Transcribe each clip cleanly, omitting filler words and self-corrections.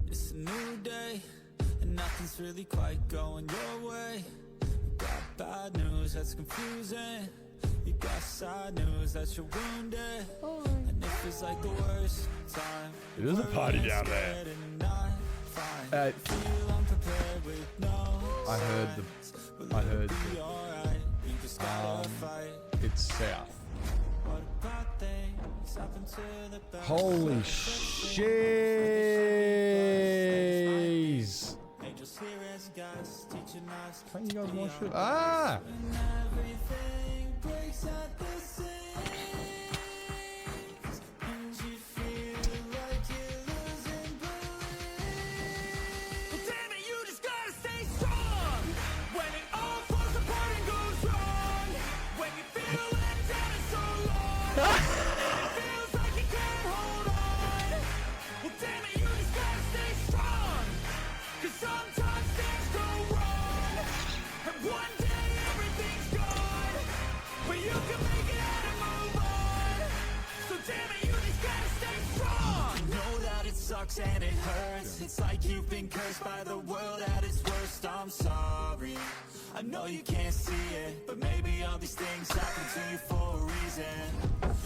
It's a new day, and nothing's really quite going your way. You got bad news that's confusing. You got sad news that you're wounded. And it feels like the worst time. It is a party down there. I heard it's south. Holy shiz! Can't you guys more shit? Ah! And it hurts. It's like you've been cursed by the world at its worst. I'm sorry, I know you can't see it, but maybe all these things happen to you for a reason.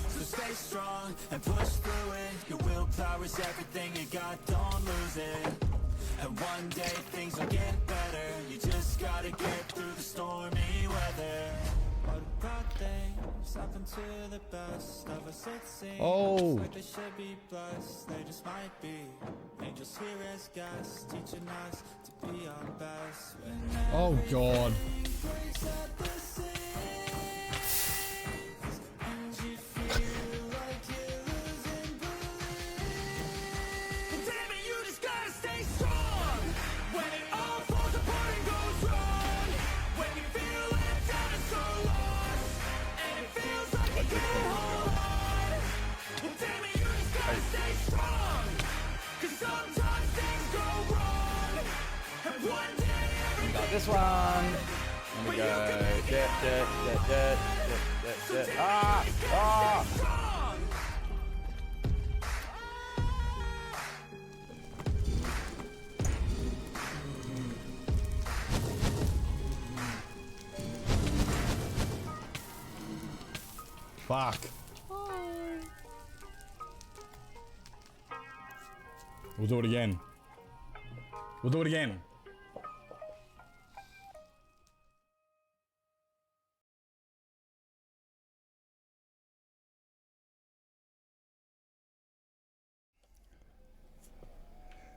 So stay strong and push through it. Your willpower is everything you got, don't lose it. And one day things will get better. You just gotta get through the stormy weather. What about things happen to the best of us, it seems. Oh. Like they should be blessed, they just might be. Angels here as guests, teaching us to be our best. Oh God. This one. Let me go. Ah! Ah! Fuck. We'll do it again. We'll do it again.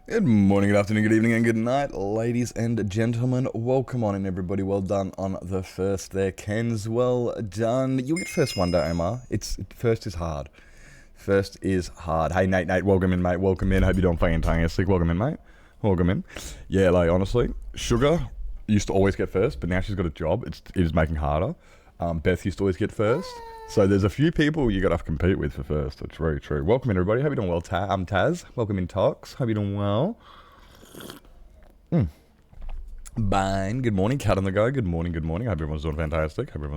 Good morning, good afternoon, good evening, and good night, ladies and gentlemen. Welcome on in, everybody. Well done on the first there, Kens. Well done. You'll get first one day, Omar. First is hard. First is hard. Hey, Nate, welcome in, mate. Welcome in. Hope you're doing fantastic. Welcome in, mate. Welcome in. Yeah, like, honestly, Sugar used to always get first, but now she's got a job. It is making harder. Beth used to always get first. So there's a few people you got to compete with for first. That's very true. Welcome in, everybody. Hope you're doing well. I'm Taz. Welcome in, Tox. Hope you're doing well. Bane. Good morning. Cat on the go. Good morning. Hope everyone's doing fantastic. Thank you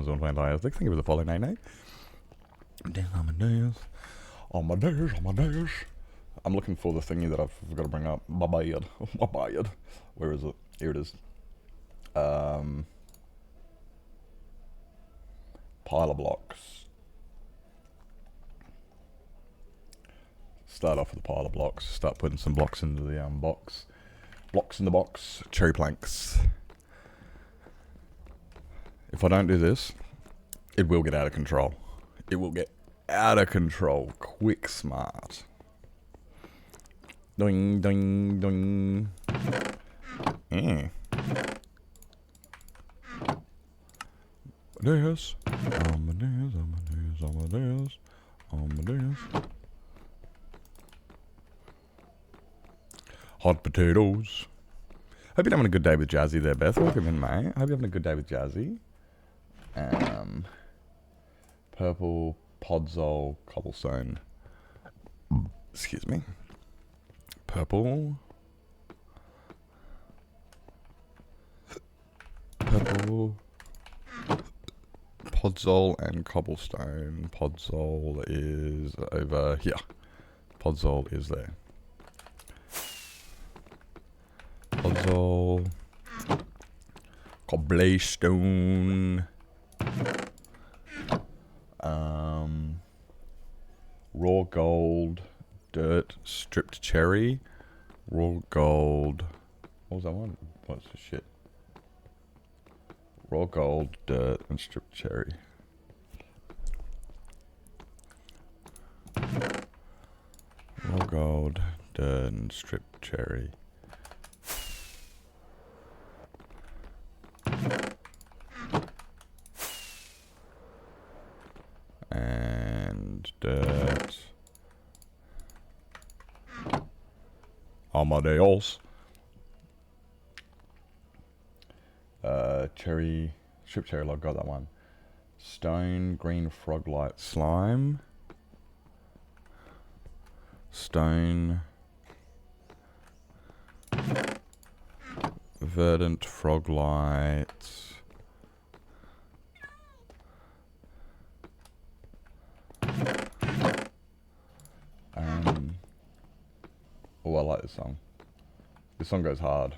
for the follow, Nate. Amadeus. I'm looking for the thingy that I've got to bring up. Babayad. Where is it? Here it is. Pile of blocks. Start off with a pile of blocks. Start putting some blocks into the box. Blocks in the box. Cherry planks. If I don't do this, it will get out of control. It will get out of control. Quick smart. Doing, doing, doing. Yeah. Amadeus. Hot potatoes. Hope you're having a good day with Jazzy there, Beth. Welcome in, mate. Hope you're having a good day with Jazzy. Purple Podzol Cobblestone. Excuse me. Purple. Podzol and cobblestone. Podzol is over here. Podzol is there. Podzol. Cobblestone. Raw gold. Dirt. Stripped cherry. Raw gold. What was that one? What's the shit? Raw gold, dirt, and stripped cherry. Raw gold, dirt, and stripped cherry. And dirt. Amadeus. Cherry, strip cherry log, got that one. Stone, green frog light slime. Stone. Verdant frog light. Oh, I like this song. This song goes hard.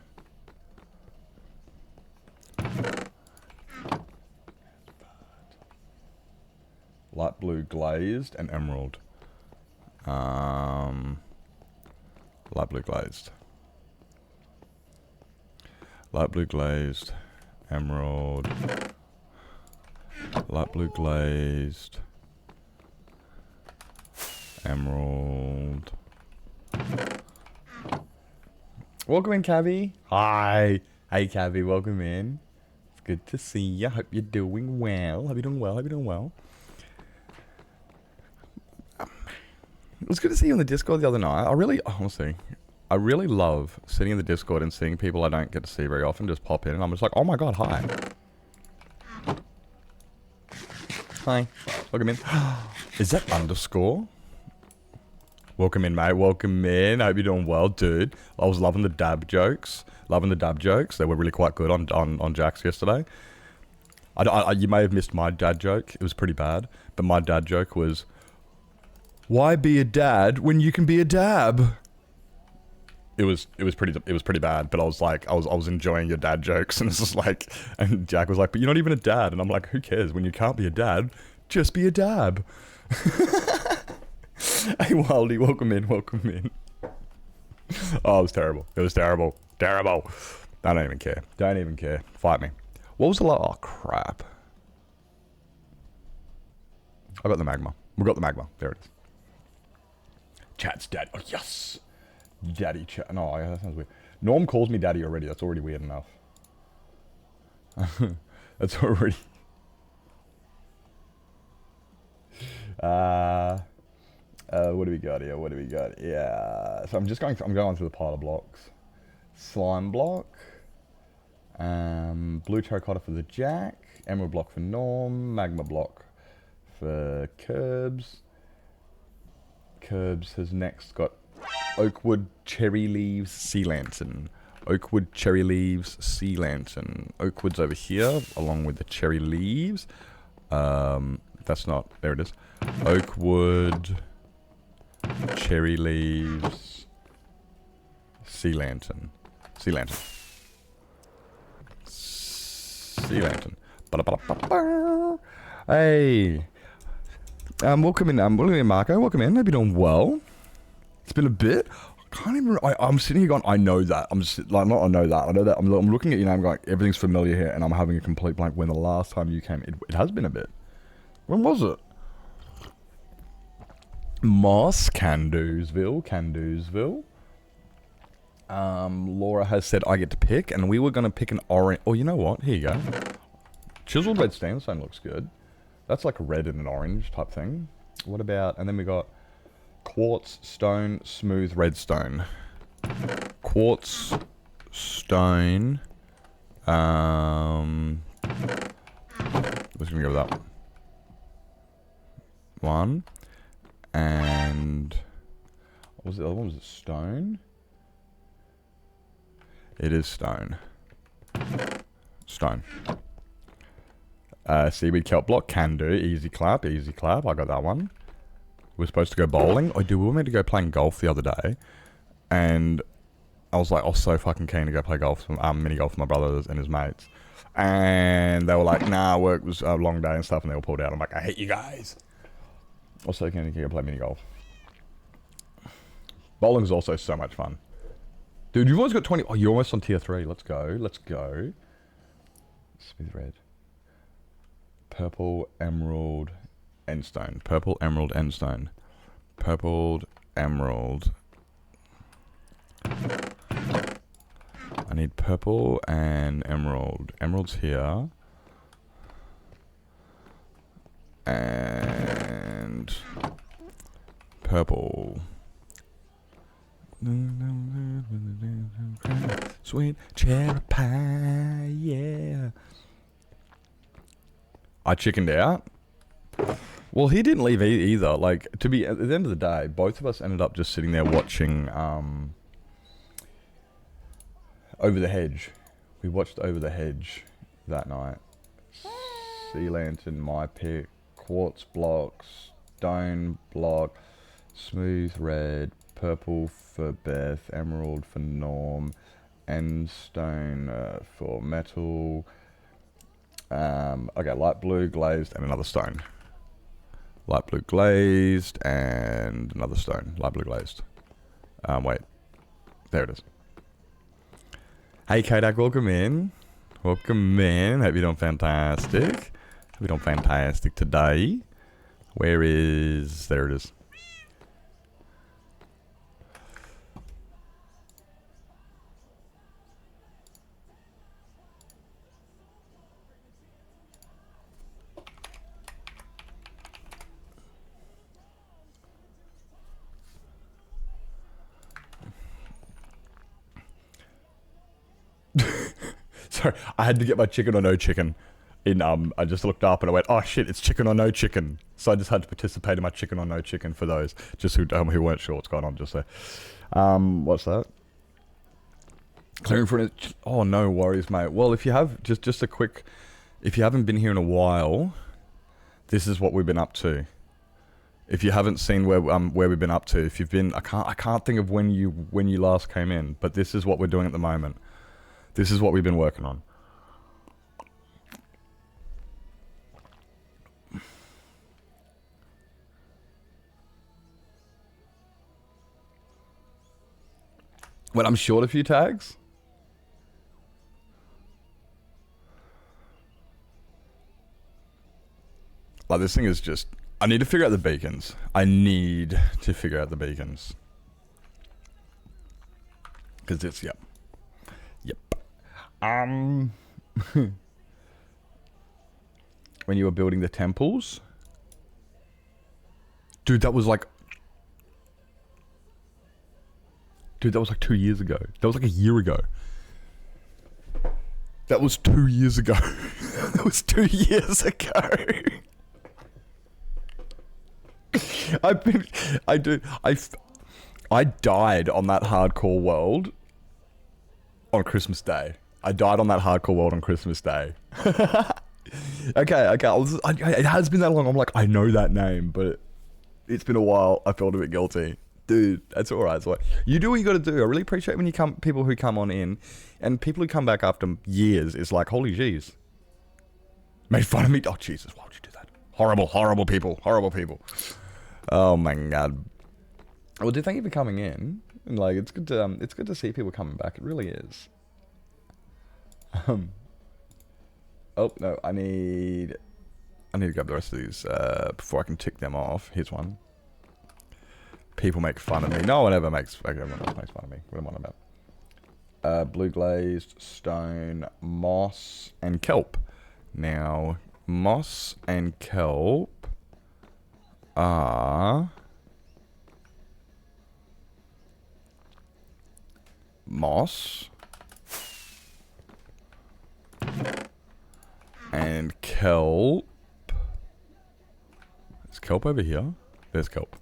Light blue glazed and emerald. Light blue glazed. Light blue glazed. Emerald. Light blue glazed. Emerald. Welcome in, Cabby. Hi. Hey, Cabby, welcome in. It's good to see you. Hope you're doing well. Hope you're doing well. Hope you're doing well. It was good to see you on the Discord the other night. I really love sitting in the Discord and seeing people I don't get to see very often just pop in, and I'm just like, oh my god, hi. Hi. Welcome in. Is that underscore? Welcome in, mate. Welcome in. I hope you're doing well, dude. I was loving the dab jokes. Loving the dab jokes. They were really quite good on Jack's yesterday. You may have missed my dad joke. It was pretty bad. But my dad joke was, why be a dad when you can be a dab? It was pretty bad, but I was like, I was enjoying your dad jokes, and it's just like, and Jack was like, but you're not even a dad, and I'm like, who cares? When you can't be a dad, just be a dab. Hey Wildy, welcome in, welcome in. Oh, it was terrible. It was terrible. Terrible. I don't even care. Don't even care. Fight me. What was the last? Oh crap. I got the magma. We got the magma. There it is. Chat's dad. Oh, yes. Daddy chat. No, that sounds weird. Norm calls me daddy already. That's already weird enough. That's already... what do we got here? What do we got? Yeah. So I'm going through the pile of blocks. Slime block. Blue terracotta for the Jack. Emerald block for Norm. Magma block for Curbs. Curbs has next got Oakwood Cherry Leaves Sea Lantern. Oakwood Cherry Leaves Sea Lantern. Oakwood's over here, along with the cherry leaves. That's not... There it is. Oakwood Cherry Leaves Sea Lantern. Sea Lantern. Sea Lantern. Ba-da-ba-da-ba-ba. Hey. Welcome in, Marco. Welcome in. Hope you're doing well. It's been a bit. I can't even... I'm sitting here going, I know that. I'm just... Like, not I know that. I know that. I'm looking at your name going, everything's familiar here, and I'm having a complete blank when the last time you came... It has been a bit. When was it? Moss, Candoosville. Laura has said I get to pick, and we were going to pick an orange... Oh, you know what? Here you go. Chiseled red sandstone looks good. That's like a red and an orange type thing. What about... And then we got quartz, stone, smooth redstone. Quartz, stone. We're just going to go with that one. One. And... What was the other one? Was it stone? It is stone. Stone. Seaweed kelp block, can do. Easy clap, easy clap. I got that one. We're supposed to go bowling. Oh, dude, we were meant to go playing golf the other day. And I was like, I was so fucking keen to go play golf, mini golf with my brothers and his mates. And they were like, nah, work was a long day and stuff. And they all pulled out. I'm like, I hate you guys. I was so keen to go play mini golf. Bowling is also so much fun. Dude, you've almost got 20. Oh, you're almost on tier 3. Let's go. Let's go. Smooth red. Purple, emerald, end stone. Purple, emerald, end stone. Purple, emerald. I need purple and emerald. Emerald's here. And purple. Sweet cherry pie, yeah. I chickened out. Well, he didn't leave either. Like, to be at the end of the day, both of us ended up just sitting there watching Over the Hedge. We watched Over the Hedge that night. Sea lantern, my pick. Quartz blocks, stone block, smooth red, purple for Beth, emerald for Norm, end stone for metal. Okay, light blue glazed and another stone. Light blue glazed and another stone. Light blue glazed. Wait. There it is. Hey Kodak, welcome in. Welcome in. Hope you're doing fantastic. Hope you're doing fantastic today. Where is... There it is. Sorry, I had to get my chicken or no chicken. I just looked up and I went, oh shit, it's chicken or no chicken. So I just had to participate in my chicken or no chicken for those just who weren't sure what's going on just there. What's that? Clearing for it. Oh, no worries, mate. Well, if you have just a quick, if you haven't been here in a while, this is what we've been up to. If you haven't seen where we've been up to, if you've been, I can't think of when you last came in, but this is what we're doing at the moment. This is what we've been working on. When I'm short a few tags? Like, this thing is just... I need to figure out the beacons. I need to figure out the beacons. Because it's... Yep. Yep. When you were building the temples... Dude, that was like... Dude, that was like 2 years ago. That was like a year ago. That was 2 years ago. That was 2 years ago. I died on that hardcore world on Christmas Day. I died on that hardcore world on Christmas Day. Okay. It has been that long. I'm like, I know that name, but it's been a while. I felt a bit guilty. Dude, that's alright. So you do what you gotta do. I really appreciate when you people who come on in, and people who come back after years is like, holy jeez. Made fun of me. Oh, Jesus, why would you do that? Horrible people. Horrible people. Oh my god. Well, dude, thank you for coming in. And like, it's good to see people coming back. It really is. Oh no, I need to grab the rest of these before I can tick them off. Here's one. People make fun of me. No one ever makes... Okay, everyone else makes fun of me. What am I on about? Blue glazed, stone, moss, and kelp. Now, moss and kelp are... Moss. And kelp. Is kelp over here? There's kelp.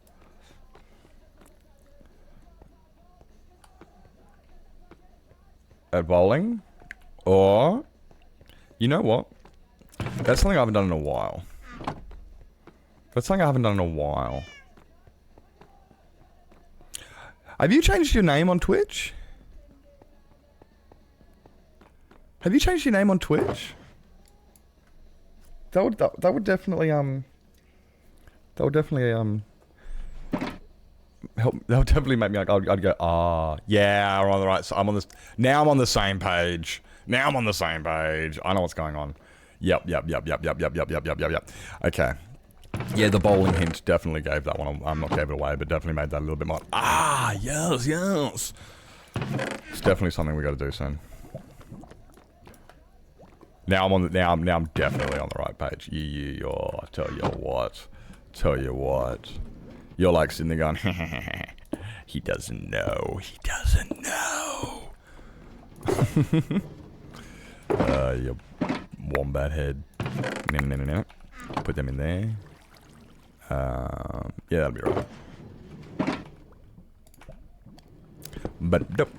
At bowling, or you know what, That's something I haven't done in a while. That's something I haven't done in a while. Have you changed your name on Twitch? Have you changed your name on Twitch? That would definitely help. That would definitely make me like I'd go, yeah, we're on the right side. I'm on the same page. I know what's going on. Yep. Okay. Yeah, the bowling hint definitely gave that one. I'm not gave it away, but definitely made that a little bit more. Yes. It's definitely something we got to do soon. Now I'm definitely on the right page. I tell you what. You're like sitting there going, he doesn't know. You wombat head. No. Put them in there. Yeah, that'll be right. But nope.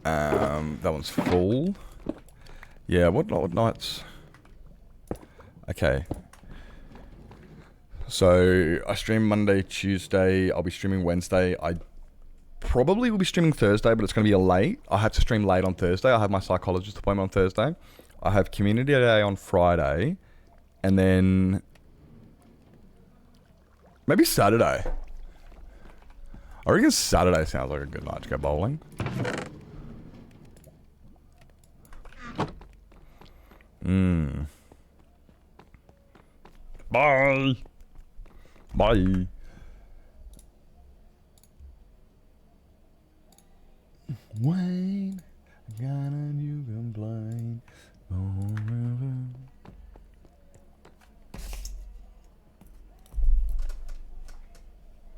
That one's full. Yeah, what nights? Okay. So I stream Monday, Tuesday. I'll be streaming Wednesday. I probably will be streaming Thursday, but it's going to be a late. I have to stream late on Thursday. I have my psychologist appointment on Thursday. I have community day on Friday, and then maybe Saturday. I reckon Saturday sounds like a good night to go bowling. Bye. Wayne, got a new complaint.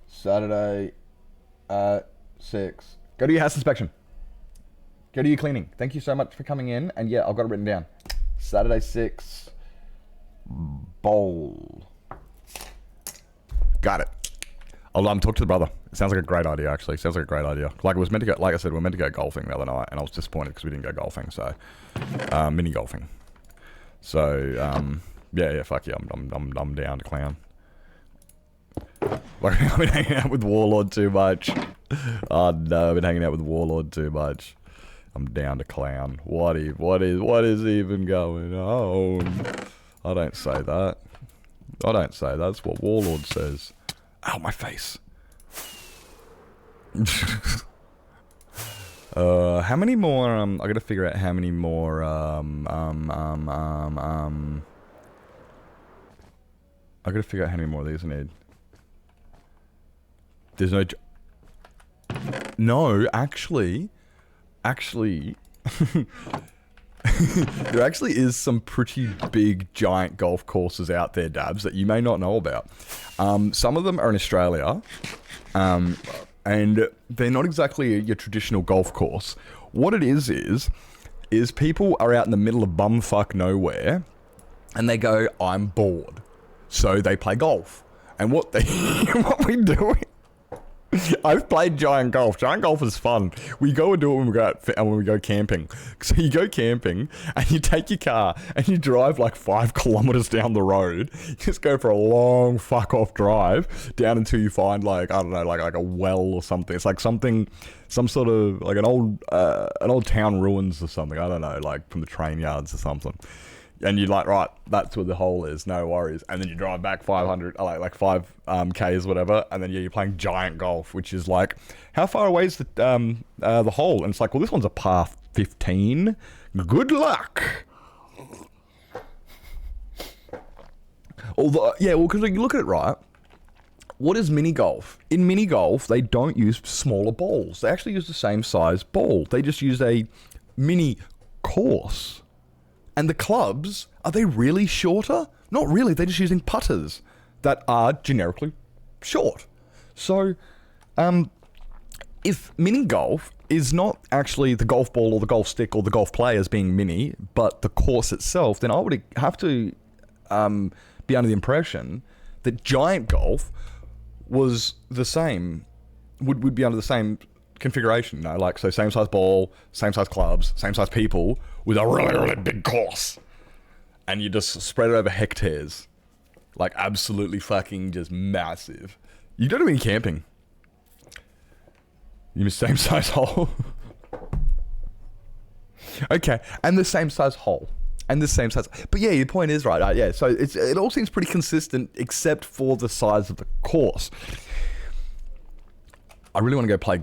Saturday at 6. Go to your house inspection. Go to your cleaning. Thank you so much for coming in. And yeah, I've got it written down. Saturday 6. Bowl. Got it. I'll talk to the brother. It sounds like a great idea, actually. Sounds like a great idea. Like it was meant to go. Like I said, we were meant to go golfing the other night, and I was disappointed because we didn't go golfing. So, mini golfing. So, yeah. Fuck yeah. I'm down to clown. Like I've been hanging out with Warlord too much. Oh no, I've been hanging out with Warlord too much. I'm down to clown. What is even going on? I don't say that. That's what Warlord says. Ow, my face. How many more, I gotta figure out how many more, I gotta figure out how many more of these I need. There's no, actually, there actually is some pretty big, giant golf courses out there, Dabs, that you may not know about. Some of them are in Australia, and they're not exactly your traditional golf course. What it is people are out in the middle of bumfuck nowhere, and they go, I'm bored. So they play golf. And what we do... I've played giant golf. Giant golf is fun. We go and do it when we go camping. So you go camping and you take your car and you drive like 5 kilometers down the road. You just go for a long fuck off drive down until you find like, I don't know, like a well or something. It's like some sort of like an old town ruins or something. I don't know, like from the train yards or something. And you're like, right, that's where the hole is, no worries. And then you drive back 500, like 5 Ks, whatever. And then, yeah, you're playing giant golf, which is like, how far away is the hole? And it's like, well, this one's a par 15. Good luck. Although, yeah, well, because you look at it, right, what is mini golf? In mini golf, they don't use smaller balls. They actually use the same size ball. They just use a mini course. And the clubs, are they really shorter? Not really, they're just using putters that are generically short. So, if mini golf is not actually the golf ball or the golf stick or the golf players being mini, but the course itself, then I would have to be under the impression that giant golf was the same, would be under the same configuration, you know, like, so same size ball, same size clubs, same size people, with a really, really big course. And you just spread it over hectares. Like, absolutely fucking just massive. You don't do any camping. You mean same size hole? Okay, and the same size hole. And the same size. But yeah, your point is right. Yeah, so it all seems pretty consistent except for the size of the course. I really want to go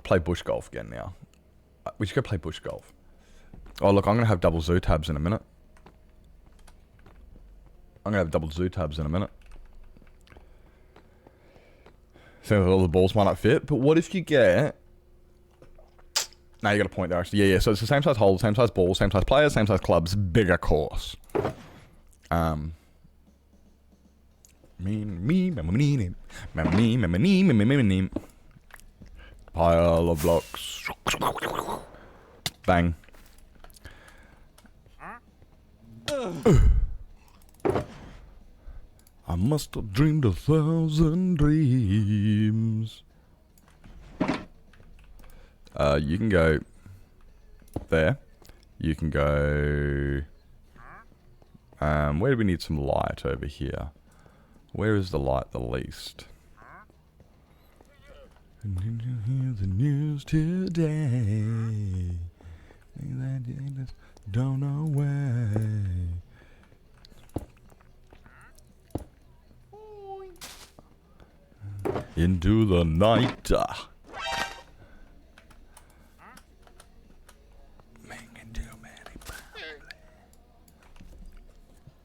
play bush golf again now. We should go play bush golf. Oh, look, I'm going to have double zoo tabs in a minute. So all the balls might not fit, but what if you get... No, you got a point there, actually. Yeah, so it's the same size hole, same size ball, same size players, same size clubs, bigger course. Pile of blocks. Bang. I must have dreamed 1,000 dreams. You can go there. You can go... where do we need some light over here? Where is the light the least? Did you hear the news today? Don't know why. Into the night.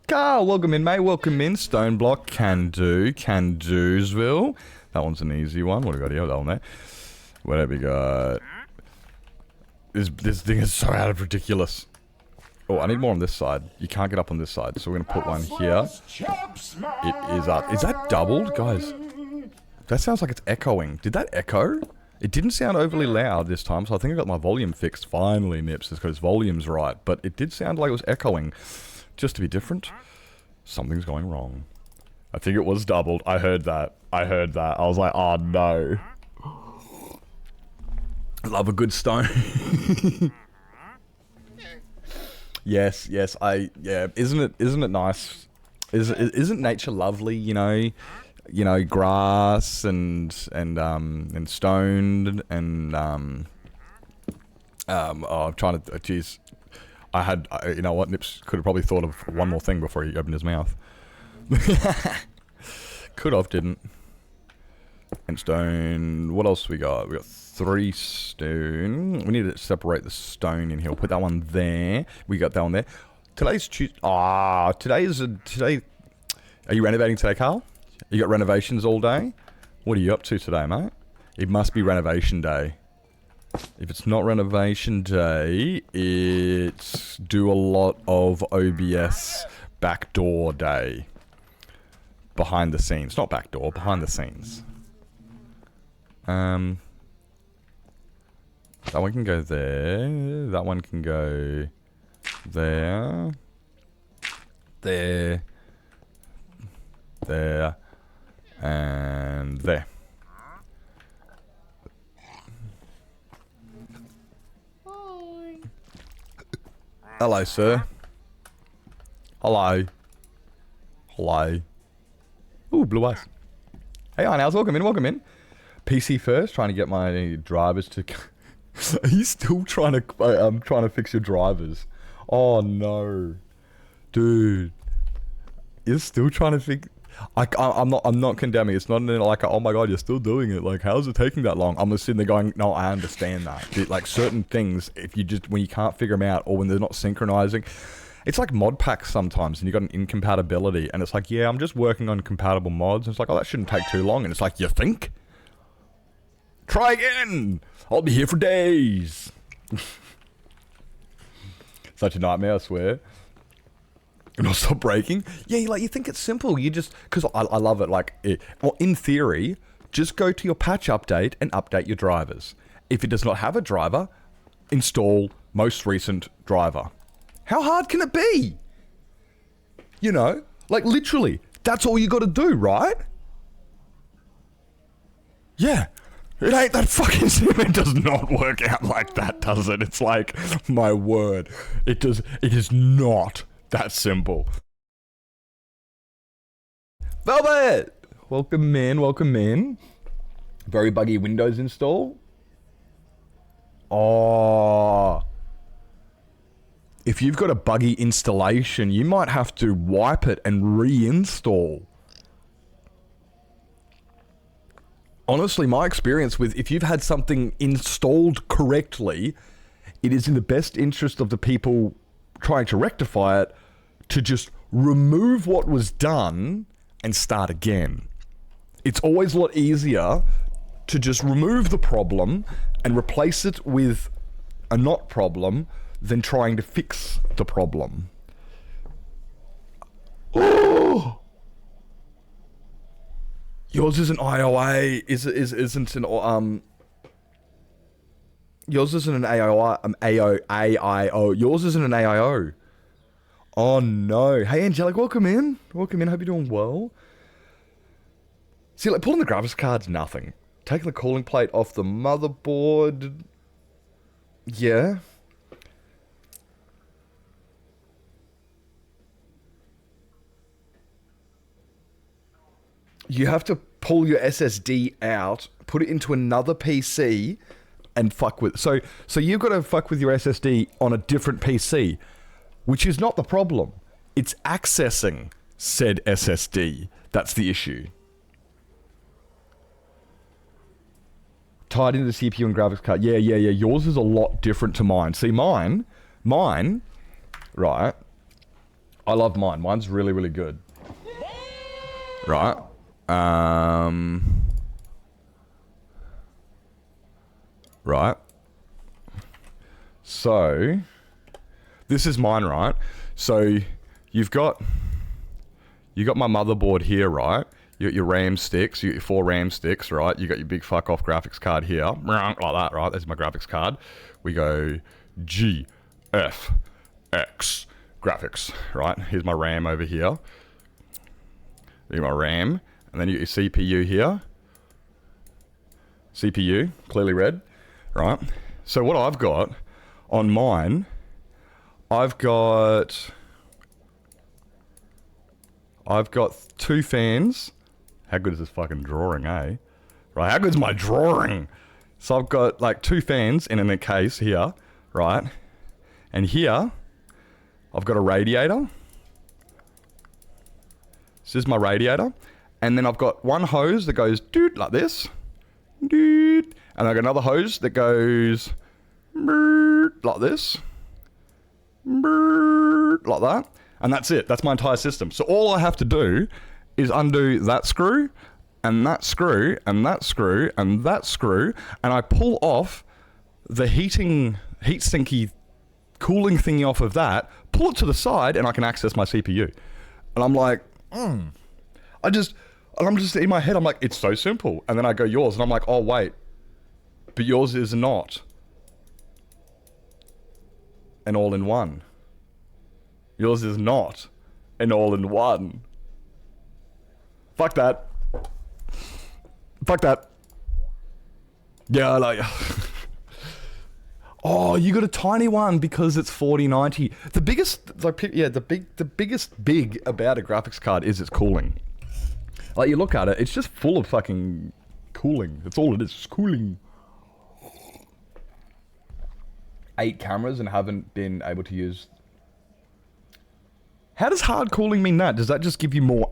Carl, welcome in, mate. Welcome in. Stone block, can do. Can do'sville. That one's an easy one. What do we got here? That one there. What have we got? This thing is so out of ridiculous. Oh, I need more on this side. You can't get up on this side, so we're gonna put one here. It is up. Is that doubled, guys? That sounds like it's echoing. Did that echo? It didn't sound overly loud this time, so I think I got my volume fixed. Finally, Nips, because volume's right, but it did sound like it was echoing. Just to be different, something's going wrong. I think it was doubled. I heard that. I was like, oh no. I love a good stone. Yes. Yeah. Isn't it nice? Isn't nature lovely? You know, grass and stone and oh, I'm trying to. Jeez. You know what, Nips could have probably thought of one more thing before he opened his mouth. Could have, didn't. And stone. What else we got? We got 3 stone. We need to separate the stone in here. We'll put that one there. We got that one there. Today's Tuesday. Today. Are you renovating today, Carl? You got renovations all day? What are you up to today, mate? It must be renovation day. If it's not renovation day, it's do a lot of OBS backdoor day. Behind the scenes. Not backdoor, behind the scenes. That one can go there. That one can go there. There. There. And there. Hello, sir. Hello. Hello. Ooh, blue eyes. Hey, Arnels, welcome in. PC first, trying to get my drivers to... Are you still trying to fix your drivers? Oh, no. Dude. You're still trying to fix... I'm not condemning. It's not like, oh my god, you're still doing it. Like, how is it taking that long? I'm just sitting there going, no, I understand that. Like, certain things, when you can't figure them out or when they're not synchronizing, it's like mod packs sometimes and you got an incompatibility and it's like, yeah, I'm just working on compatible mods. And it's like, oh, that shouldn't take too long. And it's like, you think? Try again. I'll be here for days. Such a nightmare, I swear. And I'll stop breaking. Yeah, like, you think it's simple. You just... Because I love it. Like, well, in theory, just go to your patch update and update your drivers. If it does not have a driver, install most recent driver. How hard can it be? You know? Like, literally. That's all you got to do, right? Yeah. It ain't that fucking simple. It does not work out like that, does it? It's like, my word. It is not that simple. Velvet! Welcome in, welcome in. Very buggy Windows install. Oh. If you've got a buggy installation, you might have to wipe it and reinstall. Honestly, my experience with if you've had something installed correctly, it is in the best interest of the people trying to rectify it to just remove what was done and start again. It's always a lot easier to just remove the problem and replace it with a not problem than trying to fix the problem. Oh! Yours isn't IOA, isn't an yours isn't an AIO. Yours isn't an AIO. Oh no. Hey Angelic, welcome in. Welcome in, hope you're doing well. See, like pulling the graphics card's nothing. Taking the cooling plate off the motherboard. Yeah. You have to pull your SSD out, put it into another PC, and fuck with. So you've got to fuck with your SSD on a different PC, which is not the problem. It's accessing said SSD. That's the issue. Tied into the CPU and graphics card. Yeah. Yours is a lot different to mine. See, mine, right? I love mine. Mine's really, really good. Right? Right. So, this is mine, right? So, you got my motherboard here, right? You got your RAM sticks, you got your 4 RAM sticks, right? You got your big fuck off graphics card here, like that, right? There's my graphics card. We go G, F, X, graphics, right? Here's my RAM over here. Here's my RAM. And then you get your CPU here. CPU, clearly red, right? So what I've got on mine, I've got 2 fans. How good is this fucking drawing, eh? Right, how good's my drawing? So I've got like 2 fans in a case here, right? And here, I've got a radiator. This is my radiator. And then I've got one hose that goes doot like this. Doot. And I've got another hose that goes like this. Like that. And that's it. That's my entire system. So all I have to do is undo that screw, and that screw, and that screw, and that screw, and I pull off the heat sinky cooling thingy off of that, pull it to the side, and I can access my CPU. And I'm like, I'm just in my head, I'm like, it's so simple. And then I go yours, and I'm like, oh wait, but yours is not an all-in-one. Yours is not an all-in-one. Fuck that. Fuck that. Yeah, like... Oh, you got a tiny one because it's 4090. The biggest, like, yeah, the biggest big about a graphics card is its cooling. Like, you look at it, it's just full of fucking cooling. That's all it is, just cooling. 8 cameras and haven't been able to use... How does hard cooling mean that? Does that just give you more...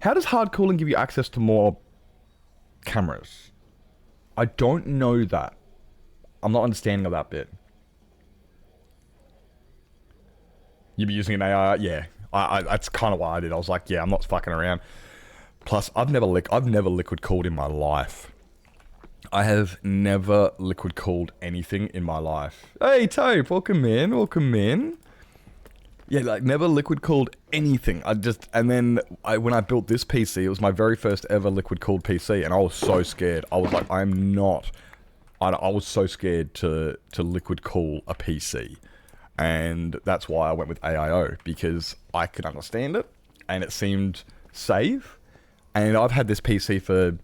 How does hard cooling give you access to more cameras? I don't know that. I'm not understanding of that bit. You'd be using an AI? Yeah. That's kind of why I did. I was like, yeah, I'm not fucking around. Plus, I've never liquid cooled in my life. I have never liquid cooled anything in my life. Hey, Tope, welcome in, welcome in. Yeah, like, never liquid cooled anything. And then when I built this PC, it was my very first ever liquid cooled PC, and I was so scared. I was like, I was so scared to liquid cool a PC. And that's why I went with AIO, because I could understand it, and it seemed safe, And I've had this PC for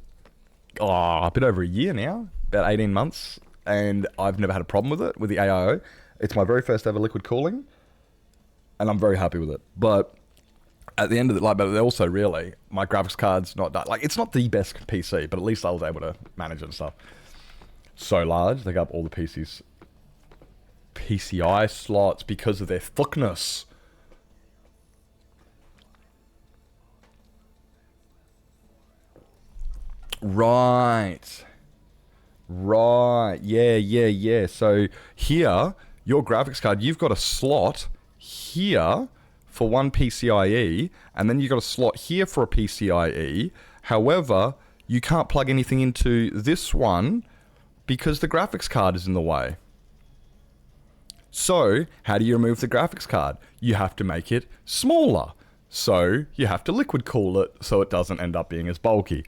a bit over a year now, about 18 months, and I've never had a problem with it, with the AIO. It's my very first ever liquid cooling, and I'm very happy with it. But at the end of the, like, but also really, my graphics card's not that, like, it's not the best PC, but at least I was able to manage it and stuff. So large, they got up all the PCI slots because of their thickness. Right. Yeah. So here, your graphics card, you've got a slot here for one PCIe, and then you've got a slot here for a PCIe. However, you can't plug anything into this one because the graphics card is in the way. So, how do you remove the graphics card? You have to make it smaller. So, you have to liquid cool it so it doesn't end up being as bulky.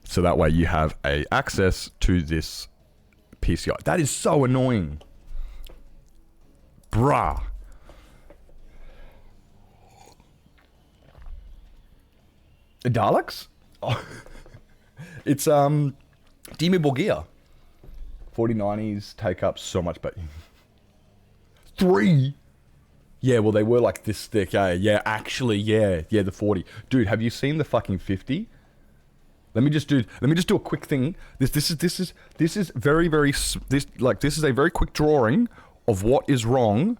So that way you have access to this PCI. That is so annoying. Bruh. Daleks? Oh. It's, Dimi Borgia. 4090s take up so much space. 3? Yeah, well, they were like this thick, eh? Yeah, actually, yeah, the 40. Dude, have you seen the fucking 50? Let me just do a quick thing. This is very this is a very quick drawing of what is wrong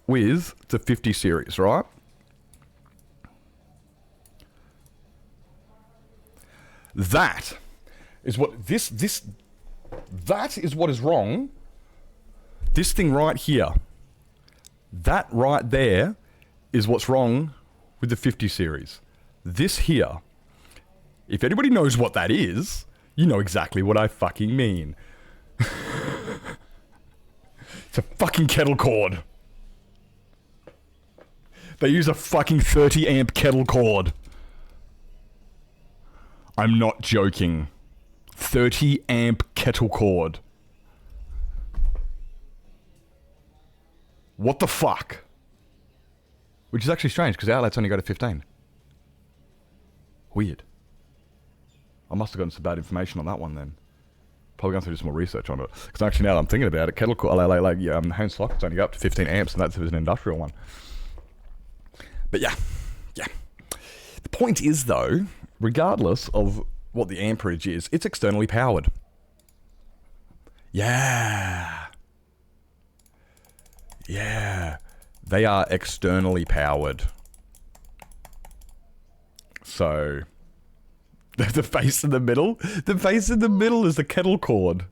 with the 50 series, right? That is what that is what is wrong. This thing right here. That right there is what's wrong with the 50 series. This here. If anybody knows what that is, you know exactly what I fucking mean. It's a fucking kettle cord. They use a fucking 30 amp kettle cord. I'm not joking. 30 amp kettle cord. What the fuck? Which is actually strange, because outlets only go to 15. Weird. I must have gotten some bad information on that one then. Probably going to do some more research on it. Because actually now that I'm thinking about it, kettle cord, home sockets only go up to 15 amps, and that's an industrial one. But yeah. The point is though, regardless of what the amperage is, it's externally powered. Yeah. They are externally powered. So... The face in the middle? The face in the middle is the kettle cord.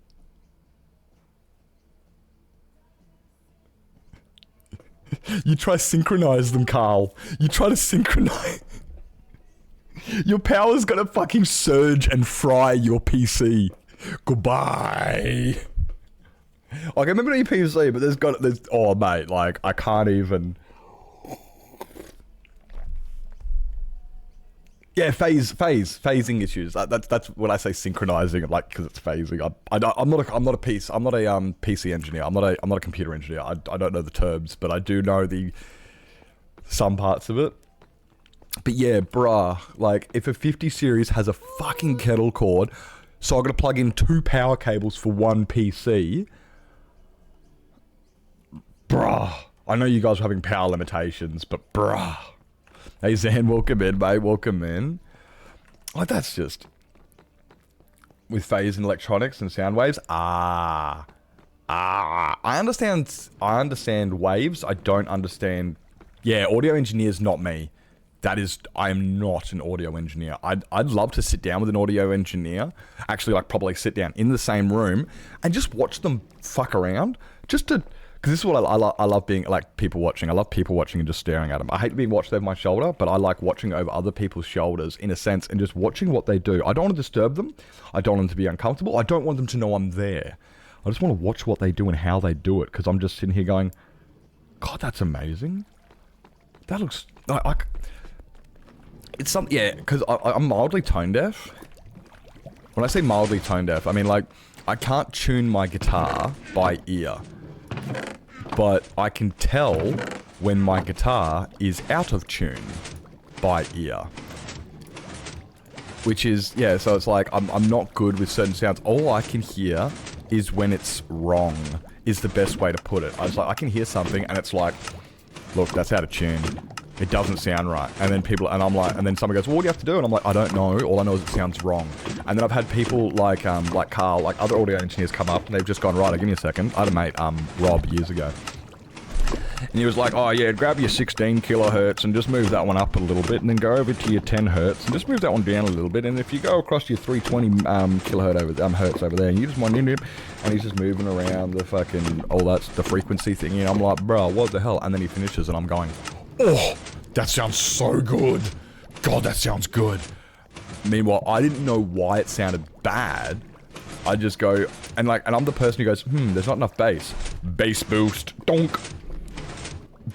You try to synchronize them, Carl. You try to synchronize... Your power's gonna fucking surge and fry your PC. Goodbye. Like, I remember your PC, but there's... Oh, mate, like, I can't even... Yeah, phasing issues. That's when I say synchronizing, like, because it's phasing. I'm not a PC engineer. I'm not a computer engineer. I don't know the terms, but I do know some parts of it. But yeah, bruh, like, if a 50 series has a fucking kettle cord, so I'm gonna plug in 2 power cables for one PC, bruh. I know you guys are having power limitations, but bruh. Hey Zan, welcome in, mate, welcome in. Like, that's just... With phase and electronics and sound waves, I understand waves, I don't understand... Yeah, audio engineer's not me. I am not an audio engineer. I'd love to sit down with an audio engineer, actually, like, probably sit down in the same room, and just watch them fuck around, just to... Because this is what I love being, like, people watching. I love people watching and just staring at them. I hate being watched over my shoulder, but I like watching over other people's shoulders, in a sense, and just watching what they do. I don't want to disturb them. I don't want them to be uncomfortable. I don't want them to know I'm there. I just want to watch what they do and how they do it, because I'm just sitting here going, God, that's amazing. That looks... it's something... Yeah, because I'm mildly tone deaf. When I say mildly tone deaf, I mean, like, I can't tune my guitar by ear. But I can tell when my guitar is out of tune by ear. Which is, yeah, so it's like, I'm not good with certain sounds. All I can hear is when it's wrong, is the best way to put it. I was like, I can hear something, and it's like, look, that's out of tune. It doesn't sound right. And then I'm like, and then someone goes, well, what do you have to do? And I'm like, I don't know. All I know is it sounds wrong. And then I've had people like Carl, like other audio engineers come up, and they've just gone, right, give me a second. I had a mate, Rob, years ago. And he was like, oh yeah, grab your 16 kilohertz and just move that one up a little bit, and then go over to your 10 hertz and just move that one down a little bit. And if you go across your 320 hertz over there, and you just want and he's just moving around the fucking the frequency thing, and I'm like, bro, what the hell? And then he finishes, and I'm going, oh, that sounds so good. God, that sounds good. Meanwhile, I didn't know why it sounded bad. I just go, and I'm the person who goes, there's not enough bass. Bass boost, donk.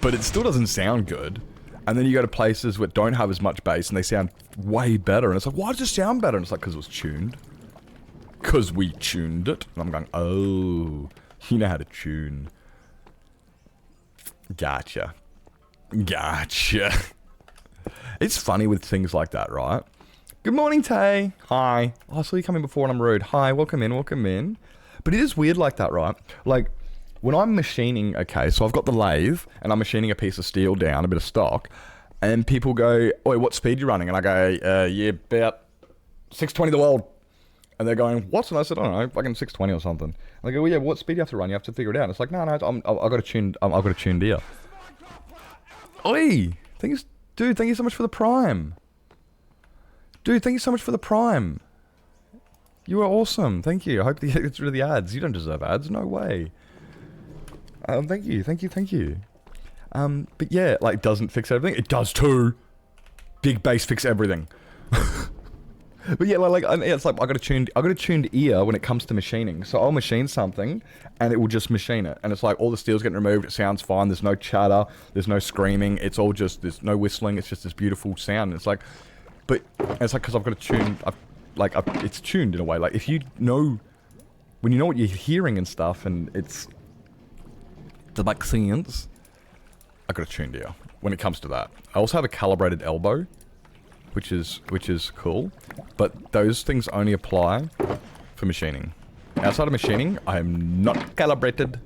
But it still doesn't sound good. And then you go to places that don't have as much bass, and they sound way better. And it's like, why does it sound better? And it's like, because it was tuned. Because we tuned it. And I'm going, oh, you know how to tune. Gotcha. It's funny with things like that, right? Good morning, Tay. Hi. Oh, I saw you coming before and I'm rude. Hi, welcome in. But it is weird like that, right? Like, when I'm machining, okay, so I've got the lathe, and I'm machining a piece of steel down, a bit of stock, and people go, oi, what speed are you running? And I go, yeah, about 620 the world. And they're going, what? And I said, I don't know, fucking 620 or something. And they go, well, yeah, what speed do you have to run? You have to figure it out. And it's like, no, I've got a tuned ear. Oi! Thank you so much for the prime. Dude, thank you so much for the prime. You are awesome. Thank you. I hope that gets rid of the ads. You don't deserve ads. No way. Thank you. But yeah, like, doesn't fix everything. It does too. Big bass fix everything. But yeah, it's like I got a tuned ear when it comes to machining. So I'll machine something, and it will just machine it. And it's like all the steel's getting removed. It sounds fine. There's no chatter. There's no screaming. It's all just, there's no whistling. It's just this beautiful sound. And it's like, but it's like because I've got it tuned. It's tuned in a way. Like if you know, when you know what you're hearing and stuff, and it's the vaccines, I got a tuned ear when it comes to that. I also have a calibrated elbow, which is cool, but those things only apply for machining. Outside of machining, I am not calibrated.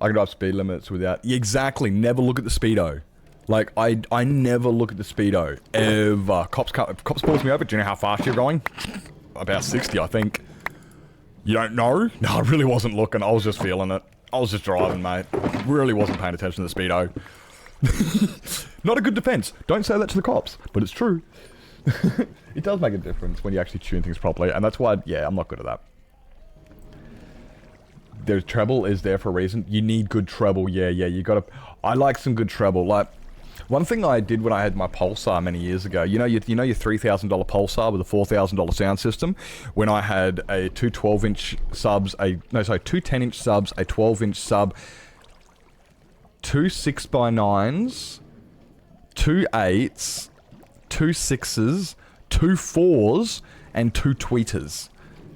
I can drive speed limits without... Exactly, never look at the speedo. Like, I never look at the speedo, ever. Cops pulls me over, do you know how fast you're going? About 60, I think. You don't know? No, I really wasn't looking, I was just feeling it. I was just driving, mate. Really wasn't paying attention to the speedo. Not a good defense. Don't say that to the cops, but it's true. It does make a difference when you actually tune things properly, and that's why, yeah, I'm not good at that. There's treble is there for a reason. You need good treble, yeah, you gotta... I like some good treble, like... One thing I did when I had my Pulsar many years ago, you know your $3,000 Pulsar with a $4,000 sound system? When I had a two 12-inch subs, two 10-inch subs, a 12-inch sub, two 6x9s, two 8s, two 6s, two 4s, and two tweeters.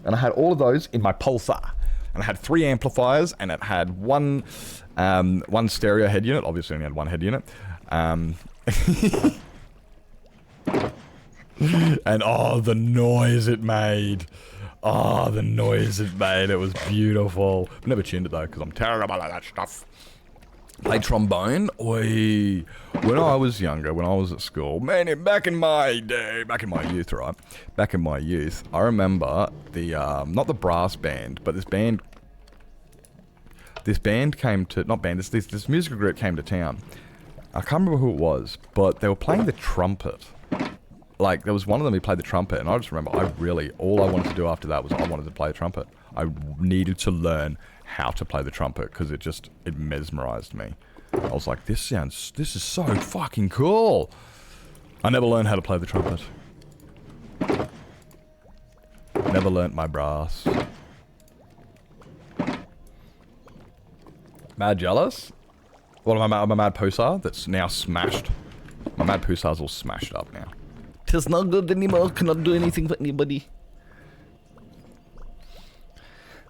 And I had all of those in my Pulsar. And I had 3 amplifiers, and it had one stereo head unit. Obviously, I only had one head unit. And oh, the noise it made. Oh, the noise it made. It was beautiful. I've never tuned it though, because I'm terrible at that stuff. Played trombone. Oi. When I was younger, when I was at school, man, back in my day, back in my youth, right? Back in my youth, I remember the, not the brass band, but this band came to, not band, this musical group came to town. I can't remember who it was, but they were playing the trumpet. Like, there was one of them who played the trumpet, and I just remember, all I wanted to do after that was I wanted to play the trumpet. I needed to learn how to play the trumpet, because it mesmerized me. I was like, this is so fucking cool. I never learned how to play the trumpet. Never learnt my brass. Mad jealous? What am I mad Pulsar that's now smashed? My mad Pulsar's all smashed up now. It's not good anymore, cannot do anything for anybody.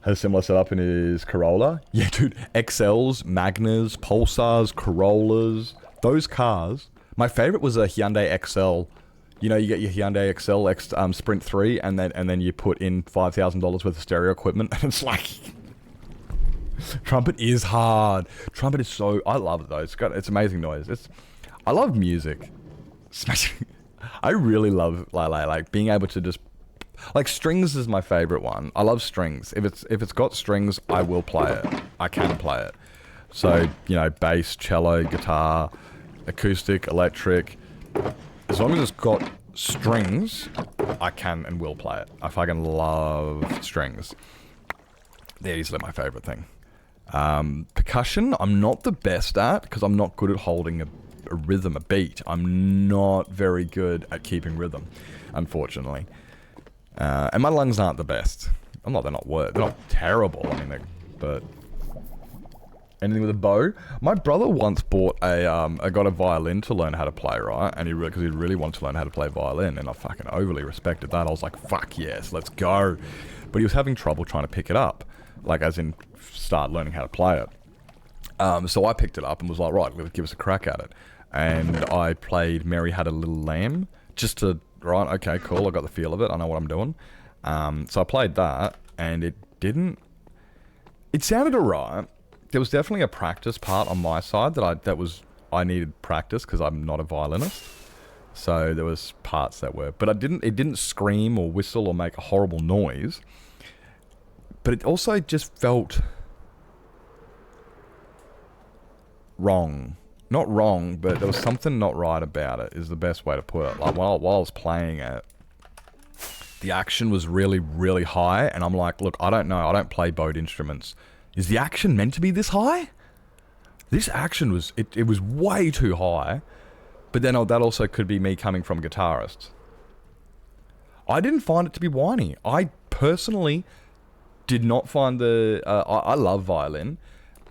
has a similar setup in his Corolla. Yeah, dude, XLs, Magnas, Pulsars, Corollas, those cars. My favorite was a Hyundai XL. You know, you get your Hyundai XL Sprint 3, and then you put in $5,000 worth of stereo equipment, and it's like... Trumpet is hard. Trumpet is so... I love it, though. It's amazing noise. I love music. Smashing... I really love, like, being able to just... Like, strings is my favorite one. I love strings. If it's got strings, I will play it. I can play it. So, you know, bass, cello, guitar, acoustic, electric... As long as it's got strings, I can and will play it. I fucking love strings. They're easily my favorite thing. Percussion, I'm not the best at, because I'm not good at holding a rhythm, a beat. I'm not very good at keeping rhythm, unfortunately. And my lungs aren't the best. They're not terrible, I mean, but... Anything with a bow? My brother once got a violin to learn how to play, right? And because he really wanted to learn how to play violin, and I fucking overly respected that. I was like, fuck yes, let's go. But he was having trouble trying to pick it up. Like, as in, start learning how to play it. So I picked it up and was like, right, let's give us a crack at it. And I played Mary Had a Little Lamb, just to, right, okay, cool, I got the feel of it, I know what I'm doing. So I played that, and it sounded alright. There was definitely a practice part on my side that I needed practice because I'm not a violinist. So there was parts that were, but it didn't scream or whistle or make a horrible noise. But it also just felt wrong. Not wrong, but there was something not right about it, is the best way to put it. Like, while I was playing it, the action was really, really high, and I'm like, look, I don't know, I don't play bowed instruments. Is the action meant to be this high? This action was, it was way too high, but then that also could be me coming from a guitarist. I didn't find it to be whiny. I personally did not find I love violin,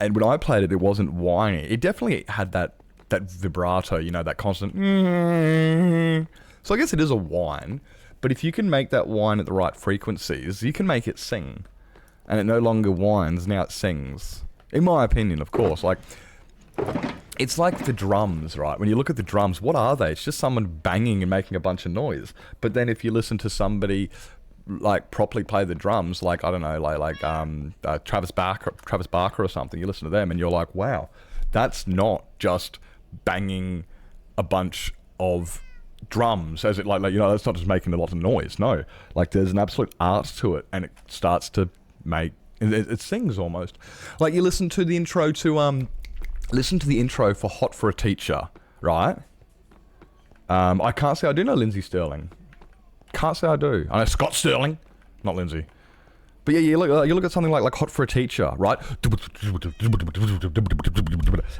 and when I played it, it wasn't whiny. It definitely had that vibrato, you know, that constant... So I guess it is a whine, but if you can make that whine at the right frequencies, you can make it sing. And it no longer whines, now it sings. In my opinion, of course. Like, it's like the drums, right? When you look at the drums, what are they? It's just someone banging and making a bunch of noise. But then if you listen to somebody, like, properly play the drums, like, I don't know, like Travis Barker or something, you listen to them and you're like, wow, that's not just banging a bunch of drums, as it, like, you know, that's not just making a lot of noise. No. Like, there's an absolute art to it, and it starts to it sings almost. Like, you listen to the intro for Hot for a Teacher, right? I can't say I do know Lindsay Sterling. Can't say I do. I know Scott Sterling, not Lindsay. But yeah, you look at something like Hot for a Teacher, right?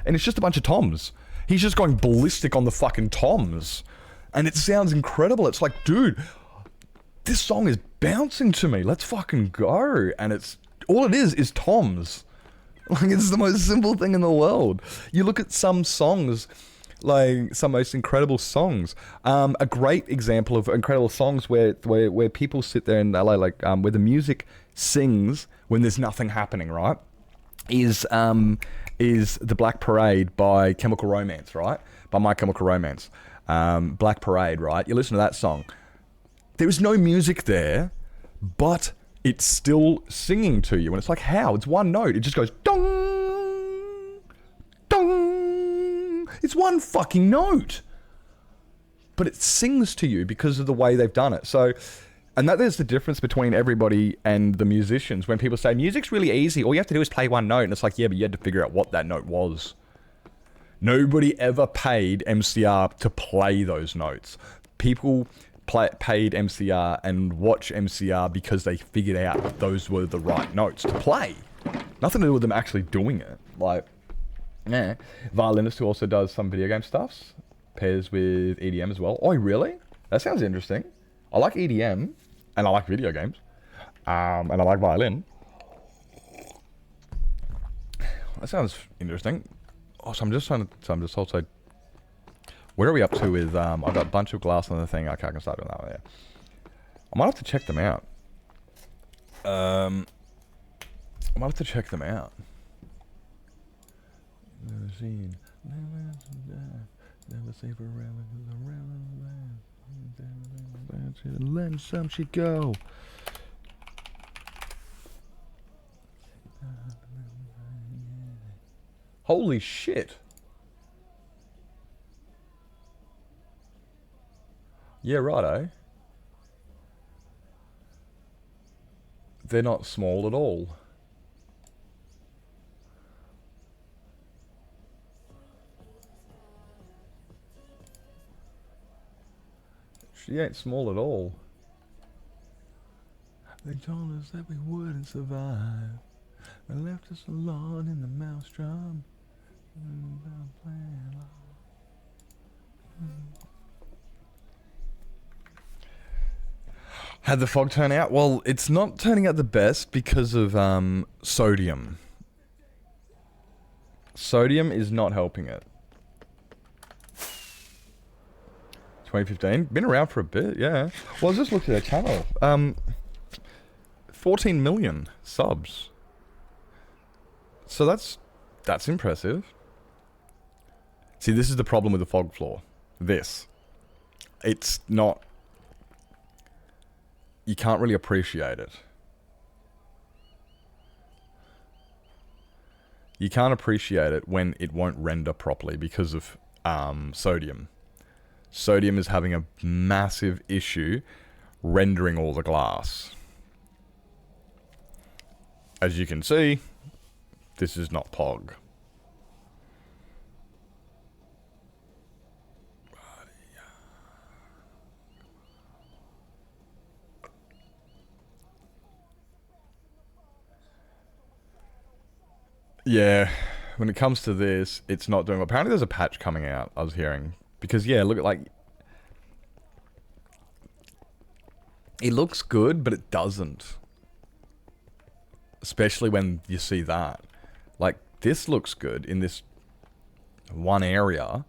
And it's just a bunch of toms. He's just going ballistic on the fucking toms. And it sounds incredible. It's like, dude, this song is bouncing to me. Let's fucking go. And it's... All it is toms. Like, it's the most simple thing in the world. You look at some songs, like, some most incredible songs. A great example of incredible songs where people sit there and LA, like, where the music sings when there's nothing happening, right? Is The Black Parade by Chemical Romance, right? By My Chemical Romance. Black Parade, right? You listen to that song. There is no music there, but it's still singing to you. And it's like, how? It's one note. It just goes, dong, dong. It's one fucking note. But it sings to you because of the way they've done it. So, and there's the difference between everybody and the musicians. When people say, music's really easy, all you have to do is play one note. And it's like, yeah, but you had to figure out what that note was. Nobody ever paid MCR to play those notes. People paid MCR and watch MCR because they figured out those were the right notes to play. Nothing to do with them actually doing it. Like, yeah. Violinist who also does some video game stuffs. Pairs with EDM as well. Oh, really? That sounds interesting. I like EDM, and I like video games, and I like violin. That sounds interesting. Oh, so I'm just also... Where are we up to with... I've got a bunch of glass on the thing. Okay, I can start doing that one, yeah. I might have to check them out. I might have to check them out. Never seen. Never see forever. Let some shit go. Holy shit. Yeah, righto. They're not small at all. She ain't small at all. They told us that we wouldn't survive. They left us alone in the maelstrom. How'd the fog turn out? Well, it's not turning out the best because of sodium. Sodium is not helping it. 2015? Been around for a bit, yeah. Well, I just looked at their channel. 14 million subs. So that's impressive. See, this is the problem with the fog floor. This. It's not... You can't really appreciate it. You can't appreciate it when it won't render properly because of sodium. Sodium is having a massive issue rendering all the glass. As you can see, this is not POG. Yeah, when it comes to this, it's not doing well. Apparently there's a patch coming out, I was hearing. Because, yeah, look at, like... It looks good, but it doesn't. Especially when you see that. Like, this looks good in this one area,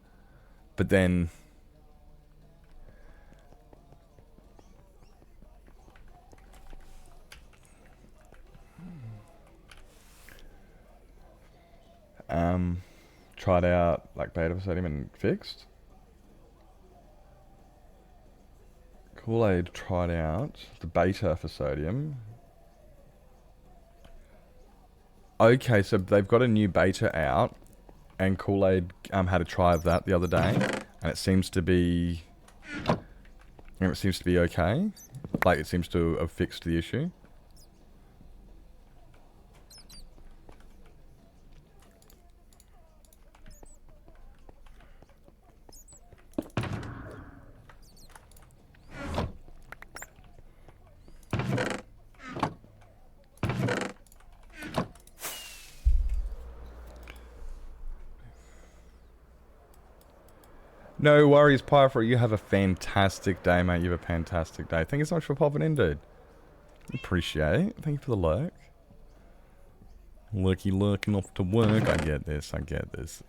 but then... Tried out, like, beta for sodium and fixed. Kool-Aid tried out the beta for sodium. Okay, so they've got a new beta out, and Kool-Aid had a try of that the other day, and it seems to be... okay. Like, it seems to have fixed the issue. No worries, Pyro. You have a fantastic day, mate. You have a fantastic day. Thank you so much for popping in, dude. Appreciate it. Thank you for the lurk. Lurking off to work. I get this. I get this.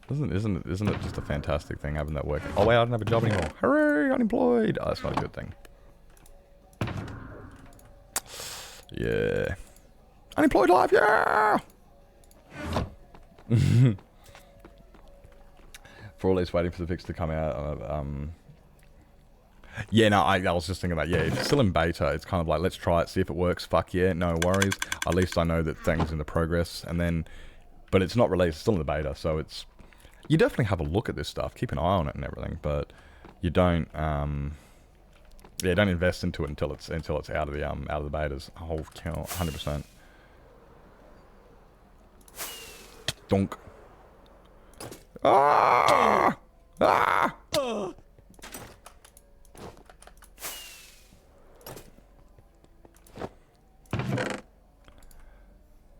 Isn't it just a fantastic thing having that work? Oh wait, I don't have a job anymore. Hooray, unemployed. Oh, that's not a good thing. Yeah. Unemployed life, yeah! For all this waiting for the fix to come out, yeah, no, I was just thinking about, yeah, it's still in beta. It's kind of like, let's try it, see if it works. Fuck yeah, no worries. At least I know that things in the progress, and then, but it's not released, it's still in the beta, so it's, you definitely have a look at this stuff, keep an eye on it and everything, but you don't, yeah, don't invest into it until it's out of the betas. Oh, count, 100%. Donk. Ah! Ah!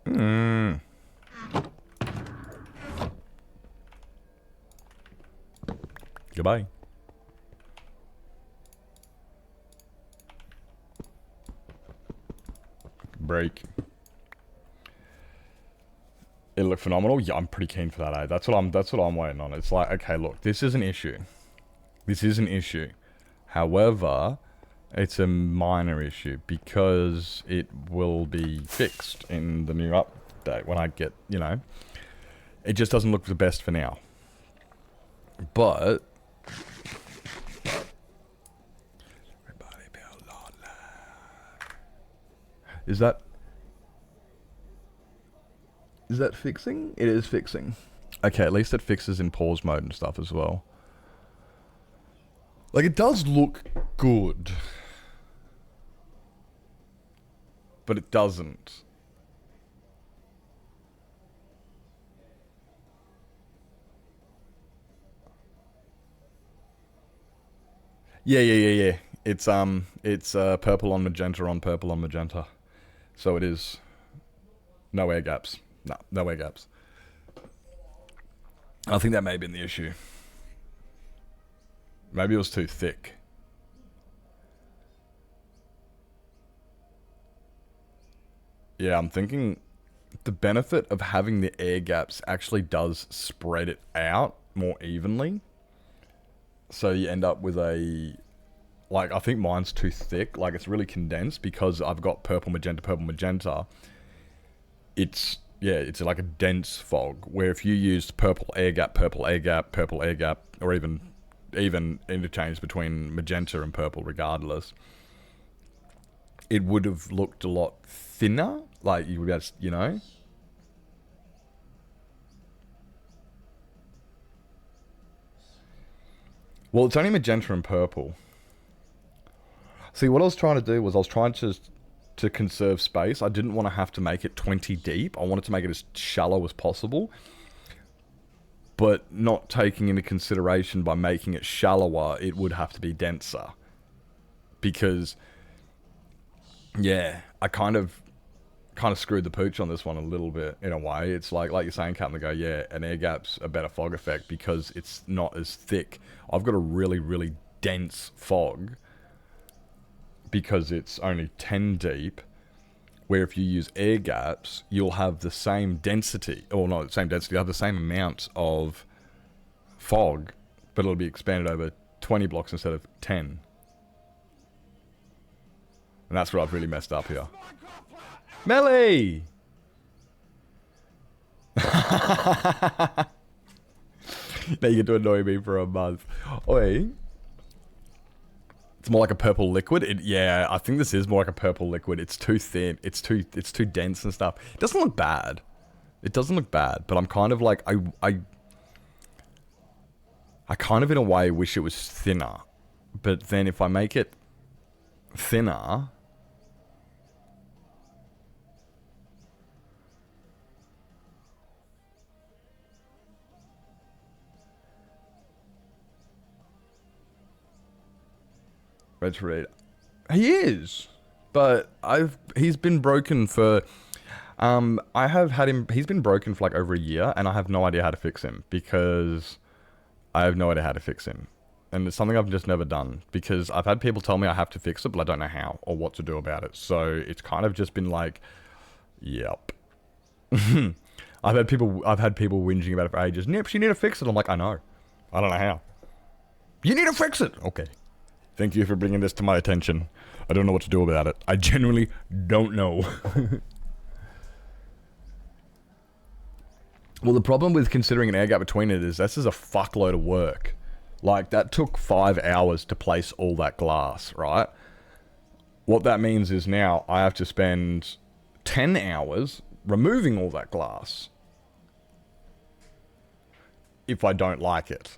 Mm. Goodbye. Break. It looked phenomenal. Yeah, I'm pretty keen for that, eh? That's what I'm waiting on. It's like, okay, look, this is an issue. This is an issue. However, It's a minor issue because it will be fixed in the new update when I get, you know. It just doesn't look the best for now. But is that fixing? It is fixing. Okay, at least it fixes in pause mode and stuff as well. Like, it does look good. But it doesn't. Yeah. It's purple on magenta. So it is no air gaps. No air gaps. I think that may have been the issue. Maybe it was too thick. Yeah, I'm thinking the benefit of having the air gaps actually does spread it out more evenly. So you end up with a... Like, I think mine's too thick. Like, it's really condensed because I've got purple, magenta. It's like a dense fog. Where if you used purple air gap, or even interchange between magenta and purple regardless, it would have looked a lot thinner. Like, you would be able to, you know... Well, it's only magenta and purple. See, what I was trying to do was I was trying to conserve space. I didn't want to have to make it 20 deep. I wanted to make it as shallow as possible. But not taking into consideration by making it shallower, it would have to be denser. Because, yeah, I kind of screwed the pooch on this one a little bit, in a way. It's like you're saying, Captain, go, yeah, an air gap's a better fog effect because it's not as thick. I've got a really, really dense fog because it's only 10 deep, where if you use air gaps, you'll have the same density, or not the same density, you'll have the same amount of fog, but it'll be expanded over 20 blocks instead of 10. And that's where I've really messed up here. Melly! Now you get to annoy me for a month. Oi. It's more like a purple liquid. Yeah, I think this is more like a purple liquid. It's too thin. It's too dense and stuff. It doesn't look bad. It doesn't look bad, but I'm kind of like, I kind of in a way wish it was thinner. But then if I make it thinner... Red Red. He is, but he's been broken for, I have had him, he's been broken for like over a year, and I have no idea how to fix him, because I have no idea how to fix him. And it's something I've just never done, because I've had people tell me I have to fix it, but I don't know how, or what to do about it. So it's kind of just been like, yep. I've had people whinging about it for ages. Nips, you need to fix it. I'm like, I know. I don't know how. You need to fix it! Okay. Thank you for bringing this to my attention. I don't know what to do about it. I genuinely don't know. Well, the problem with considering an air gap between it is this is a fuckload of work. Like, that took 5 hours to place all that glass, right? What that means is now I have to spend 10 hours removing all that glass. If I don't like it.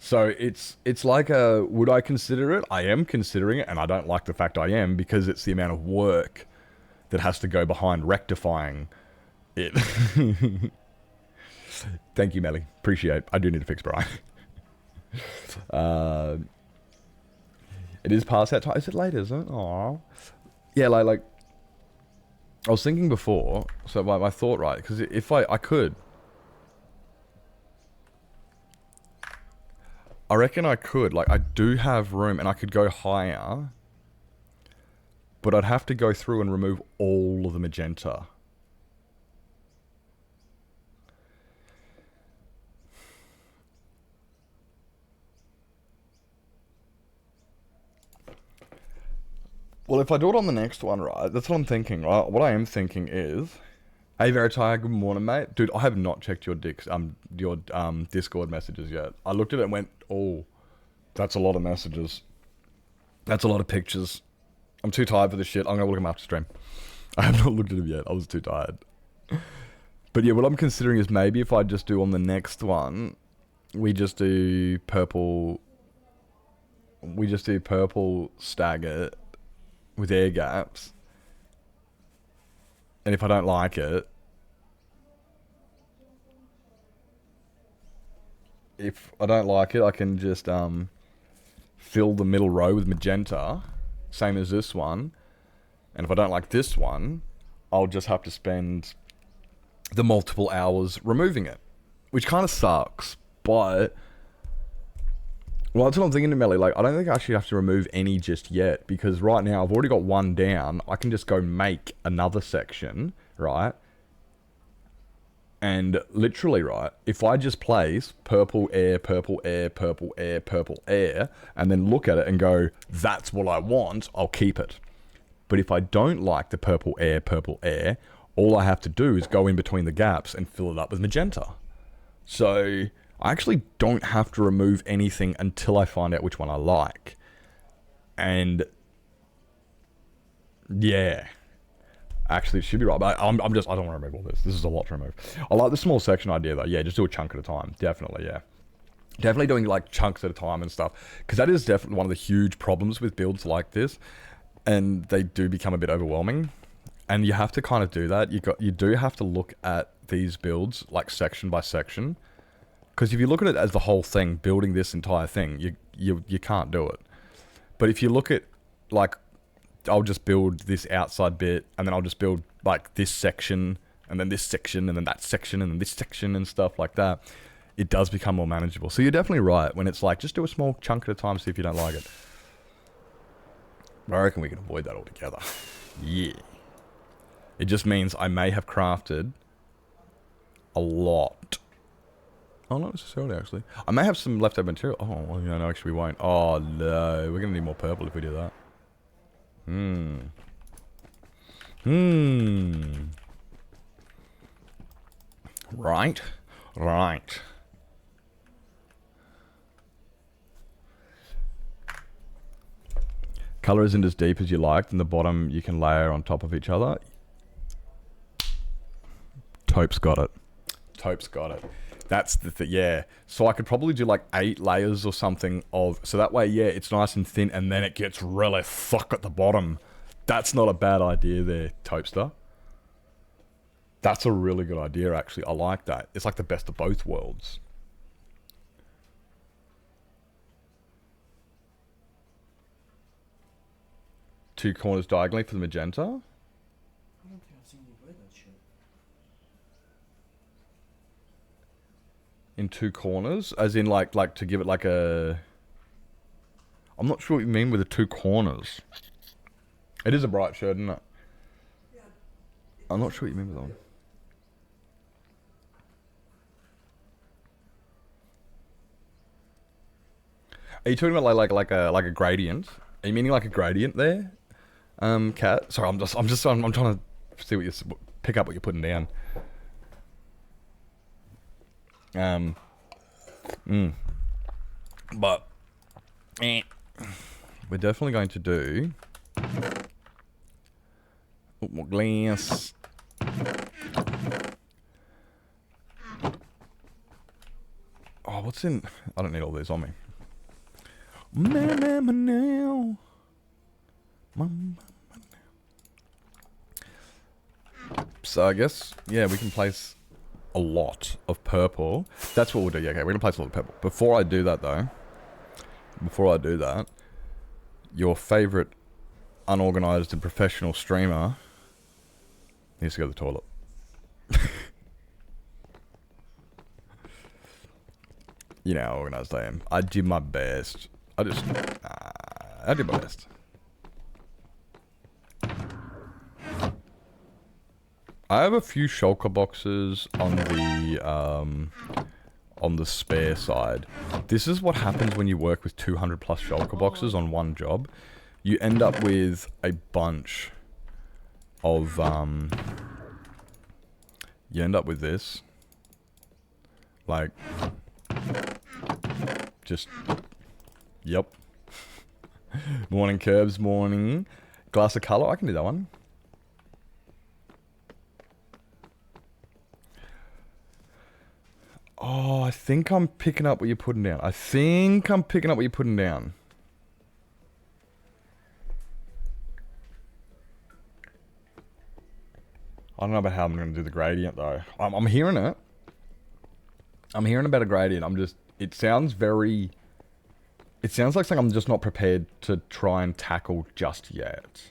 So it's like a, would I consider it? I am considering it, and I don't like the fact I am, because it's the amount of work that has to go behind rectifying it. Thank you, Melly. Appreciate. I do need to fix Brian. It is past that time. Is it late, is it? Aww. Yeah, like I was thinking before, so my thought, right, because if I could, I reckon I could. Like, I do have room, and I could go higher. But I'd have to go through and remove all of the magenta. Well, if I do it on the next one, right, that's what I'm thinking, right? What I am thinking is... Hey, Veritire, good morning, mate. Dude, I have not checked your Discord messages yet. I looked at it and went, oh, that's a lot of messages. That's a lot of pictures. I'm too tired for this shit. I'm going to look them after stream. I have not looked at them yet. I was too tired. But yeah, what I'm considering is maybe if I just do on the next one, we just do purple... We just do purple stagger with air gaps. And if I don't like it... If I don't like it, I can just fill the middle row with magenta, same as this one. And if I don't like this one, I'll just have to spend the multiple hours removing it, which kind of sucks. But well, that's what I'm thinking to Melly. Like, I don't think I actually have to remove any just yet, because right now I've already got one down. I can just go make another section, right? And literally, right, if I just place purple air, purple air, purple air, purple air, and then look at it and go, that's what I want, I'll keep it. But if I don't like the purple air, all I have to do is go in between the gaps and fill it up with magenta. So I actually don't have to remove anything until I find out which one I like. And yeah. Actually, it should be right, but I don't want to remove all this. This is a lot to remove. I like the small section idea, though. Yeah, just do a chunk at a time. Definitely, yeah. Definitely doing, like, chunks at a time and stuff. Because that is definitely one of the huge problems with builds like this. And they do become a bit overwhelming. And you have to kind of do that. You do have to look at these builds, like, section by section. Because if you look at it as the whole thing, building this entire thing, you can't do it. But if you look at, like... I'll just build this outside bit, and then I'll just build like this section, and then this section, and then that section, and then this section, and stuff like that. It does become more manageable. So you're definitely right when it's like, just do a small chunk at a time, see if you don't like it. I reckon we can avoid that altogether. Yeah. It just means I may have crafted a lot. Oh, not necessarily, actually. I may have some leftover material. Oh, well, no, actually we won't. Oh, no. We're going to need more purple if we do that. Right. Color isn't as deep as you liked, and the bottom you can layer on top of each other. Taupe's got it. That's the thing, yeah. So I could probably do like 8 layers or something of... So that way, yeah, it's nice and thin, and then it gets really thick at the bottom. That's not a bad idea there, Topester. That's a really good idea, actually. I like that. It's like the best of both worlds. Two corners diagonally for the magenta. I don't think I've seen you wear that shirt. In 2 corners, as in like to give it like a... I'm not sure what you mean with the 2 corners. It is a bright shirt, isn't it? Yeah. I'm not sure what you mean with that one. Are you talking about like a gradient? Are you meaning like a gradient there, Kat? Sorry, I'm trying to see what you pick up what you're putting down. But we're definitely going to do more glass. Oh, what's in? I don't need all these on me. So I guess, yeah, we can place a lot of purple. That's what we'll do. Yeah, okay, we're gonna place a lot of purple. Before I do that, though, your favorite unorganized and professional streamer needs to go to the toilet. You know how organized I am. I do my best. I do my best. I have a few shulker boxes on the spare side. This is what happens when you work with 200 plus shulker boxes on one job. you end up with a bunch of, you end up with this. Like, just, yep. Morning, Curbs, morning. Glass of colour, I can do that one. Oh, I think I'm picking up what you're putting down. I don't know about how I'm going to do the gradient, though. I'm hearing it. I'm hearing about a gradient. It sounds very... It sounds like something I'm just not prepared to try and tackle just yet.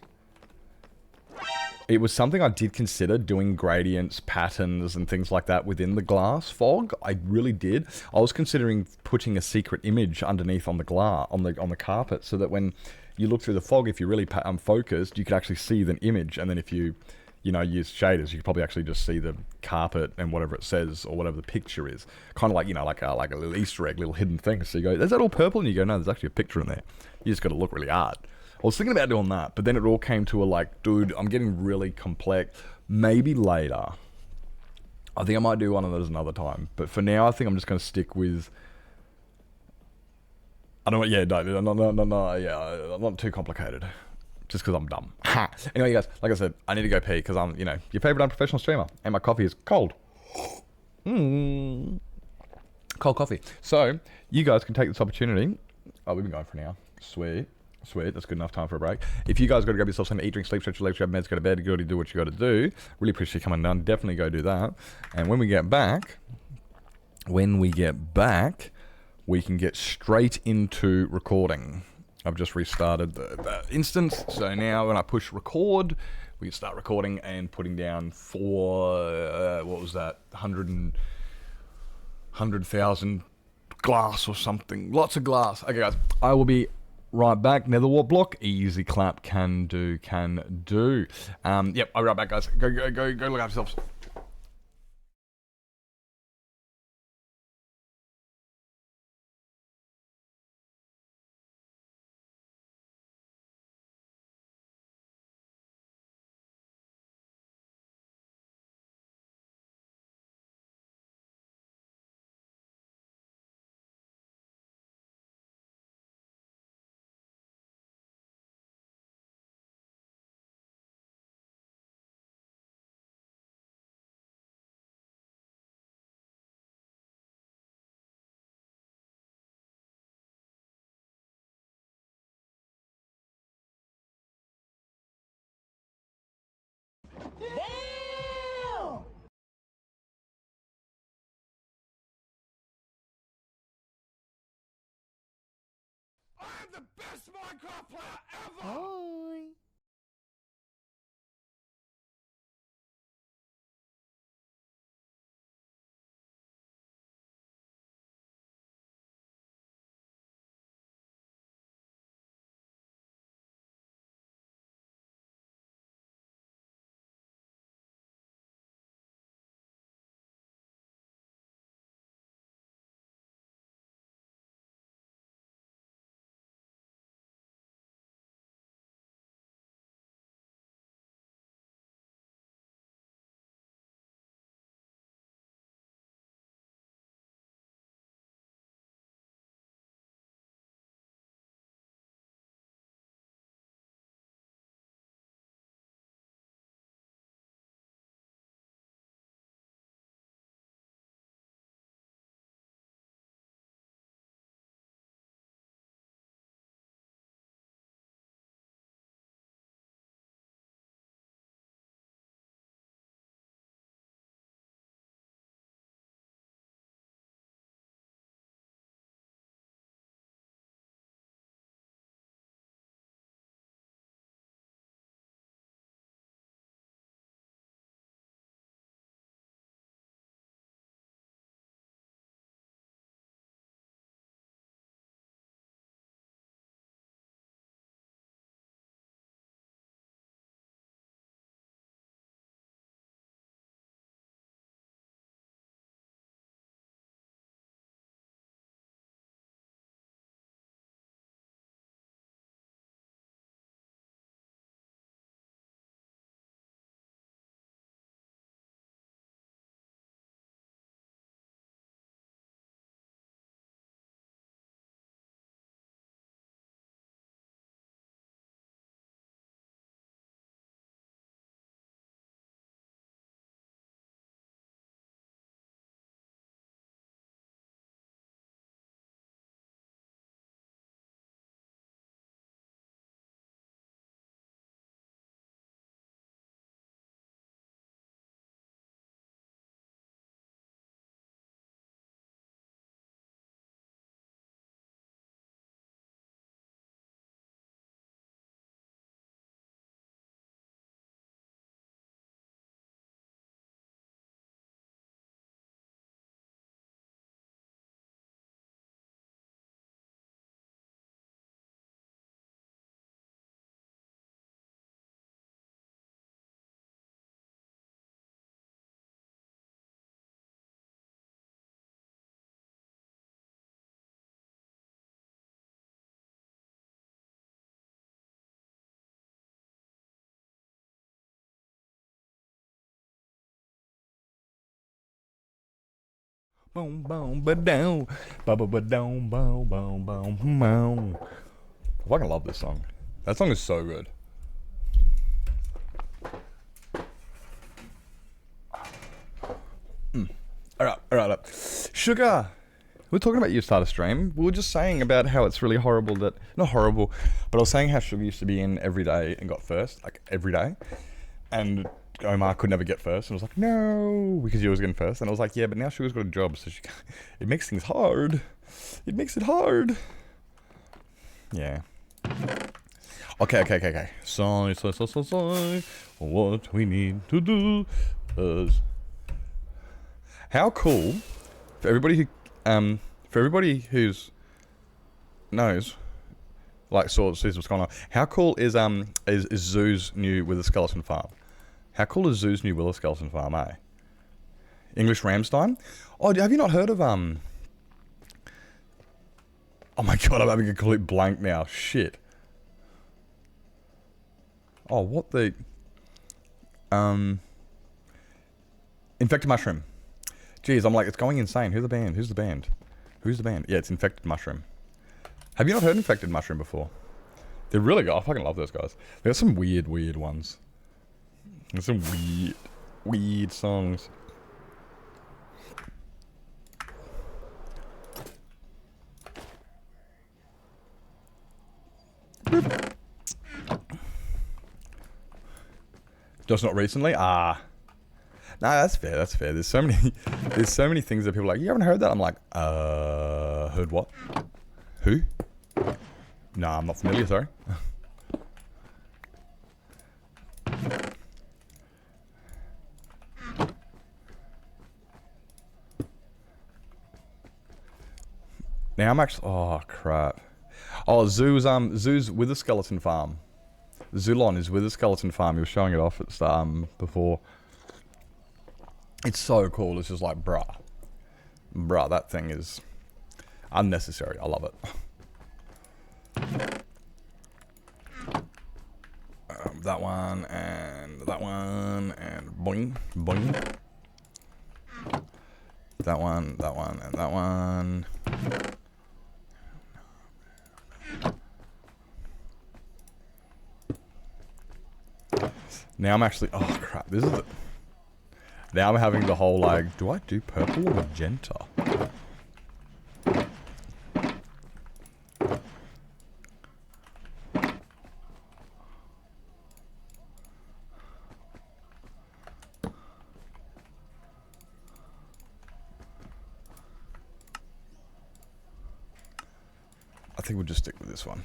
It was something I did consider, doing gradients, patterns, and things like that within the glass fog. I really did. I was considering putting a secret image underneath on the on the carpet, so that when you look through the fog, if you're really focused, you could actually see the image. And then if you use shaders, you could probably actually just see the carpet and whatever it says or whatever the picture is. Kind of like, like a little Easter egg, little hidden thing. So you go, "Is that all purple?" And you go, "No, there's actually a picture in there." You just got to look really hard. I was thinking about doing that, but then it all came to a like, dude, I'm getting really complex. Maybe later. I think I might do one of those another time. But for now, I think I'm just going to stick with... I don't know, yeah, no, yeah, I'm not too complicated. Just because I'm dumb. Anyway, guys, like I said, I need to go pee because I'm, your favorite unprofessional streamer. And my coffee is cold. Cold coffee. So, you guys can take this opportunity. Oh, we've been going for an hour. Sweet. That's good enough time for a break. If you guys got to grab yourself something to eat, drink, sleep, stretch your legs, grab meds, go to bed, go to do what you got to do. Really appreciate you coming down. Definitely go do that. And when we get back, we can get straight into recording. I've just restarted the instance. So now when I push record, we can start recording and putting down what was that? 100,000 glass or something. Lots of glass. Okay, guys, I will be right back. Netherwart block, easy clap, can do. Yep, I'll be right back, guys. Go look after yourselves. I'm the best Minecraft player ever! Hi. Boom, boom, ba down, ba ba ba down, boom, boom, boom, boom. I fucking love this song. That song is so good. Alright. Sugar! We were talking about you start a stream. We were just saying about how it's really horrible that... Not horrible, but I was saying how Sugar used to be in every day and got first. Like, every day. And Omar could never get first. And I was like, no, because you was getting first. And I was like, yeah, but now Sugar's got a job, so she can't... It makes things hard. It makes it hard. Yeah. Okay. Sigh. What we need to do is... How cool for everybody who's knows, like sees what's going on. How cool is Zoo's new Wither Skeleton farm? How cool is Zoo's new Wither Skeleton farm, eh? English Ramstein? Oh, have you not heard of Oh my god, I'm having a complete blank now. Shit. Oh, what the Infected Mushroom. Jeez, I'm like, it's going insane. Who's the band? Yeah, it's Infected Mushroom. Have you not heard Infected Mushroom before? They're really good. I fucking love those guys. They got some weird ones. There's some weird songs. Just not recently? No, that's fair. There's so many things that people are like, you haven't heard that? I'm like, heard what? Who? Nah, I'm not familiar, sorry. Now I'm actually, oh crap. Oh, Zoo's Wither Skeleton farm. Zulon is Wither Skeleton farm. He was showing it off at before. It's so cool. It's just like, bruh, that thing is unnecessary. I love it. That one and boing, boing. That one and that one. Now I'm actually, oh crap, this is it. Now I'm having the whole like, do I do purple or magenta? I think we'll just stick with this one.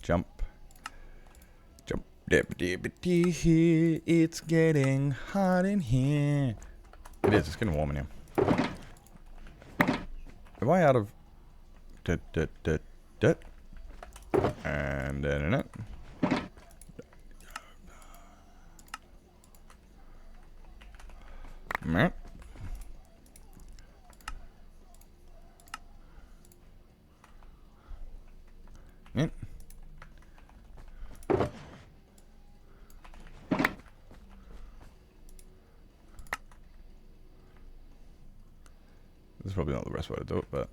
Jump. It's getting hot in here. It is, it's getting warm in here. Am I out of... And then in it. Meh. Yeah. This is probably not the best way to do it, but...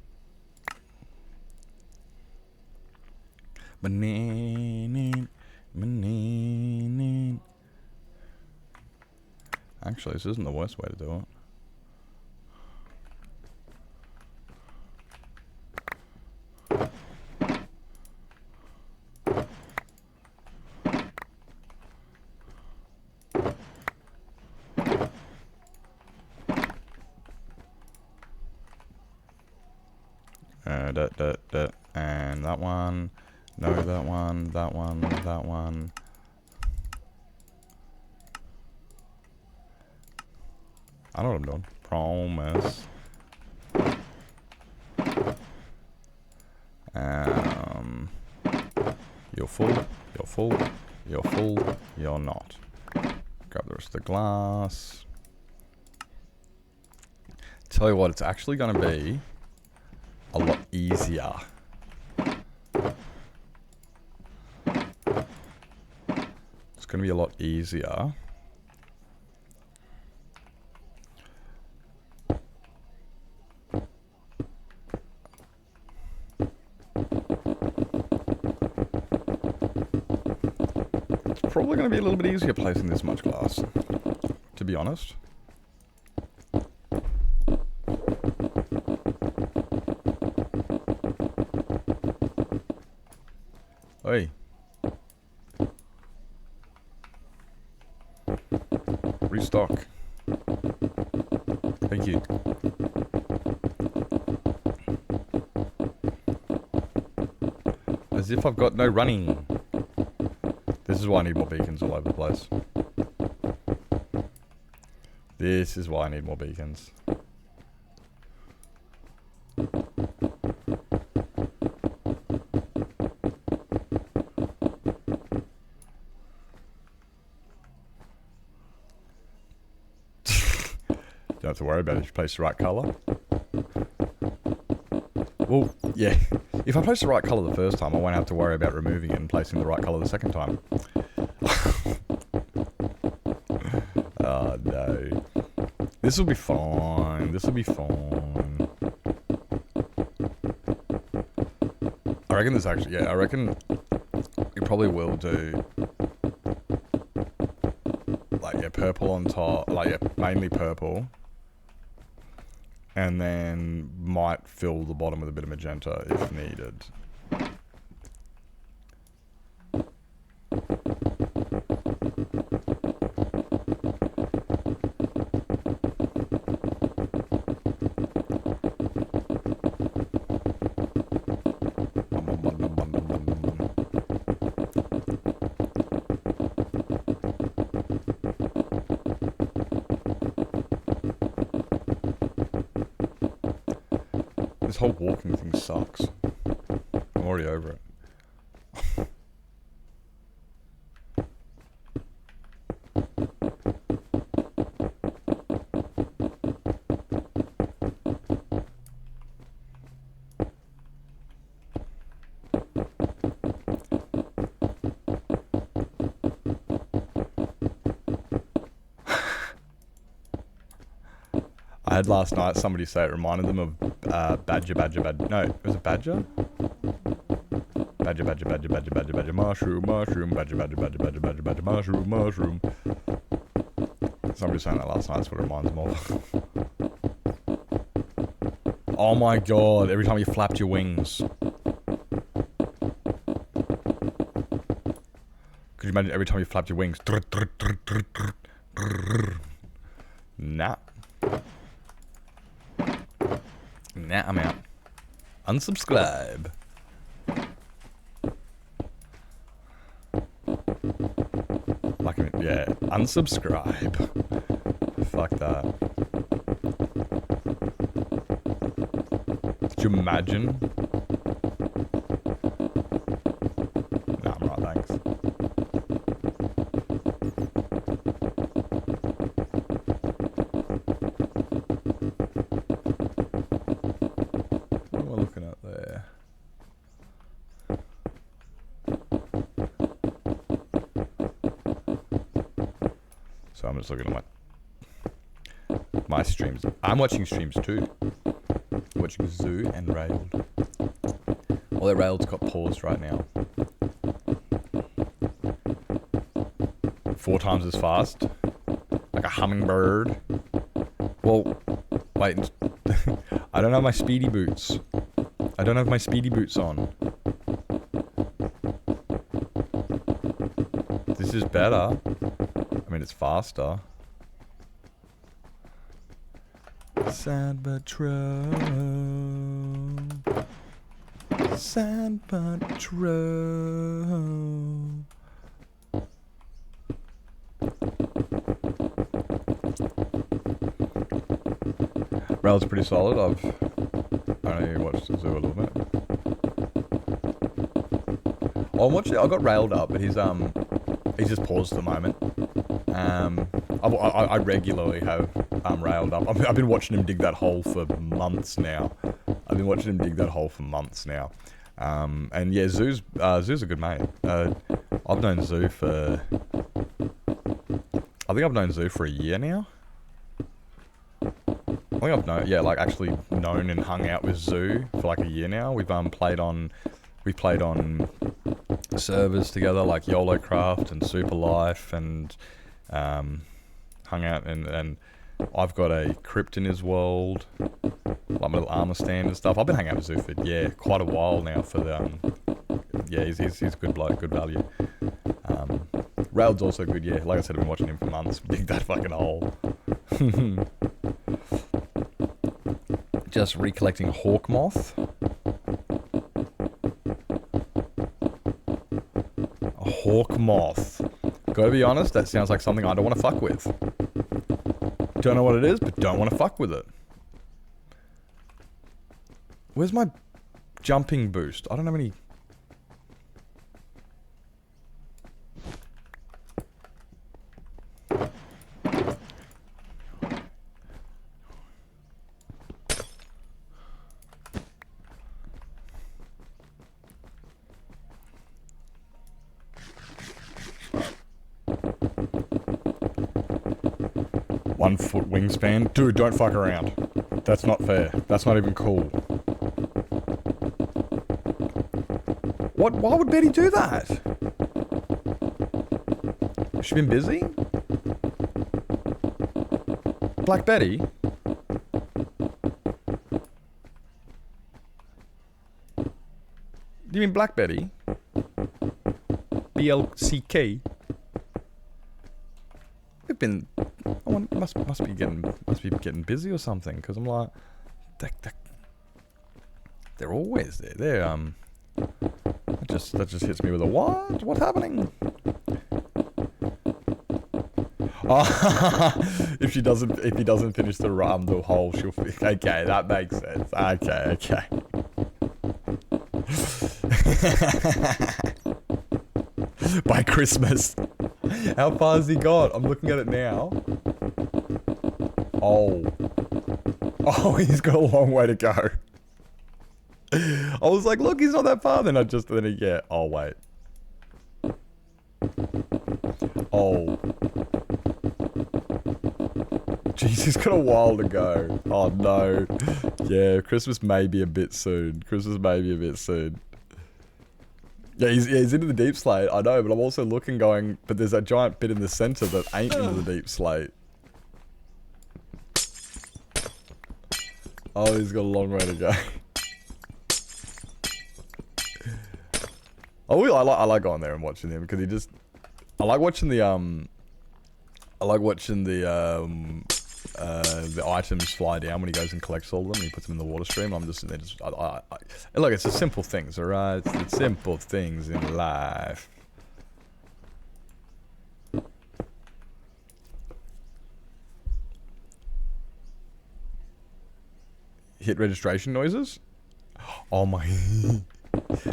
Actually, this isn't the worst way to do it. And that one. No, that one. I know what I'm doing. Promise. You're full. You're not. Grab the rest of the glass. Tell you what, it's actually going to be a lot easier. It's going to be a lot easier. It's probably going to be a little bit easier placing this much glass, to be honest. Hey. Restock. Thank you. As if I've got no running. This is why I need more beacons all over the place. This is why I need more beacons. Don't have to worry about it if you place the right colour. Well, yeah. If I place the right colour the first time, I won't have to worry about removing it and placing the right colour the second time. Oh, no. This will be fine. This will be fine. I reckon this actually... Yeah, I reckon you probably will do... Like, yeah, purple on top. Like, yeah, mainly purple. And then might fill the bottom with a bit of magenta if needed. This whole walking thing sucks. I'm already over it. I had last night somebody say it reminded them of badger. No, it was a badger? Badger, mushroom, badger, mushroom. Somebody was saying that last night, that's what it reminds them of. Oh my god, every time you flapped your wings. Could you imagine every time you flapped your wings? Nah. Nah, I'm out. Unsubscribe. Like, yeah, unsubscribe. Fuck that. Could you imagine? Nah, I'm right, thanks. What am I looking at there? So I'm just looking at my streams. I'm watching streams too. I'm watching Zoo and Railed. Well, their Railed's got paused right now. 4 times as fast. Like a hummingbird. Well, wait. I don't have my speedy boots. I don't have my speedy boots on. This is better. I mean, it's faster. Sad but true. Sad but true. Rail's pretty solid. I've only watched the Zoo a little bit. Oh, I'm watching. I got Railed up, but he's just paused at the moment. I regularly have Railed up. I've been watching him dig that hole for months now. I've been watching him dig that hole for months now. And yeah, Zoo's a good mate. I've known Zoo for... I think I've known Zoo for a year now. I think I've known, yeah, like actually known and hung out with Zoo for like a year now. We've played on servers together like YOLO Craft and Super Life, and hung out, and I've got a crypt in his world, like my little armor stand and stuff. I've been hanging out with Zoo for quite a while now. For the he's good bloke, good value. Rail's also good, yeah. Like I said, I've been watching him for months. Dig that fucking hole. Just recollecting hawk moth. A hawk moth. Gotta be honest, that sounds like something I don't want to fuck with. Don't know what it is, but don't want to fuck with it. Where's my jumping boost? I don't have any... One foot wingspan. Dude, don't fuck around. That's not fair. That's not even cool. What? Why would Betty do that? Has she been busy? Black Betty? Do you mean Black Betty? BLCK? We've been... must be getting busy or something, because I'm like, they're always there. That just hits me with a what? What's happening? Oh, if he doesn't finish the hole, she'll. Okay, that makes sense. Okay. By Christmas. How far has he got? I'm looking at it now. Oh, he's got a long way to go. I was like, look, he's not that far. Then oh, wait. Oh. Jeez, he's got a while to go. Oh, no. Yeah, Christmas may be a bit soon. Yeah, he's into the deep slate, I know, but I'm also looking going, but there's that giant bit in the center that ain't into the deep slate. Oh, he's got a long way to go. I like going there and watching him, because I like watching the items fly down when he goes and collects all of them and he puts them in the water stream. I'm just sitting there look, it's the simple things, alright? It's the simple things in life. Hit registration noises? Oh my...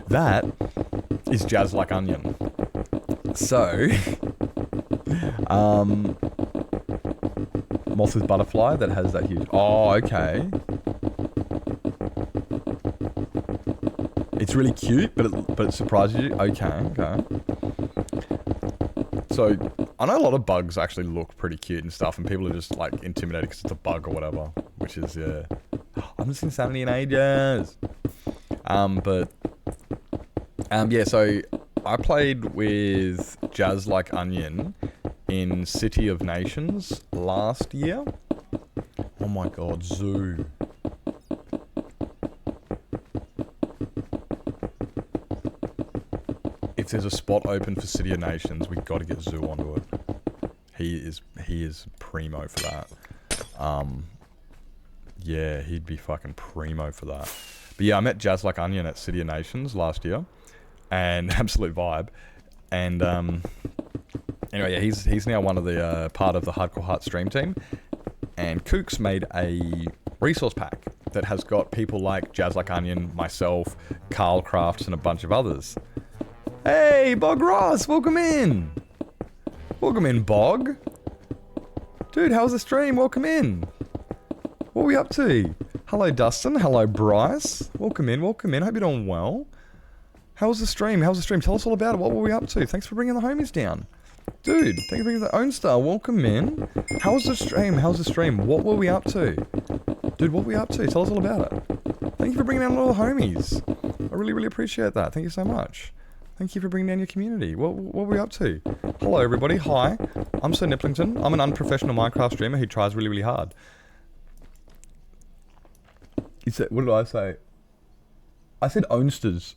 That is Jazz Like Onion. So... Moth with butterfly that has that huge... Oh, okay. It's really cute, but it surprises you. Okay. So, I know a lot of bugs actually look pretty cute and stuff, and people are just, like, intimidated because it's a bug or whatever. Which is, yeah... I haven't seen Insanity in ages. Yeah, so... I played with Jazz Like Onion in City of Nations last year. Oh my god, Zoo. If there's a spot open for City of Nations, we've got to get Zoo onto it. He is primo for that. Yeah, he'd be fucking primo for that. But yeah, I met Jazz Like Onion at City of Nations last year. And absolute vibe. And anyway, yeah, he's now one of the part of the Hardcore Heart stream team. And Kooks made a resource pack that has got people like Jazz Like Onion, myself, Carl Crafts, and a bunch of others. Hey, Bog Ross, welcome in. Welcome in, Bog. Dude, how was the stream? Welcome in. What are we up to? Hello, Dustin. Hello, Bryce. Welcome in. Welcome in. Hope you're doing well. How was the stream? How was the stream? Tell us all about it. What were we up to? Thanks for bringing the homies down. Dude, thank you for bringing the Own Star. Welcome in. How was the stream? How's the stream? What were we up to? Dude, what were we up to? Tell us all about it. Thank you for bringing down all the homies. I really, really appreciate that. Thank you so much. Thank you for bringing down your community. What were we up to? Hello, everybody. Hi. I'm Sir Nipplington. I'm an unprofessional Minecraft streamer who tries really, really hard. You said, what did I say? I said Ownsters.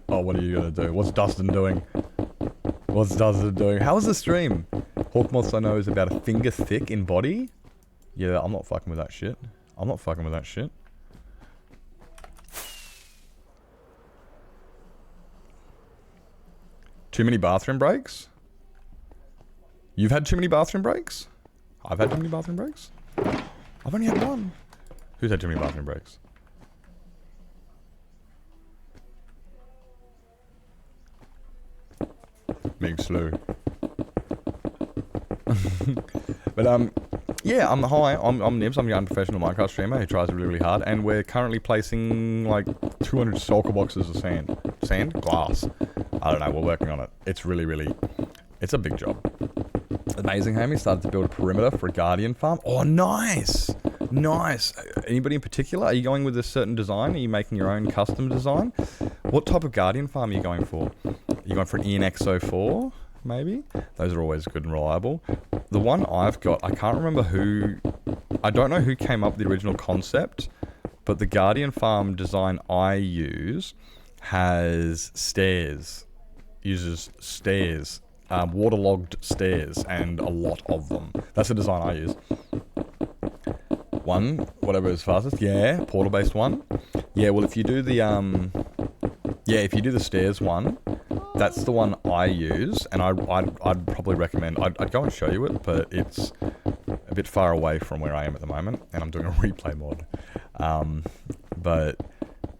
Oh, what are you gonna do? What's Dustin doing? What's Dustin doing? How was the stream? Hawkmoths I know is about a finger thick in body. Yeah, I'm not fucking with that shit. I'm not fucking with that shit. Too many bathroom breaks? You've had too many bathroom breaks? I've had too many bathroom breaks? I've only had one. Who's had too many bathroom breaks? Being slow. But yeah, hi, I'm Nibs. I'm the unprofessional Minecraft streamer who tries really, really hard, and we're currently placing like 200 shulker boxes of sand. Sand? Glass. I don't know, we're working on it. It's really, really, it's a big job. Amazing, homie. Started to build a perimeter for a guardian farm. Oh, nice! Nice. Anybody in particular? Are you going with a certain design? Are you making your own custom design? What type of guardian farm are you going for? Are you going for an ENX04, maybe? Those are always good and reliable. The one I've got, I can't remember who... I don't know who came up with the original concept, but the guardian farm design I use has stairs. Uses stairs. Waterlogged stairs, and a lot of them. That's the design I use. One, whatever is fastest. Yeah, portal-based one. Yeah, well, if you do the, yeah, if you do the stairs one, that's the one I use, and I'd probably recommend, I'd go and show you it, but it's a bit far away from where I am at the moment, and I'm doing a replay mod. But,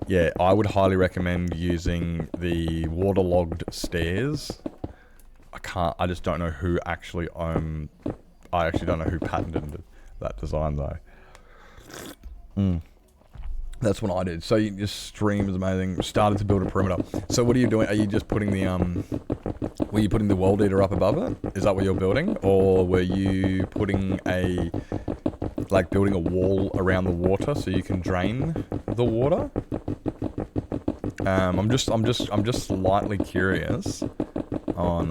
yeah, I would highly recommend using the waterlogged stairs. I just don't know who actually I actually don't know who patented that design, though. That's what I did. So your stream is amazing. Started to build a perimeter. So what are you doing? Are you just putting the were you putting the world eater up above it? Is that what you're building? Or were you putting building a wall around the water so you can drain the water? I'm just slightly curious on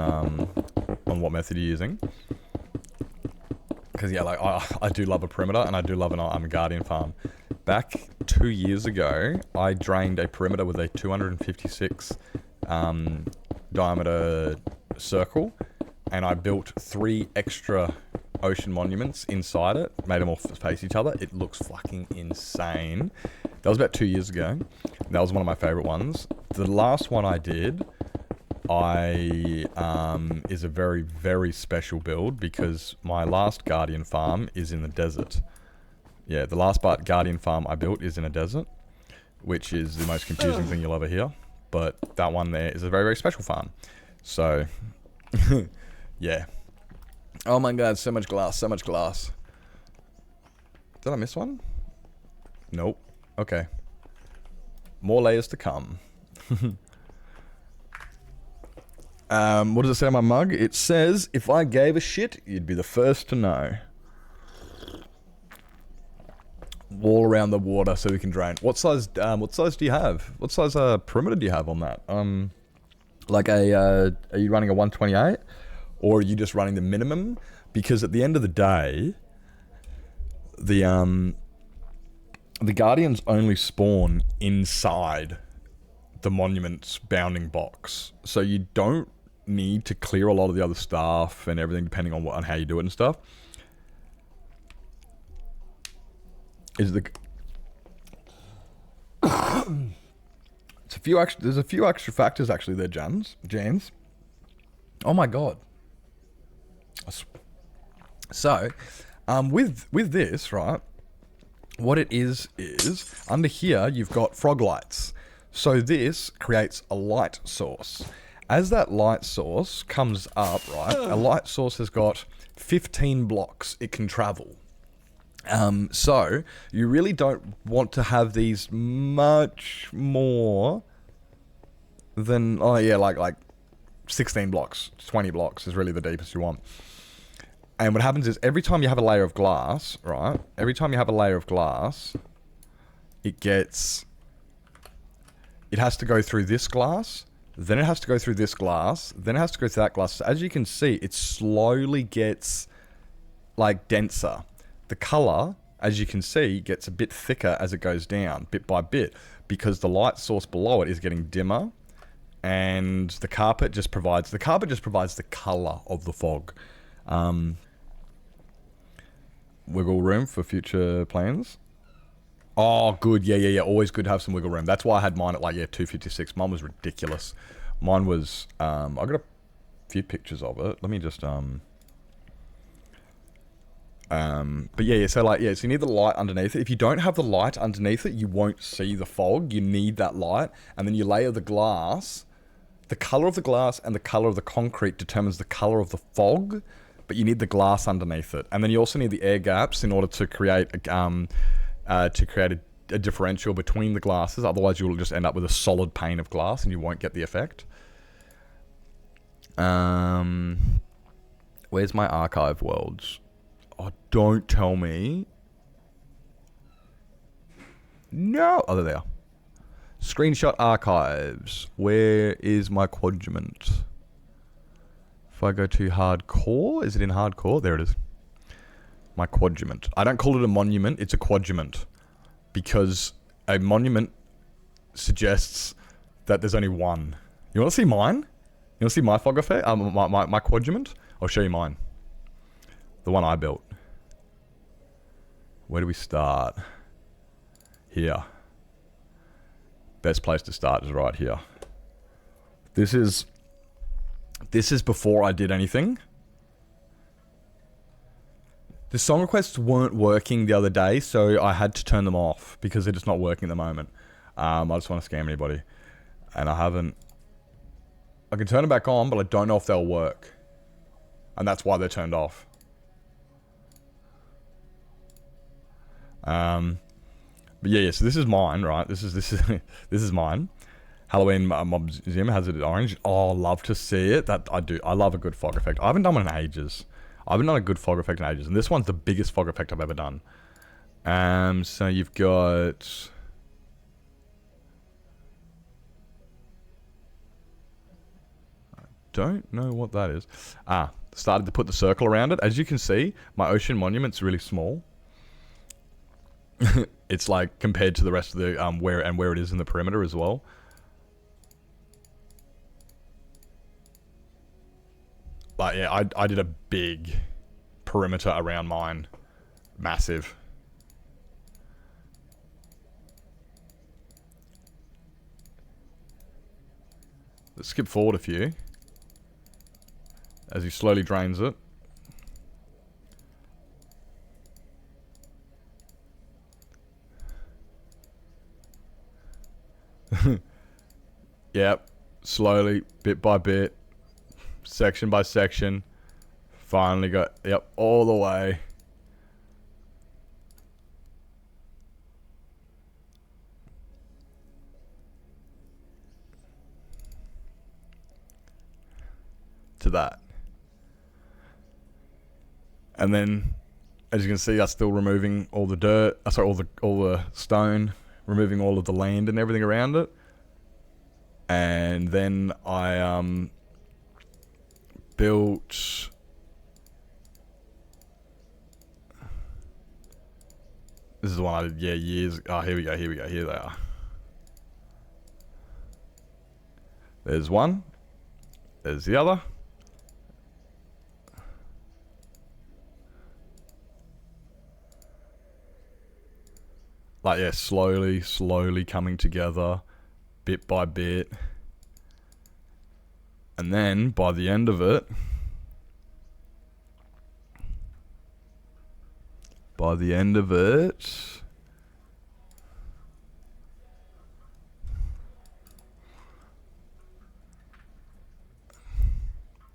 what method you're using. Because yeah, like I do love a perimeter, and I do love a guardian farm. Back 2 years ago, I drained a perimeter with a 256 diameter circle, and I built 3 extra ocean monuments inside it, made them all face each other. It looks fucking insane. That was about 2 years ago. That was one of my favorite ones. The last one I did, is a very, very special build, because my last guardian farm is in the desert. Yeah, the last guardian farm I built is in a desert, which is the most confusing thing you'll ever hear. But that one there is a very, very special farm. So, yeah. Oh my god, so much glass, so much glass. Did I miss one? Nope. Okay. More layers to come. What does it say on my mug? It says, if I gave a shit, you'd be the first to know. Wall around the water so we can drain. What size do you have? What size perimeter do you have on that? Are you running a 128? Or are you just running the minimum? Because at the end of the day, the guardians only spawn inside the monument's bounding box. So you don't need to clear a lot of the other stuff and everything, depending on how you do it and stuff. There's a few extra factors actually there, Jans. Oh my god. So, with this, right, what it is under here you've got frog lights. So this creates a light source. As that light source comes up, right, a light source has got 15 blocks it can travel. So you really don't want to have these much more than, like 16 blocks, 20 blocks is really the deepest you want. And what happens is every time you have a layer of glass, right? Every time you have a layer of glass, it has to go through this glass, then it has to go through this glass, then it has to go through that glass. So as you can see, it slowly gets like denser. The color, as you can see, gets a bit thicker as it goes down, bit by bit, because the light source below it is getting dimmer, and the carpet just provides the color of the fog. Wiggle room for future plans. Oh, good. Yeah. Always good to have some wiggle room. That's why I had mine at 256. Mine was ridiculous. Mine was, I got a few pictures of it. Let me just, but so you need the light underneath it. If you don't have the light underneath it, you won't see the fog. You need that light. And then you layer the glass. The color of the glass and the color of the concrete determines the color of the fog, but you need the glass underneath it. And then you also need the air gaps in order to create a differential between the glasses. Otherwise, you'll just end up with a solid pane of glass and you won't get the effect. Where's my archive worlds? Oh, don't tell me. No. Oh, there they are. Screenshot archives. Where is my quadrant? If I go to hardcore, is it in hardcore? There it is. My quadrant. I don't call it a monument, it's a quadrant. Because a monument suggests that there's only one. You want to see mine? You want to see my fog effect? My quadrant? I'll show you mine. The one I built. Where do we start? Here. Best place to start is right here. This is before I did anything. The song requests weren't working the other day, so I had to turn them off because they're just not working at the moment. I just want to scam anybody. And I haven't... I can turn them back on, but I don't know if they'll work. And that's why they're turned off. But yeah, so this is mine, right? This is mine. Halloween Mob Museum has it in orange. Oh, love to see it. That I do. I love a good fog effect. I haven't done one in ages. I haven't done a good fog effect in ages, and this one's the biggest fog effect I've ever done. So you've got... I don't know what that is. Started to put the circle around it. As you can see, my ocean monument's really small. It's like compared to the rest of the where it is in the perimeter as well. But yeah, I did a big perimeter around mine. Massive. Let's skip forward a few. As he slowly drains it. Yep. Slowly, bit by bit. Section by section. Finally got, yep, all the way. To that. And then, as you can see, I'm still removing all the dirt, all the stone, removing all of the land and everything around it. And then I built... This is the one I did, years... Oh, here we go, here they are. There's one. There's the other. Like, yeah, slowly coming together. Bit by bit. And then, by the end of it...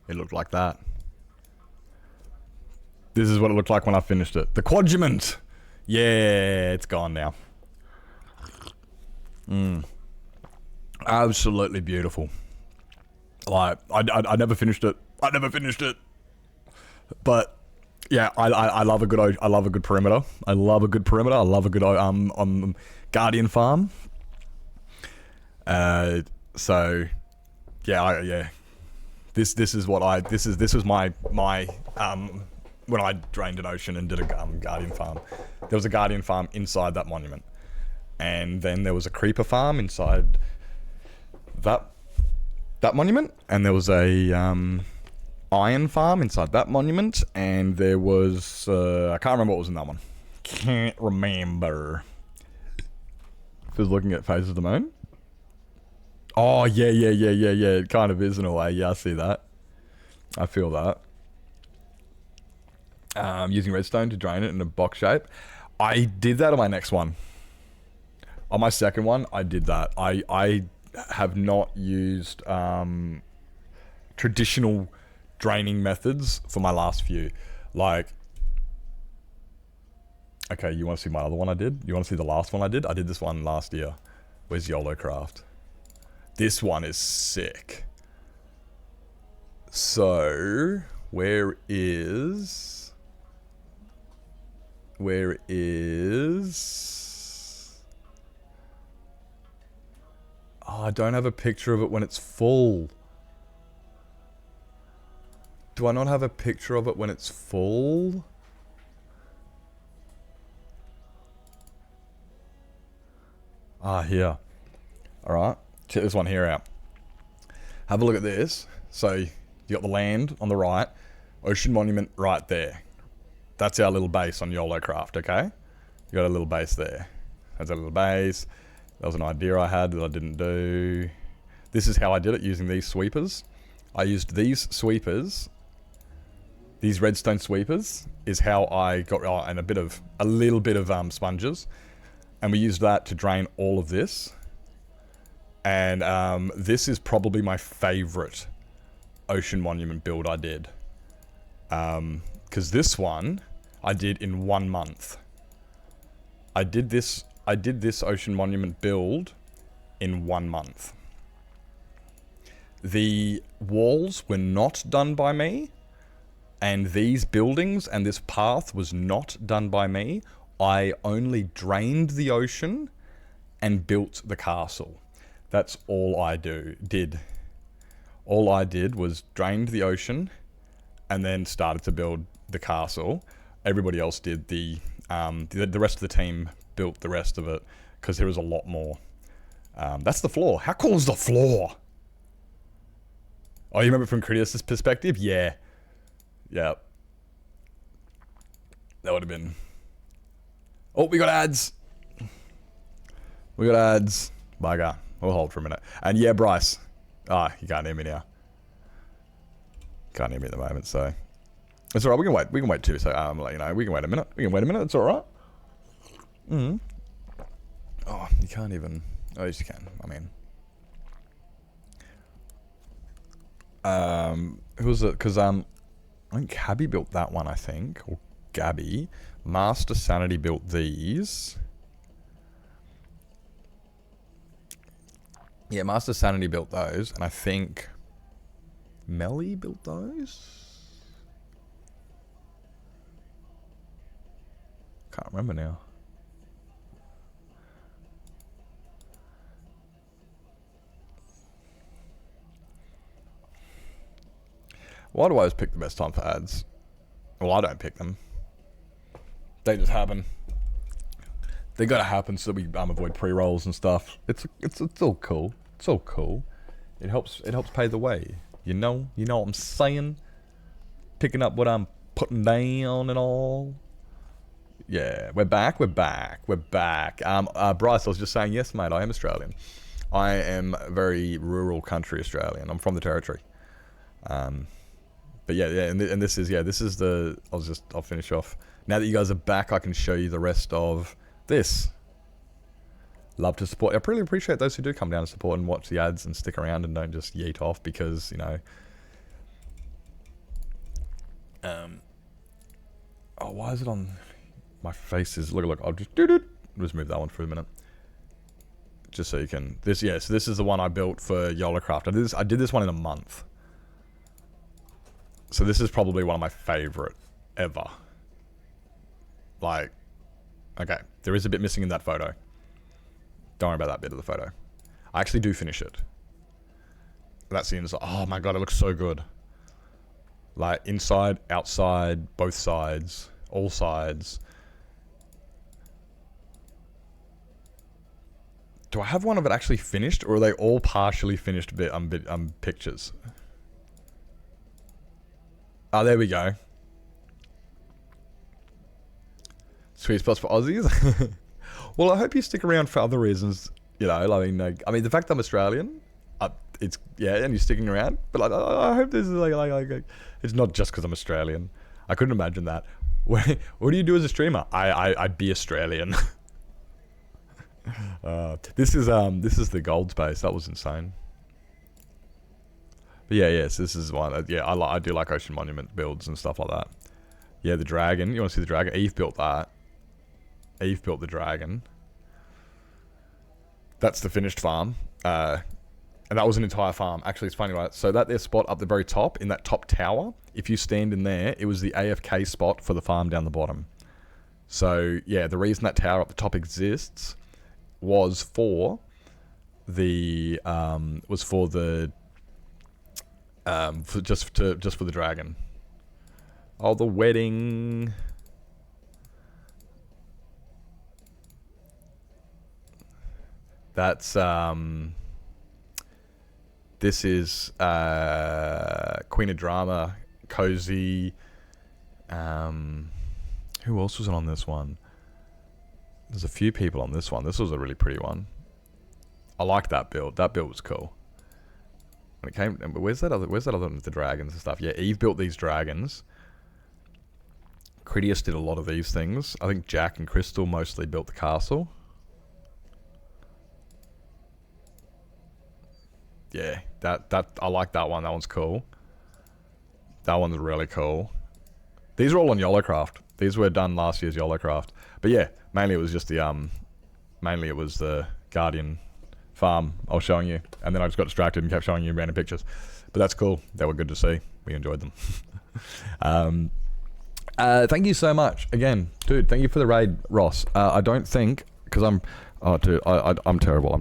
It looked like that. This is what it looked like when I finished it. The quadrant! Yeah, it's gone now. Absolutely beautiful. Like, I never finished it. But yeah, I love a good perimeter. I love a good perimeter. I love a good Guardian farm. So yeah. This is what this was my when I drained an ocean and did a Guardian farm. There was a Guardian farm inside that monument, and then there was a creeper farm inside that monument, and there was a iron farm inside that monument, and there was I can't remember what was in that one. Can't remember. Just looking at Phases of the Moon. Oh yeah. It kind of is in a way. Yeah, I see that. I feel that. Using redstone to drain it in a box shape. I did that on my next one. On my second one, I did that. I have not used traditional draining methods for my last few. Like, okay, you want to see my other one I did? You want to see the last one I did? I did this one last year. Where's YOLO Craft? This one is sick. So, where is... Oh, I don't have a picture of it when it's full. Do I not have a picture of it when it's full? Ah, here. Alright. Check this one here out. Have a look at this. So, you got the land on the right. Ocean Monument right there. That's our little base on YOLO Craft, okay? You got a little base there. That's a little base. That was an idea I had that I didn't do. This is how I did it, using these sweepers. I used these sweepers. These redstone sweepers is how I got, and a little bit of sponges. And we used that to drain all of this. And this is probably my favorite Ocean Monument build I did. Because this one I did in 1 month. I did this Ocean Monument build in 1 month. The walls were not done by me, and these buildings and this path was not done by me. I only drained the ocean and built the castle. That's all I did. All I did was drained the ocean and then started to build the castle. Everybody else did the rest of the team built the rest of it, because there was a lot more. That's the floor. How cool is the floor? Oh, you remember from Critias's perspective? Yeah. Yeah. That would have been... Oh, we got ads. Bugger. We'll hold for a minute. And yeah, Bryce. You can't hear me now. Can't hear me at the moment, so... It's alright, we can wait too, so I'll let you know. We can wait a minute. It's alright. Oh, you can't even... Oh, yes you can. I mean... Who was it? Because, I think Cabby built that one, I think. Or Gabby. Master Sanity built these. Yeah, Master Sanity built those, and I think... Melly built those? Can't remember now. Why do I always pick the best time for ads? Well, I don't pick them. They just happen. They gotta happen so we avoid pre-rolls and stuff. It's all cool. It's all cool. It helps pay the way. You know what I'm saying? Picking up what I'm putting down and all. Yeah, we're back. Bryce, I was just saying, yes, mate, I am Australian. I am very rural country Australian. I'm from the Territory. But yeah, and this is the... I'll finish off. Now that you guys are back, I can show you the rest of this. Love to support. I really appreciate those who do come down and support and watch the ads and stick around and don't just yeet off because, you know... Oh, why is it on... My face is... Look, I'll just move that one for a minute. Just so you can... So this is the one I built for YOLOcraft. I did this one in a month. So this is probably one of my favorite ever. Like, okay, there is a bit missing in that photo. Don't worry about that bit of the photo. I actually do finish it. That seems... Oh my god, it looks so good. Like, inside, outside, both sides, all sides. Do I have one of it actually finished, or are they all partially finished pictures? Oh, there we go. Sweet spots for Aussies. Well, I hope you stick around for other reasons. You know, I mean, the fact I'm Australian, it's and you're sticking around. But I hope this is like it's not just because I'm Australian. I couldn't imagine that. What do you do as a streamer? I'd be Australian. This is the gold space. That was insane. But yes, this is one. I do like Ocean Monument builds and stuff like that. Yeah, the dragon. You want to see the dragon? Eve built that. Eve built the dragon. That's the finished farm. And that was an entire farm. Actually, it's funny, right? So that there spot up the very top, in that top tower, if you stand in there, it was the AFK spot for the farm down the bottom. So, yeah, the reason that tower up the top exists was for the just for the dragon. Oh, the wedding. That's this is Queen of Drama, Cozy. Who else was on this one? There's a few people on this one. This was a really pretty one. I like that build. That build was cool. When it came, where's that other one with the dragons and stuff? Yeah, Eve built these dragons. Critias did a lot of these things. I think Jack and Crystal mostly built the castle. Yeah, that I like that one. That one's cool. That one's really cool. These are all on YOLOcraft. These were done last year's YOLOcraft. But yeah, mainly it was just the Guardian farm I was showing you, and then I just got distracted and kept showing you random pictures. But that's cool. They were good to see. We enjoyed them. Thank you so much again, dude. Thank you for the raid, Ross. I don't think because I'm terrible.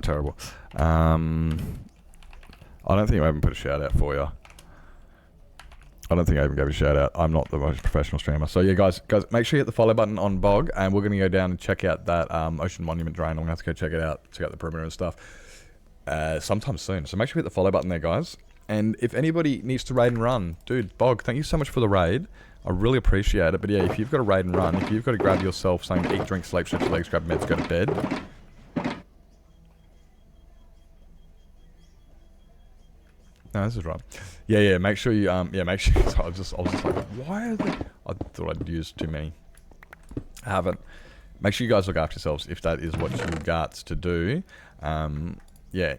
I don't think I even put a shout out for you. I don't think I even gave a shout out. I'm not the most professional streamer. So yeah, guys, make sure you hit the follow button on Bog, and we're going to go down and check out that Ocean Monument drain. I'm going to have to go check it out, check out the perimeter and stuff sometime soon. So make sure you hit the follow button there, guys. And if anybody needs to raid and run, dude, Bog, thank you so much for the raid. I really appreciate it. But yeah, if you've got to raid and run, if you've got to grab yourself something to eat, drink, sleep, stretch your legs, grab meds, go to bed. No, this is right. Yeah, make sure you, make sure, so I was just like, why are they, I thought I'd used too many. I haven't. Make sure you guys look after yourselves if that is what you got to do. Yeah,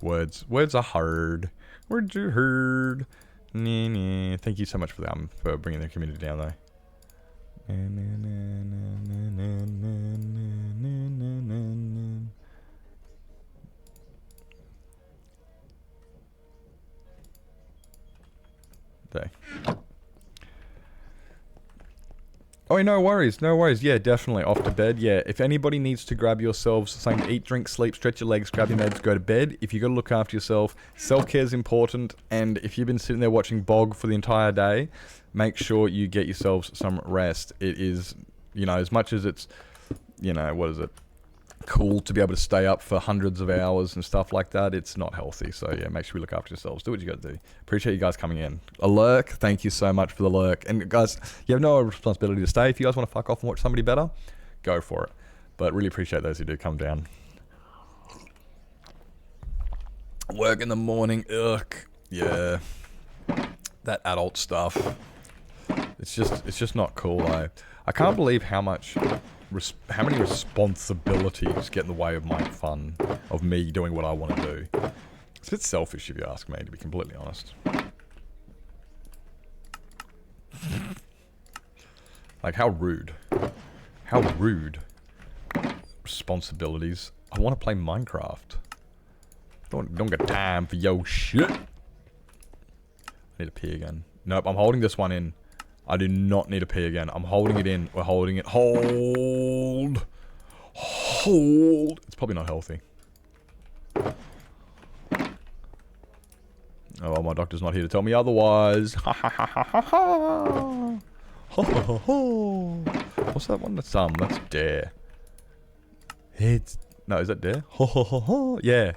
words are hard. Words are hard. Thank you so much for bringing the community down though. Day. Oh, no worries. Yeah, definitely. Off to bed. Yeah, if anybody needs to grab yourselves something to eat, drink, sleep, stretch your legs, grab your meds, go to bed. If you got to look after yourself, self-care is important. And if you've been sitting there watching Bog for the entire day, make sure you get yourselves some rest. It is, as much as it's, what is it? Cool to be able to stay up for hundreds of hours and stuff like that. It's not healthy. So yeah, make sure you look after yourselves. Do what you got to do. Appreciate you guys coming in. A lurk. Thank you so much for the lurk. And guys, you have no responsibility to stay. If you guys want to fuck off and watch somebody better, go for it. But really appreciate those who do come down. Work in the morning. Ugh. Yeah. That adult stuff. It's just not cool. I can't believe how many responsibilities get in the way of my fun, of me doing what I want to do. It's a bit selfish if you ask me, to be completely honest. Like, how rude. How rude. Responsibilities. I want to play Minecraft. Don't get time for yo shit. I need to pee again. Nope, I'm holding this one in. I do not need to pee again. I'm holding it in. We're holding it. Hold. Hold. It's probably not healthy. Oh, well, my doctor's not here to tell me otherwise. Ha ha ha ha ha ha. Ho ho ho ho. What's that one? That's Dare. It's no, is that Dare? Ho ho ho ho. Yeah.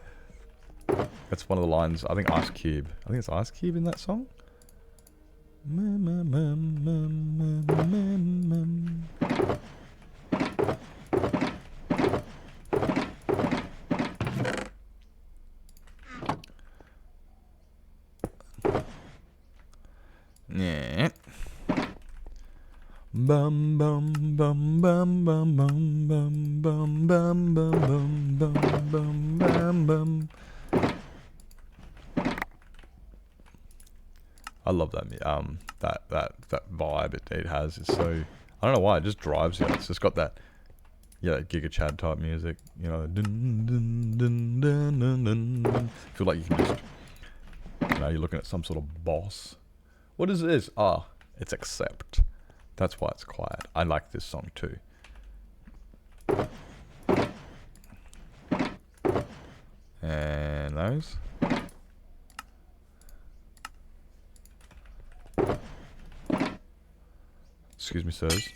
That's one of the lines. I think Ice Cube. I think it's Ice Cube in that song. Yeah. Bum bum bum bum bum bum bum bum bum bum bum bum bum bum. I love that that vibe it has. It's so, I don't know why, it just drives you. It's just got that, yeah, that Giga Chad type music. You know, dun, dun, dun, dun, dun, dun, dun. Feel like you can just, you know, you're looking at some sort of boss. What is this? Ah, it's Accept. That's why it's quiet. I like this song too. And those. Excuse me, sirs.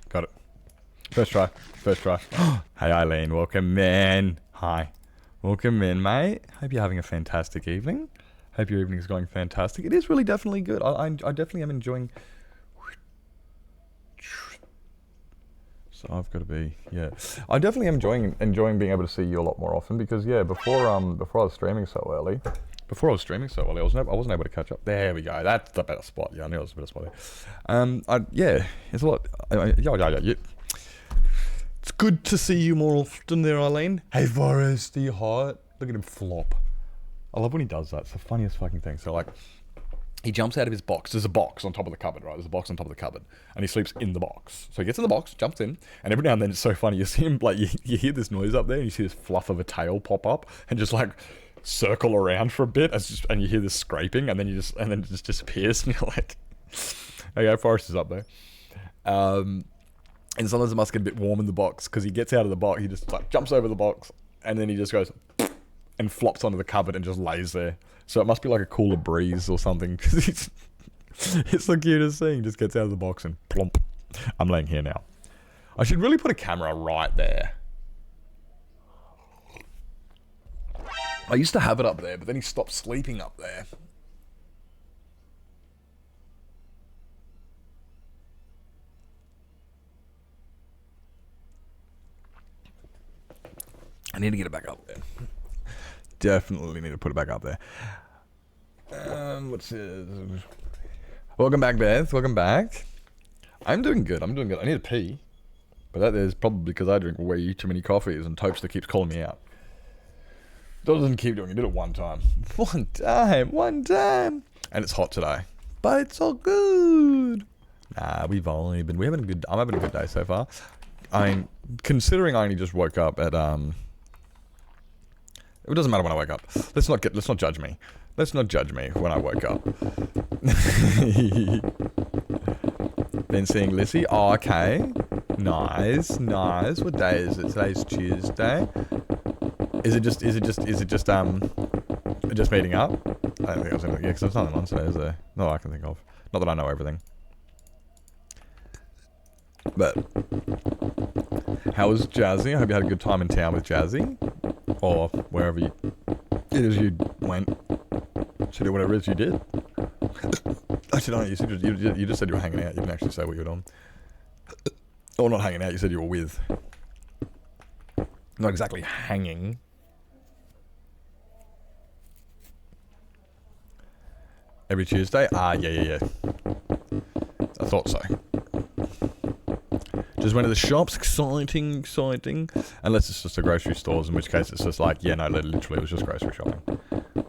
Got it. First try. First try. Hey Eileen, welcome in. Hi. Welcome in, mate. Hope you're having a fantastic evening. Hope your evening is going fantastic. It is really definitely good. I definitely am enjoying. So I've got to be, yeah. I definitely am enjoying being able to see you a lot more often because, yeah, before I was streaming so early, I wasn't able to catch up. There we go. That's the better spot. Yeah, I knew it was a better spot there. Yeah, it's a lot. Yeah. It's good to see you more often there, Eileen. Hey, Forrest, are you hot? Look at him flop. I love when he does that. It's the funniest fucking thing. So, like, he jumps out of his box. There's a box on top of the cupboard, right? There's a box on top of the cupboard. And he sleeps in the box. So he gets in the box, jumps in, and every now and then it's so funny. You see him, like, you hear this noise up there, and you see this fluff of a tail pop up, and just, like, circle around for a bit, and you hear this scraping, and then it just disappears, and you're like, okay, Forrest is up there. And sometimes it must get a bit warm in the box, because he gets out of the box, he just, like, jumps over the box, and then he just goes, and flops onto the cupboard and just lays there. So it must be like a cooler breeze or something, because it's the cutest thing. He just gets out of the box and plump. I'm laying here now. I should really put a camera right there. I used to have it up there, but then he stopped sleeping up there. I need to get it back up there. Definitely need to put it back up there. What's this? Welcome back, Beth. Welcome back. I'm doing good. I need to pee. But that is probably because I drink way too many coffees and Topster keeps calling me out. Doesn't keep doing it. He did it one time. One time. And it's hot today. But it's all good. Nah, I'm having a good day so far. I mean, considering I only just woke up at, it doesn't matter when I wake up. Let's not judge me. Let's not judge me when I woke up. Been seeing Lissy. Oh, okay. Nice. What day is it? Today's Tuesday. Is it just meeting up? I don't think I was in it. Yeah, because there's nothing on today, is there? Not that I can think of. Not that I know everything. But how was Jazzy? I hope you had a good time in town with Jazzy, or wherever it is you went to do whatever it is you did. Actually, no, you just said you were hanging out. You didn't actually say what you were doing. Or not hanging out. You said you were with. Not exactly hanging. Every Tuesday? Yeah. I thought so. Just went to the shops. Exciting. Unless it's just the grocery stores, in which case it's just like, yeah, no, literally it was just grocery shopping.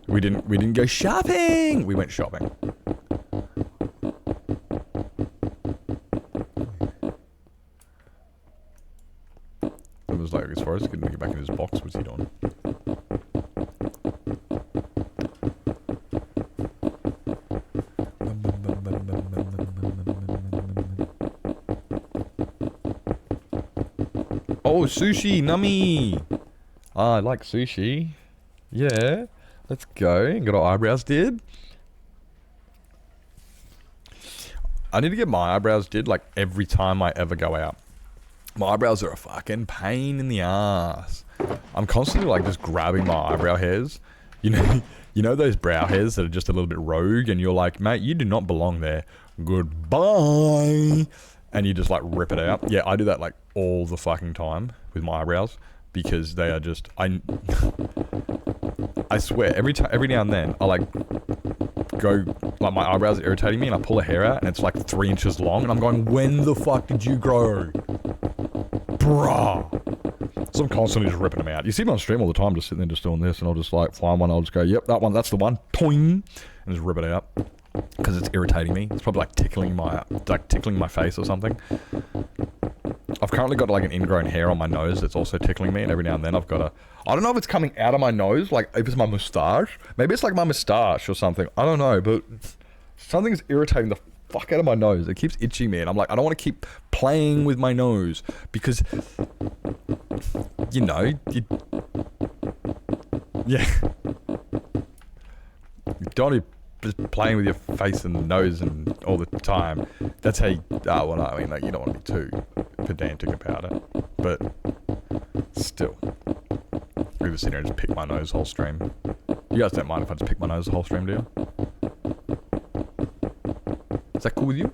We didn't go shopping. We went shopping. It was like, as far as he couldn't get back in his box, what's he doing? Oh, sushi, nummy. I like sushi. Yeah, let's go. Got our eyebrows did. I need to get my eyebrows did like every time I ever go out. My eyebrows are a fucking pain in the ass. I'm constantly like just grabbing my eyebrow hairs. You know those brow hairs that are just a little bit rogue, and you're like, mate, you do not belong there. Goodbye. And you just like rip it out. Yeah, I do that like all the fucking time with my eyebrows because they are just I swear every now and then I like go like my eyebrows are irritating me and I pull a hair out and it's like 3 inches long and I'm going, when the fuck did you grow? Bruh. So I'm constantly just ripping them out. You see me on stream all the time just sitting there just doing this and I'll just like find one, I'll just go, yep, that one, that's the one. Toing. And just rip it out. Because it's irritating me. It's probably like tickling my face or something. I've currently got like an ingrown hair on my nose that's also tickling me, and every now and then I've got I don't know if it's coming out of my nose, like if it's my moustache. Maybe it's like my moustache or something. I don't know, but something's irritating the fuck out of my nose. It keeps itching me, and I'm like, I don't want to keep playing with my nose because, yeah. You don't want to just playing with your face and nose and all the time. That's how you, well, I mean, like, you don't want to be too pedantic about it, but still. I just sit here and just pick my nose the whole stream. You guys don't mind if I just pick my nose the whole stream, do you? Is that cool with you?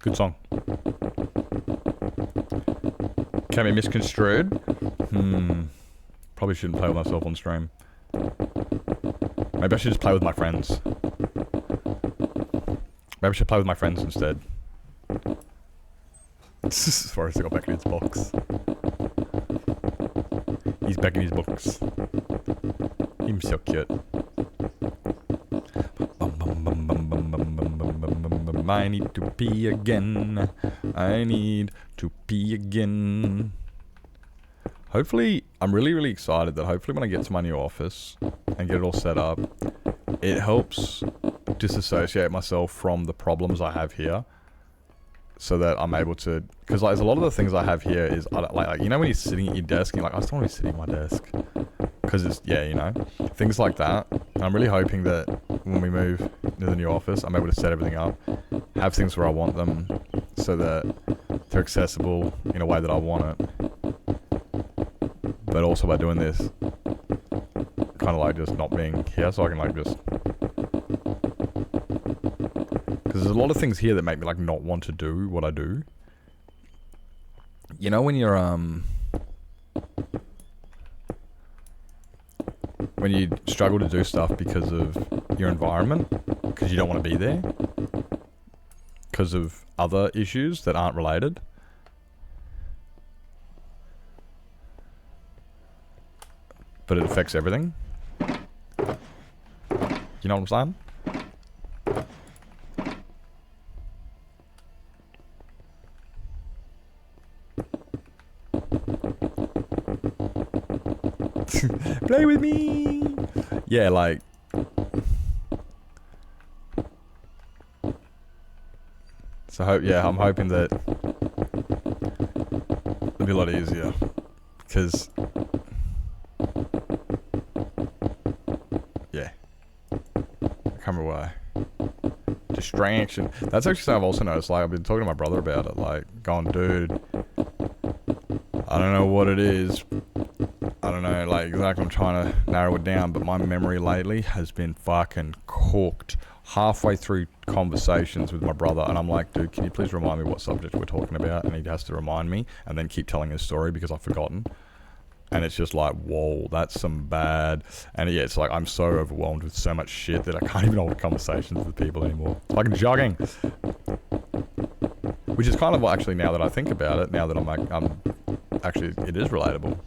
Good song. Can be misconstrued. Probably shouldn't play with myself on stream. Maybe I should just play with my friends. Maybe I should play with my friends instead. As far as he got back in his box. He's back in his box. He's so cute. I need to pee again. I need to pee again. Hopefully, I'm really excited that hopefully when I get to my new office and get it all set up, it helps disassociate myself from the problems I have here so that I'm able to, because like, there's a lot of the things I have here is, like you know when you're sitting at your desk and you're like, I just don't want to be sitting at my desk. Because it's, yeah, you know, things like that. And I'm really hoping that when we move to the new office, I'm able to set everything up, have things where I want them, so that they're accessible in a way that I want it. But also by doing this, kind of like just not being here, so I can like just... Because there's a lot of things here that make me like not want to do what I do. You know when you're, when you struggle to do stuff because of your environment, because you don't want to be there, because of other issues that aren't related. But it affects everything. You know what I'm saying? Play with me. Yeah, like. So I'm hoping that it'll be a lot easier, because yeah, I can't remember why. Distraction. That's actually something I've also noticed. Like, I've been talking to my brother about it. Like, going, dude, I don't know what it is. I don't know, like, exactly. I'm trying to narrow it down, but my memory lately has been fucking cooked. Halfway through conversations with my brother, and I'm like, dude, can you please remind me what subject we're talking about? And he has to remind me, and then keep telling his story because I've forgotten. And it's just like, whoa, that's some bad. And yeah, it's like I'm so overwhelmed with so much shit that I can't even hold conversations with people anymore. It's like jogging. Which is kind of what, actually, now that I think about it, now that I'm like, actually, it is relatable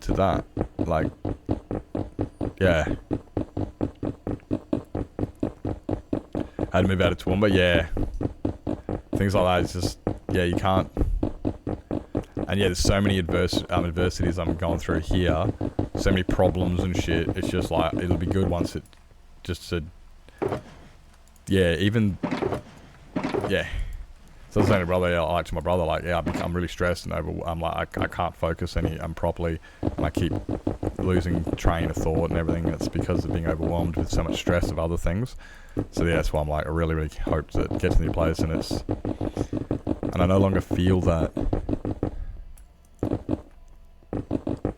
to that. Like, yeah. I had to move out of Toowoomba, yeah. Things like that, it's just, yeah, you can't. And yeah, there's so many adversities I'm going through here. So many problems and shit. It's just like, it'll be good once it just to, yeah, even, yeah. So I was saying to brother, like to my brother, like, yeah, I'm really stressed and I'm like, I can't focus properly, and I keep losing train of thought and everything. It's because of being overwhelmed with so much stress of other things. So yeah, that's why I'm like, I really, really hope to get to the new place, and I no longer feel that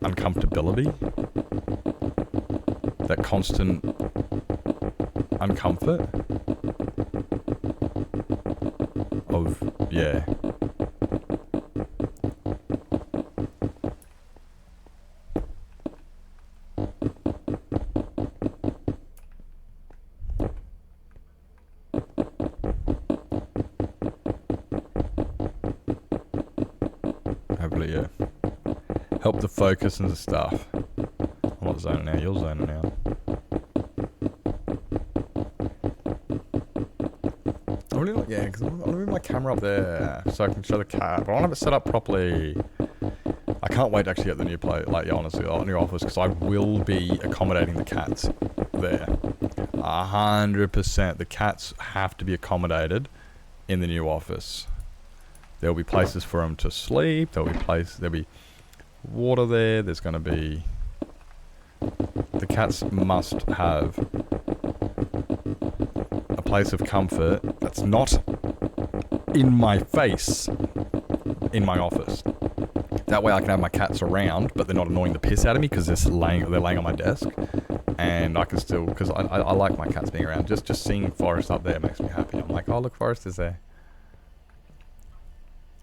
uncomfortability, that constant uncomfort of, yeah. Hopefully, yeah. Help the focus and the stuff. I'm not zoning out, you're zoning out. I really like, yeah, because I want to move my camera up there so I can show the cat, but I want to have it set up properly. I can't wait to actually get the new place, like, yeah, honestly, the new office, because I will be accommodating the cats there. 100%. The cats have to be accommodated in the new office. There'll be places for them to sleep. There'll be water there. There's going to be... The cats must have a place of comfort that's not in my face in my office. That way I can have my cats around, but they're not annoying the piss out of me because they're laying on my desk. And I can still... Because I like my cats being around. Just seeing Forrest up there makes me happy. I'm like, oh, look, Forrest is there.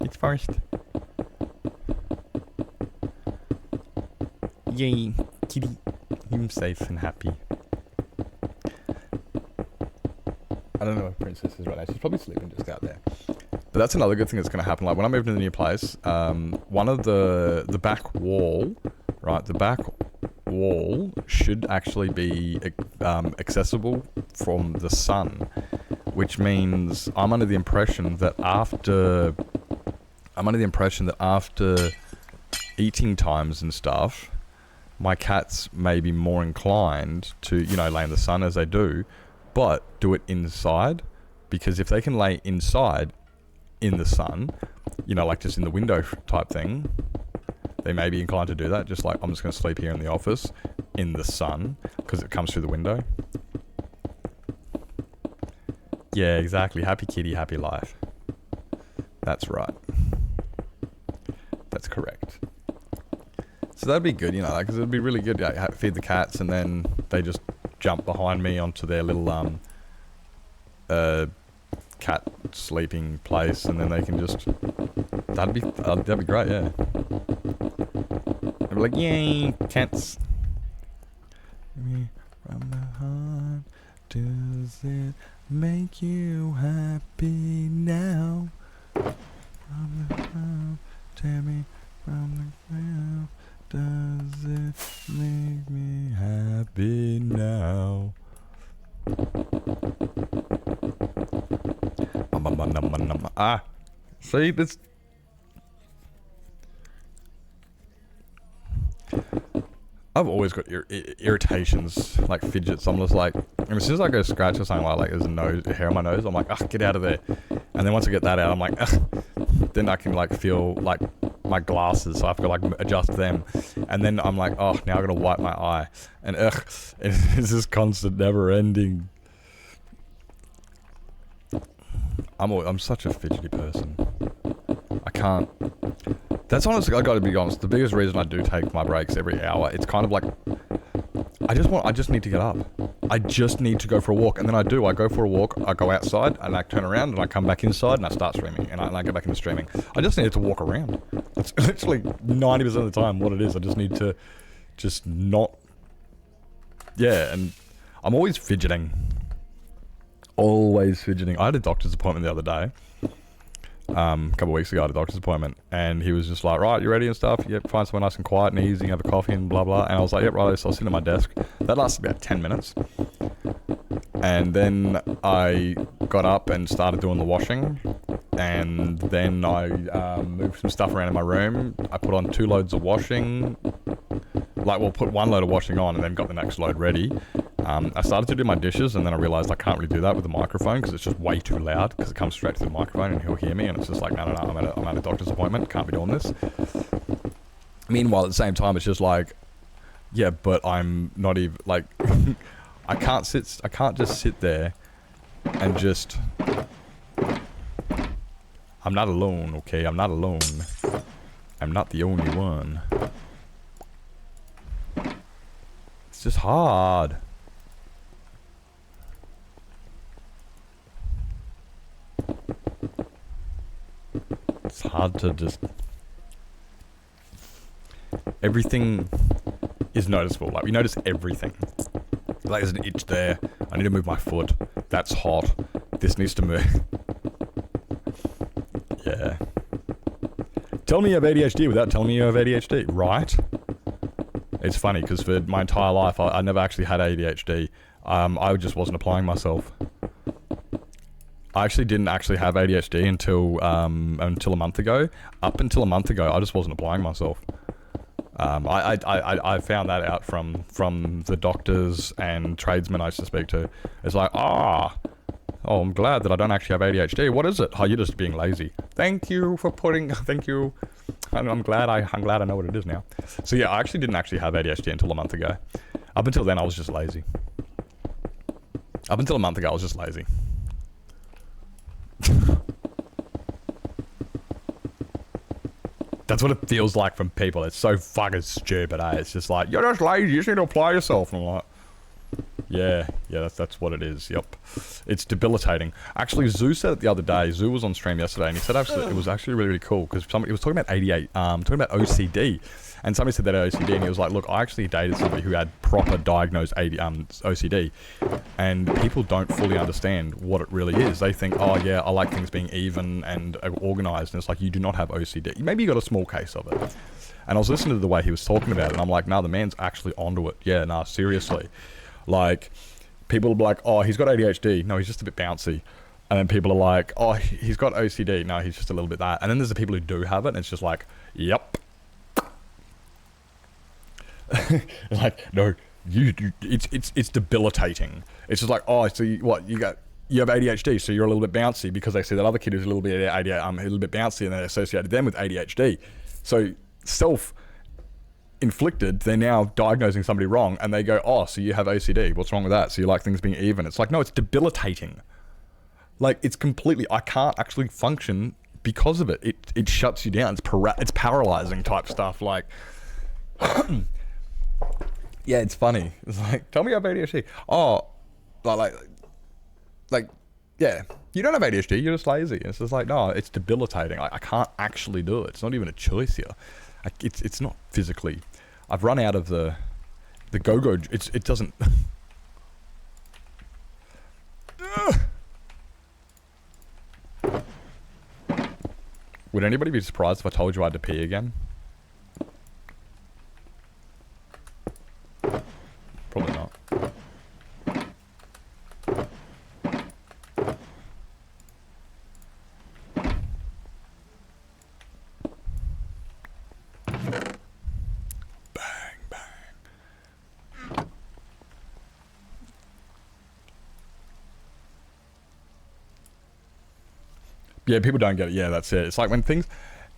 It's Forrest. Yay, kitty. I'm safe and happy. I don't know if Princess is right now. She's probably sleeping just out there. But that's another good thing that's going to happen. Like, when I moved into the new place, one of the back wall, right, the back wall should actually be accessible from the sun, which means I'm under the impression that after eating times and stuff, my cats may be more inclined to, lay in the sun as they do, but do it inside. Because if they can lay inside in the sun, like just in the window type thing, they may be inclined to do that. Just like, I'm just going to sleep here in the office in the sun because it comes through the window. Yeah, exactly. Happy kitty, happy life. That's right. That's correct. So that'd be good, because it'd be really good to feed the cats and then they just jump behind me onto their little cat sleeping place, and then they can just... That'd be great, yeah. I'd be like, yay, cats. From the heart, does it make you happy now? From the heart, tell me from the ground, does it make me happy now? Ah, see this. I've always got irritations, like fidgets. I'm just like, as soon as I go scratch or something like there's a hair on my nose, I'm like, ugh, get out of there. And then once I get that out, I'm like, ugh, then I can like feel like my glasses, so I have to like adjust them. And then I'm like, oh, now I gotta wipe my eye. And ugh, it's this constant, never ending. I'm such a fidgety person. I can't. That's honestly, I gotta be honest, the biggest reason I do take my breaks every hour, it's kind of like, I just need to get up. I just need to go for a walk, and then I go for a walk, I go outside, and I turn around, and I come back inside, and I start streaming, and I go back into streaming. I just need to walk around. That's literally 90% of the time what it is. I just need to just not, yeah, and I'm always fidgeting. Always fidgeting. I had a doctor's appointment the other day. A couple of weeks ago, I had a doctor's appointment, and he was just like, right, you ready and stuff? Yep, find somewhere nice and quiet and easy, have a coffee and blah blah. And I was like, yep, right. So I was sitting at my desk. That lasted about 10 minutes, and then I got up and started doing the washing, and then I moved some stuff around in my room. I put on 2 loads of washing, put 1 load of washing on, and then got the next load ready. I started to do my dishes, and then I realized I can't really do that with the microphone because it's just way too loud, because it comes straight through the microphone and he'll hear me, and it's just like, no, I'm at a doctor's appointment, can't be doing this. Meanwhile, at the same time, it's just like, yeah, but I'm not even, like, I can't just sit there and just, I'm not alone, okay? I'm not alone. I'm not the only one. It's just hard. It's hard to just... Everything is noticeable. Like, we notice everything. Like, there's an itch there. I need to move my foot. That's hot. This needs to move. Yeah. Tell me you have ADHD without telling me you have ADHD, right? It's funny, because for my entire life, I never actually had ADHD. I just wasn't applying myself. I actually didn't actually have ADHD until a month ago. Up until a month ago, I just wasn't applying myself. I found that out from the doctors and tradesmen I used to speak to. It's like, I'm glad that I don't actually have ADHD. What is it? Oh, you're just being lazy. Thank you for thank you. I'm glad I know what it is now. So yeah, I actually didn't actually have ADHD until a month ago. Up until then, I was just lazy. Up until a month ago, I was just lazy. That's what it feels like from people. It's so fucking stupid, eh? It's just like, you're just lazy, you just need to apply yourself. And I'm like, yeah, that's what it is. Yep. It's debilitating. Actually, Zoo said it the other day. Zoo was on stream yesterday, and he said it was actually really, really cool, because somebody was talking about talking about OCD. And somebody said that OCD, and he was like, look, I actually dated somebody who had proper diagnosed OCD, and people don't fully understand what it really is. They think, oh yeah, I like things being even and organized, and it's like, you do not have OCD. Maybe you got a small case of it. And I was listening to the way he was talking about it, and I'm like, no, the man's actually onto it. Yeah, no, seriously. Like, people will be like, oh, he's got ADHD. No, he's just a bit bouncy. And then people are like, oh, he's got OCD. No, he's just a little bit that. And then there's the people who do have it, and it's just like, yep. Like, no, it's debilitating. It's just like, oh, so you have ADHD, so you're a little bit bouncy, because they see that other kid who's a little bit bouncy, and they associated them with ADHD. So self-inflicted, they're now diagnosing somebody wrong, and they go, oh, so you have OCD. What's wrong with that? So you like things being even. It's like, no, it's debilitating. Like, it's completely, I can't actually function because of it. It shuts you down. It's paralyzing type stuff. Like, yeah, it's funny. It's like, tell me you have ADHD. Oh, like, yeah, you don't have ADHD, you're just lazy. It's just like, no, it's debilitating. I can't actually do it. It's not even a choice here. It's not physically. I've run out of the go-go. It doesn't. Would anybody be surprised if I told you I had to pee again? Probably not. Yeah, people don't get it. Yeah, that's it. It's like when things,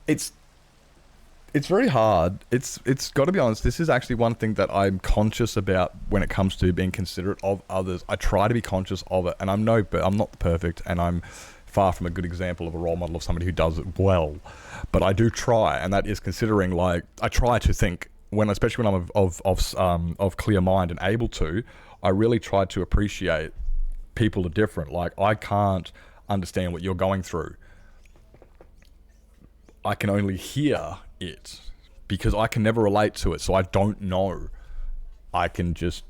it's very hard. It's got to be honest. This is actually one thing that I'm conscious about when it comes to being considerate of others. I try to be conscious of it, and I'm not perfect, and I'm far from a good example of a role model of somebody who does it well. But I do try, and that is considering, like, I try to think especially when I'm of clear mind and able to. I really try to appreciate people are different. Like, I can't understand what you're going through. I can only hear it because I can never relate to it, so I don't know. I can just,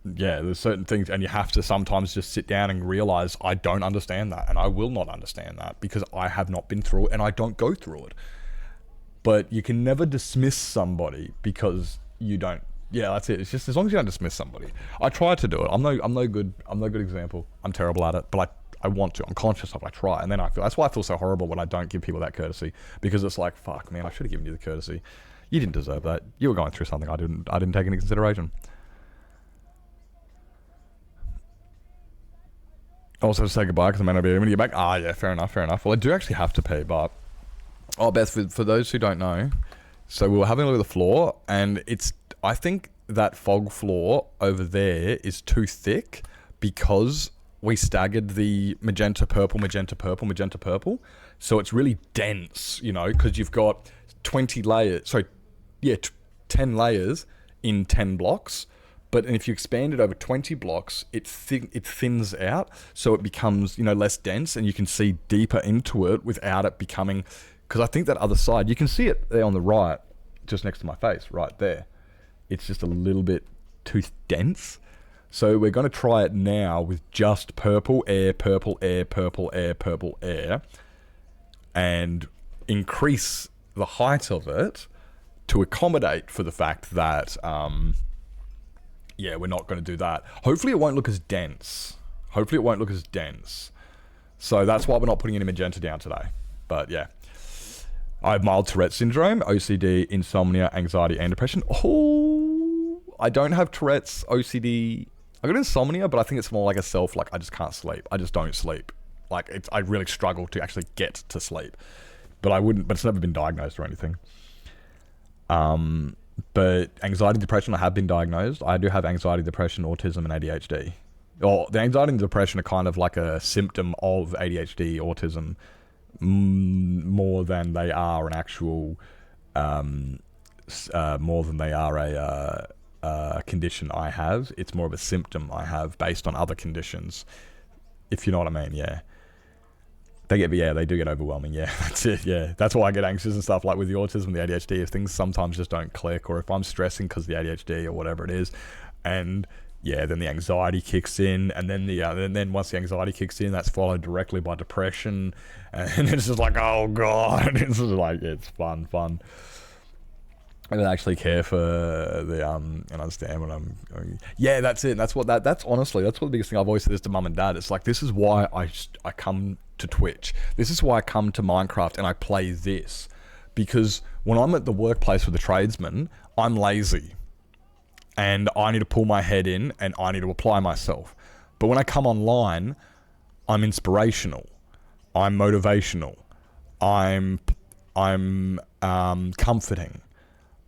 there's certain things, and you have to sometimes just sit down and realize I don't understand that, and I will not understand that because I have not been through it and I don't go through it. But you can never dismiss somebody because you don't. Yeah, that's it. It's just as long as you don't dismiss somebody. I try to do it. I'm no good example. I'm terrible at it, but I want to. I'm conscious of it. I try, and then that's why I feel so horrible when I don't give people that courtesy, because it's like, fuck, man, I should have given you the courtesy. You didn't deserve that. You were going through something I didn't take into consideration. Also, to say goodbye because I may not be able to get back. Ah, yeah, fair enough. Well, I do actually have to pay, but Beth, for those who don't know, so we were having a look at the floor, and I think that fog floor over there is too thick because we staggered the magenta purple. So it's really dense, because you've got 20 layers. Sorry, 10 layers in 10 blocks. But if you expand it over 20 blocks, it thins out. So it becomes, less dense, and you can see deeper into it without it becoming, because I think that other side, you can see it there on the right, just next to my face, right there. It's just a little bit too dense. So we're going to try it now with just purple air, and increase the height of it to accommodate for the fact that, we're not going to do that. Hopefully it won't look as dense. So that's why we're not putting any magenta down today. But yeah. I have mild Tourette syndrome, OCD, insomnia, anxiety, and depression. Oh, I don't have Tourette's, OCD. I got insomnia, but I think it's more like I just can't sleep. I just don't sleep. I really struggle to actually get to sleep. But it's never been diagnosed or anything. But anxiety, depression, I have been diagnosed. I do have anxiety, depression, autism, and ADHD. Or the anxiety and depression are kind of like a symptom of ADHD, autism, more than they are an actual, more than they are a condition I have. It's more of a symptom I have based on other conditions, if you know what I mean. Yeah, they do get overwhelming. Yeah, that's it. Yeah, that's why I get anxious and stuff, like with the autism, the ADHD. If things sometimes just don't click, or if I'm stressing because of the ADHD or whatever it is, and then the anxiety kicks in, and then then once the anxiety kicks in, that's followed directly by depression, and it's just like, oh god, it's just like, it's fun. I don't actually care for the and understand what I'm going. Yeah, that's it. That's honestly that's what the biggest thing I've always said is to mum and dad. It's like, this is why I come to Twitch. This is why I come to Minecraft and I play this, because when I'm at the workplace with the tradesman, I'm lazy. And I need to pull my head in and I need to apply myself. But when I come online, I'm inspirational. I'm motivational. I'm comforting.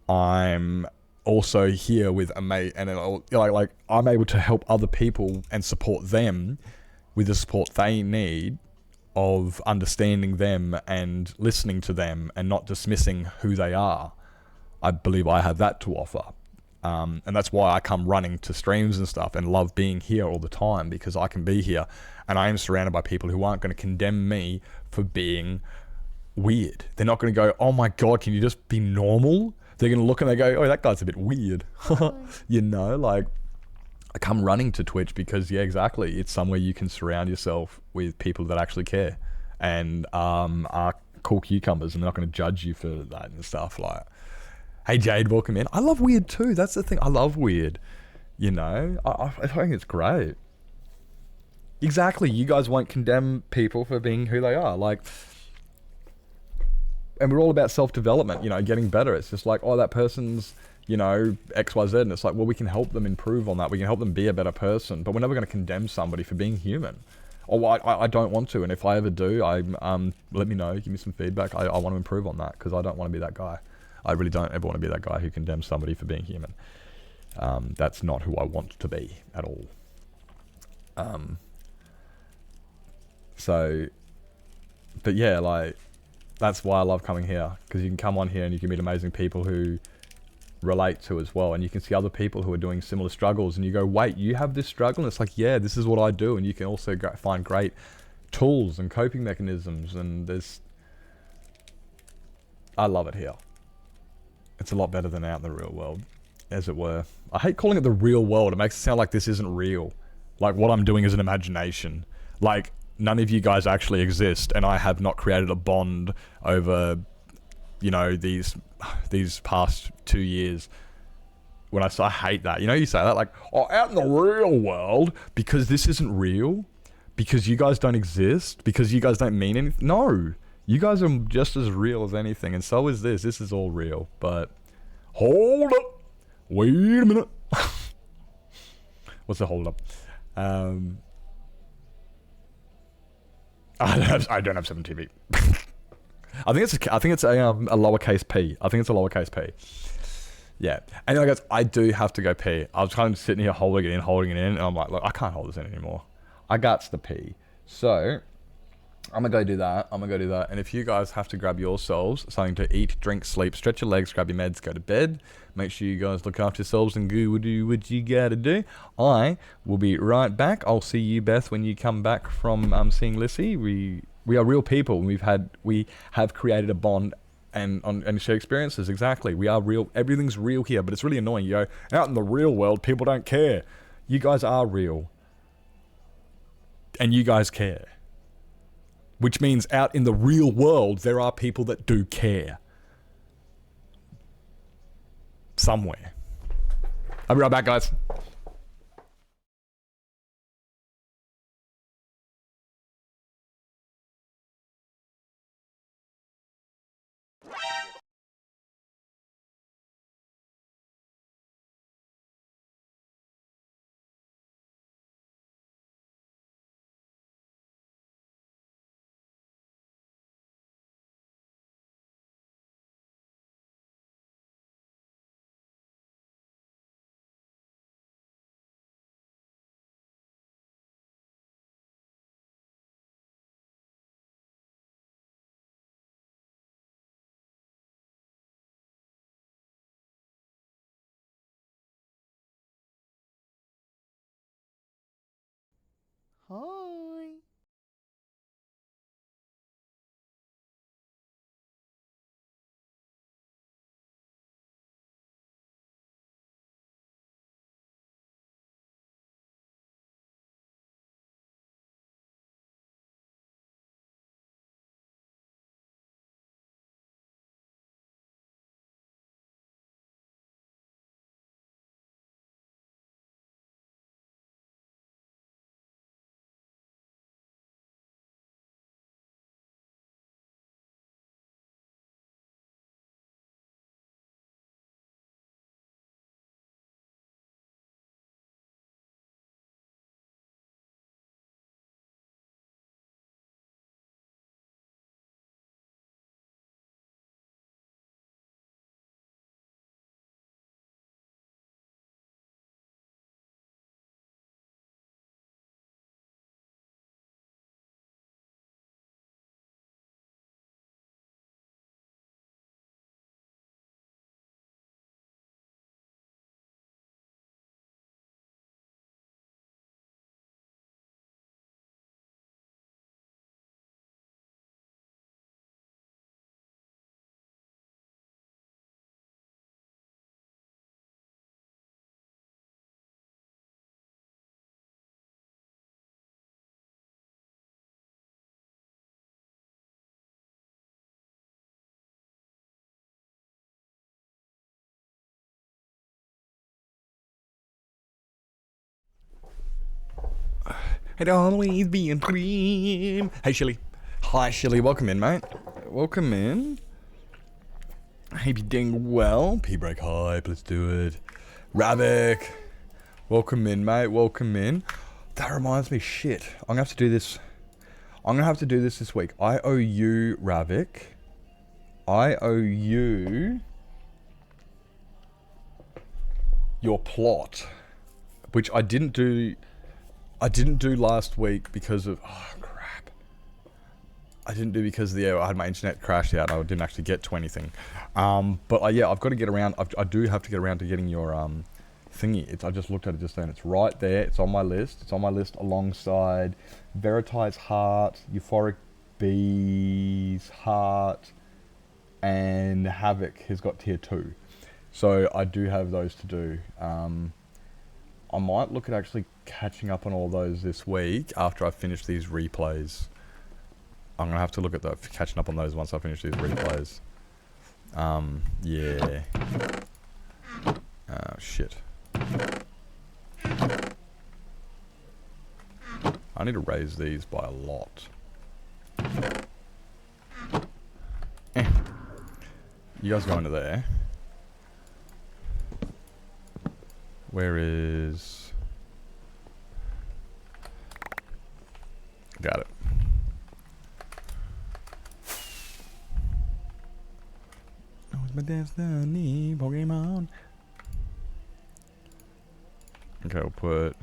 I'm also here with a mate, and like I'm able to help other people and support them with the support they need, of understanding them and listening to them and not dismissing who they are. I believe I have that to offer. And that's why I come running to streams and stuff and love being here all the time, because I can be here and I am surrounded by people who aren't going to condemn me for being weird. They're not going to go, oh my God, can you just be normal? They're going to look and they go, oh, that guy's a bit weird. Like, I come running to Twitch because, yeah, exactly. It's somewhere you can surround yourself with people that actually care and are cool cucumbers, and they're not going to judge you for that and stuff. Like, hey Jade, welcome in. I love weird too. That's the thing. I love weird. I think it's great. Exactly. You guys won't condemn people for being who they are. Like, and we're all about self-development, getting better. It's just like, oh, that person's, X, Y, Z. And it's like, well, we can help them improve on that. We can help them be a better person, but we're never going to condemn somebody for being human. Or I don't want to, and if I ever do, let me know, give me some feedback. I want to improve on that, because I don't want to be that guy. I really don't ever want to be that guy who condemns somebody for being human. That's not who I want to be at all. But yeah, like, that's why I love coming here, because you can come on here and you can meet amazing people who relate to as well, and you can see other people who are doing similar struggles, and you go, wait, you have this struggle? And it's like, yeah, this is what I do. And you can also find great tools and coping mechanisms, and I love it here. It's a lot better than out in the real world, as it were. I hate calling it the real world. It makes it sound like this isn't real, like what I'm doing is an imagination, like none of you guys actually exist, and I have not created a bond over, you know, these past 2 years. When I hate that, you know, you say that like, oh, out in the real world, because this isn't real, because you guys don't exist, because you guys don't mean anything. No, you guys are just as real as anything, and so is this. This is all real. But hold up, wait a minute. What's the hold up? I don't have 7TV. I think it's a lowercase p. I think it's a lowercase p. Yeah. Anyway, guys, I do have to go pee. I was kind of sitting here holding it in, and I'm like, look, I can't hold this in anymore. I gots to pee. So I'm gonna go do that. And if you guys have to grab yourselves something to eat, drink, sleep, stretch your legs, grab your meds, go to bed. Make sure you guys look after yourselves and do what you gotta do. I will be right back. I'll see you, Beth, when you come back from seeing Lissy. We are real people. We have created a bond and share experiences. Exactly. We are real. Everything's real here, but it's really annoying. You go, out in the real world, people don't care. You guys are real. And you guys care. Which means out in the real world, there are people that do care. Somewhere. I'll be right back, guys. Hi. It always be a dream. Hey, Shilly. Hi, Shilly. Welcome in, mate. Welcome in. Hope you're doing well. P-break hype. Let's do it. Ravik. Welcome in, mate. Welcome in. That reminds me, shit. I'm gonna have to do this. I'm gonna have to do this week. I owe you, Ravik. I owe you your plot, which I didn't do. I didn't do last week because of crap. I didn't do because I had my internet crashed out. I didn't actually get to anything. But yeah, I've got to get around. I do have to get around to getting your thingy. I just looked at it just then. It's right there. It's on my list. It's on my list alongside Veriti's Heart, Euphoric Bee's Heart, and Havoc has got tier 2. So I do have those to do. I might look at actually catching up on all those this week after I finish these replays. I'm going to have to look at catching up on those once I finish these replays. Yeah. Oh, shit. I need to raise these by a lot. You guys go into there. Where is... Got it. Oh, it's my destiny, Pokemon. Okay, we'll put...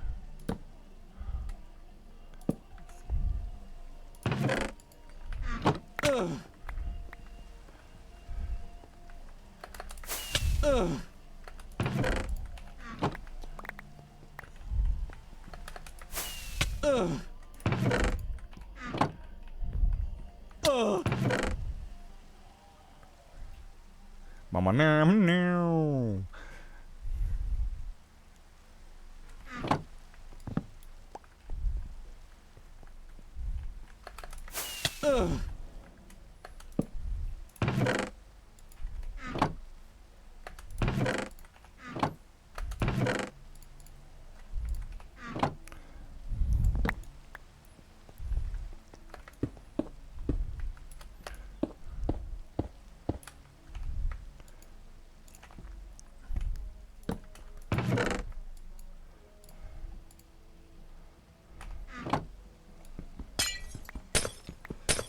Mama now.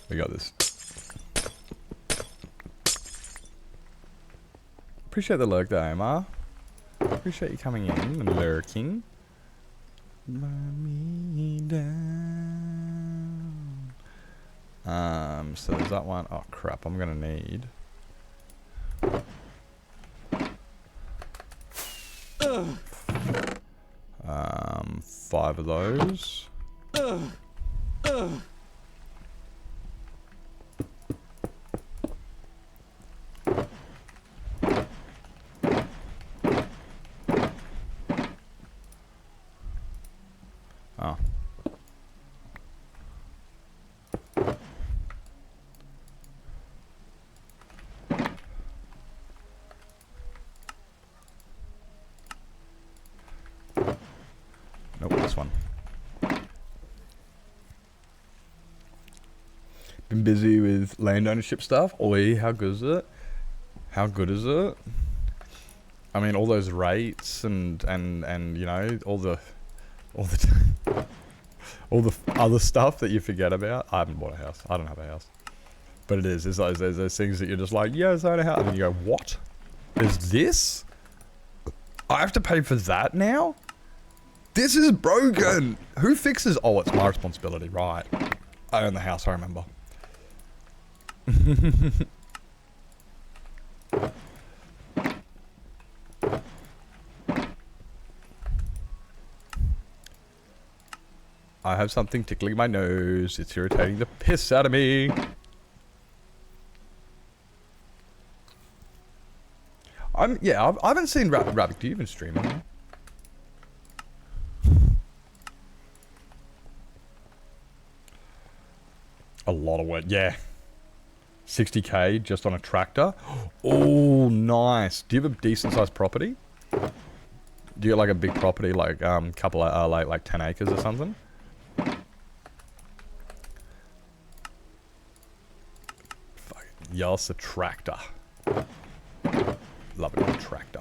We got this. Appreciate the lurk though, Omar. Appreciate you coming in and lurking. Buy me down. So there's that one. Oh crap, I'm gonna need 5 of those. Oh. Nope, this one. Been busy with land ownership stuff. Oi, how good is it? How good is it? I mean, all those rates and you know, all the other stuff that you forget about. I haven't bought a house. I don't have a house. But it is. There's those things that you're just like, yeah, I own a house. And then you go, what? There's this? I have to pay for that now? This is broken! Who fixes... Oh, it's my responsibility. Right. I own the house, I remember. I have something tickling my nose. It's irritating the piss out of me. I haven't seen Rabbit. Do you even stream anymore? A lot of work, yeah. 60k just on a tractor. Oh, nice. Do you have a decent sized property? Do you get like a big property, like couple of like 10 acres or something? Fuck, yes, a tractor. Love it, a tractor.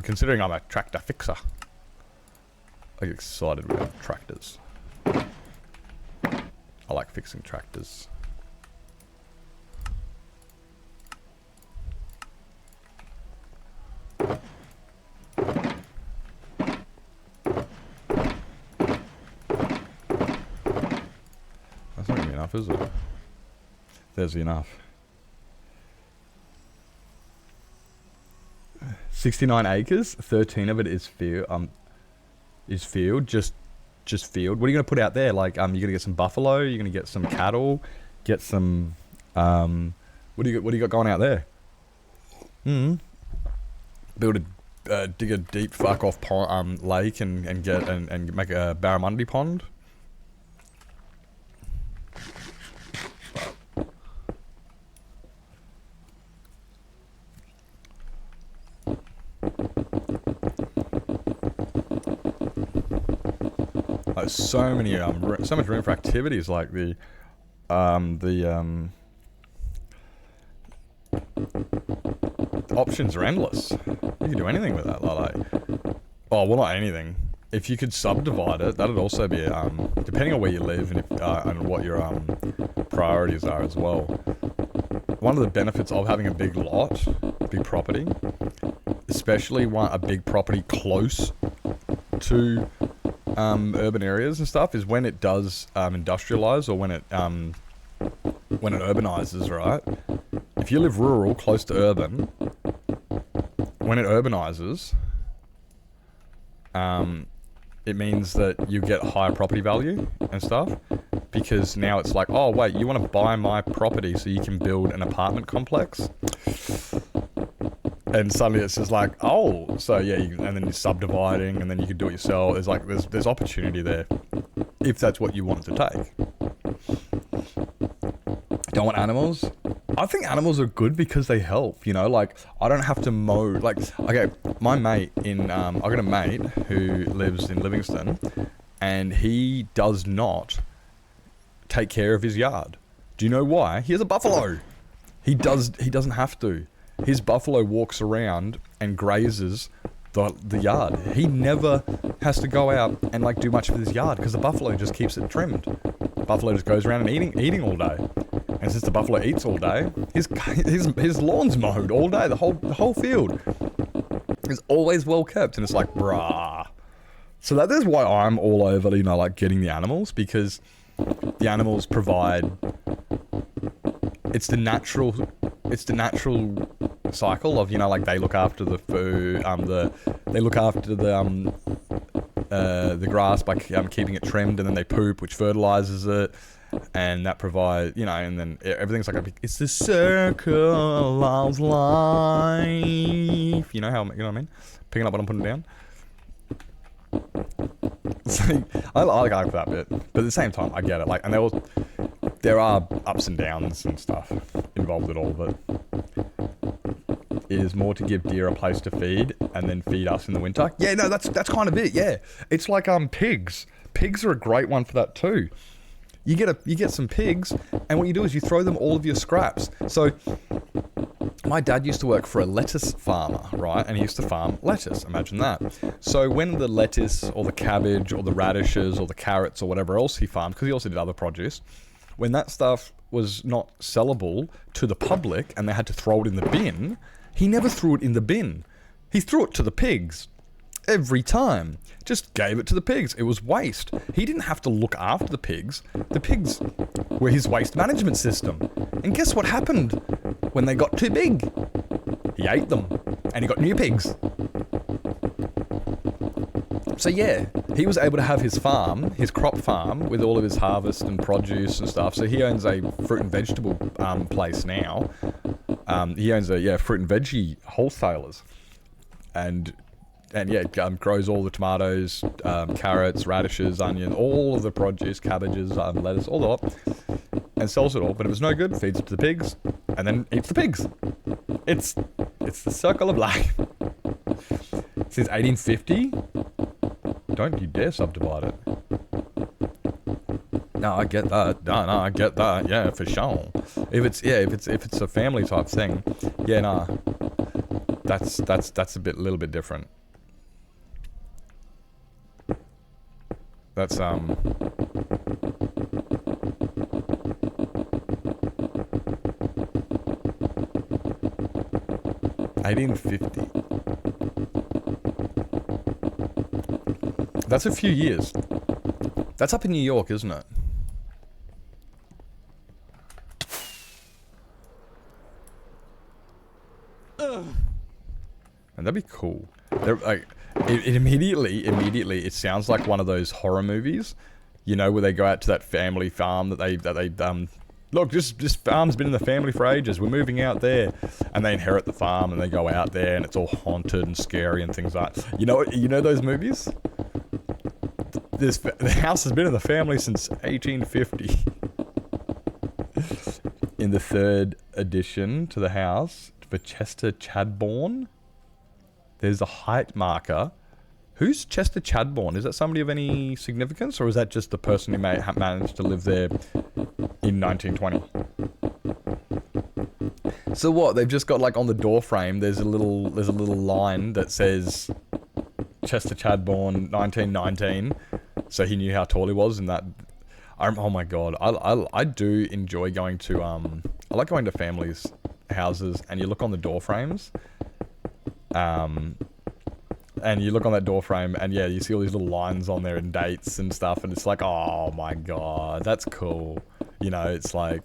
considering I'm a tractor fixer, I get excited about tractors. I like fixing tractors. That's not gonna be enough, is it? There's enough. 69 acres, 13 of it is field. Just field. What are you gonna put out there? Like, you're gonna get some buffalo. You're gonna get some cattle. Get some. What do you got going out there? Build a dig a deep fuck off pond, lake and make a barramundi pond. Like so much room for activities. Like the options are endless. You can do anything with that. Well, not anything. If you could subdivide it, that'd also be depending on where you live and what your priorities are as well. One of the benefits of having a big lot, big property, especially a big property close to urban areas and stuff, is when it does industrialize, or when it urbanizes, right? If you live rural close to urban, when it urbanizes, it means that you get higher property value and stuff, because now it's like, oh wait, you want to buy my property so you can build an apartment complex? And suddenly it's just like, oh, so yeah, and then you're subdividing, and then you can do it yourself. There's opportunity there, if that's what you want to take. Don't want animals? I think animals are good because they help, you know, like, I don't have to mow, like, okay, my mate I've got a mate who lives in Livingston, and he does not take care of his yard. Do you know why? He has a buffalo. He doesn't have to. His buffalo walks around and grazes the yard. He never has to go out and like do much with his yard because the buffalo just keeps it trimmed. Buffalo just goes around and eating all day. And since the buffalo eats all day, his lawn's mowed all day. The whole field is always well kept, and it's like, brah. So that is why I'm all over, you know, like getting the animals, because the animals provide. It's the natural cycle of, you know, like, they look after the food, they look after the grass by keeping it trimmed, and then they poop, which fertilizes it, and that provides, you know, and then everything's like it's the circle of life. You know what I mean? Picking up what I'm putting down. So I like that bit, but at the same time, I get it. Like, and there are ups and downs and stuff involved at all, but it is more to give deer a place to feed and then feed us in the winter. Yeah, no, that's kind of it. Yeah, it's like pigs. Pigs are a great one for that too. You get some pigs, and what you do is you throw them all of your scraps. So my dad used to work for a lettuce farmer, right? And he used to farm lettuce. Imagine that. So when the lettuce or the cabbage or the radishes or the carrots or whatever else he farmed, because he also did other produce, when that stuff was not sellable to the public and they had to throw it in the bin, he never threw it in the bin. He threw it to the pigs. Every time. Just gave it to the pigs. It was waste. He didn't have to look after the pigs. The pigs were his waste management system. And guess what happened when they got too big? He ate them. And he got new pigs. So yeah, he was able to have his farm, his crop farm, with all of his harvest and produce and stuff. So he owns a fruit and vegetable place now. He owns fruit and veggie wholesalers. And yeah, grows all the tomatoes, carrots, radishes, onion, all of the produce, cabbages, lettuce, all the lot, and sells it all. But if it's no good, feeds it to the pigs, and then eats the pigs. It's the circle of life. Since 1850, don't you dare subdivide it. No, I get that. No, I get that. Yeah, for sure. If it's a family type thing, yeah, nah. That's a little bit different. That's 1850. That's a few years. That's up in New York, isn't it? And that'd be cool. Like, it immediately, it sounds like one of those horror movies, you know, where they go out to that family farm that they look, this farm's been in the family for ages. We're moving out there, and they inherit the farm, and they go out there, and it's all haunted and scary and things like that. You know those movies. The house has been in the family since 1850. In the third addition to the house for Chester Chadbourne, there's a height marker. Who's Chester Chadbourne? Is that somebody of any significance, or is that just the person who may have managed to live there in 1920? So what? They've just got, like, on the door frame, there's a little line that says Chester Chadbourne 1919. So he knew how tall he was in that. Oh my god, I do enjoy going to I like going to families' houses, and you look on the door frames, and you look on that door frame, and yeah, you see all these little lines on there and dates and stuff, and it's like, oh my god, that's cool. You know, it's like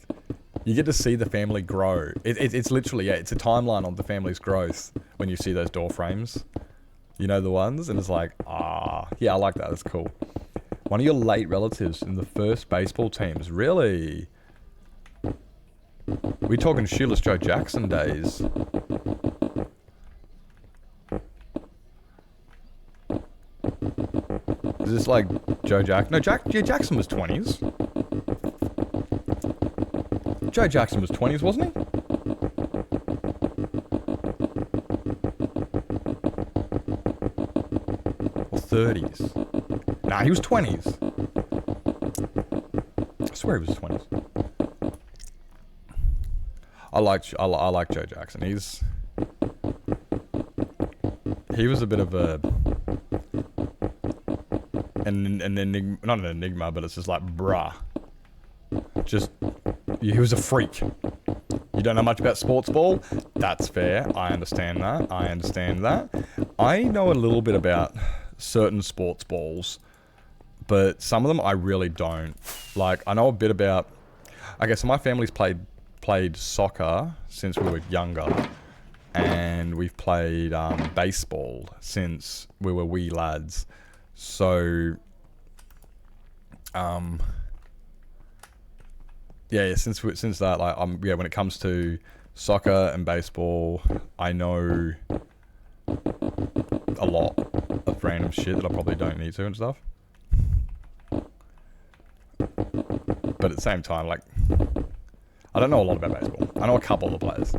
you get to see the family grow. It's literally, yeah, it's a timeline on the family's growth when you see those door frames. You know, the ones, and it's like, yeah, I like that. That's cool. One of your late relatives in the first baseball teams. Really? We're talking Shoeless Joe Jackson days. Is this like Joe Jackson? No, Jackson was 20s. Joe Jackson was 20s, wasn't he? Or 30s? Nah, he was 20s. I swear he was 20s. I like Joe Jackson. He was a bit of an enigma, not an enigma, but it's just like, bruh. He was a freak. You don't know much about sports ball? That's fair. I understand that. I know a little bit about certain sports balls, but some of them I really don't. Like, I know a bit about... Okay, so my family's played soccer since we were younger, and we've played baseball since we were wee lads. So, yeah, since that, like, when it comes to soccer and baseball, I know a lot of random shit that I probably don't need to and stuff. But at the same time, like, I don't know a lot about baseball. I know a couple of the players.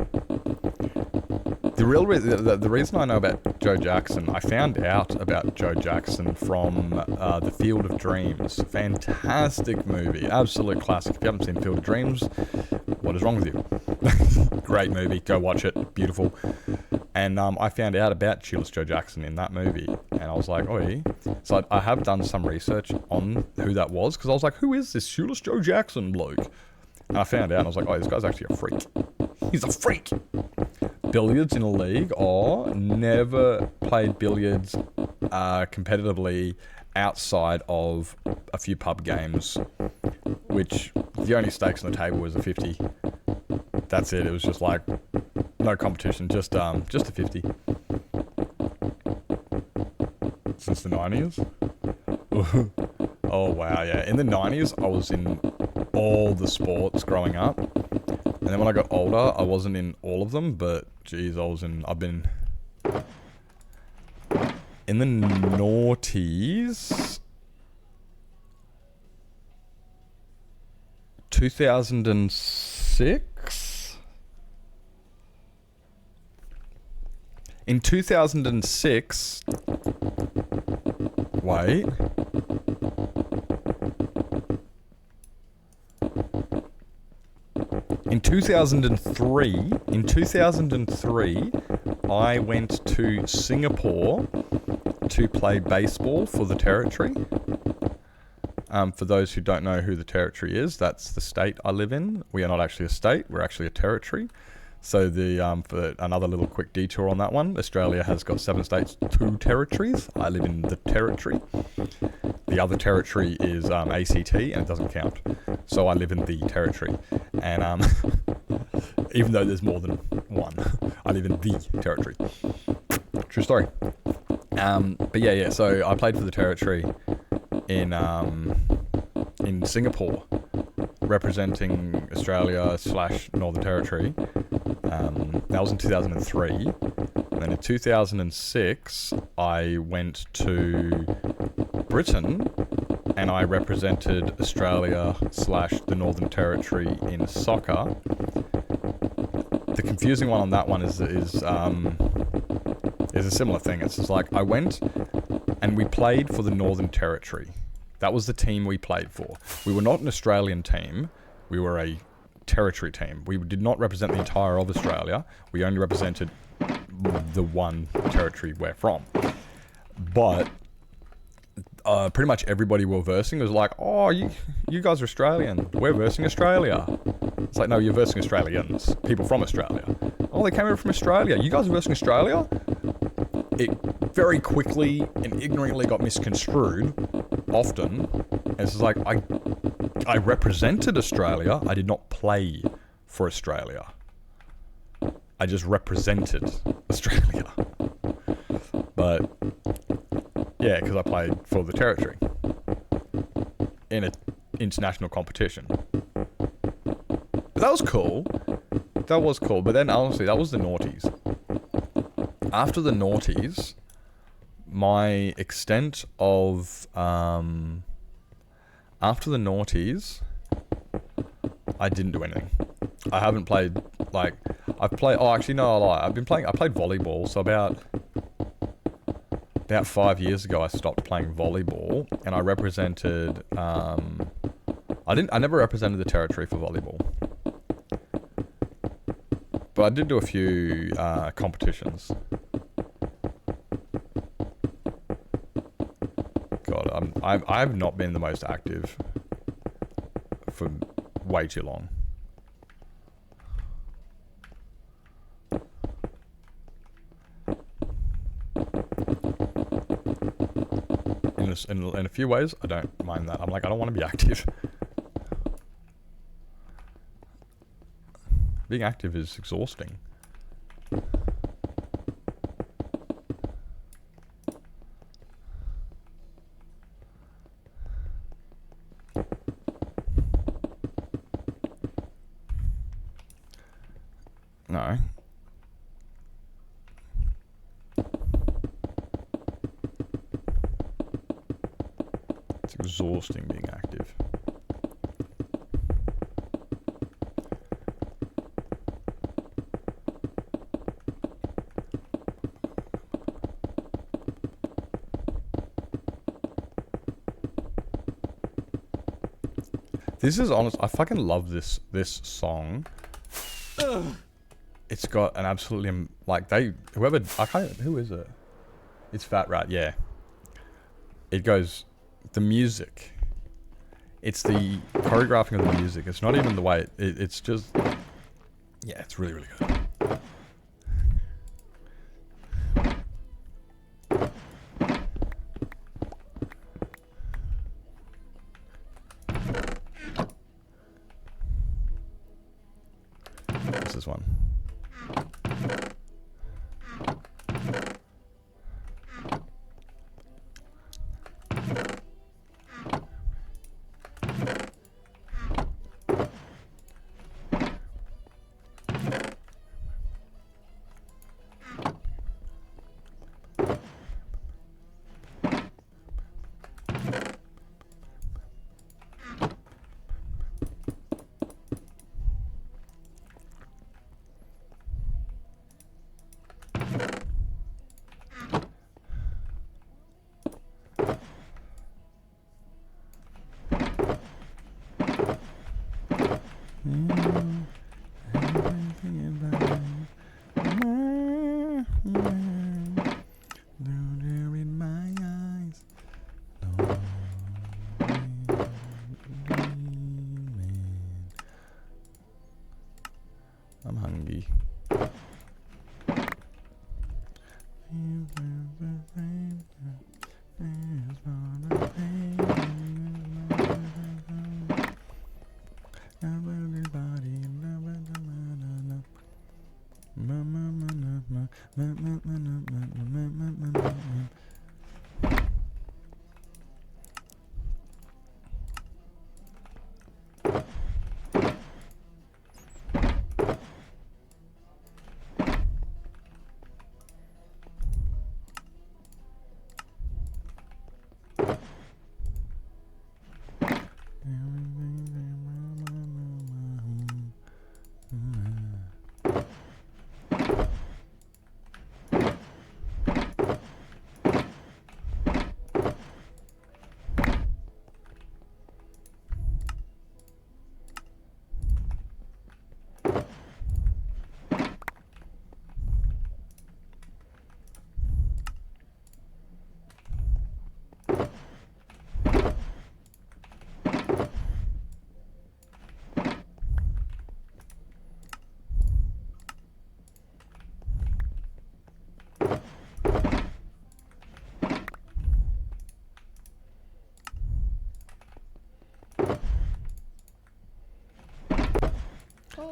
The reason I know about Joe Jackson, I found out about Joe Jackson from The Field of Dreams. Fantastic movie. Absolute classic. If you haven't seen Field of Dreams, what is wrong with you? Great movie. Go watch it. Beautiful. And I found out about Shoeless Joe Jackson in that movie. And I was like, oi. So I have done some research on who that was, because I was like, who is this Shoeless Joe Jackson bloke? And I found out, and I was like, oh, this guy's actually a freak. He's a freak. Billiards in a league. Never played billiards competitively outside of a few pub games, which the only stakes on the table was a 50. That's it. It was just like no competition, just a 50. Since the 90s. Oh wow, yeah. In the 90s, I was in all the sports growing up. And then when I got older, I wasn't in all of them, but geez, I've been in the noughties. 2006? In 2006... Wait... In 2003, I went to Singapore to play baseball for the territory. For those who don't know who the territory is, that's the state I live in. We are not actually a state, we're actually a territory. So for another little quick detour on that one, Australia has got 7 states, 2 territories. I live in the territory. The other territory is ACT, and it doesn't count. So I live in the territory. And even though there's more than one, I live in the territory. True story. But yeah, so I played for the territory in Singapore, representing Australia / Northern Territory. That was in 2003. And then in 2006, I went to Britain and I represented Australia / the Northern Territory in soccer. The confusing one on that one is a similar thing. It's just like I went and we played for the Northern Territory. That was the team we played for. We were not an Australian team. We were a territory team. We did not represent the entire of Australia. We only represented the one territory we're from. But pretty much everybody we were versing was like, oh, you guys are Australian. We're versing Australia. It's like, no, you're versing Australians. People from Australia. Oh, they came over from Australia. You guys are versing Australia? It very quickly and ignorantly got misconstrued, often. And it's just like, I represented Australia. I did not play for Australia. I just represented Australia. But yeah, because I played for the territory in an international competition. But that was cool. That was cool. But then honestly, that was the noughties. After the noughties, my extent of after the noughties, I didn't do anything. I haven't played I played volleyball. So about 5 years ago, I stopped playing volleyball, and I represented. I never represented the territory for volleyball, but I did do a few competitions. God, I've not been the most active for way too long. In a few ways, I don't mind that. I'm like, I don't want to be active. Being active is exhausting. No. It's exhausting being active. This is honest. I fucking love this song. It's got an absolutely who is it? It's Fat Rat, yeah. It goes, the music. It's the choreographing of the music. It's not even the way it's just, yeah, it's really, really good. What's this one? in my eyes. No. I'm hungry.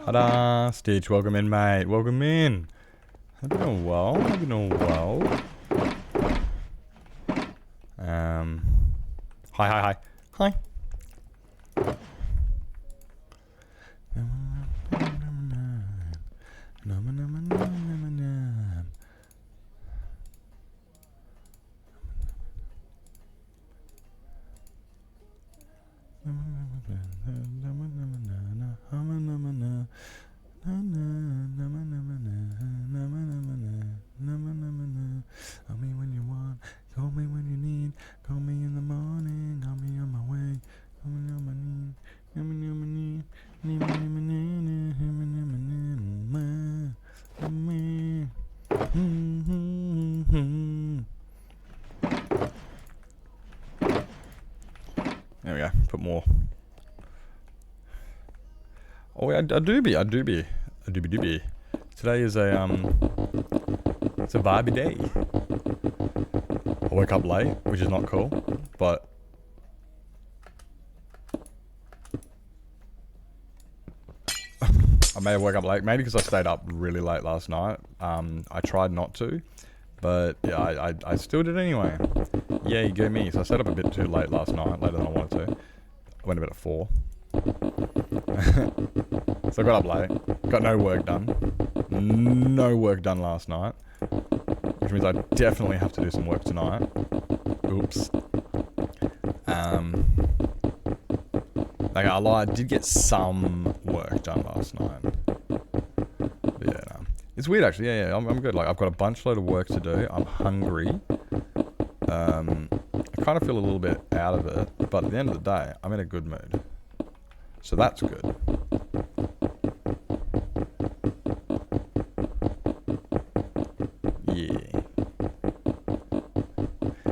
Ta-da! Stitch, welcome in, mate. Welcome in. Hope you're doing well. Hope you're doing well. Hi. Hi. Call me when you want, call me when you need, call me in the morning, call me on my way, call me on my knee, call me on my knee, there we go, put more. Oh, I do be. Today is it's a vibey day. I woke up late, which is not cool, but I may have woke up late, maybe because I stayed up really late last night. I tried not to, but yeah, I still did anyway. Yeah, you go me. So I stayed up a bit too late last night, later than I wanted to. I went to bed at 4. So I got up late, got no work done. No work done last night, which means I definitely have to do some work tonight. Oops. Like I lied, I did get some work done last night. But yeah, no. It's weird actually. Yeah, I'm good. Like I've got a bunch load of work to do. I'm hungry. I kind of feel a little bit out of it, but at the end of the day, I'm in a good mood. So that's good. Yeah.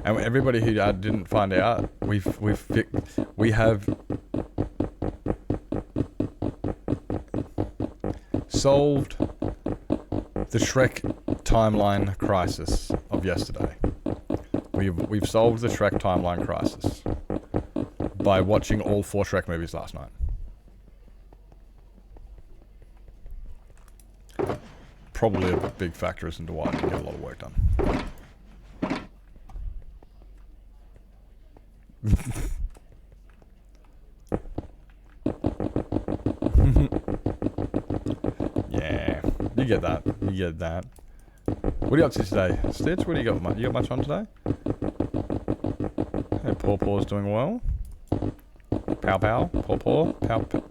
And everybody who didn't find out, we have solved the Shrek timeline crisis of yesterday. We've solved the Shrek timeline crisis by watching all 4 Shrek movies last night. Probably a big factor as into why I didn't get a lot of work done. Yeah, you get that. You get that. What are you up to today, Stitch? What do you got? You got much on today? Hey, Paw Paw's doing well. Pow Pow, Paw Paw, Pow Pow.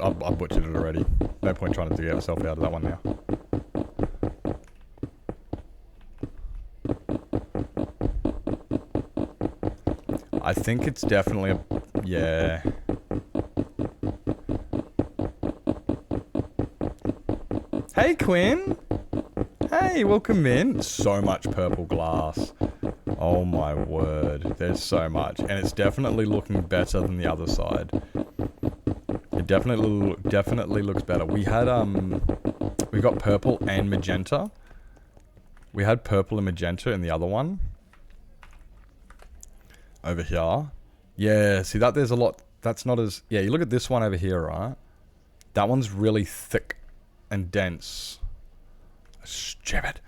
I butchered it already. No point trying to dig myself out of that one now. I think it's definitely a... Yeah. Hey, Quinn. Hey, welcome in. So much purple glass. Oh my word. There's so much. And it's definitely looking better than the other side. It definitely looks better. We got purple and magenta. We had purple and magenta in the other one. Over here. Yeah, see that there's a lot. That's not as... Yeah, you look at this one over here, right? That one's really thick and dense. Stupid.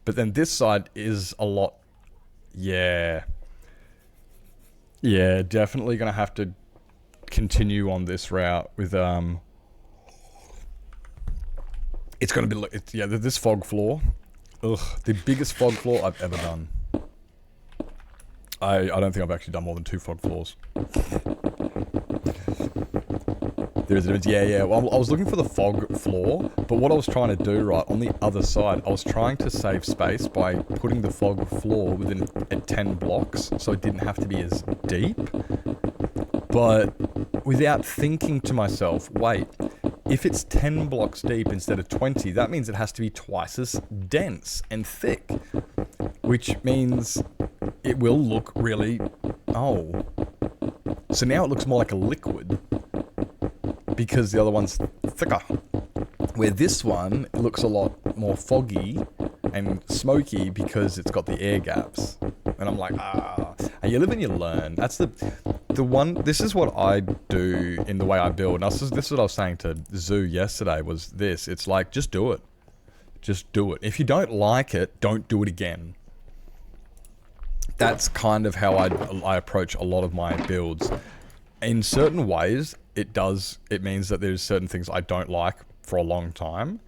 But then this side is a lot... Yeah. Yeah, definitely gonna have to continue on this route with, It's gonna be... yeah, this fog floor. Ugh, the biggest fog floor I've ever done. I don't think I've actually done more than 2 fog floors. There is a difference. Yeah. Well, I was looking for the fog floor, but what I was trying to do, right, on the other side, I was trying to save space by putting the fog floor within 10 blocks, so it didn't have to be as deep. But without thinking to myself, wait, if it's 10 blocks deep instead of 20, that means it has to be twice as dense and thick, which means it will look really... Oh. So now it looks more like a liquid because the other one's thicker. Where this one looks a lot more foggy and smoky because it's got the air gaps. And I'm like, and you live and you learn. That's the one... This is what I do in the way I build. Now, this is what I was saying to Zoo yesterday was this. It's like, just do it. Just do it. If you don't like it, don't do it again. That's kind of how I approach a lot of my builds. In certain ways, it means that there's certain things I don't like for a long time.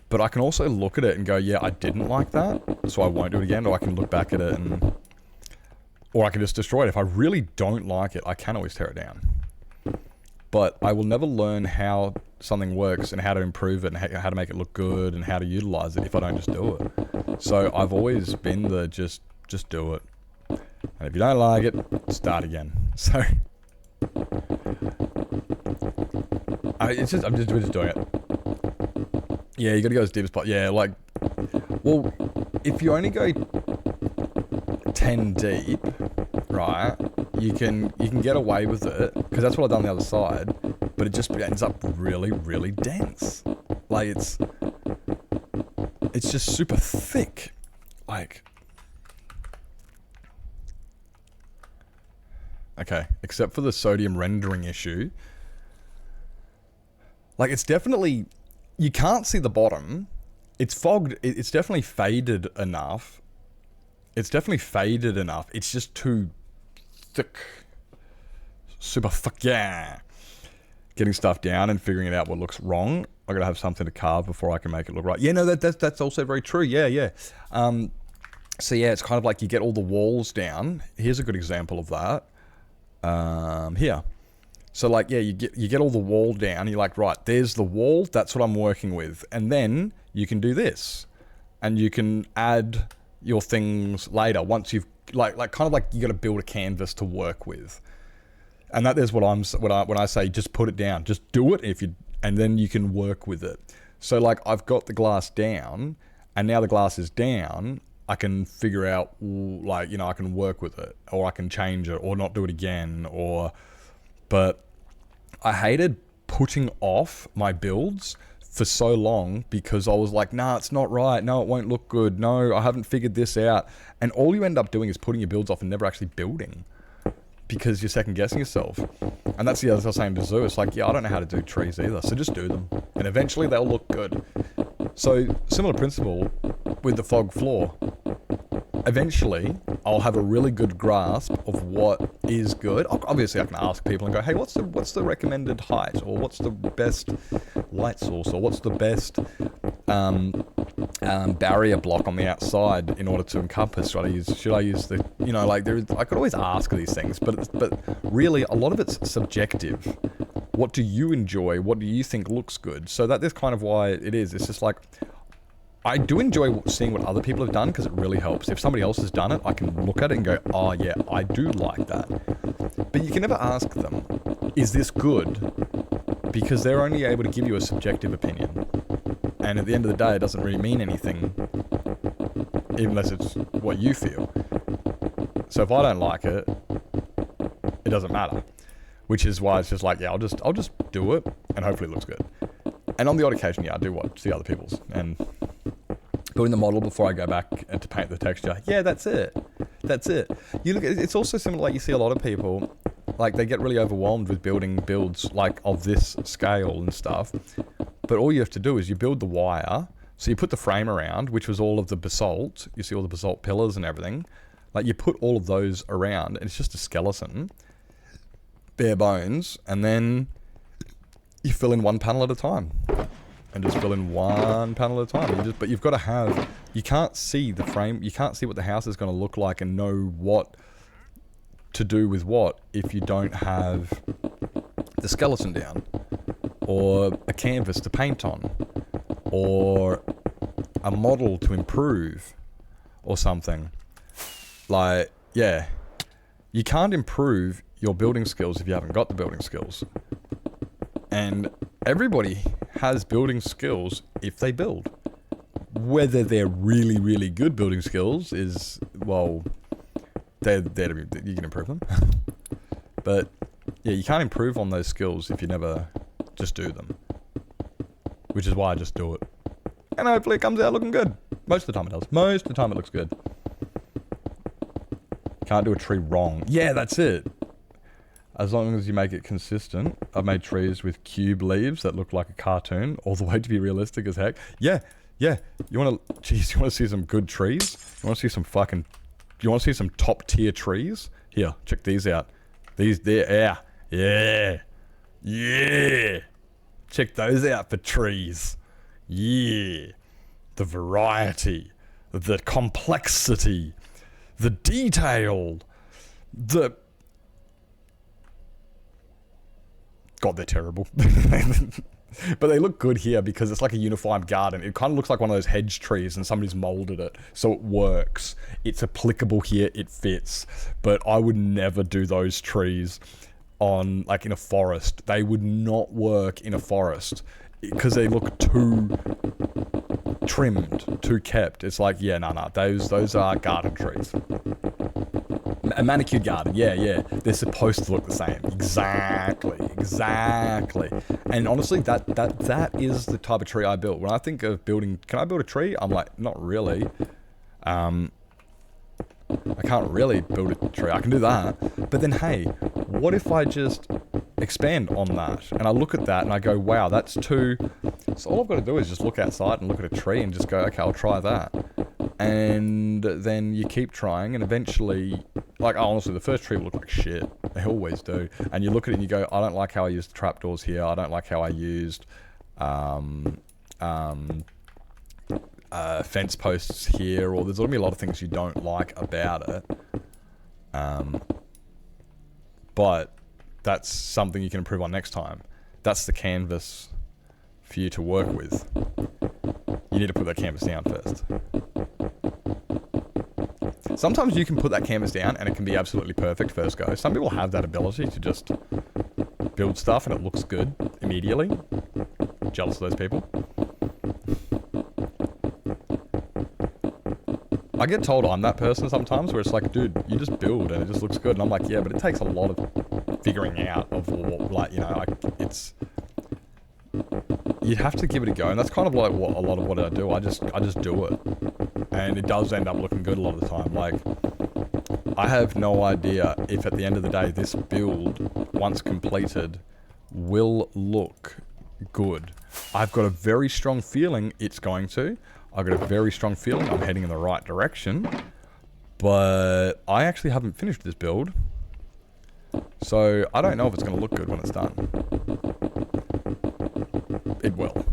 But I can also look at it and go, yeah, I didn't like that, so I won't do it again. Or I can look back at it and... Or I can just destroy it. If I really don't like it, I can always tear it down. But I will never learn how something works and how to improve it and how to make it look good and how to utilize it if I don't just do it. So I've always been the just do it. And if you don't like it, start again. So... I'm just doing it. Yeah, you gotta go as deep as possible. Yeah, like... Well, if you only go 10 deep, right, you can get away with it, because that's what I've done on the other side, but it just ends up really, really dense. Like, it's just super thick. Like... Okay, except for the sodium rendering issue. Like, it's definitely... You can't see the bottom. It's fogged. It's definitely faded enough. It's just too thick. Super thick, yeah. Getting stuff down and figuring out what looks wrong. I gotta have something to carve before I can make it look right. Yeah, no, that's also very true. Yeah. So yeah, it's kind of like you get all the walls down. Here's a good example of that. Here. So like, yeah, you get all the wall down. You're like, right, there's the wall. That's what I'm working with. And then you can do this, and you can add your things later once you've like kind of like you got to build a canvas to work with. And that is when I say just put it down, just do it and then you can work with it. So like I've got the glass down, and now the glass is down. I can figure out, like, you know, I can work with it, or I can change it, or not do it again, but I hated putting off my builds for so long because I was like, nah, it's not right. No, it won't look good. No, I haven't figured this out. And all you end up doing is putting your builds off and never actually building because you're second guessing yourself. And that's the other thing I was saying to Zoo. It's like, yeah, I don't know how to do trees either. So just do them. And eventually they'll look good. So similar principle with the fog floor. Eventually, I'll have a really good grasp of what is good. Obviously, I can ask people and go, hey, what's the recommended height? Or what's the best light source? Or what's the best barrier block on the outside in order to encompass? Should I use the, you know, like I could always ask these things, but really a lot of it's subjective. What do you enjoy? What do you think looks good? So that is kind of why it is. It's just like, I do enjoy seeing what other people have done because it really helps. If somebody else has done it, I can look at it and go, oh yeah, I do like that. But you can never ask them, is this good? Because they're only able to give you a subjective opinion. And at the end of the day, it doesn't really mean anything, even unless it's what you feel. So if I don't like it, it doesn't matter. Which is why it's just like, yeah, I'll just do it, and hopefully it looks good. And on the odd occasion, yeah, I do watch the other people's and building the model before I go back and to paint the texture. Yeah, that's it. That's it. You look. It's also similar. Like you see a lot of people, like they get really overwhelmed with building builds like of this scale and stuff. But all you have to do is you build the wire. So you put the frame around, which was all of the basalt. You see all the basalt pillars and everything. Like you put all of those around, and it's just a skeleton, bare bones, and then you fill in one panel at a time, and just fill in one panel at a time. But you've got to have. You can't see the frame. You can't see what the house is going to look like and know what to do with what if you don't have the skeleton down, or a canvas to paint on, or a model to improve, or something. Like, yeah, you can't improve your building skills if you haven't got the building skills. And everybody has building skills if they build. Whether they're really, really good building skills is, well, you can improve them. But, yeah, you can't improve on those skills if you never just do them. Which is why I just do it. And hopefully it comes out looking good. Most of the time it does. Most of the time it looks good. Can't do a tree wrong. Yeah, that's it. As long as you make it consistent. I've made trees with cube leaves that look like a cartoon, all the way to be realistic as heck. Yeah. You want to see some good trees? You want to see some top tier trees? Here, check these out. These there, yeah. Check those out for trees. Yeah. The variety, the complexity, the detail, God, they're terrible. But they look good here because it's like a unified garden. It kind of looks like one of those hedge trees and somebody's molded it. So it works. It's applicable here. It fits. But I would never do those trees on, like, in a forest. They would not work in a forest because they look too trimmed, too kept. It's like, yeah, no. Those are garden trees. A manicured garden, yeah. They're supposed to look the same. Exactly. And honestly, that is the type of tree I built. When I think of building, can I build a tree? I'm like, not really. I can't really build a tree. I can do that. But then, hey, what if I just expand on that? And I look at that and I go, wow, that's too... So all I've got to do is just look outside and look at a tree and just go, okay, I'll try that. And then you keep trying, and eventually, like, honestly, the first tree will look like shit. They always do. And you look at it and you go, I don't like how I used trapdoors here. I don't like how I used fence posts here. Or there's going to be a lot of things you don't like about it. But that's something you can improve on next time. That's the canvas for you to work with. You need to put that canvas down first. Sometimes you can put that canvas down and it can be absolutely perfect first go. Some people have that ability to just build stuff and it looks good immediately. Jealous of those people. I get told I'm that person sometimes where it's like, dude, you just build and it just looks good. And I'm like, yeah, but it takes a lot of figuring out of, like, you know, like, it's... You'd have to give it a go, and that's kind of like what a lot of what I do. I just do it, and it does end up looking good a lot of the time. Like, I have no idea if at the end of the day this build, once completed, will look good. I've got a very strong feeling it's going to. I've got a very strong feeling I'm heading in the right direction, but I actually haven't finished this build, so I don't know if it's going to look good when it's done. It will.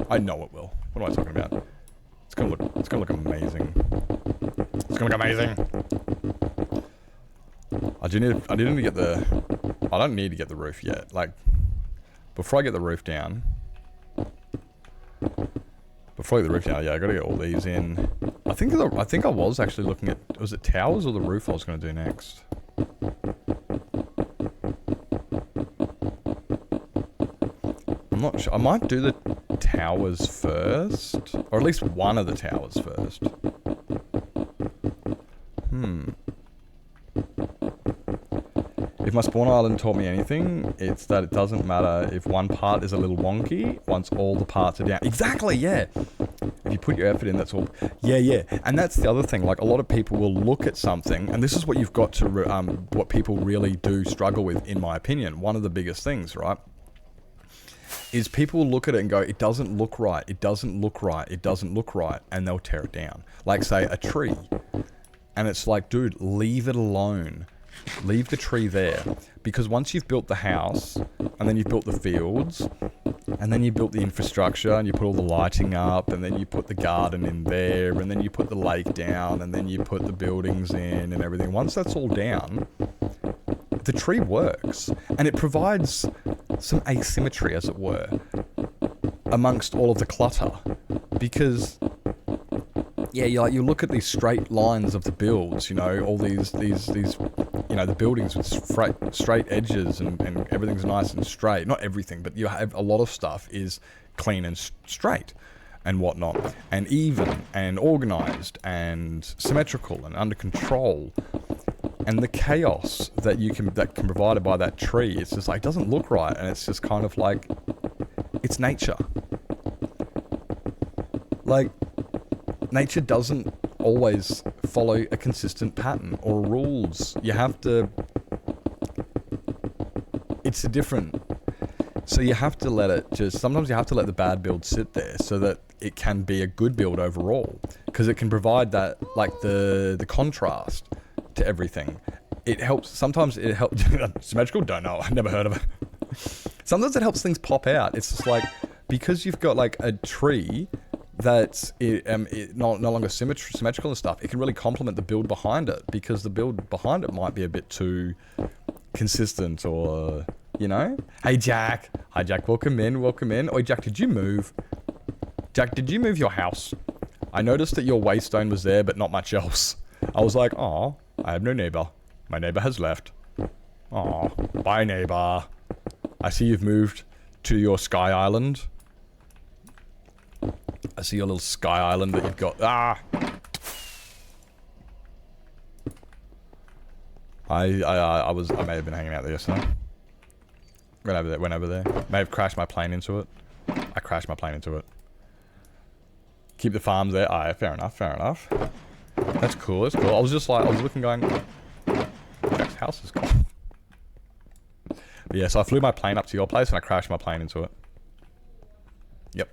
I know it will. What am I talking about? It's gonna look amazing. It's gonna look amazing. I don't need to get the roof yet. Like, before I get the roof down, yeah, I gotta get all these in. I think I was actually looking at, was it towers or the roof I was gonna do next? I'm I'm not sure. I might do the towers first. Or at least one of the towers first. If my spawn island taught me anything, it's that it doesn't matter if one part is a little wonky once all the parts are down. Exactly, yeah. If you put your effort in, that's all. Yeah. And that's the other thing. Like, a lot of people will look at something, and this is what you've got to, what people really do struggle with, in my opinion. One of the biggest things, right, is people will look at it and go, it doesn't look right, it doesn't look right, it doesn't look right, and they'll tear it down. Like, say, a tree. And it's like, dude, leave it alone. Leave the tree there. Because once you've built the house, and then you've built the fields, and then you built the infrastructure, and you put all the lighting up, and then you put the garden in there, and then you put the lake down, and then you put the buildings in and everything. Once that's all down, the tree works. And it provides some asymmetry, as it were, amongst all of the clutter. Because... yeah, you look at these straight lines of the builds, you know, all these you know, the buildings with straight edges and everything's nice and straight. Not everything, but you have a lot of stuff is clean and straight and whatnot, and even and organized and symmetrical and under control. And the chaos that can provided by that tree, it's just like, it doesn't look right, and it's just kind of like, it's nature. Like, nature doesn't always follow a consistent pattern or rules. You have to... it's a different... so you have to let it just... sometimes you have to let the bad build sit there so that it can be a good build overall. Because it can provide that, like, the contrast to everything. It helps... sometimes it helps... symmetrical? Don't know. I've never heard of it. Sometimes it helps things pop out. It's just like... because you've got, like, a tree... that's no longer symmetrical and stuff, it can really complement the build behind it, because the build behind it might be a bit too consistent, or, you know? Hey, Jack. Hi, Jack. Welcome in. Welcome in. Oi, Jack, did you move? Jack, did you move your house? I noticed that your waystone was there, but not much else. I was like, oh, I have no neighbor. My neighbor has left. Oh, bye, neighbor. I see you've moved to your sky island. I see your little sky island that you've got. Ah! I may have been hanging out there yesterday. Went over there. May have crashed my plane into it. I crashed my plane into it. Keep the farms there. Aye, fair enough, fair enough. That's cool, that's cool. I was just like, I was looking going, Jack's house is gone. But yeah, so I flew my plane up to your place and I crashed my plane into it. Yep.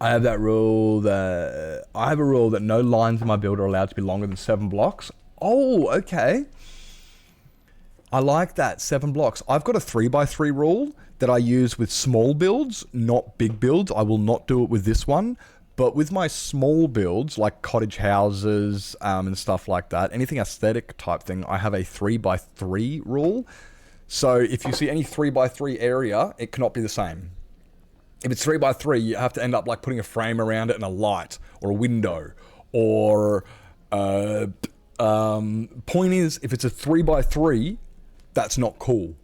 I have a rule that no lines in my build are allowed to be longer than 7 blocks. Oh, okay. I like that, 7 blocks. I've got a 3x3 rule that I use with small builds, not big builds. I will not do it with this one, but with my small builds, like cottage houses and stuff like that, anything aesthetic type thing, I have a 3x3 rule. So if you see any 3x3 area, it cannot be the same. If it's 3x3, you have to end up like putting a frame around it and a light or a window. Or point is, if it's a 3x3, that's not cool.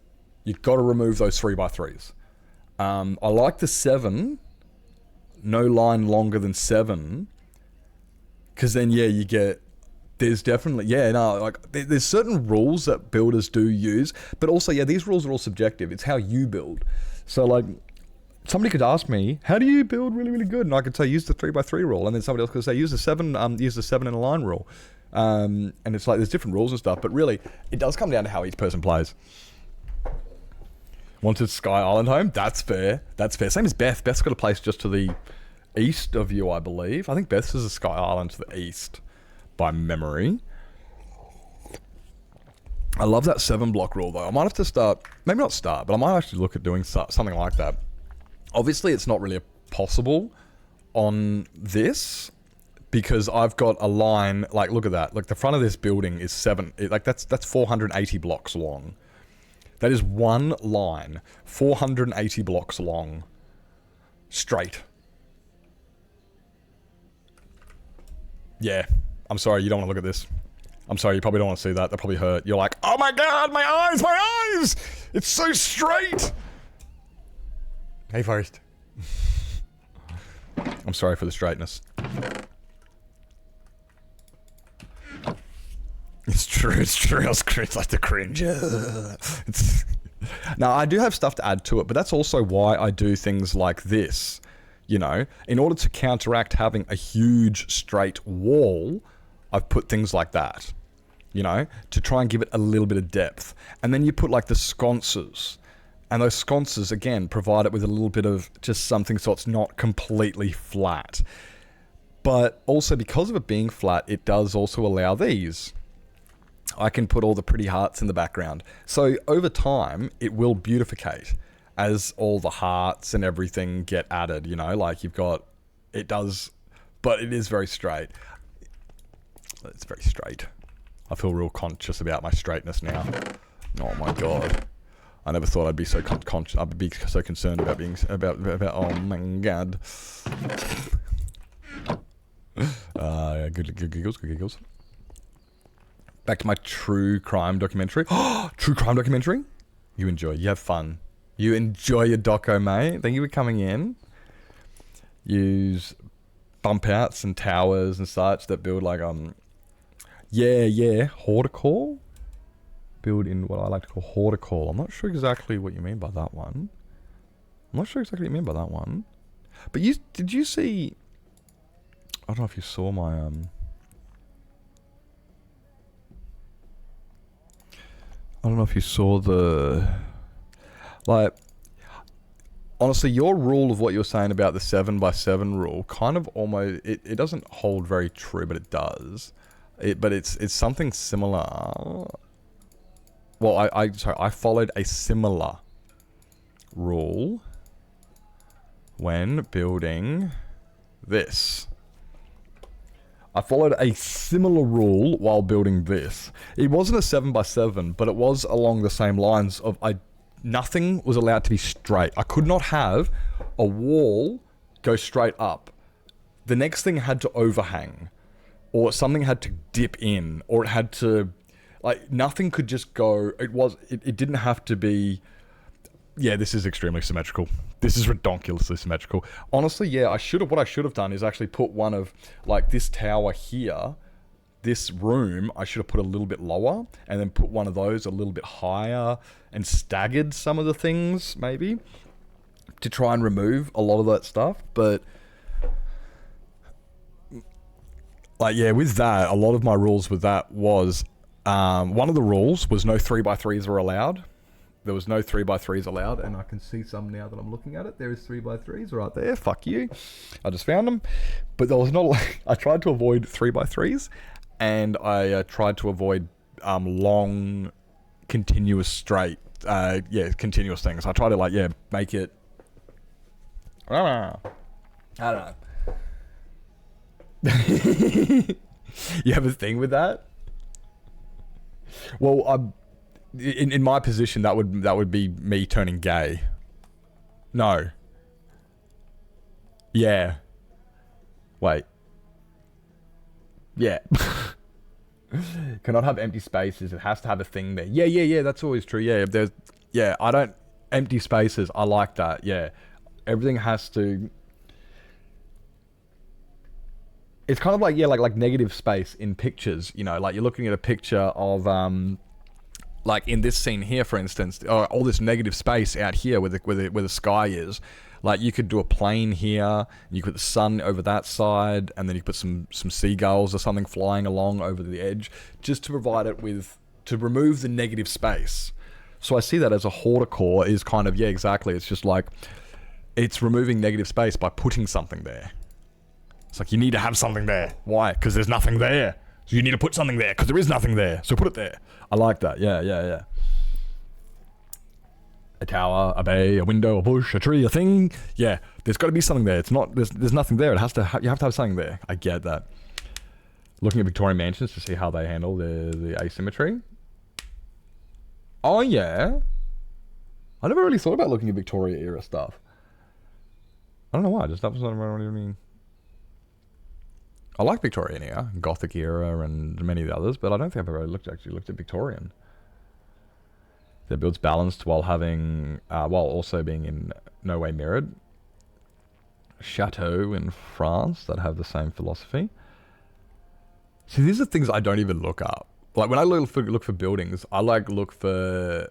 You've got to remove those 3x3s. I like the 7. No line longer than 7. Because then, yeah, you get... there's definitely... yeah, no, like, there's certain rules that builders do use. But also, yeah, these rules are all subjective. It's how you build. So, like... somebody could ask me, how do you build really, really good? And I could say, use the 3x3 rule. And then somebody else could say, use the 7 in a line rule. And it's like, there's different rules and stuff. But really, it does come down to how each person plays. Wanted Sky Island home? That's fair. That's fair. Same as Beth. Beth's got a place just to the east of you, I believe. I think Beth's is a Sky Island to the east, by memory. I love that 7 block rule, though. I might have to start, maybe not start, but I might actually look at doing something like that. Obviously, it's not really possible on this because I've got a line, like, look at that. Like, the front of this building is 7, like, that's 480 blocks long. That is one line, 480 blocks long, straight. Yeah, I'm sorry, you don't want to look at this. I'm sorry, you probably don't want to see that. That probably hurt. You're like, oh my god, my eyes! It's so straight! Hey, Forrest. I'm sorry for the straightness. It's true. It's like the cringe. Now, I do have stuff to add to it, but that's also why I do things like this. You know, in order to counteract having a huge straight wall, I've put things like that. You know, to try and give it a little bit of depth. And then you put like the sconces. And those sconces, again, provide it with a little bit of just something so it's not completely flat. But also because of it being flat, it does also allow these. I can put all the pretty hearts in the background. So over time, it will beautificate as all the hearts and everything get added, you know, like you've got, it does, but it is very straight. It's very straight. I feel real conscious about my straightness now. Oh my God. I never thought I'd be so conscious. I'd be so concerned about being, about oh my God. Good giggles. Back to my true crime documentary. True crime documentary? You enjoy. You have fun. You enjoy your doco, mate. Thank you for coming in. Use bump outs and towers and such that build like horticore. Build in what I like to call horticore. I'm not sure exactly what you mean by that one. But did you see? I don't know if you saw my I don't know if you saw the, like, honestly, your rule of what you were saying about the 7x7 rule kind of almost, it doesn't hold very true, but it does. But it's something similar. Well, I followed a similar rule when building this. I followed a similar rule while building this. It wasn't a 7x7, but it was along the same lines of nothing was allowed to be straight. I could not have a wall go straight up. The next thing had to overhang, or something had to dip in, or it had to, like, nothing could just go. It didn't have to be. Yeah, this is extremely symmetrical. This is redonkulously symmetrical. Honestly, yeah, what I should have done is actually put one of, like, this tower here, this room, I should have put a little bit lower, and then put one of those a little bit higher, and staggered some of the things, maybe, to try and remove a lot of that stuff. But, like, yeah, with that, a lot of my rules with that was, one of the rules was no 3x3s were allowed. There was no 3x3s allowed, and I can see some now that I'm looking at it. There is 3x3s right there. Fuck you. I just found them. But there was not, I tried to avoid 3x3s, and I tried to avoid long, continuous continuous things. I tried to, make it, I don't know. You have a thing with that? Well, in my position, that would be me turning gay. No. Yeah. Wait. Yeah. Cannot have empty spaces. It has to have a thing there. Yeah. That's always true. Yeah. I don't empty spaces. I like that. Yeah. Everything has to. It's kind of like like negative space in pictures. You know, like you're looking at a picture of like in this scene here, for instance, all this negative space out here where the sky is. Like you could do a plane here, and you could put the sun over that side, and then you put some seagulls or something flying along over the edge, just to provide it with, to remove the negative space. So I see that as a horticore is kind of, yeah, exactly. It's just like, it's removing negative space by putting something there. It's like, you need to have something there. Why? Because there's nothing there. So you need to put something there, because there is nothing there. So put it there. I like that. Yeah. A tower, a bay, a window, a bush, a tree, a thing. Yeah, there's got to be something there. It's not, there's nothing there. You have to have something there. I get that. Looking at Victorian mansions to see how they handle the asymmetry. Oh yeah. I never really thought about looking at Victoria era stuff. I don't know why. Just that was not what I mean. I like Victorian era, Gothic era, and many of the others, but I don't think I've ever looked at Victorian. Their build's balanced while also being in no way mirrored. Chateau in France that have the same philosophy. See, these are things I don't even look up. Like when I look for buildings, I look for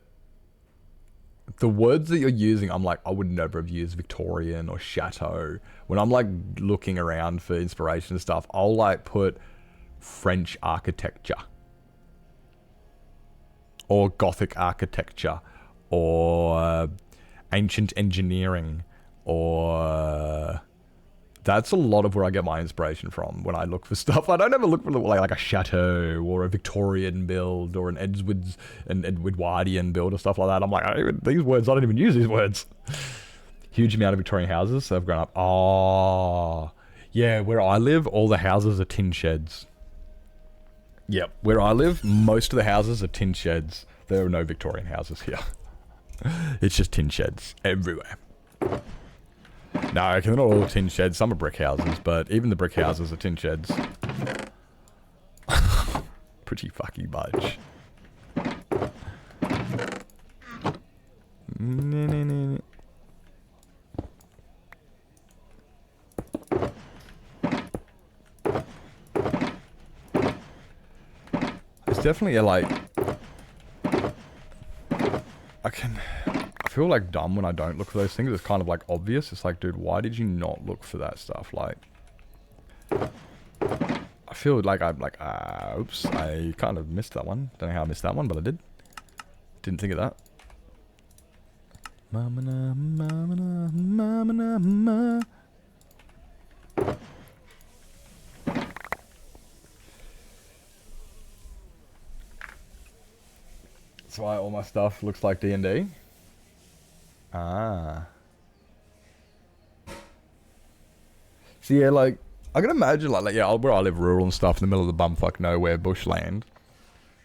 the words that you're using. I'm like, I would never have used Victorian or chateau. When I'm like looking around for inspiration and stuff, I'll like put French architecture or Gothic architecture or ancient engineering, or that's a lot of where I get my inspiration from when I look for stuff. I don't ever look for like a chateau or a Victorian build or an Edwardian build or stuff like that. I'm like, these words, I don't even use these words. Huge amount of Victorian houses that have grown up. Oh, yeah, where I live, all the houses are tin sheds. Yep, where I live, most of the houses are tin sheds. There are no Victorian houses here. It's just tin sheds everywhere. No, okay, they're not all tin sheds. Some are brick houses, but even the brick houses are tin sheds. Pretty fucky budge. It's definitely I feel like dumb when I don't look for those things. It's kind of like obvious. It's like, dude, why did you not look for that stuff? Like, I feel like I'm like, oops, I kind of missed that one. Don't know how I missed that one, but I did. Didn't think of that. Mamana, mamana, mamana, ma. That's why all my stuff looks like D&D. Ah. So yeah, like, I can imagine, like yeah, where I live rural and stuff, in the middle of the bumfuck nowhere bushland,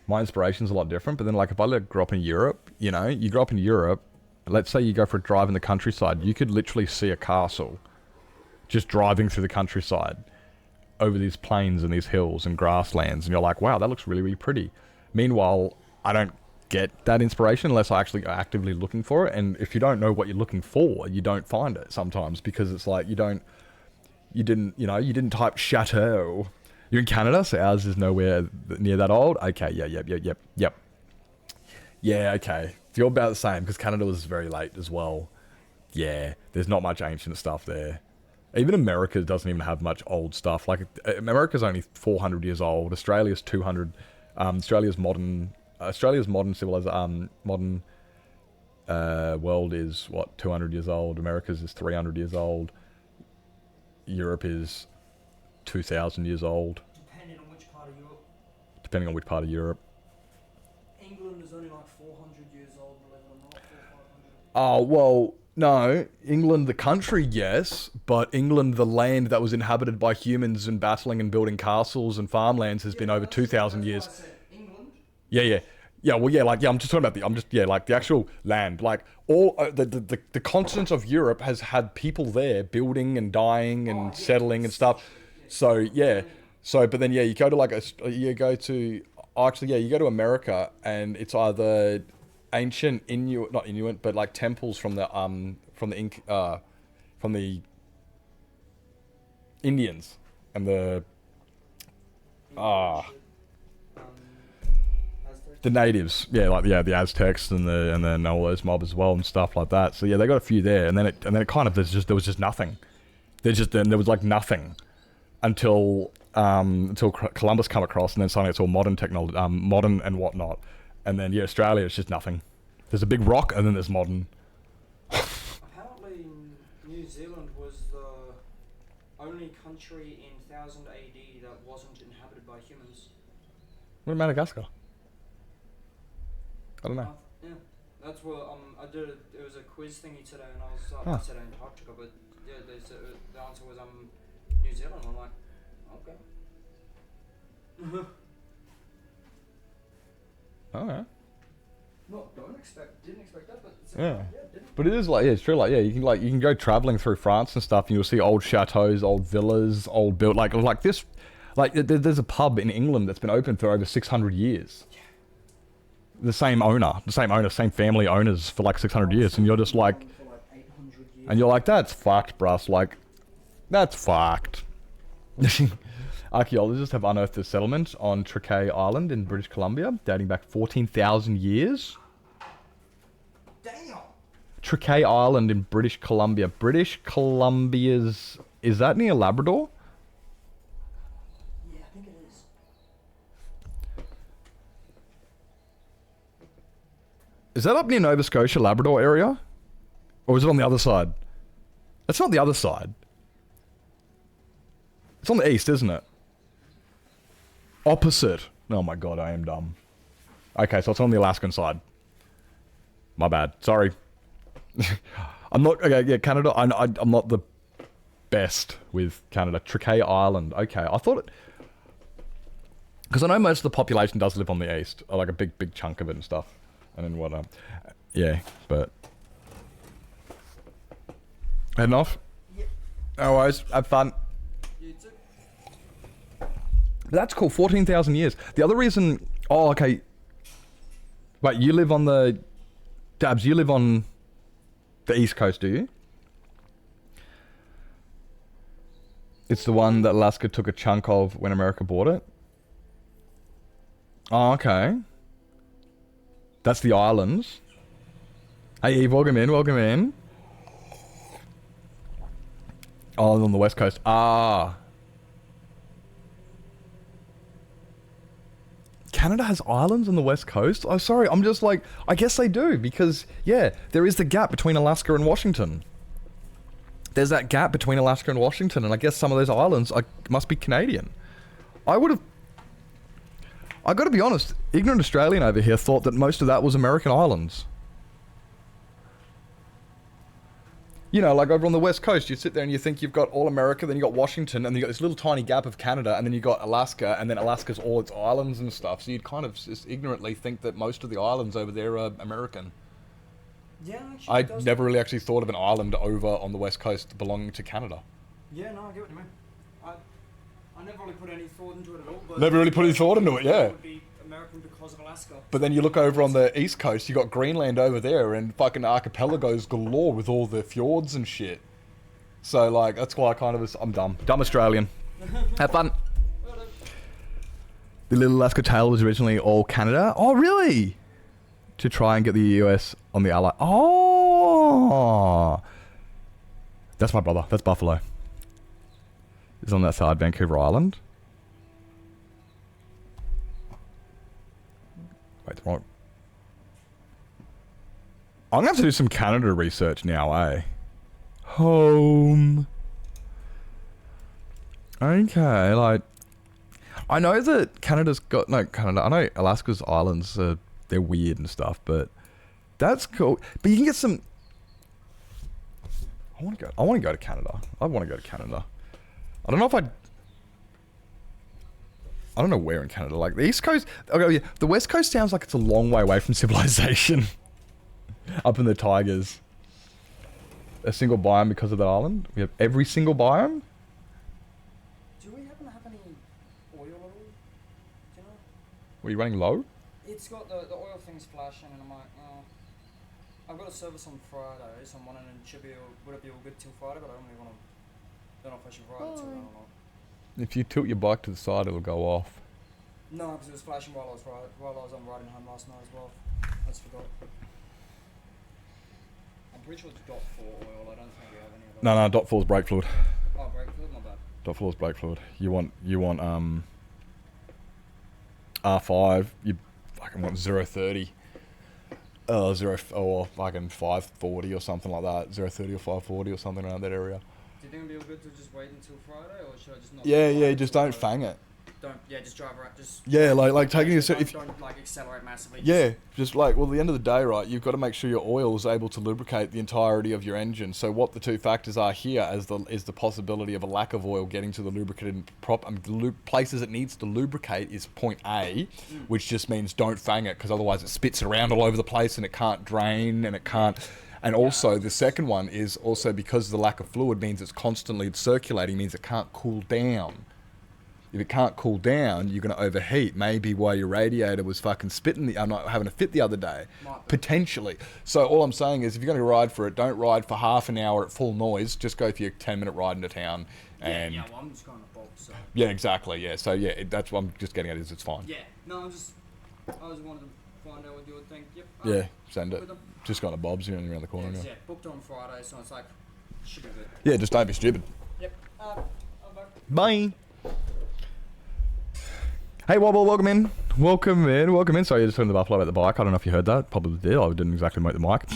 my inspiration's a lot different. But then, like, if I grow up in Europe, you know, you grow up in Europe, let's say you go for a drive in the countryside, you could literally see a castle just driving through the countryside over these plains and these hills and grasslands, and you're like, wow, that looks really, really pretty. Meanwhile, I don't get that inspiration unless I actually are actively looking for it, and if you don't know what you're looking for, you don't find it sometimes, because it's like you didn't type chateau. You're in Canada, so ours is nowhere near that old. Okay, yep. Yeah, okay. You're about the same, because Canada was very late as well. Yeah, there's not much ancient stuff there. Even America doesn't even have much old stuff. Like, America's only 400 years old. Australia's 200. Australia's modern civilization, modern world is, what, 200 years old. America's is 300 years old. Europe is 2,000 years old. Depending on which part of Europe. Depending on which part of Europe. England is only like 400 years old, believe it or not, 400, 500. Oh, well, no. England, the country, yes. But England, the land that was inhabited by humans and battling and building castles and farmlands has been over 2,000 years. England? Yeah. I'm just talking about the actual land. Like, all the continent of Europe has had people there building and dying and settling and stuff. So, yeah. So, but then, yeah, you go to America, and it's either ancient Inuit, not Inuit, but like temples from the Indians and the the natives, the Aztecs and then all those mob as well and stuff like that. So yeah, they got a few there, and then it kind of there was just nothing. There was like nothing until Columbus come across, and then suddenly it's all modern technology, modern and whatnot, and then Australia is just nothing. There's a big rock, and then there's modern. Apparently, New Zealand was the only country in 1000 AD that wasn't inhabited by humans. What about Madagascar? I don't know. Yeah, that's what I did. It was a quiz thingy today, and I was today in Antarctica, but yeah, the answer was New Zealand. I'm like, okay. Alright. No, didn't expect that, but Yeah. Didn't. But it is it's true. You can go traveling through France and stuff, and you'll see old chateaus, old villas, old built like this. Like, there's a pub in England that's been open for over 600 years. The same owner, same family owners for like 600 years, and you're just like, and you're like, that's fucked, bruh. Like, that's fucked. Archaeologists have unearthed a settlement on Traquair Island in British Columbia, dating back 14,000 years. Damn. Traquair Island in British Columbia. British Columbia's... Is that near Labrador? Yeah, I think it is. Is that up near Nova Scotia, Labrador area? Or is it on the other side? That's not the other side. It's on the east, isn't it? Opposite. Oh my god, I am dumb. Okay, so it's on the Alaskan side. My bad. Sorry. I'm not... Okay, yeah, Canada. I'm not the best with Canada. Traquair Island. Okay, I thought it... Because I know most of the population does live on the east. Or like a big chunk of it and stuff. And then what... yeah, but... Heading off? Yep. No worries. Have fun. You too. But that's cool. 14,000 years. The other reason... Oh, okay. Wait, you live on the... Dabs, you live on the East Coast, do you? It's the one that Alaska took a chunk of when America bought it? Oh, okay. That's the islands. Hey, Eve, welcome in, welcome in. Oh, on the West Coast. Ah. Canada has islands on the West Coast? Oh, sorry, I'm just like... I guess they do, because, yeah, there is the gap between Alaska and Washington. There's that gap between Alaska and Washington, and I guess some of those islands must be Canadian. I would have... I gotta be honest, ignorant Australian over here thought that most of that was American islands. You know, like over on the West Coast, you sit there and you think you've got all America, then you got Washington, and then you got this little tiny gap of Canada, and then you got Alaska, and then Alaska's all its islands and stuff. So you'd kind of just ignorantly think that most of the islands over there are American. Yeah, actually, I never really actually thought of an island over on the West Coast belonging to Canada. Yeah, no, I get what you mean. I never really put any thought into it at all. But Never really put any thought into it, yeah. It would be American because of Alaska. But then you look over on the East Coast, you got Greenland over there, and fucking archipelagos galore with all the fjords and shit. So, like, that's why I kind of was... I'm dumb. Dumb Australian. Have fun. The Little Alaska Tale was originally all Canada. Oh, really? To try and get the US on the ally. Oh! That's my brother. That's Buffalo. He's on that side, Vancouver Island. Wait, wrong. I'm gonna have to do some Canada research now, eh? Home. Okay, like... I know that Canada's got... No, Canada... I know Alaska's islands are... They're weird and stuff, but... That's cool. But you can get some... I want to go to Canada. I want to go to Canada. I don't know if I don't know where in Canada. Like, the East Coast... Okay, yeah. The West Coast sounds like it's a long way away from civilization. Up in the Tigers. A single biome because of that island? We have every single biome? Do we happen to have any oil at all? Do you know? Were you running low? It's got the oil thing's flashing, and I'm like, oh. I've got a service on Friday, so I'm wondering would it be all good till Friday, but I don't really want to... Don't know if I should ride it till then or not. If you tilt your bike to the side, it'll go off. No, because it was flashing while I was riding home last night as well. I just forgot. I'm pretty sure it's dot 4 oil. I don't think we have any of those. No, dot 4's brake fluid. Oh, brake fluid? My bad. Dot 4's brake fluid. You want R5, you fucking want 030. Or fucking 540 or something like that. 030 or 540 or something around that area. Do you think it'd be good to just wait until Friday, or should I just not? Yeah, just don't fang it. Just drive around, just... Yeah, like taking a... Don't, like, accelerate massively. Yeah, just like, well, at the end of the day, right, you've got to make sure your oil is able to lubricate the entirety of your engine. So what the two factors are here is the possibility of a lack of oil getting to the lubricant places it needs to lubricate is point A, which just means don't fang it, because otherwise it spits around all over the place and it can't drain and it can't... And also, the second one is also because the lack of fluid means it's constantly circulating, means it can't cool down. If it can't cool down, you're going to overheat. Maybe why your radiator was fucking spitting. I'm not having a fit the other day. Potentially. So all I'm saying is, if you're going to ride for it, don't ride for half an hour at full noise. Just go for your 10-minute ride into town. And Yeah, well, I'm just going to bulk, so. yeah, exactly. Yeah. So yeah, that's what I'm just getting at. Is it's fine. Yeah. No, I just wanted to find out what you would think. Yep. Yeah. Send it. With them. Just gone to Bob's here around the corner. Yeah, now. yeah, booked on Friday, so it's like, should be good. Yeah. Just don't be stupid. Yep. I'm back. Bye. Hey, Wobble, welcome in. Welcome in. Sorry, you just turned the buffalo at the bike. I don't know if you heard that. Probably did. I didn't exactly mute the mic.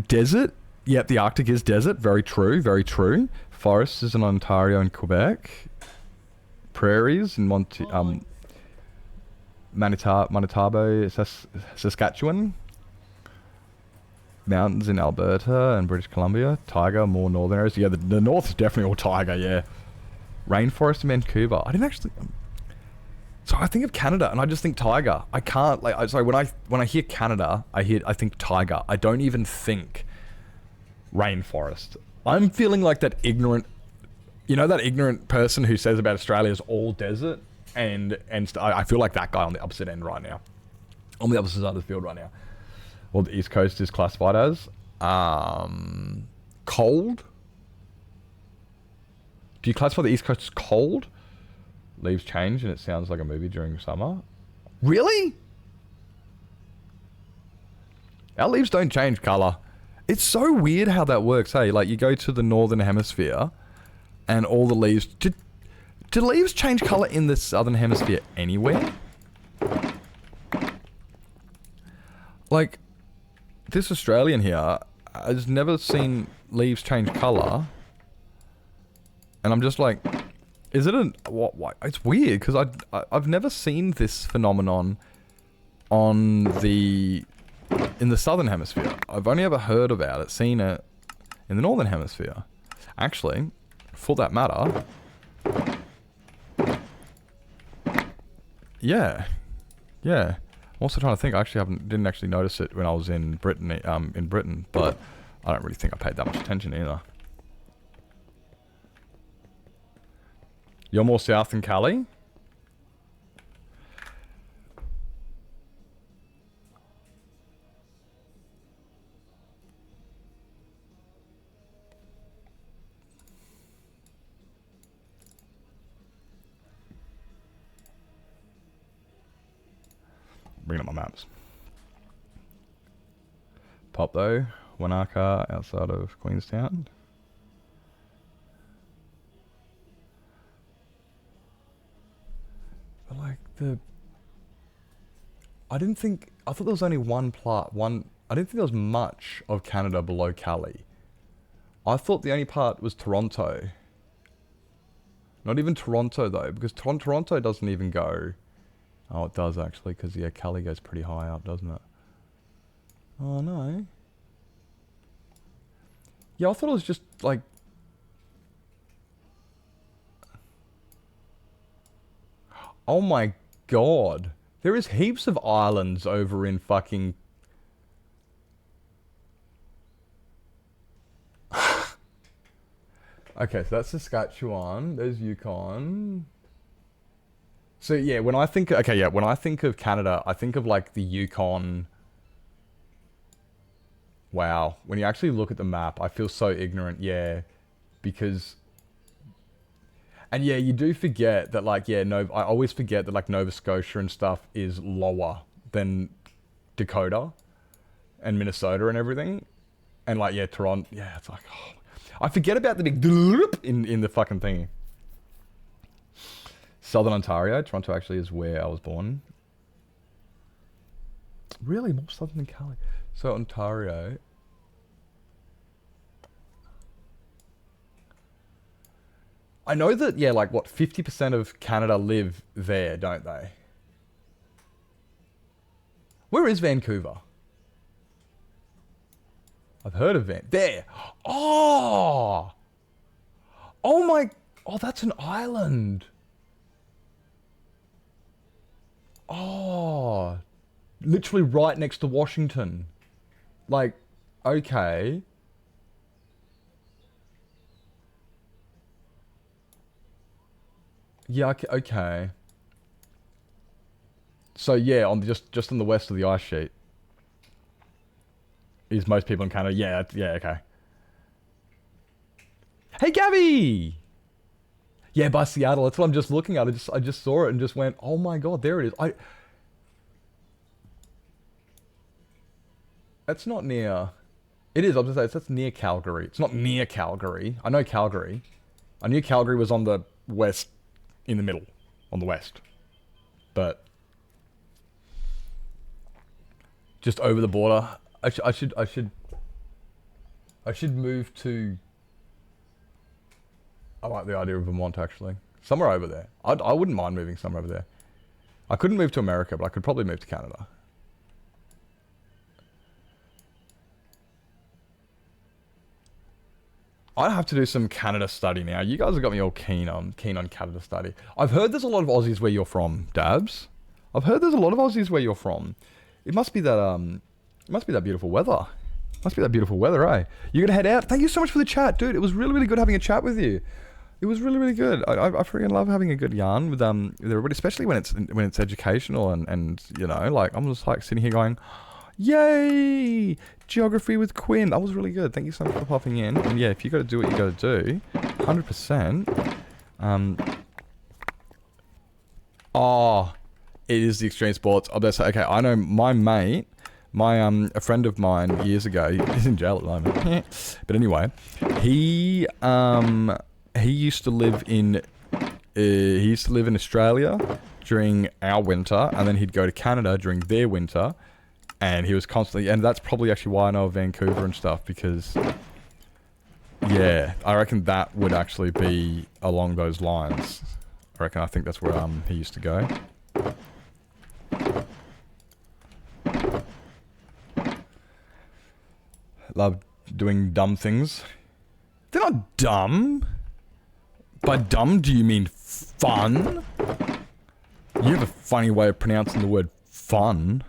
Desert. Yep, the Arctic is desert. Very true. Very true. Forests is in Ontario and Quebec. Prairies in Manitoba, Saskatchewan. Mountains in Alberta and British Columbia. Taiga, more northern areas. Yeah, the north is definitely all taiga, yeah. Rainforest in Vancouver. I didn't actually... So I think of Canada and I just think taiga. I can't, like, sorry, when I hear Canada, I think taiga. I don't even think rainforest. I'm feeling like that ignorant... You know that ignorant person who says about Australia is all desert? And I feel like that guy on the opposite end right now. On the opposite side of the field right now. Well, the East Coast is classified as cold. Do you classify the East Coast as cold? Leaves change and it sounds like a movie during summer. Really? Our leaves don't change colour. It's so weird how that works, hey? Like, you go to the northern hemisphere and all the leaves... Do leaves change colour in the southern hemisphere anywhere? Like... This Australian here has never seen leaves change colour. And I'm just like, is it what? It's weird, because I've never seen this phenomenon in the southern hemisphere. I've only ever heard about it, seen it in the northern hemisphere. Actually, for that matter, yeah. I'm also trying to think. I actually didn't actually notice it when I was in Britain, but I don't really think I paid that much attention either. You're more south than Cali? Bringing up my maps. Pop though, Wanaka outside of Queenstown. But like I thought there was only one. I didn't think there was much of Canada below Cali. I thought the only part was Toronto. Not even Toronto though, because Toronto doesn't even go. Oh, it does actually, because yeah, Cali goes pretty high up, doesn't it? Oh no. Yeah, I thought it was just like... Oh my god. There is heaps of islands over in fucking... Okay, so that's Saskatchewan. There's Yukon. So yeah, when I think of Canada, I think of like the Yukon. Wow, when you actually look at the map, I feel so ignorant, yeah, because... And yeah, you do forget that like, yeah, I always forget that like Nova Scotia and stuff is lower than Dakota and Minnesota and everything. And like, yeah, Toronto, yeah, it's like, oh, I forget about the big in the fucking thingy. Southern Ontario. Toronto actually is where I was born. Really? More southern than Cali. So Ontario. I know that, yeah, like what, 50% of Canada live there, don't they? Where is Vancouver? I've heard of there. Oh! Oh my... Oh, that's an island. Oh, literally right next to Washington. Like, okay. Yeah, okay. So yeah, on just on the west of the ice sheet is most people in Canada. Yeah, yeah, okay. Hey, Gabby! Yeah, by Seattle. That's what I'm just looking at. I just saw it and just went, oh my god, there it is. That's not near. It is. I was gonna say that's near Calgary. It's not near Calgary. I know Calgary. I knew Calgary was on the west, in the middle, on the west, but just over the border. I should move to. I like the idea of Vermont actually. Somewhere over there. I wouldn't mind moving somewhere over there. I couldn't move to America, but I could probably move to Canada. I have to do some Canada study now. You guys have got me all keen on Canada study. I've heard there's a lot of Aussies where you're from, Dabs. I've heard there's a lot of Aussies where you're from. It must be that beautiful weather. Must be that beautiful weather, eh? You're gonna head out? Thank you so much for the chat, dude. It was really, really good having a chat with you. It was really, really good. I freaking love having a good yarn with everybody, especially when it's educational and you know, like I'm just like sitting here going, yay! Geography with Quinn. That was really good. Thank you so much for popping in. And yeah, if you got to do what you got to do, 100%. Oh, it is the extreme sports. Oh, that's okay. I know my mate, a friend of mine years ago. He's in jail at the moment. But anyway, he used to live in Australia during our winter, and then he'd go to Canada during their winter. And he was constantly, and that's probably actually why I know of Vancouver and stuff, because, yeah, I reckon that would actually be along those lines. I think that's where he used to go. Love doing dumb things. They're not dumb. By dumb, do you mean fun? You have a funny way of pronouncing the word fun.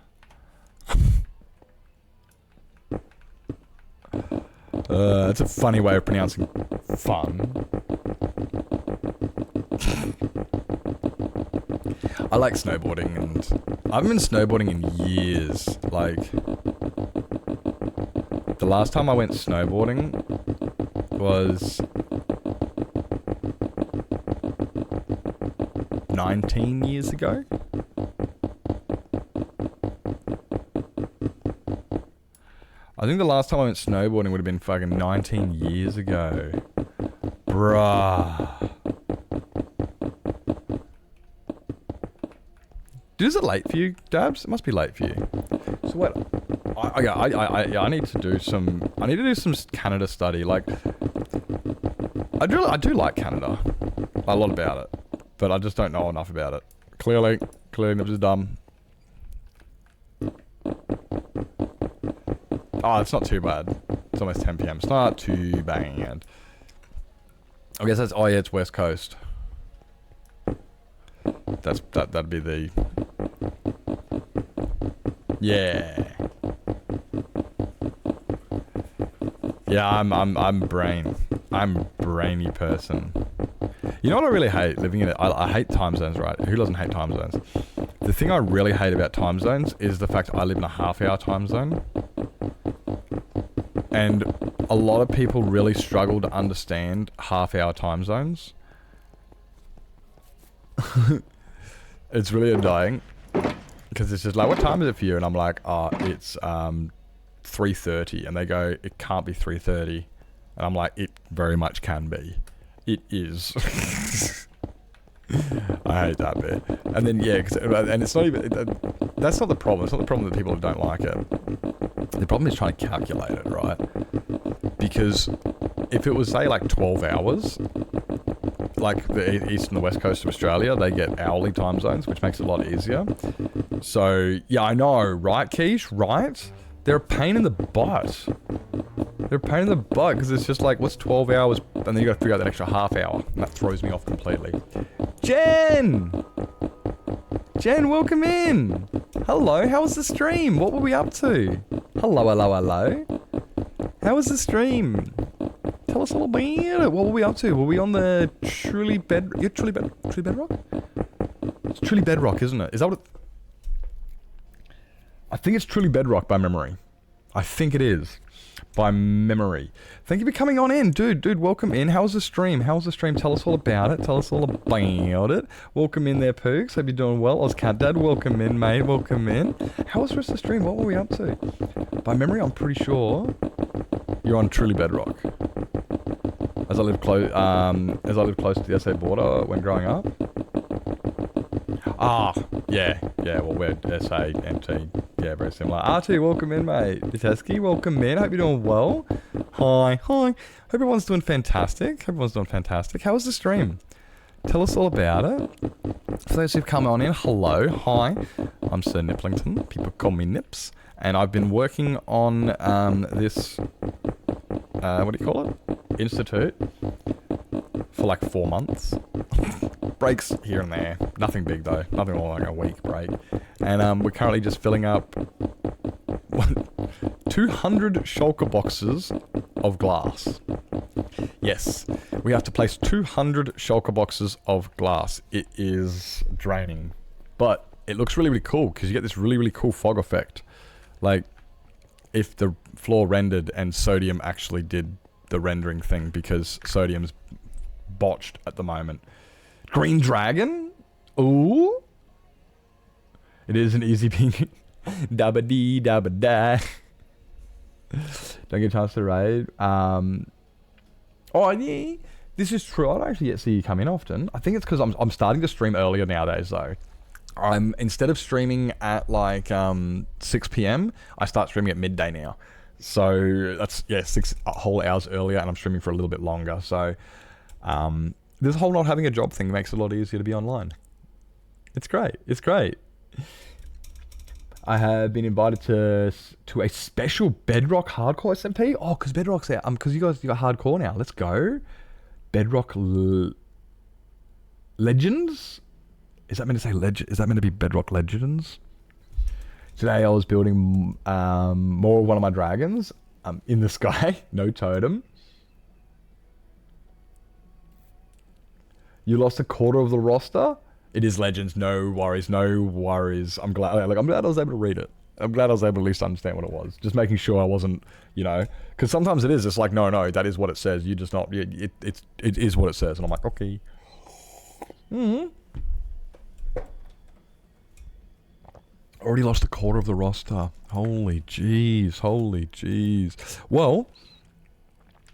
It's a funny way of pronouncing fun. I like snowboarding, and I haven't been snowboarding in years. Like, the last time I went snowboarding was 19 years ago. I think the last time I went snowboarding would have been fucking 19 years ago. Bruh. Is it late for you, Dabs? It must be late for you. So what? I need to do some. I need to do some Canada study. Like, I do like Canada, a lot about it, but I just don't know enough about it. Clearly, I'm just dumb. Oh, it's not too bad. It's almost 10 PM. It's not too bad. I guess that's. Oh yeah, it's West Coast. That'd be the. Yeah. Yeah, I'm brainy person. You know what I really hate living in it? I hate time zones, right? Who doesn't hate time zones? The thing I really hate about time zones is the fact I live in a half-hour time zone. And a lot of people really struggle to understand half-hour time zones. It's really annoying. Because it's just like, what time is it for you? And I'm like, oh, it's 3:30. And they go, it can't be 3:30. And I'm like, it very much can be. It is. I hate that bit. And then, yeah, and it's not even, that's not the problem. It's not the problem that people don't like it. The problem is trying to calculate it, right? Because if it was, say, like 12 hours, like the east and the west coast of Australia, they get hourly time zones, which makes it a lot easier. So, yeah, I know, right, Keish? Right? They're a pain in the butt. They're a pain in the butt, because it's just like, what's 12 hours? And then you got to figure out that extra half hour. And that throws me off completely. Jen! Jen, welcome in! Hello, how was the stream? What were we up to? Hello. How was the stream? Tell us all about it. What were we up to? Were we on the Truly Bedrock? It's Truly Bedrock, isn't it? Is that what it... I think it's Truly Bedrock by memory. I think it is. By memory. Thank you for coming on in. Dude, welcome in. How's the stream? Tell us all about it. Welcome in there, Pooks. Hope you're doing well. Ozcat Dad, welcome in, mate. Welcome in. How was the rest of the stream? What were we up to? By memory, I'm pretty sure you're on Truly Bedrock. As I live close to the SA border when growing up. Yeah, well, we're SA, MT. Yeah, very similar. R2, welcome in, mate. Viteski, welcome in. Hope you're doing well. Hi. Hope everyone's doing fantastic. How was the stream? Tell us all about it. For those who've come on in, hello. Hi. I'm Sir Niplington. People call me Nips. And I've been working on this, what do you call it? Institute. For like 4 months. Breaks here and there. Nothing big though. Nothing more like a week break. And we're currently just filling up 200 shulker boxes of glass. Yes, we have to place 200 shulker boxes of glass. It is draining, but it looks really, really cool because you get this really, really cool fog effect. Like if the floor rendered and Sodium actually did the rendering thing, because Sodium's botched at the moment. Green Dragon? Ooh. It is an easy ping. Dabba dee, dabba da. Don't get a chance to raid. Oh, yeah. This is true. I don't actually get to see you come in often. I think it's because I'm starting to stream earlier nowadays, though. Instead of streaming at like 6 p.m, I start streaming at midday now. So that's, 6 whole hours earlier, and I'm streaming for a little bit longer. So this whole not having a job thing makes it a lot easier to be online. It's great. I have been invited to a special Bedrock Hardcore SMP. Oh, because Bedrock's out. Because you got Hardcore now. Let's go. Bedrock Legends? Is that meant to say legend? Is that meant to be Bedrock Legends? Today I was building more of one of my dragons in the sky. No totem. You lost a quarter of the roster? It is Legends. No worries. I'm glad I was able to read it. I'm glad I was able to at least understand what it was. Just making sure I wasn't, because sometimes it is. It's like, no, that is what it says. You just not. It is what it says, and I'm like, okay. Already lost a quarter of the roster. Holy jeez. Well,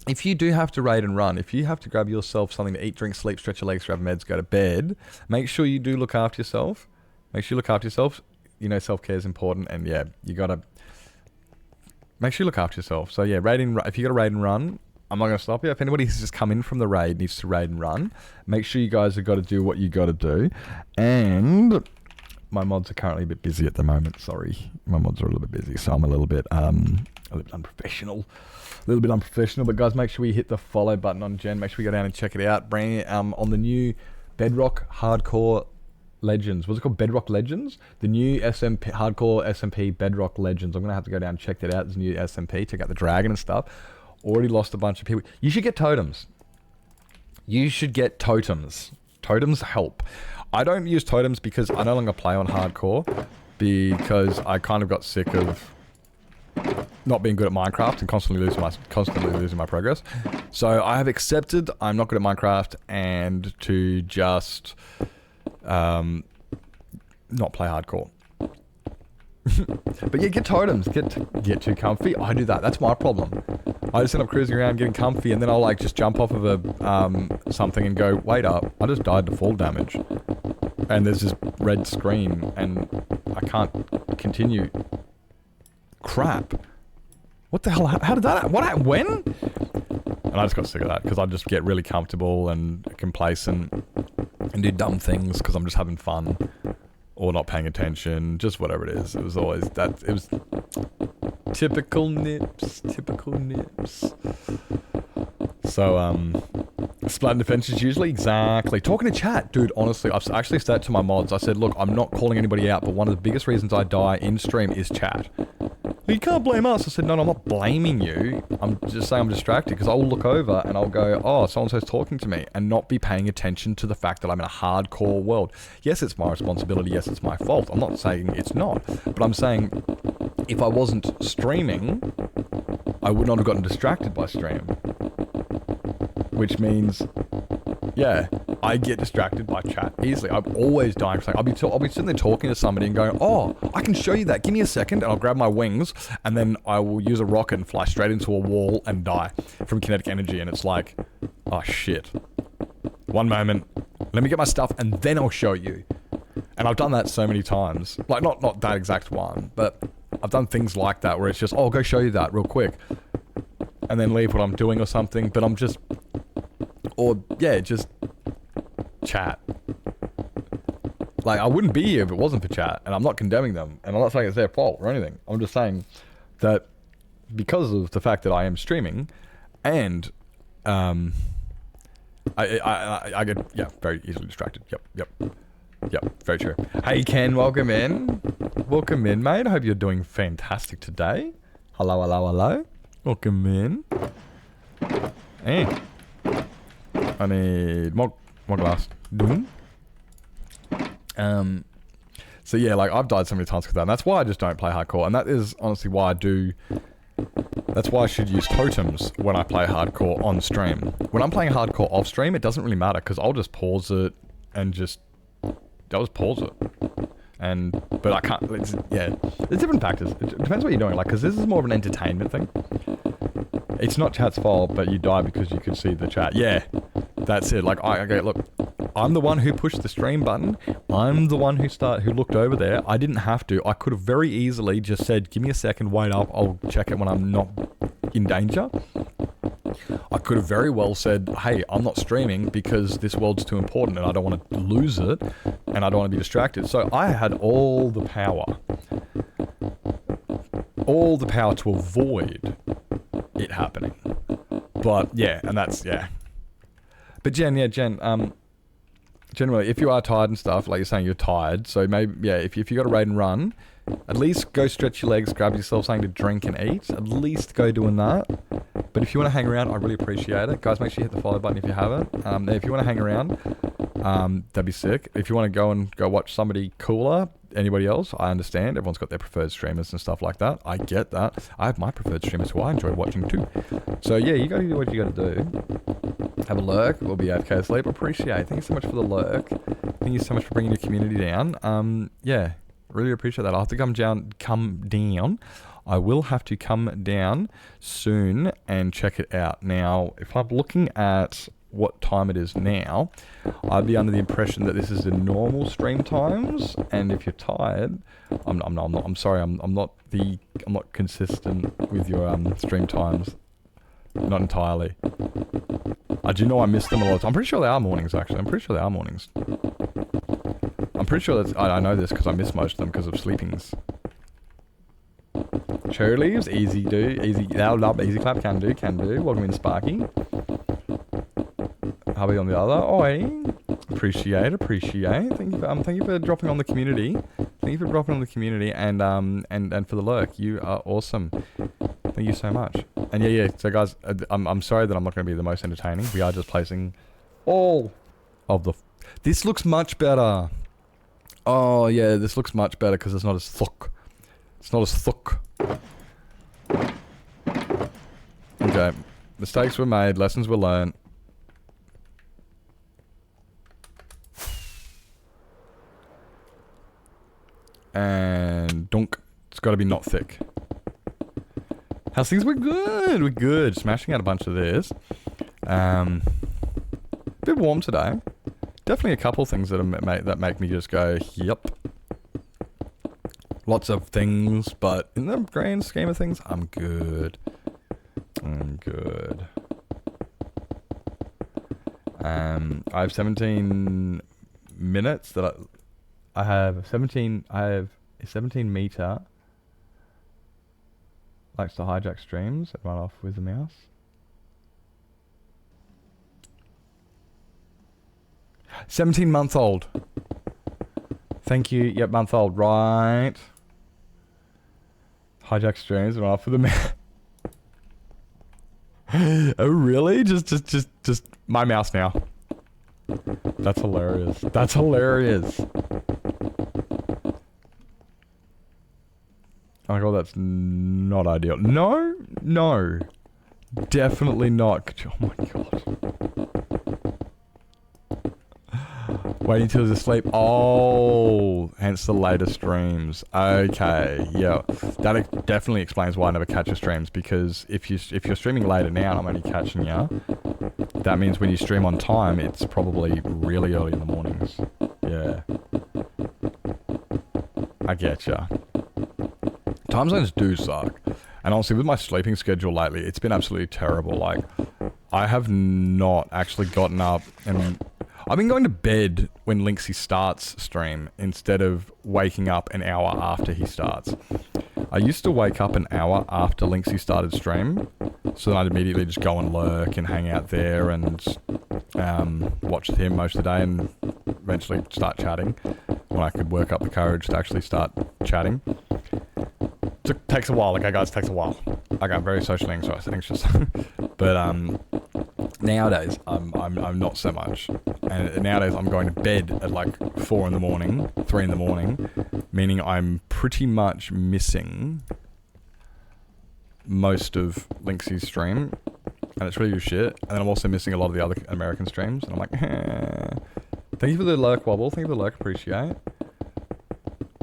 if you do have to raid and run, if you have to grab yourself something to eat, drink, sleep, stretch your legs, grab meds, go to bed, make sure you do look after yourself. Self-care is important, and you gotta make sure you look after yourself. So if you gotta raid and run, I'm not gonna stop you. If anybody who's just come in from the raid needs to raid and run, make sure you guys have got to do what you got to do. And my mods are currently a bit busy at the moment. Sorry, my mods are a little bit busy, so I'm a little bit unprofessional. But guys, make sure we hit the follow button on Gen. Make sure we go down and check it out. On the new Bedrock Hardcore Legends. What's it called? Bedrock Legends? The new SMP Hardcore SMP Bedrock Legends. I'm gonna have to go down and check that out. There's a new SMP. Check out the dragon and stuff. Already lost a bunch of people. You should get totems. Totems help. I don't use totems because I no longer play on hardcore, because I kind of got sick of not being good at Minecraft and constantly losing my progress. So I have accepted I'm not good at Minecraft and to just not play hardcore. But get totems. Get too comfy. I do that. That's my problem. I just end up cruising around getting comfy, and then I'll just jump off of a something and go, wait up, I just died to fall damage. And there's this red screen, and I can't continue. Crap. What the hell? How did that... When? And I just got sick of that, because I just get really comfortable and complacent and do dumb things because I'm just having fun. Or not paying attention, just whatever it is. It was always that. It was typical Nips. So, Splat and defense is usually exactly. Talking to chat, dude, honestly, I've actually said to my mods, I said, look, I'm not calling anybody out, but one of the biggest reasons I die in stream is chat. You can't blame us. I said, no, I'm not blaming you. I'm just saying I'm distracted because I'll look over and I'll go, oh, so-and-so's talking to me, and not be paying attention to the fact that I'm in a hardcore world. Yes, it's my responsibility. Yes, it's my fault. I'm not saying it's not. But I'm saying if I wasn't streaming, I would not have gotten distracted by stream. Which means, yeah, I get distracted by chat easily. I'm always dying. I'll be sitting there talking to somebody and going, oh, I can show you that. Give me a second. And I'll grab my wings and then I will use a rocket and fly straight into a wall and die from kinetic energy. And it's like, oh, shit. One moment. Let me get my stuff and then I'll show you. And I've done that so many times. Like, not that exact one, but I've done things like that where it's just, oh, I'll go show you that real quick. And then leave what I'm doing or something. But I'm just... Or, yeah, just... chat. Like, I wouldn't be here if it wasn't for chat, and I'm not condemning them, and I'm not saying it's their fault or anything. I'm just saying that because of the fact that I am streaming, and I get, yeah, very easily distracted. Yep, very true. Hey Ken, welcome in, mate. I hope you're doing fantastic today. Hello. Welcome in. Hey, I need more glass. Doom. So yeah, like I've died so many times with that, and that's why I just don't play hardcore, and that is honestly why that's why I should use totems when I play hardcore on stream. When I'm playing hardcore off stream, it doesn't really matter, because I'll just pause it and I'll just pause it. But I can't, there's different factors. It depends what you're doing, like, because this is more of an entertainment thing. It's not chat's fault, but you die because you could see the chat. Yeah, that's it. Like, okay, look, I'm the one who pushed the stream button. I'm the one who looked over there. I didn't have to. I could have very easily just said, give me a second, wait up, I'll check it when I'm not in danger. I could have very well said, hey, I'm not streaming because this world's too important and I don't want to lose it and I don't want to be distracted. So I had all the power to avoid it happening. But yeah, and that's, yeah. But Jen, generally, if you are tired and stuff, like you're saying you're tired, so maybe, yeah, if you got to raid and run, at least go stretch your legs, grab yourself something to drink and eat. At least go doing that. But if you want to hang around, I really appreciate it. Guys, make sure you hit the follow button if you haven't. If you want to hang around, that'd be sick. If you want to go watch somebody cooler, anybody else, I understand. Everyone's got their preferred streamers and stuff like that. I get that. I have my preferred streamers who I enjoy watching too. So yeah, you got to do what you got to do. Have a lurk. We'll be AFK asleep. Appreciate it. Thank you so much for the lurk. Thank you so much for bringing your community down. Yeah, really appreciate that. I'll have to come down. I will have to come down soon and check it out. Now, if I'm looking at what time it is now, I'd be under the impression that this is the normal stream times. And if you're tired, I'm sorry, I'm not consistent with your stream times. Not entirely. I do know I miss them a lot. I'm pretty sure they are mornings, actually. I'm pretty sure they are mornings. I'm pretty sure that's... I know this because I miss most of them because of sleepings. Cherry leaves, easy do. Easy clap, can do. Welcome in, Sparky. Hubby on the other. Oi. Appreciate. Thank you for dropping on the community. Thank you for dropping on the community and for the lurk. You are awesome. Thank you so much. And yeah. So guys, I'm sorry that I'm not going to be the most entertaining. We are just placing all of the... This looks much better. Oh yeah, this looks much better because it's not as thick. It's not as thick. Okay. Mistakes were made. Lessons were learned. And dunk. It's got to be not thick. How's things? We're good. We're good. Smashing out a bunch of this. A bit warm today. Definitely a couple of things that make me just go, yep. Lots of things, but in the grand scheme of things, I'm good. I have 17 minutes that I have a 17 meter likes to hijack streams and run off with the mouse. $17-month-old. Thank you. Yep, month old. Right. Hijack streams and off for the man. Oh really? Just my mouse now. That's hilarious. That's hilarious. Oh my god, that's not ideal. No, no. Definitely not. Oh my god. Waiting till he's asleep. Oh, hence the later streams. Okay, yeah. That definitely explains why I never catch your streams, because if you're streaming later now and I'm only catching you, that means when you stream on time, it's probably really early in the mornings. Yeah. I get ya. Time zones do suck. And honestly, with my sleeping schedule lately, it's been absolutely terrible. Like, I have not actually gotten up and... I've been going to bed when Linksy starts stream instead of waking up an hour after he starts. I used to wake up an hour after Linksy started stream, so then I'd immediately just go and lurk and hang out there and watch him most of the day and eventually start chatting when I could work up the courage to actually start chatting. It takes a while, okay guys, it takes a while. Like, I'm very socially anxious. But nowadays I'm not so much. And nowadays I'm going to bed at like 4 in the morning, 3 in the morning, meaning I'm pretty much missing most of Linksy's stream, and it's really good shit. And then I'm also missing a lot of the other American streams, and I'm like, thank you for the lurk wobble, thank you for the lurk, appreciate.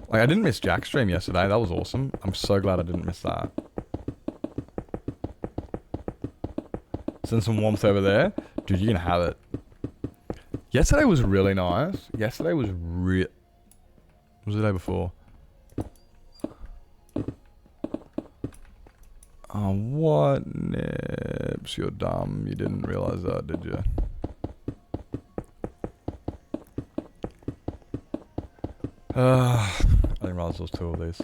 Like, I didn't miss Jack's stream yesterday, that was awesome. I'm so glad I didn't miss that. Send some warmth over there. Dude, you can have it. Yesterday was really nice. Yesterday was what was the day before? Oh, what? Nips, you're dumb. You didn't realize that, did you? I didn't realize there was 2 of these.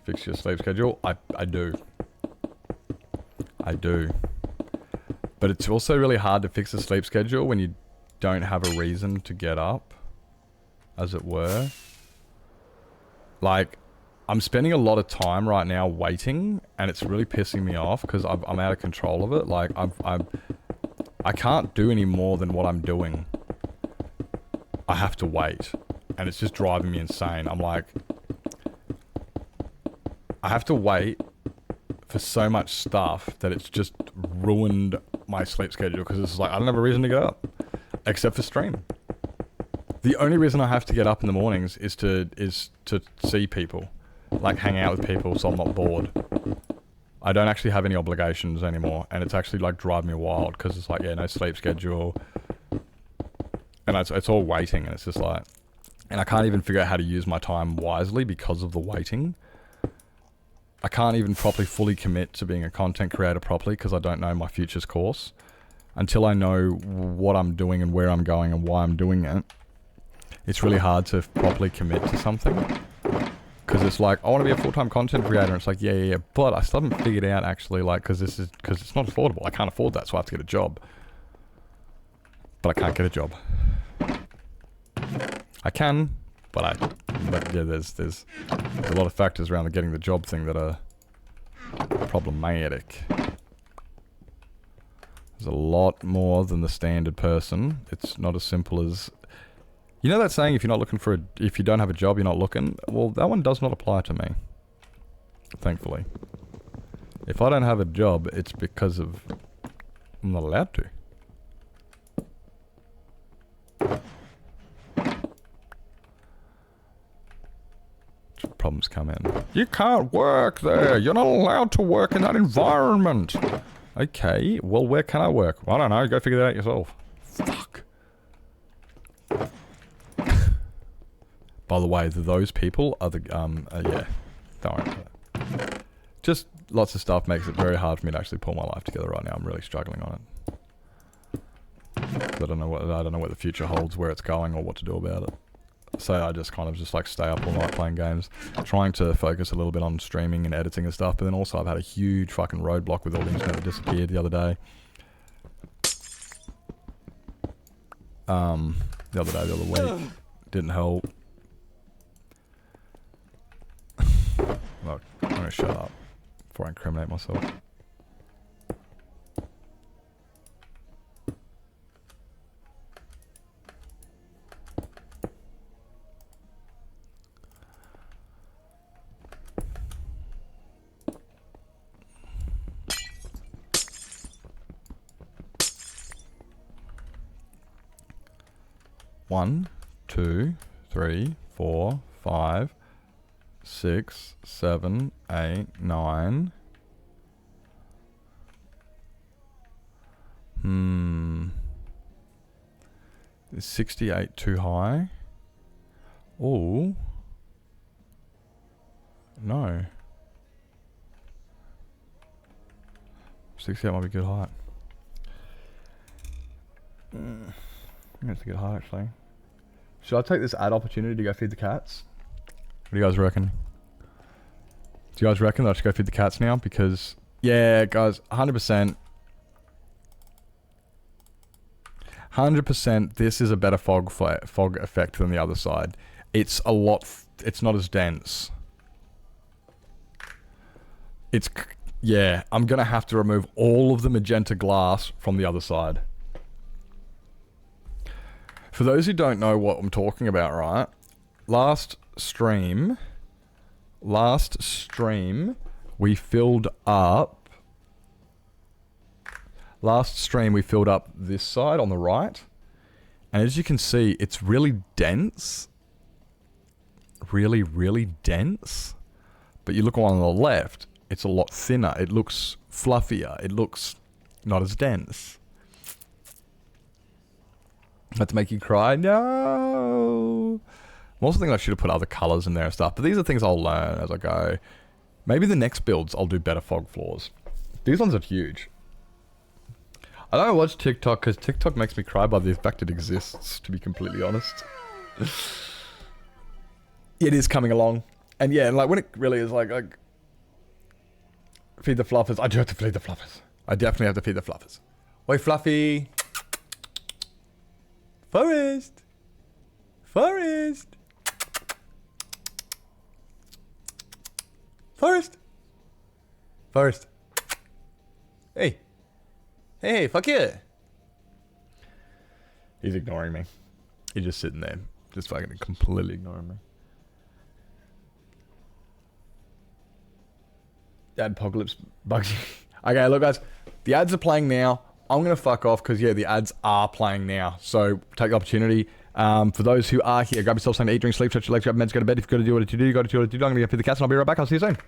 Fix your sleep schedule? I do. I do. But it's also really hard to fix a sleep schedule when you don't have a reason to get up, as it were. Like, I'm spending a lot of time right now waiting, and it's really pissing me off because I'm out of control of it. Like, I can't do any more than what I'm doing. I have to wait, and it's just driving me insane. I'm like, I have to wait for so much stuff that it's just ruined my sleep schedule, because it's like, I don't have a reason to get up, except for stream. The only reason I have to get up in the mornings is to see people, like hang out with people, so I'm not bored. I don't actually have any obligations anymore, and it's actually like driving me wild, because it's like, yeah, no sleep schedule, and it's all waiting, and it's just like, and I can't even figure out how to use my time wisely because of the waiting. I can't even properly fully commit to being a content creator properly because I don't know my future's course. Until I know what I'm doing and where I'm going and why I'm doing it, it's really hard to properly commit to something. Because it's like, I want to be a full-time content creator, and it's like, yeah, but I still haven't figured out actually, like, because it's not affordable. I can't afford that, so I have to get a job. But I can't get a job. I can, but yeah, there's a lot of factors around the getting the job thing that are problematic. There's a lot more than the standard person. It's not as simple as, you know that saying, if you don't have a job, you're not looking? Well, that one does not apply to me. Thankfully. If I don't have a job, it's because of I'm not allowed to. Problems come in. You can't work there. You're not allowed to work in that environment. Okay, well, where can I work? I don't know. Go figure that out yourself. Fuck. By the way, those people are the, yeah. Don't worry about it. Just lots of stuff makes it very hard for me to actually pull my life together right now. I'm really struggling on it. I don't know what the future holds, where it's going, or what to do about it. So I just kind of just like stay up all night playing games, trying to focus a little bit on streaming and editing and stuff. But then also I've had a huge fucking roadblock with all the internet that disappeared the other day. the other day, the other week. Didn't help. Look, I'm gonna shut up before I incriminate myself. One, 2, 3, 4, 5, 6, 7, 8, 9. Is 68 too high? Oh. No. 68 might be a good height. I think it's a good height, actually. Should I take this ad opportunity to go feed the cats? What do you guys reckon? Do you guys reckon that I should go feed the cats now? Because, yeah, guys, 100%. 100%, this is a better fog effect than the other side. It's a lot, it's not as dense. It's, yeah, I'm going to have to remove all of the magenta glass from the other side. For those who don't know what I'm talking about, right? Last stream, we filled up this side on the right. And as you can see, it's really dense. Really, really dense. But you look on the left, it's a lot thinner. It looks fluffier. It looks not as dense. Had to make you cry? No. I'm also thinking I should have put other colors in there and stuff. But these are things I'll learn as I go. Maybe the next builds I'll do better fog floors. These ones are huge. I don't watch TikTok because TikTok makes me cry by the fact it exists, to be completely honest. It is coming along. And yeah, like when it really is like feed the fluffers. I do have to feed the fluffers. I definitely have to feed the fluffers. Oi, Fluffy. Forest. Forest. Forest. Forest. Hey. Hey, fuck yeah. He's ignoring me. He's just sitting there. Just fucking completely ignoring me. Adpocalypse Bugsy. Okay, look guys. The ads are playing now. I'm going to fuck off because, yeah, the ads are playing now. So, take the opportunity. For those who are here, grab yourself something to eat, drink, sleep, stretch your legs, grab meds, go to bed. If you've got to do what you do, you got to do what you do. I'm going to go feed the cats and I'll be right back. I'll see you soon.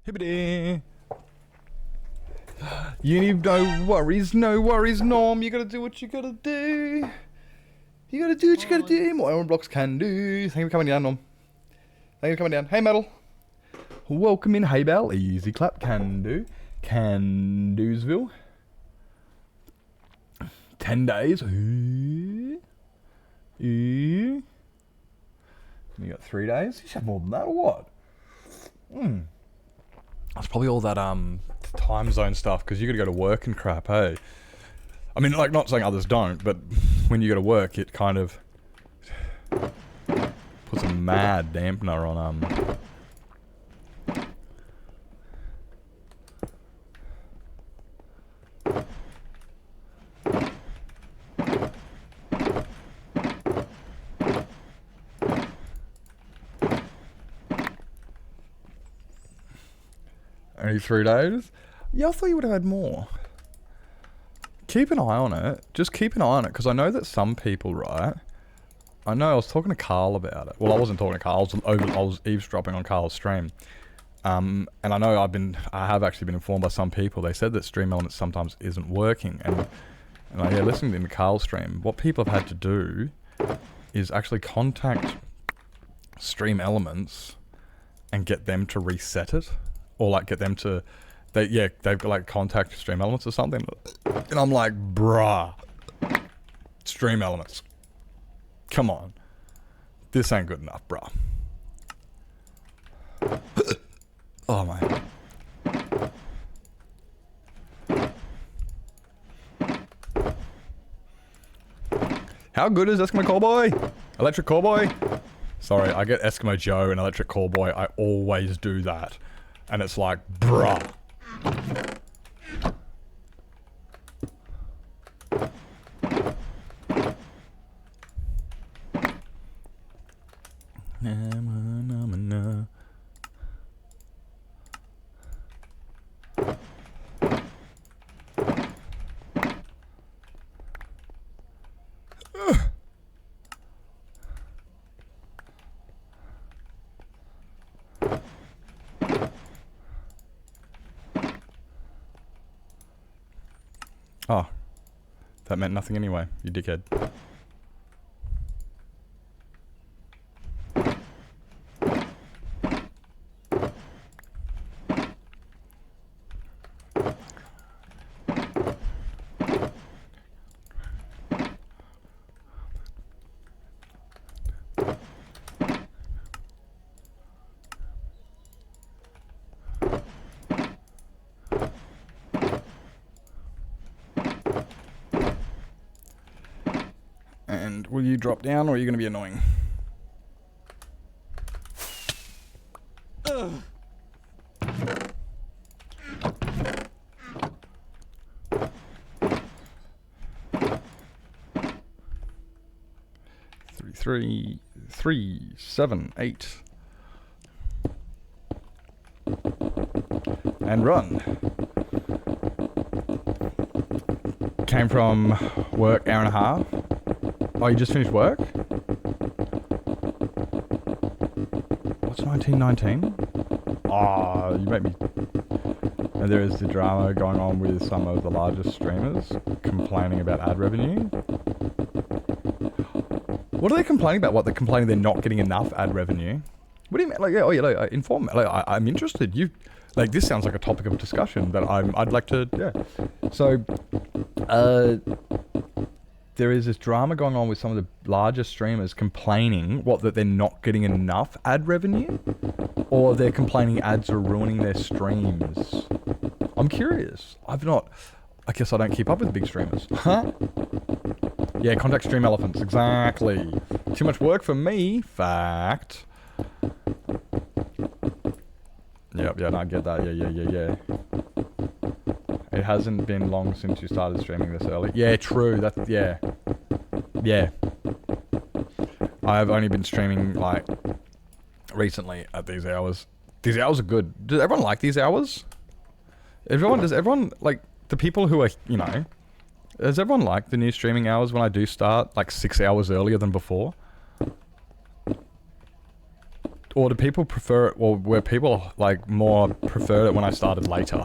Hibbity. You need no worries, Norm. You gotta do what you gotta do. You gotta do what you gotta do. More iron blocks can do. Thank you for coming down, Norm. Thank you for coming down. Hey, Metal. Welcome in, hey, Bell. Easy clap. Can do. Can do'sville. 10 days. Ooh. Ooh. You got 3 days? You should have more than that, or what? That's probably all that time zone stuff, because you got to go to work and crap, hey? I mean, like, not saying others don't, but when you go to work, it kind of puts a mad dampener on only 3 days? Yeah, I thought you would have had more. Keep an eye on it. Just keep an eye on it, because I know that some people, right? I know I was talking to Carl about it. Well, I wasn't talking to Carl. I was eavesdropping on Carl's stream. And I know I have actually been informed by some people. They said that Stream Elements sometimes isn't working. And yeah, listening to Carl's stream, what people have had to do is actually contact Stream Elements and get them to reset it. Or like get them to, they've got like contact Stream Elements or something. And I'm like, bruh, Stream Elements, come on, this ain't good enough, bruh. Oh my. How good is Eskimo Callboy? Electric Callboy? Sorry, I get Eskimo Joe and Electric Callboy. I always do that. And it's like, bruh. Oh, that meant nothing anyway, you dickhead. And will you drop down, or are you going to be annoying? Ugh. Three, 7, 8. And run. Came from work, hour and a half. Oh, you just finished work? What's 1919? Oh, you make me... And there is the drama going on with some of the largest streamers complaining about ad revenue. What are they complaining about? What, they're complaining they're not getting enough ad revenue? What do you mean? Like, yeah, oh yeah, like, inform me. Like, I'm interested. Like, this sounds like a topic of discussion that I'd like to, yeah. So, there is this drama going on with some of the largest streamers complaining, that they're not getting enough ad revenue? Or they're complaining ads are ruining their streams? I'm curious. I guess I don't keep up with big streamers. Huh? Yeah, contact Stream Elephants, exactly. Too much work for me, fact. Yep, yeah, no, I get that, yeah. It hasn't been long since you started streaming this early. Yeah, true, yeah. I've only been streaming, like, recently at these hours. These hours are good. Does everyone like these hours? Does everyone, like, the people who are, you know, does everyone like the new streaming hours when I do start, like, 6 hours earlier than before? or do people prefer it, or were people like more preferred it when I started later?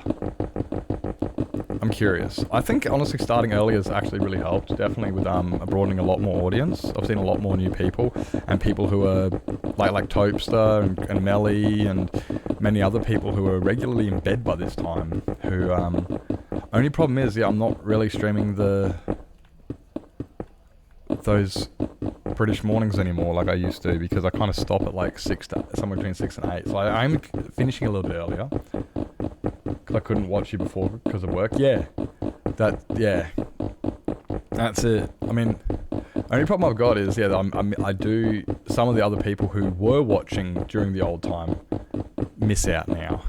I'm curious. I think honestly starting early has actually really helped, definitely with broadening a lot more audience. I've seen a lot more new people, and people who are like Topester and Melly and many other people who are regularly in bed by this time, who only problem is, I'm not really streaming those British mornings anymore like I used to, because I kind of stop at like somewhere between 6 and 8. So I'm finishing a little bit earlier because I couldn't watch you before because of work. That's it. I mean, only problem I've got is I do, some of the other people who were watching during the old time miss out now.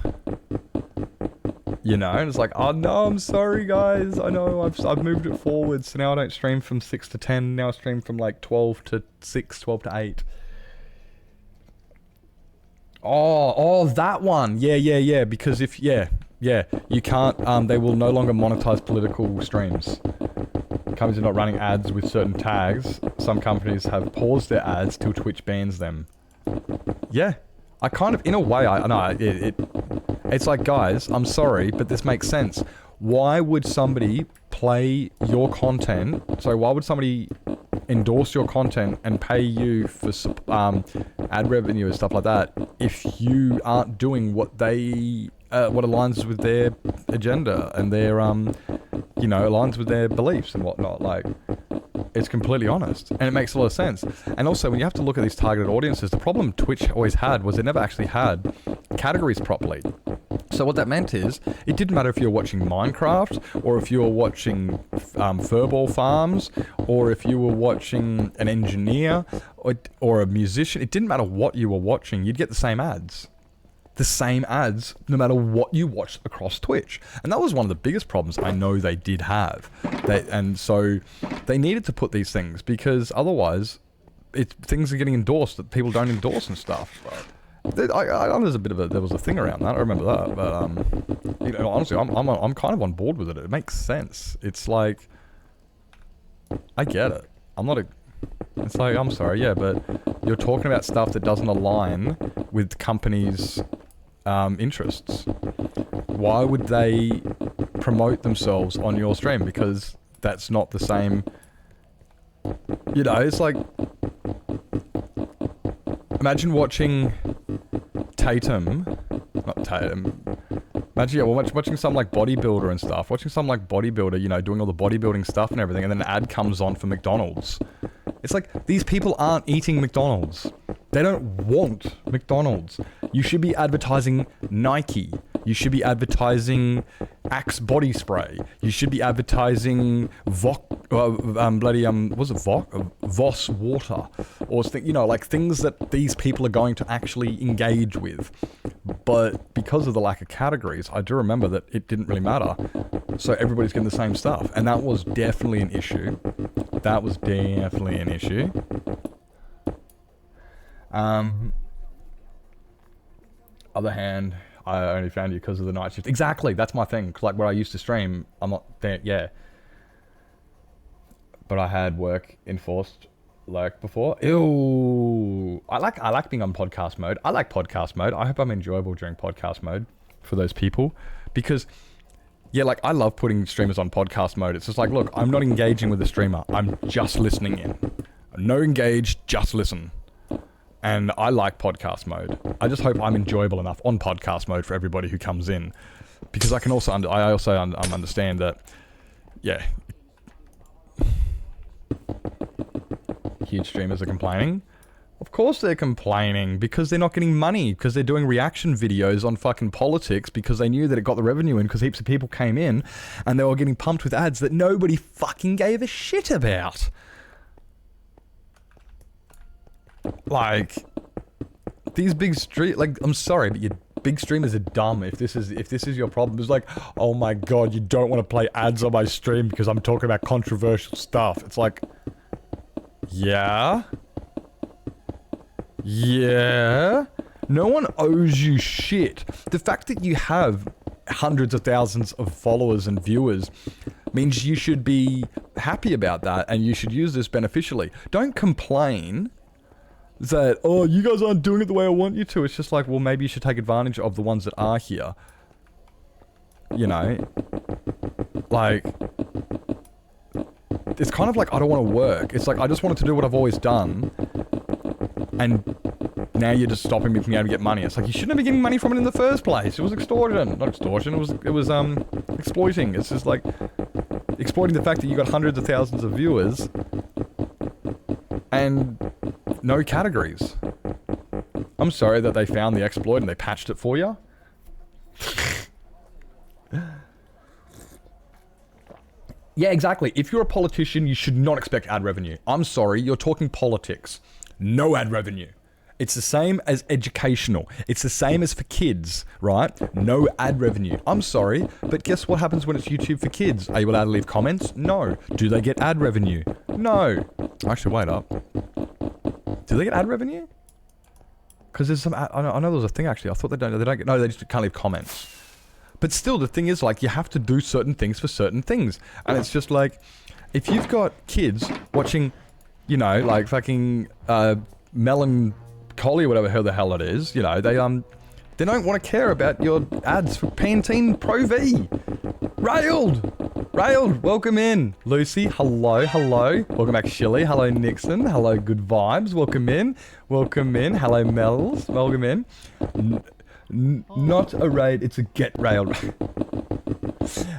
You know, and it's like, oh no, I'm sorry guys. I know I've moved it forward, so now I don't stream from 6 to 10. Now I stream from like 12 to 6, 12 to 8. Oh, that one. Yeah. Because if you can't. They will no longer monetize political streams. Companies are not running ads with certain tags. Some companies have paused their ads till Twitch bans them. Yeah, I kind of, in a way, I know it's like, guys, I'm sorry, but this makes sense. Why would somebody play your content? So why would somebody endorse your content and pay you for ad revenue and stuff like that if you aren't doing what they what aligns with their agenda and their aligns with their beliefs and whatnot? Like, it's completely honest, and it makes a lot of sense. And also, when you have to look at these targeted audiences, the problem Twitch always had was it never actually had categories properly. So what that meant is, it didn't matter if you were watching Minecraft, or if you were watching furball farms, or if you were watching an engineer, or a musician. It didn't matter what you were watching, you'd get the same ads. The same ads, no matter what you watched across Twitch. And that was one of the biggest problems I know they did have. And so they needed to put these things, because otherwise things are getting endorsed that people don't endorse and stuff. There was a thing around that. I remember that, but honestly, I'm kind of on board with it. It makes sense. It's like, I get it. It's like, I'm sorry, yeah, but you're talking about stuff that doesn't align with companies' interests. Why would they promote themselves on your stream? Because that's not the same. It's like, imagine watching watching some like bodybuilder and stuff. Watching some like bodybuilder, doing all the bodybuilding stuff and everything, and then an ad comes on for McDonald's. It's like, these people aren't eating McDonald's. They don't want McDonald's. You should be advertising Nike. You should be advertising Axe body spray. You should be advertising Voss water, or things that these people are going to actually engage with. But because of the lack of categories, I do remember that it didn't really matter. So everybody's getting the same stuff, and that was definitely an issue. Other hand, I only found you because of the night shift. Exactly, that's my thing. Like, where I used to stream, I'm not there, yeah. But I had work enforced, like, before. Ew. I like being on podcast mode. I like podcast mode. I hope I'm enjoyable during podcast mode for those people. Because, yeah, like, I love putting streamers on podcast mode. It's just like, look, I'm not engaging with the streamer. I'm just listening in. No engage, just listen. And I like podcast mode. I just hope I'm enjoyable enough on podcast mode for everybody who comes in, because I can also understand that, yeah, huge streamers are complaining. Of course they're complaining, because they're not getting money, because they're doing reaction videos on fucking politics, because they knew that it got the revenue in, because heaps of people came in and they were getting pumped with ads that nobody fucking gave a shit about. Like, these big I'm sorry, but your big streamers are dumb. If this is your problem, it's like, oh my god, you don't want to play ads on my stream because I'm talking about controversial stuff. It's like, yeah, no one owes you shit. The fact that you have hundreds of thousands of followers and viewers means you should be happy about that, and you should use this beneficially. Don't complain Is that, oh, you guys aren't doing it the way I want you to. It's just like, well, maybe you should take advantage of the ones that are here. You know? Like, it's kind of like, I don't want to work. It's like, I just wanted to do what I've always done. And now you're just stopping me from being able to get money. It's like, you shouldn't be getting money from it in the first place. It was extortion. Not extortion, it was exploiting. It's just like, exploiting the fact that you got hundreds of thousands of viewers and no categories. I'm sorry that they found the exploit and they patched it for you. Yeah, exactly. If you're a politician, you should not expect ad revenue. I'm sorry, you're talking politics. No ad revenue. It's the same as educational. It's the same as for kids, right? No ad revenue. I'm sorry, but guess what happens when it's YouTube for kids? Are you allowed to leave comments? No. Do they get ad revenue? No. Actually, wait up. Do they get ad revenue? Because there's some ad, I know there was a thing actually. I thought they don't get, no, they just can't leave comments. But still, the thing is, like, you have to do certain things for certain things. And it's just like, if you've got kids watching, you know, like fucking Melancholy or whatever the hell it is, you know, they don't want to care about your ads for Pantene Pro V. Railed, welcome in. Lucy, hello. Welcome back, Shilly. Hello, Nixon. Hello, Good Vibes. Welcome in. Hello, Mel's. Welcome in. Not a raid, it's a get railed.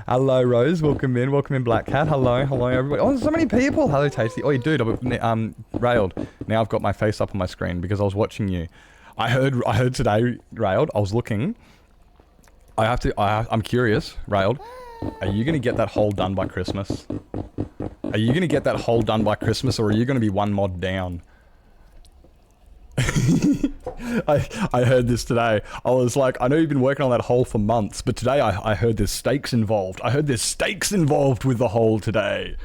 Hello, Rose. Welcome in, Black Cat. Hello, everybody. Oh, there's so many people. Hello, Tasty. Oh, dude, I'm railed. Now I've got my face up on my screen because I was watching you. I heard today, railed. I was looking. I'm curious, railed. Are you gonna get that hole done by Christmas? Or are you gonna be one mod down? I heard this today. I was like, I know you've been working on that hole for months, but today I heard there's stakes involved. With the hole today.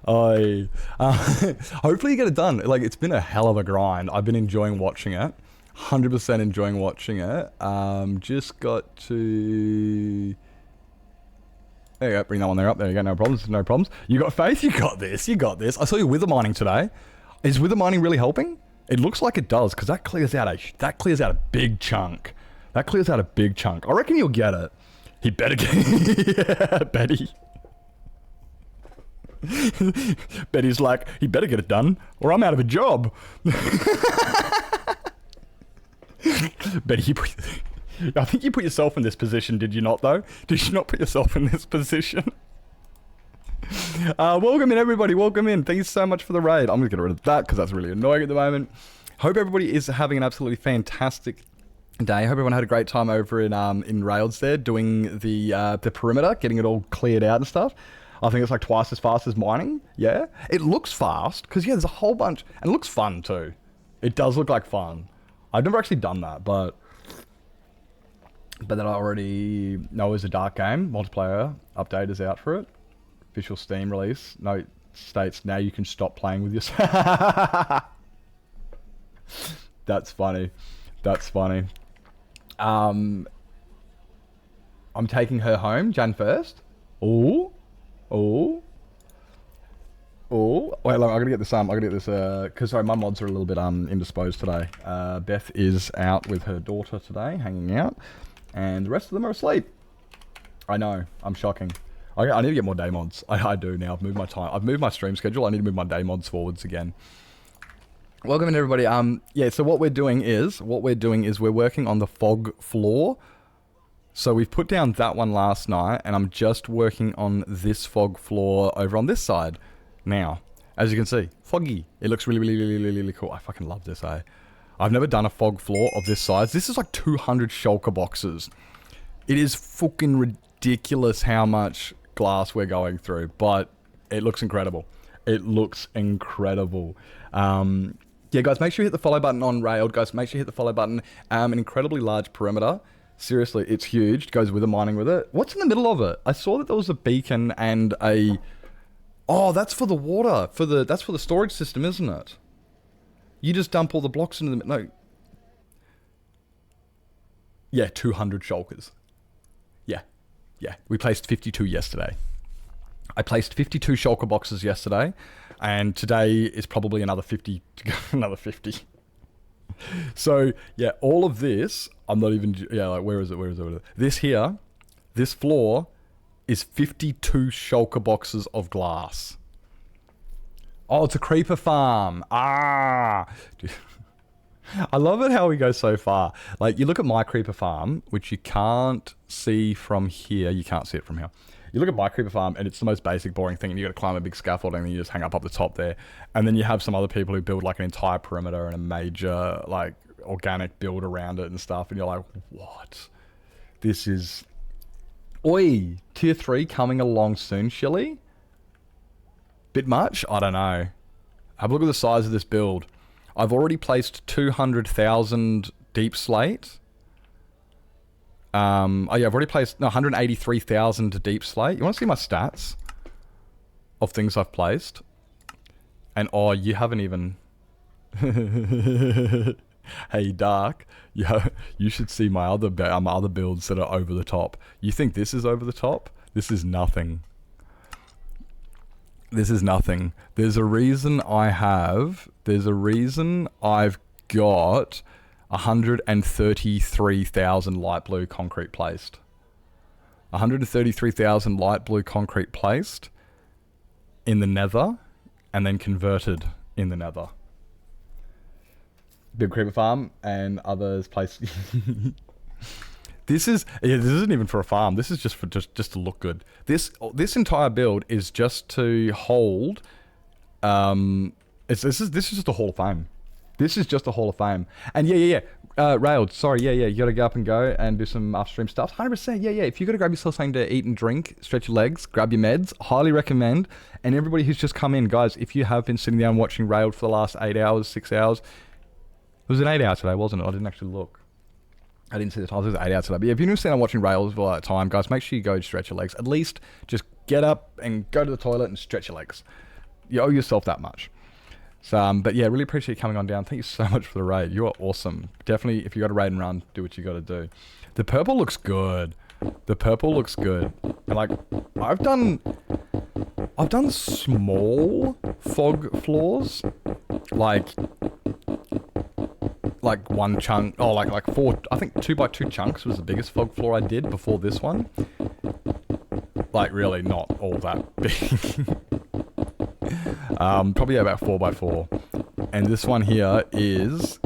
Hopefully you get it done. Like, it's been a hell of a grind. I've been enjoying watching it. 100% enjoying watching it. Just got to... There you go, bring that one there up. There you go, no problems. You got faith? You got this. I saw you wither mining today. Is wither mining really helping? It looks like it does, because that clears out a big chunk. I reckon you'll get it. He better get yeah, Betty. Betty's like, he better get it done, or I'm out of a job. Betty, I think you put yourself in this position, did you not, though? Did you not put yourself in this position? Welcome in, everybody. Welcome in. Thank you so much for the raid. I'm going to get rid of that because that's really annoying at the moment. Hope everybody is having an absolutely fantastic day. Hope everyone had a great time over in Rails there, doing the perimeter, getting it all cleared out and stuff. I think it's like twice as fast as mining. Yeah, it looks fast because there's a whole bunch, and it looks fun too. It does look like fun. I've never actually done that, but that I already know is a dark game. Multiplayer update is out for it. Official Steam release. No, states now you can stop playing with yourself. That's funny. I'm taking her home Jan 1st. Ooh. Wait, I gotta get this, cause sorry, my mods are a little bit, indisposed today. Beth is out with her daughter today, hanging out, and the rest of them are asleep. I know, I'm shocking. I need to get more day mods. I do now, I've moved my stream schedule, I need to move my day mods forwards again. Welcome in, everybody. Yeah, so what we're doing is we're working on the fog floor. So we've put down that one last night, and I'm just working on this fog floor over on this side now. As you can see, foggy. It looks really cool. I fucking love this, eh? I've never done a fog floor of this size. This is like 200 shulker boxes. It is fucking ridiculous how much glass we're going through, but it looks incredible. Yeah, guys, make sure you hit the follow button on Railed. Guys, make sure you hit the follow button. An incredibly large perimeter. Seriously, it's huge. It goes with the mining with it. What's in the middle of it? I saw that there was a beacon and a... Oh, that's for the water. That's for the storage system, isn't it? You just dump all the blocks into the... No. Yeah, 200 shulkers. Yeah. We placed 52 yesterday. I placed 52 shulker boxes yesterday, and today is probably another 50 to go. Another 50. So yeah, all of this, I'm not even, like where is it? This here, this floor is 52 shulker boxes of glass. Oh, it's a creeper farm. Ah. I love it how we go so far. Like, you look at my creeper farm, which you can't see from here. You can't see it from here. You look at my creeper farm, and it's the most basic, boring thing, and you got to climb a big scaffolding, and you just hang up the top there. And then you have some other people who build, like, an entire perimeter and a major, like, organic build around it and stuff, and you're like, what? This is... Oi! Tier 3 coming along soon, Shilly? Bit much? I don't know. Have a look at the size of this build. I've already placed 200,000 deep slate. I've already placed 183,000 deep slate. You want to see my stats of things I've placed? And you haven't even... Hey, Dark. Yeah, you should see my other builds that are over the top. You think this is over the top? This is nothing. This is nothing. There's a reason I've got 133,000 light blue concrete placed. 133,000 light blue concrete placed in the nether and then converted in the nether. Big creeper farm and others placed. This isn't even for a farm. This is just for just to look good. This entire build is just to hold. This is just a Hall of Fame. This is just a Hall of Fame. And Railed. Sorry, you gotta go up and go and do some upstream stuff. 100%. Yeah. If you gotta grab yourself something to eat and drink, stretch your legs, grab your meds. Highly recommend. And everybody who's just come in, guys, if you have been sitting down watching Railed for the last 8 hours, 6 hours, it was an 8 hour today, wasn't it? I didn't actually look. I didn't see the time. It was 8 hours today. But yeah, if you're sitting down watching Rails for that time, guys, make sure you go stretch your legs. At least just get up and go to the toilet and stretch your legs. You owe yourself that much. So, but yeah, really appreciate you coming on down. Thank you so much for the raid. You are awesome. Definitely, if you got a raid and run, do what you got to do. The purple looks good. And like, I've done small fog floors, like one chunk, like 4, I think 2x2 chunks was the biggest fog floor I did before this one. Like, really not all that big. Probably about 4x4. And this one here is,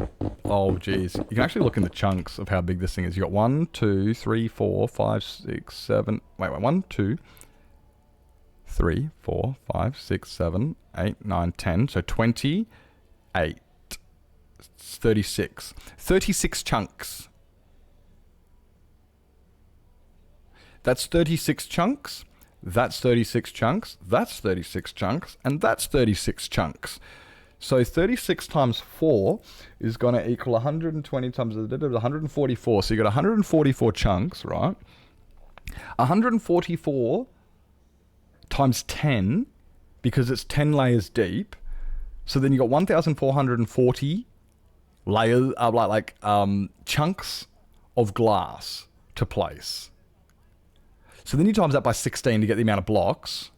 oh geez, you can actually look in the chunks of how big this thing is. You got 1, 2, 3, 4, 5, 6, 7, 1, 2, 3, 4, 5, 6, 7, 8, 9, 10, so 28. 36 chunks. That's 36 chunks. That's 36 chunks. That's 36 chunks. And that's 36 chunks. So 36 times 4 is going to equal 120 times 144. So you got 144 chunks, right? 144 times 10, because it's 10 layers deep. So then you got 1,440 layers of chunks of glass to place. So then you times that by 16 to get the amount of blocks.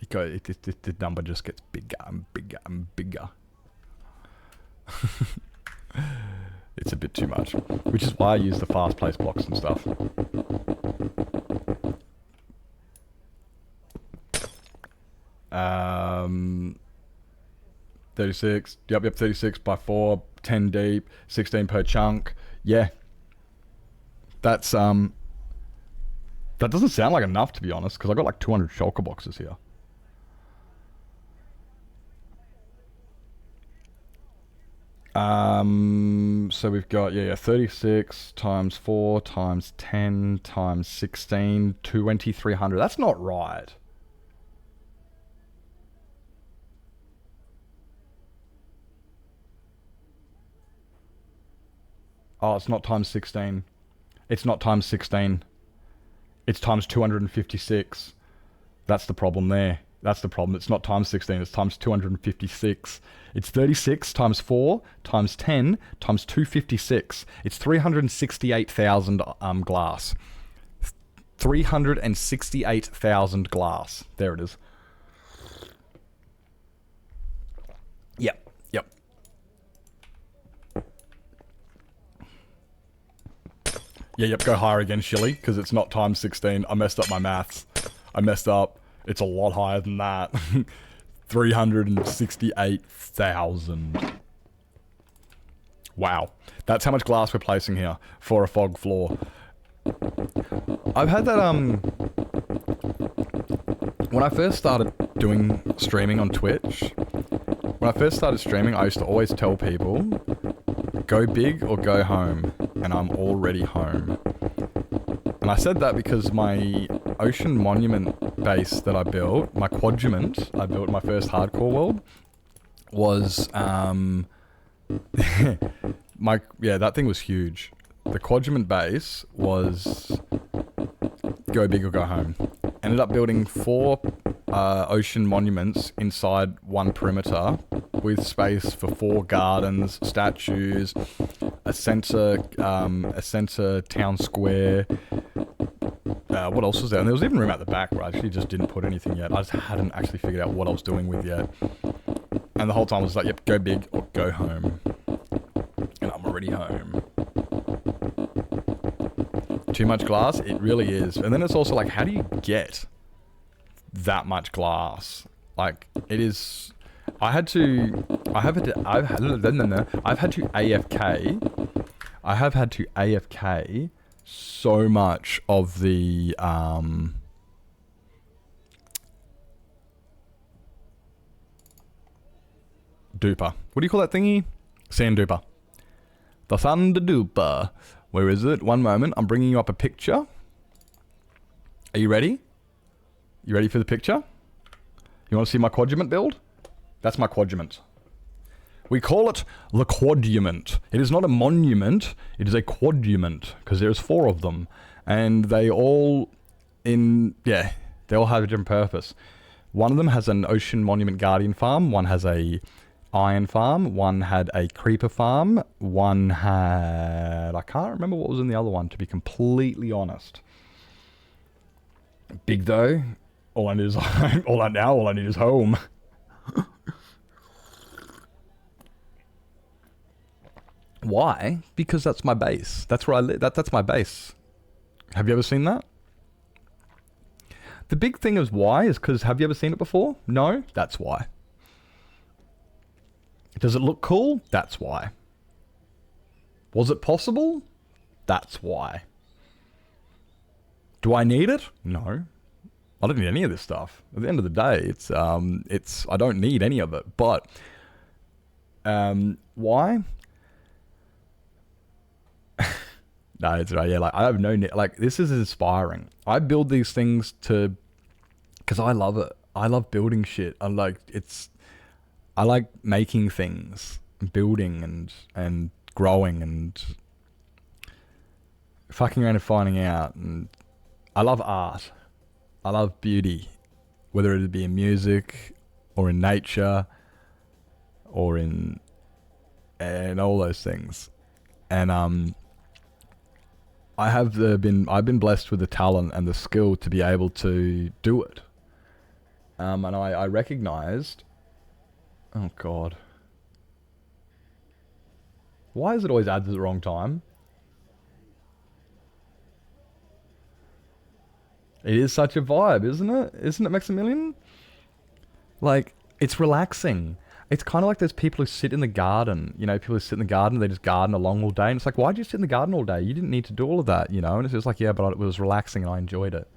The number just gets bigger and bigger and bigger. It's a bit too much, which is why I use the fast place blocks and stuff. 36. Yep, 36 by 4, 10 deep, 16 per chunk. Yeah. That's that doesn't sound like enough, to be honest, because I got like 200 shulker boxes here. So we've got 36 times 4 times 10 times 16, 2,300. That's not right. Oh, it's not times 16. It's not times 16. It's times 256. That's the problem there. That's the problem. It's not times 16. It's times 256. It's 36 times 4 times 10 times 256. It's 368,000 glass. 368,000 glass. There it is. Yep. Yep, go higher again, Shilly, because it's not times 16. I messed up my maths. I messed up. It's a lot higher than that. 368,000. Wow. That's how much glass we're placing here for a fog floor. I've had that, when I first started doing streaming on Twitch, when I first started streaming, I used to always tell people, go big or go home, and I'm already home. And I said that because my ocean monument base that I built, my quadrant I built in my first hardcore world, was, that thing was huge. The quadrant base was go big or go home. Ended up building 4 ocean monuments inside one perimeter with space for 4 gardens, statues, a center town square. What else was there? And there was even room out the back where I actually just didn't put anything yet. I just hadn't actually figured out what I was doing with yet. And the whole time I was like, yep, go big or go home. And I'm already home. Too much glass? It really is. And then it's also like, how do you get that much glass? Like, it is... I've had to AFK so much of the, duper. What do you call that thingy? Sand duper. The thunder duper. Where is it? One moment. I'm bringing you up a picture. Are you ready? You ready for the picture? You want to see my quadrant build? That's my quadrant. We call it the quadrant. It is not a monument. It is a quadrant because there's 4 of them, and they all they all have a different purpose. One of them has an ocean monument guardian farm. One has a iron farm. One had a creeper farm. One had... I can't remember what was in the other one, to be completely honest. Big though. All I need is all I need is home. Why? Because that's my base. That's where I live. That's my base. Have you ever seen that? The big thing is why is because have you ever seen it before? No? That's why. Does it look cool? That's why. Was it possible? That's why. Do I need it? No. I don't need any of this stuff. At the end of the day, it's I don't need any of it. But why? No, it's right. Yeah, like I have no like this is inspiring. I build these things because I love it. I love building shit. I like making things, building and growing and fucking around and finding out. And I love art. I love beauty, whether it be in music or in nature or in and all those things. And I've been blessed with the talent and the skill to be able to do it. And I recognized, oh God, why is it always ads at the wrong time? It is such a vibe, isn't it? Isn't it, Maximilian? Like, it's relaxing. It's kind of like those people who sit in the garden. You know, people who sit in the garden, they just garden along all day. And it's like, why'd you sit in the garden all day? You didn't need to do all of that, you know? And it's just like, yeah, but it was relaxing and I enjoyed it.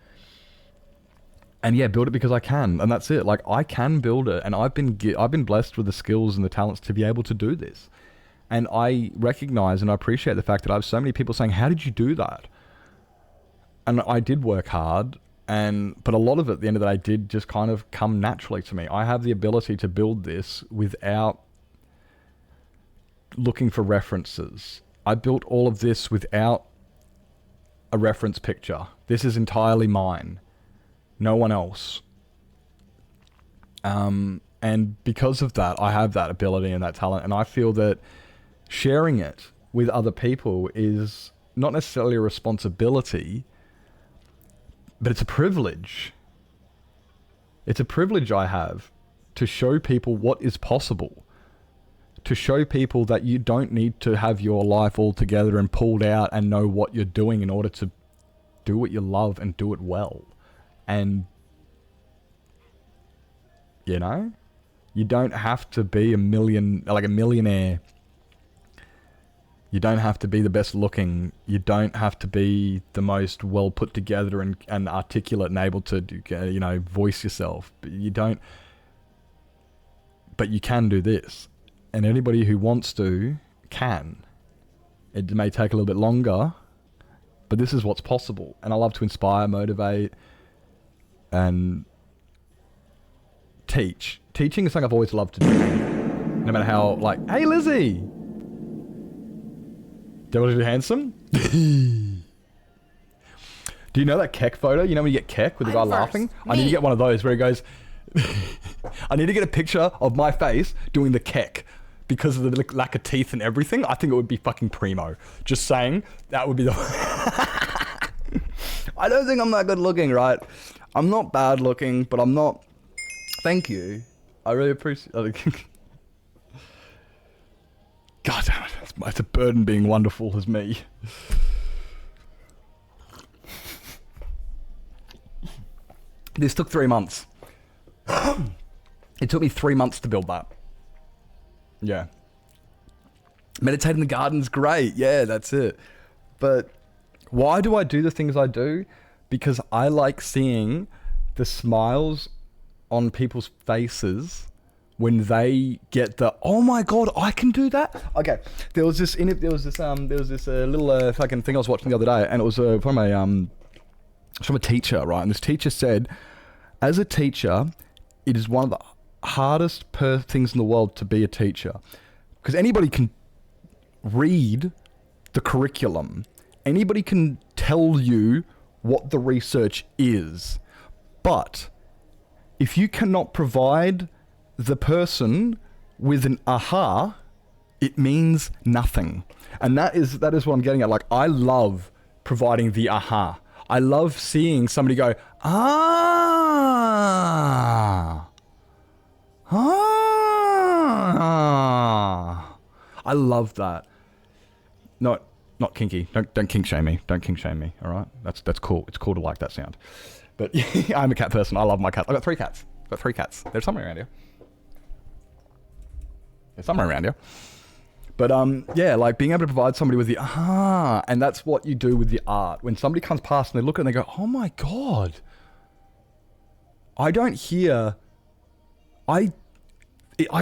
And yeah, build it because I can. And that's it. Like, I can build it. And I've been blessed with the skills and the talents to be able to do this. And I recognize and I appreciate the fact that I have so many people saying, how did you do that? And I did work hard. But a lot of it, at the end of the day, did just kind of come naturally to me. I have the ability to build this without looking for references. I built all of this without a reference picture. This is entirely mine. No one else. And because of that, I have that ability and that talent. And I feel that sharing it with other people is not necessarily a responsibility, but it's a privilege. It's a privilege I have to show people what is possible. to show people that you don't need to have your life all together and pulled out and know what you're doing in order to do what you love and do it well. And, you know, you don't have to be a millionaire. You don't have to be the best looking. You don't have to be the most well put together and articulate and able to, you know, voice yourself. But you don't. But you can do this. And anybody who wants to can. It may take a little bit longer, but this is what's possible. And I love to inspire, motivate, and teach. Teaching is something I've always loved to do. No matter how, like, hey Lizzie! Do you want to do handsome? Do you know that Keck photo? You know when you get Keck with the guy laughing? I need to get one of those where he goes, I need to get a picture of my face doing the Keck because of the lack of teeth and everything. I think it would be fucking primo. Just saying, that would be the... I don't think I'm that good looking, right? I'm not bad looking, but I'm not... Thank you. I really appreciate it. God damn it. It's a burden being wonderful as me. This took 3 months. It took me 3 months to build that. Yeah. Meditate in the garden's great. Yeah, that's it. But why do I do the things I do? Because I like seeing the smiles on people's faces when they get the, oh my god, I can do that. Okay, there was this little fucking thing I was watching the other day, and it was from a teacher, right? And this teacher said, as a teacher, it is one of the hardest things in the world to be a teacher, because anybody can read the curriculum, anybody can tell you what the research is, but if you cannot provide the person with an aha, it means nothing. And that is what I'm getting at. Like, I love providing the aha. I love seeing somebody go, ah. I love that. Not kinky. Don't kink shame me. Don't kink shame me. All right. That's cool. It's cool to like that sound. But I'm a cat person. I love my cat. I've got 3 cats. There's somewhere around here. But yeah, like being able to provide somebody with the and that's what you do with the art. When somebody comes past and they look at it and they go, oh my god. I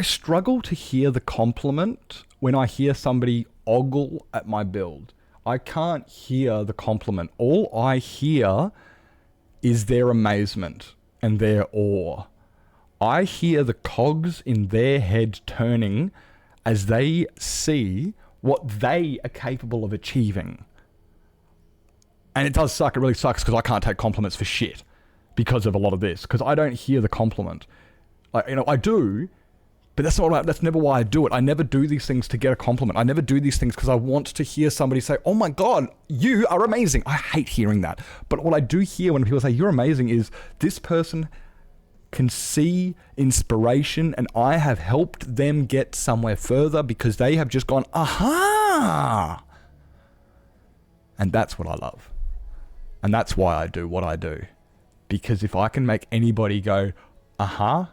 struggle to hear the compliment when I hear somebody ogle at my build. I can't hear the compliment. All I hear is their amazement and their awe. I hear the cogs in their head turning as they see what they are capable of achieving. And it does suck. It really sucks because I can't take compliments for shit because of a lot of this. Because I don't hear the compliment. Like, you know, I do, but that's never why I do it. I never do these things to get a compliment. I never do these things because I want to hear somebody say, oh my god, you are amazing. I hate hearing that. But what I do hear when people say you're amazing is this person can see inspiration, and I have helped them get somewhere further because they have just gone, aha! And that's what I love. And that's why I do what I do. Because if I can make anybody go, aha,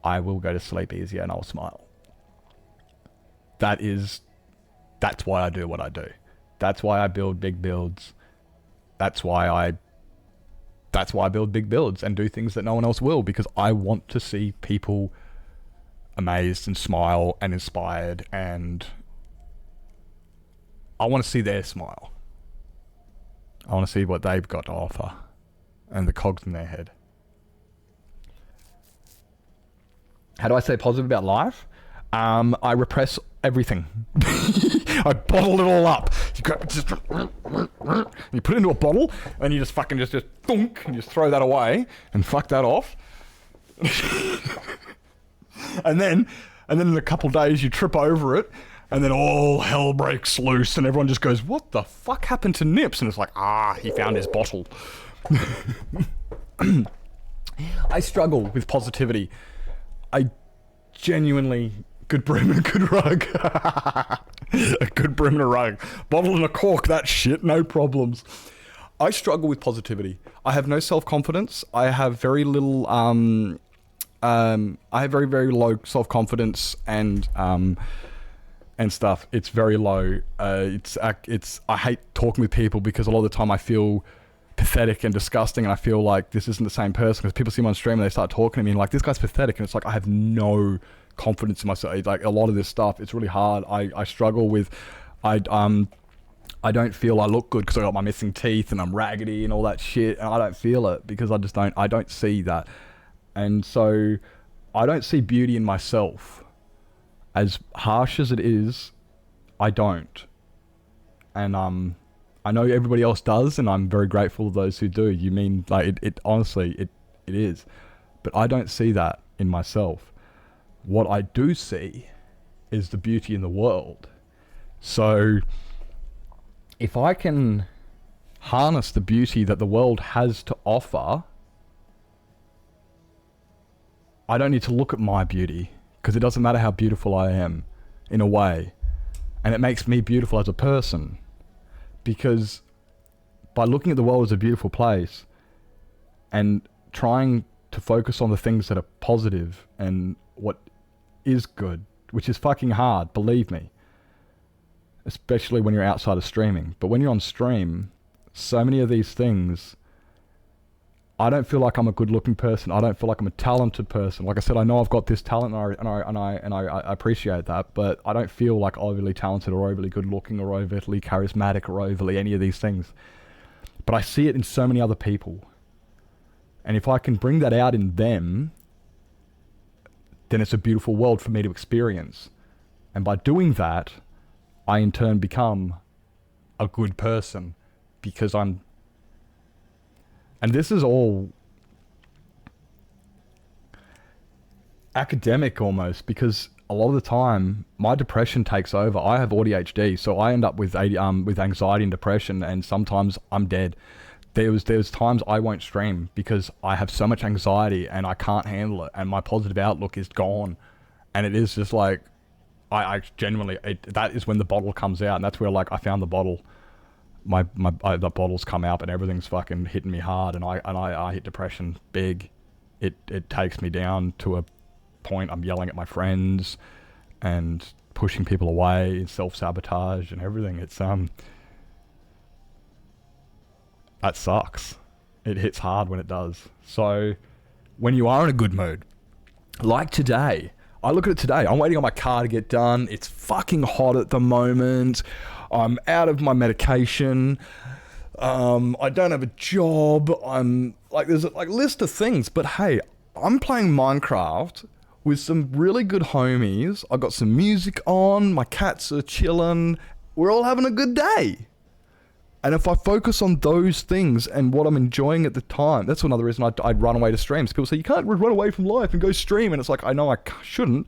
I will go to sleep easier and I'll smile. That's why I do what I do. That's why I build big builds. That's why I build big builds and do things that no one else will, because I want to see people amazed and smile and inspired, and I want to see their smile. I want to see what they've got to offer and the cogs in their head. How do I stay positive about life? I repress everything. I bottle it all up. You put it into a bottle and you just fucking just thunk and just throw that away and fuck that off. and then in a couple of days you trip over it and then all hell breaks loose and everyone just goes, what the fuck happened to Nips? And it's like, he found his bottle. I struggle with positivity. I genuinely Good brim and a good rug. A good brim and a rug. Bottle and a cork, that shit, no problems. I struggle with positivity. I have no self-confidence. I have very little, I have very, very low self-confidence and stuff. It's very low. I hate talking with people because a lot of the time I feel pathetic and disgusting, and I feel like this isn't the same person because people see me on stream and they start talking to me and like, this guy's pathetic, and it's like I have no confidence in myself. Like a lot of this stuff, it's really hard. I struggle with, I don't feel I look good because I got my missing teeth and I'm raggedy and all that shit, and I don't feel it because I don't see that, and so I don't see beauty in myself. As harsh as it is, I don't, and I know everybody else does, and I'm very grateful to those who do. You mean, like, it honestly, it is. But I don't see that in myself. What I do see is the beauty in the world. So, if I can harness the beauty that the world has to offer, I don't need to look at my beauty, because it doesn't matter how beautiful I am, in a way. And it makes me beautiful as a person. Because by looking at the world as a beautiful place and trying to focus on the things that are positive and what is good, which is fucking hard, believe me, especially when you're outside of streaming. But when you're on stream, so many of these things, I don't feel like I'm a good looking person. I don't feel like I'm a talented person. Like I said, I know I've got this talent and I appreciate that, but I don't feel like overly talented or overly good looking or overly charismatic or overly any of these things. But I see it in so many other people. And if I can bring that out in them, then it's a beautiful world for me to experience. And by doing that, I in turn become a good person because I'm... And this is all academic almost, because a lot of the time my depression takes over. I have ADHD, so I end up with anxiety and depression, and sometimes I'm dead. There's times I won't stream because I have so much anxiety and I can't handle it, and my positive outlook is gone. And it is just like, I genuinely, that is when the bottle comes out, and that's where, like, I found the bottle. The bottles come out and everything's fucking hitting me hard, and I hit depression big. It takes me down to a point I'm yelling at my friends and pushing people away, self-sabotage and everything. It's that sucks. It hits hard when it does. So when you are in a good mood, like today, I look at it today, I'm waiting on my car to get done. It's fucking hot at the moment. I'm out of my medication. I don't have a job. I'm like, there's a list of things, but hey, I'm playing Minecraft with some really good homies. I got some music on. My cats are chilling. We're all having a good day. And if I focus on those things and what I'm enjoying at the time, that's another reason I'd run away to streams. People say, you can't run away from life and go stream. And it's like, I know I shouldn't,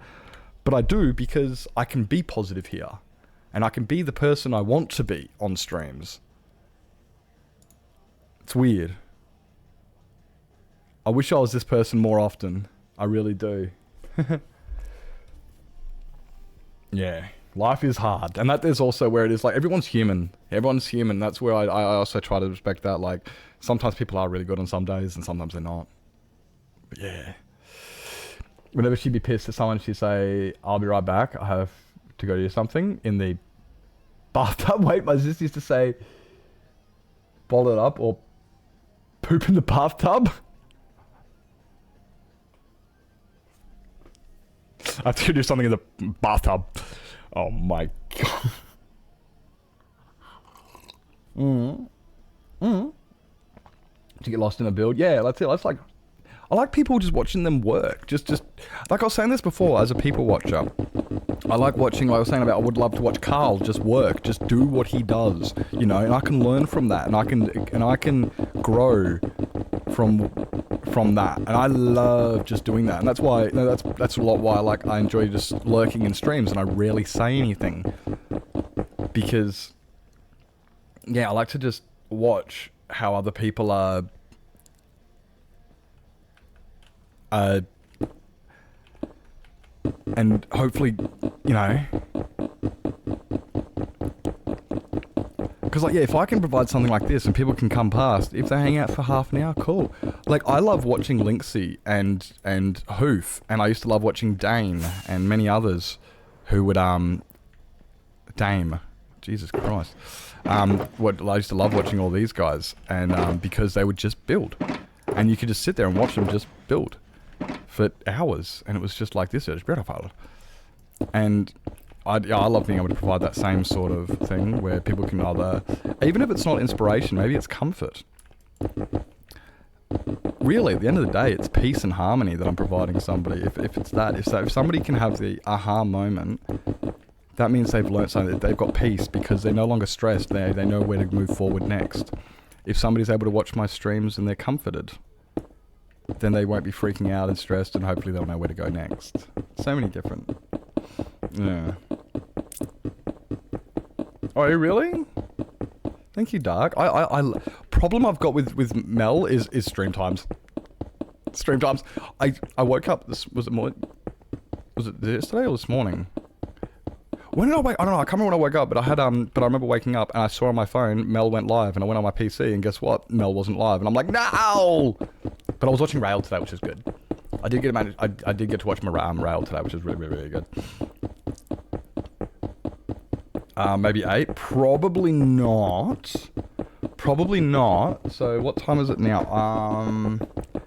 but I do, because I can be positive here. And I can be the person I want to be on streams. It's weird. I wish I was this person more often. I really do. Yeah. Life is hard. And that is also where it is, like, everyone's human. Everyone's human. That's where I also try to respect that. Like, sometimes people are really good on some days and sometimes they're not. But yeah. Whenever she'd be pissed at someone, she'd say, I'll be right back. I have to go do something in the bathtub. Wait, my sister used to say, bottle it up or poop in the bathtub. I have to do something in the bathtub. Oh my god. To get lost in a build. Yeah, that's it. That's like, I like people just watching them work. Just like I was saying this before, as a people watcher. I like watching, like I was saying about, I would love to watch Carl just work, just do what he does, you know, and I can learn from that, and I can grow from that, and I love just doing that, and that's why, you know, that's a lot why I enjoy just lurking in streams, and I rarely say anything, because, yeah, I like to just watch how other people are and hopefully, you know, because like, yeah, if I can provide something like this and people can come past, if they hang out for half an hour, cool. Like, I love watching Linksy and Hoof, and I used to love watching Dane and many others who would Dame, Jesus Christ. What I used to love watching all these guys, and because they would just build, and you could just sit there and watch them just build for hours, and it was just like this. It's beautiful, and I love being able to provide that same sort of thing where people can either, even if it's not inspiration, maybe it's comfort. Really, at the end of the day, it's peace and harmony that I'm providing somebody. If it's that, if somebody can have the aha moment, that means they've learned something, that they've got peace because they're no longer stressed. They know where to move forward next. If somebody's able to watch my streams and they're comforted, then they won't be freaking out and stressed, and hopefully they'll know where to go next. So many different... Yeah. Oh, really? Thank you, Dark. Problem I've got with Mel is stream times. Stream times. I woke up, was it yesterday or this morning? When did I wake? I don't know. I can't remember when I woke up, but I remember waking up and I saw on my phone Mel went live, and I went on my PC and guess what? Mel wasn't live, and I'm like, no. But I was watching Rail today, which is good. I did get to watch my Rail today, which is really, really, really good. Maybe 8. Probably not. Probably not. So what time is it now?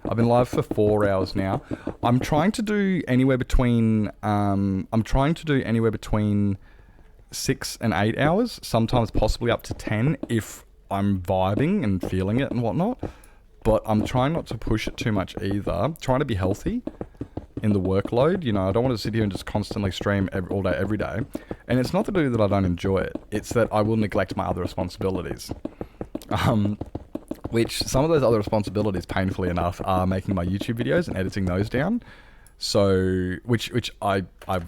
I've been live for 4 hours now. I'm trying to do anywhere between 6 and 8 hours. Sometimes possibly up to 10 if I'm vibing and feeling it and whatnot. But I'm trying not to push it too much either. I'm trying to be healthy in the workload. You know, I don't want to sit here and just constantly stream all day, every day. And it's not to do that I don't enjoy it. It's that I will neglect my other responsibilities. Which some of those other responsibilities, painfully enough, are making my YouTube videos and editing those down. So, which I love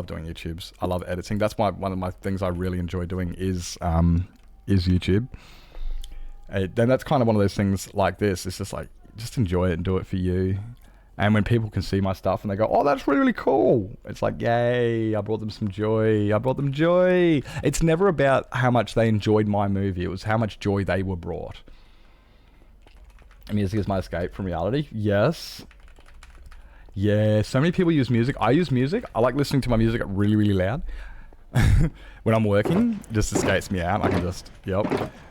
doing YouTubes. I love editing. That's one of my things I really enjoy doing is YouTube. Then that's kind of one of those things like this. It's just like, just enjoy it and do it for you. And when people can see my stuff and they go, oh, that's really, really cool. It's like, yay, I brought them some joy. I brought them joy. It's never about how much they enjoyed my movie. It was how much joy they were brought. Music is my escape from reality. Yes. Yeah, so many people use music. I use music. I like listening to my music really, really loud. When I'm working, it just escapes me out. I can just, yep.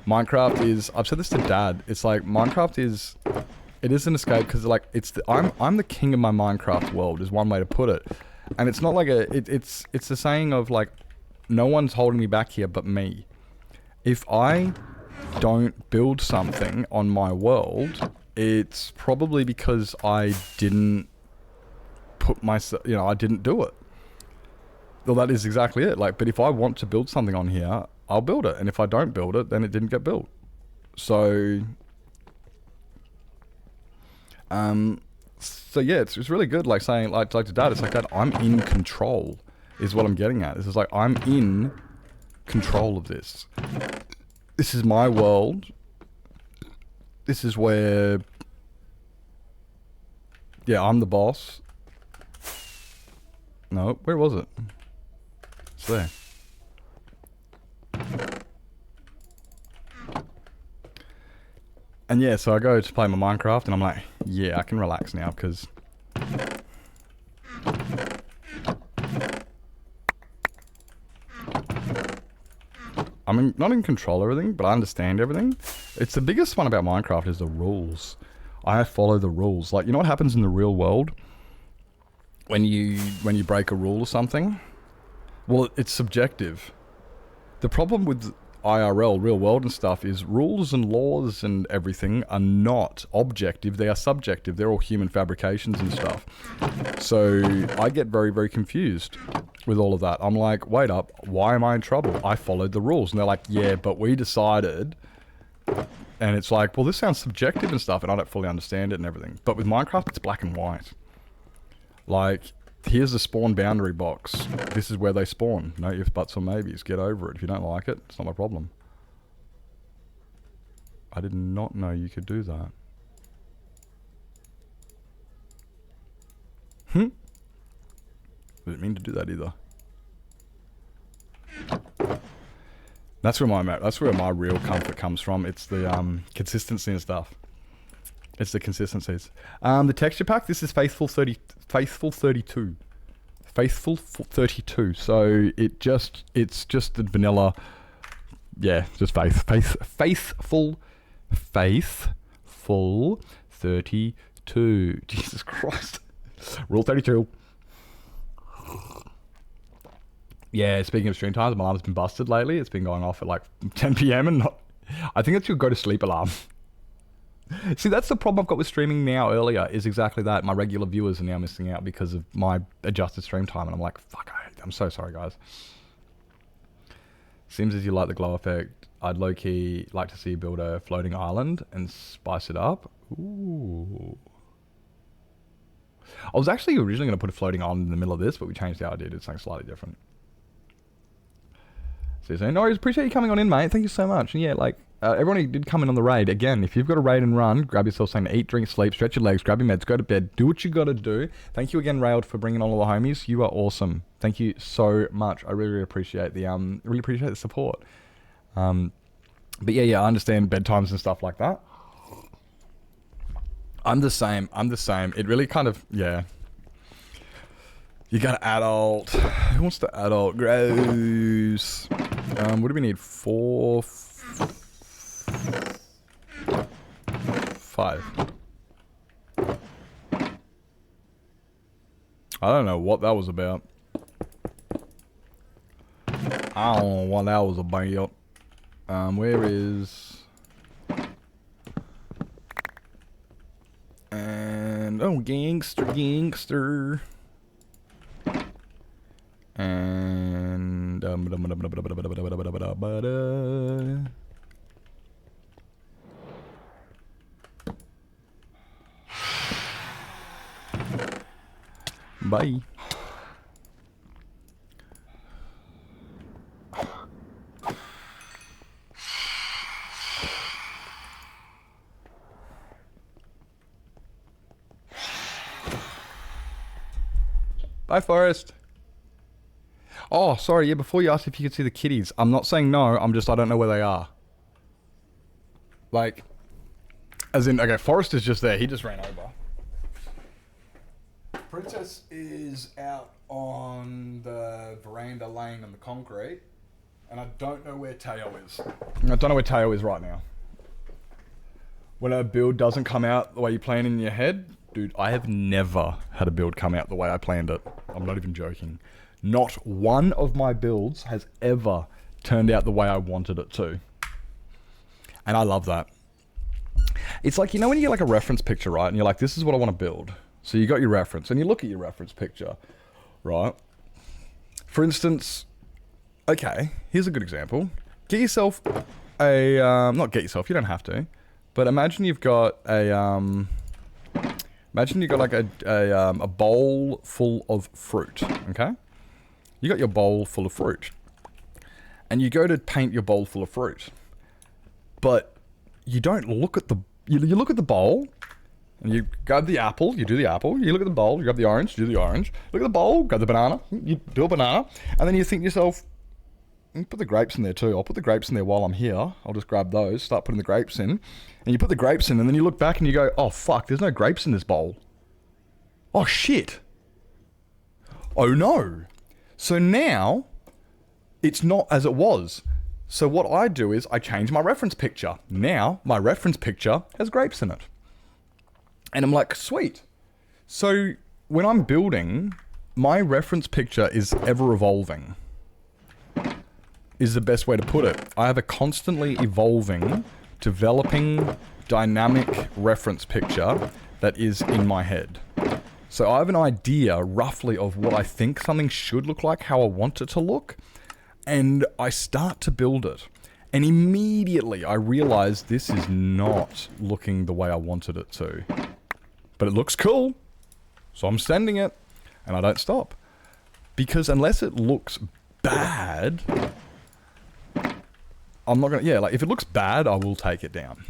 Minecraft is, I've said this to Dad. It's like, Minecraft is... It is an escape because like I'm the king of my Minecraft world is one way to put it, and it's not like it's the saying of like, no one's holding me back here but me. If I don't build something on my world, it's probably because I didn't put myself, you know, I didn't do it. Well, that is exactly it. Like, but if I want to build something on here, I'll build it, and if I don't build it, then it didn't get built. So. So yeah, it's really good, like saying, like to Dad, it's like, Dad, I'm in control, is what I'm getting at. This is like, I'm in control of this. This is my world. This is where, yeah, I'm the boss. No, where was it? It's there. And yeah, so I go to play my Minecraft and I'm like, yeah, I can relax now because... I'm not in control of everything, but I understand everything. It's the biggest one about Minecraft is the rules. I follow the rules. Like, you know what happens in the real world? When you break a rule or something? Well, it's subjective. The problem with IRL, real world and stuff, is rules and laws and everything are not objective, they are subjective. They're all human fabrications and stuff. So I get very, very confused with all of that. I'm like, wait up, why am I in trouble? I followed the rules. And they're like, yeah, but we decided. And it's like, well, this sounds subjective and stuff, and I don't fully understand it and everything. But with Minecraft, it's black and white. Like, here's the spawn boundary box. This is where they spawn. No ifs, buts, or maybes. Get over it. If you don't like it, it's not my problem. I did not know you could do that. Didn't mean to do that either. That's where my real comfort comes from. It's the consistency and stuff. It's the consistencies. The texture pack. This is Faithful 32. Faithful 32. So it's just the vanilla. Yeah, just faithful 32. Jesus Christ. Rule 32. Yeah, speaking of stream times, my alarm's been busted lately. It's been going off at like 10 p.m. and not... I think it's your go to sleep alarm. See, that's the problem I've got with streaming now earlier, is exactly that. My regular viewers are now missing out because of my adjusted stream time, and I'm like, fuck, I'm so sorry, guys. Seems as you like the glow effect. I'd low-key like to see you build a floating island and spice it up. Ooh. I was actually originally going to put a floating island in the middle of this, but we changed the idea to something slightly different. So, no worries, appreciate you coming on in, mate. Thank you so much. And yeah, like, everyone who did come in on the raid, again, if you've got a raid and run, grab yourself something to eat, drink, sleep, stretch your legs, grab your meds, go to bed, do what you got to do. Thank you again, Railed, for bringing on all the homies. You are awesome. Thank you so much. I really, really appreciate the support. But yeah, I understand bedtimes and stuff like that. I'm the same. It really kind of, yeah. You got an adult. Who wants to adult? Gross. What do we need? 4... 5. I don't know what that was about. I don't know what that was about. Where is... And... Oh, gangster. And... Bye. Bye, Forrest. Oh, sorry. Yeah, before you asked if you could see the kitties, I'm not saying no. I don't know where they are. Like, as in, okay, Forrest is just there. He just ran over. Princess is out on the veranda laying on the concrete, and I don't know where Teo is. I don't know where Teo is right now. When a build doesn't come out the way you plan in your head, dude, I have never had a build come out the way I planned it. I'm not even joking. Not one of my builds has ever turned out the way I wanted it to. And I love that. It's like, you know when you get like a reference picture, right? And you're like, this is what I want to build. So you got your reference, and you look at your reference picture, right? For instance, okay, here's a good example. Get yourself a, not get yourself, you don't have to, but imagine you've got a, like a bowl full of fruit, okay? You got your bowl full of fruit, and you go to paint your bowl full of fruit, but you don't look at the, you look at the bowl, and you grab the apple, you do the apple, you look at the bowl, you grab the orange, you do the orange, look at the bowl, grab the banana, you do a banana, and then you think to yourself, put the grapes in there too. I'll put the grapes in there while I'm here. I'll just grab those, start putting the grapes in, and you put the grapes in, and then you look back and you go, oh fuck, there's no grapes in this bowl. Oh shit. Oh no. So now, it's not as it was. So what I do is I change my reference picture. Now, my reference picture has grapes in it. And I'm like, sweet. So when I'm building, my reference picture is ever evolving, is the best way to put it. I have a constantly evolving, developing, dynamic reference picture that is in my head. So I have an idea roughly of what I think something should look like, how I want it to look, and I start to build it. And immediately I realize this is not looking the way I wanted it to. But it looks cool, so I'm sending it, and I don't stop. Because unless it looks bad, I'm not gonna, yeah, like if it looks bad, I will take it down.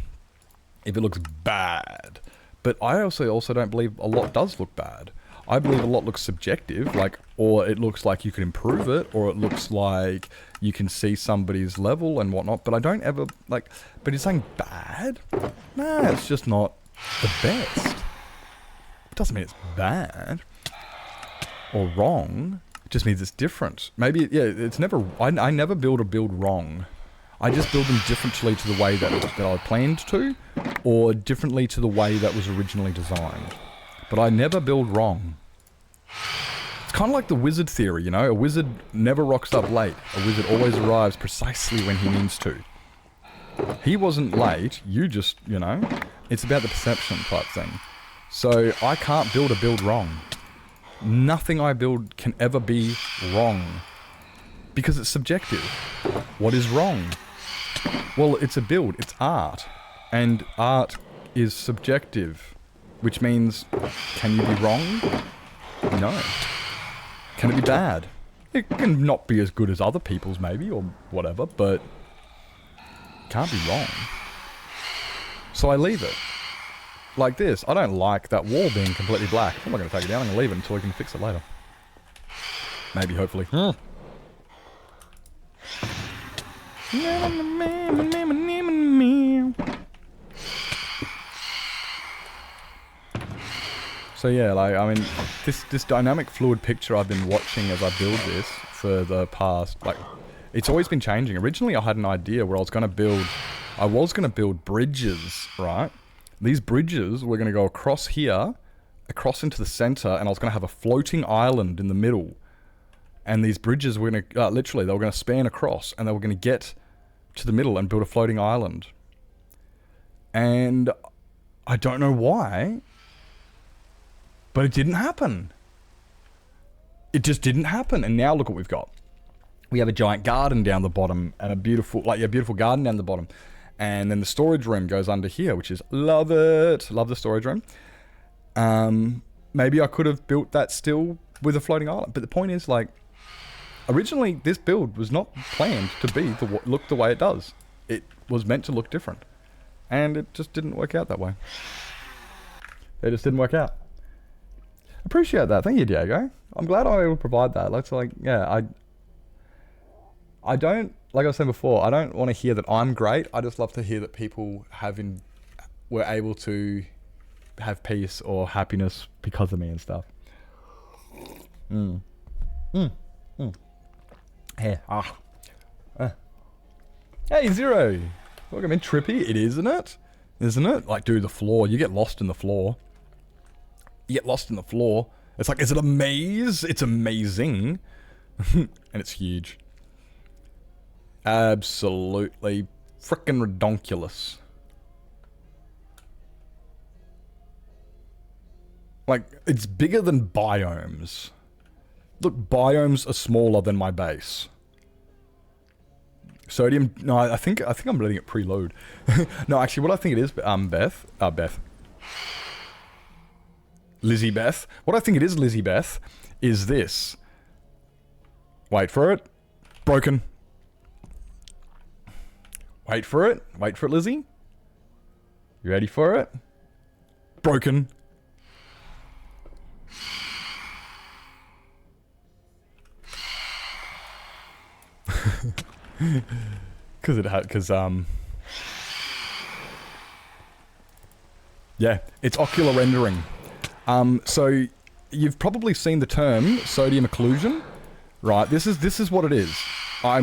If it looks bad. But I also don't believe a lot does look bad. I believe a lot looks subjective, like, or it looks like you could improve it, or it looks like you can see somebody's level and whatnot, but I don't ever, like, but you're saying bad? Nah, it's just not the best. It doesn't mean it's bad or wrong. It just means it's different. Maybe, yeah, it's never, I never build a build wrong. I just build them differently to the way that I planned to, or differently to the way that was originally designed. But I never build wrong. It's kind of like the wizard theory, you know? A wizard never rocks up late. A wizard always arrives precisely when he means to. He wasn't late, you just, you know? It's about the perception type thing. So I can't build a build wrong. Nothing I build can ever be wrong. Because it's subjective. What is wrong? Well, it's a build, it's art. And art is subjective. Which means, can you be wrong? No. Can it be bad? It can not be as good as other people's maybe, or whatever, but it can't be wrong. So I leave it. Like this. I don't like that wall being completely black. I'm not going to take it down, I'm going to leave it until we can fix it later. Maybe, hopefully. So yeah, like, I mean, this dynamic fluid picture I've been watching as I build this for the past, like, it's always been changing. Originally I had an idea where I was going to build bridges, right? These bridges were going to go across here, across into the center, and I was going to have a floating island in the middle. And these bridges were going to, literally, they were going to span across, and they were going to get to the middle and build a floating island. And I don't know why, but it didn't happen. It just didn't happen. And now look what we've got. We have a giant garden down the bottom and a beautiful garden down the bottom. And then the storage room goes under here, which is, love it. Love the storage room. Maybe I could have built that still with a floating island. But the point is, like, originally this build was not planned to be look the way it does. It was meant to look different. And it just didn't work out that way. It just didn't work out. Appreciate that. Thank you, Diego. I'm glad I was able to provide that. Like, so, like, yeah, I don't, like I was saying before, I don't want to hear that I'm great. I just love to hear that people were able to have peace or happiness because of me and stuff. Hey, Hey, Zero. Welcome in, Trippy. It is, isn't it? Isn't it? Like, dude, the floor. You get lost in the floor. You get lost in the floor. It's like, is it a maze? It's amazing. And it's huge. Absolutely frickin' redonkulous. Like, it's bigger than biomes. Look, biomes are smaller than my base. Sodium, no, I think I'm letting it preload. No, actually, what I think it is, Lizzie Beth. What I think it is, Lizzie Beth, is this. Wait for it. Broken. Wait for it. Wait for it, Lizzie. You ready for it? Broken. Yeah, it's ocular rendering. So you've probably seen the term sodium occlusion, right? This is what it is. I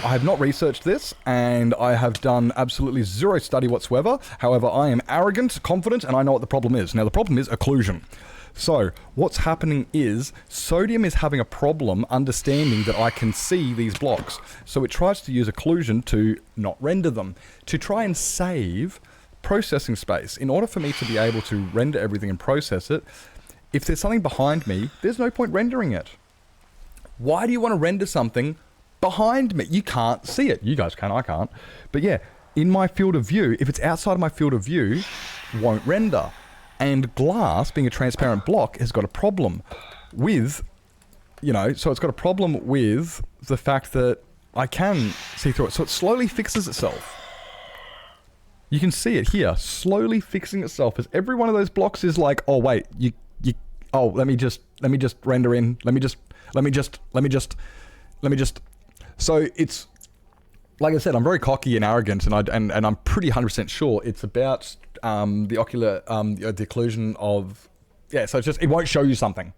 have not researched this, and I have done absolutely zero study whatsoever. However, I am arrogant, confident, and I know what the problem is. Now, the problem is occlusion. So, what's happening is, sodium is having a problem understanding that I can see these blocks. So it tries to use occlusion to not render them, to try and save processing space. In order for me to be able to render everything and process it, if there's something behind me, there's no point rendering it. Why do you want to render something behind me? You can't see it. You guys can, I can't. But yeah, in my field of view, if it's outside of my field of view, won't render. And glass, being a transparent block, has got a problem with, you know, so it's got a problem with the fact that I can see through it. So it slowly fixes itself. You can see it here, slowly fixing itself, as every one of those blocks is like, oh wait, Oh, let me just render in. Let me just. So it's, like I said, I'm very cocky and arrogant, and I'm pretty 100% sure it's about the ocular, the occlusion of, yeah. So it's just, it won't show you something.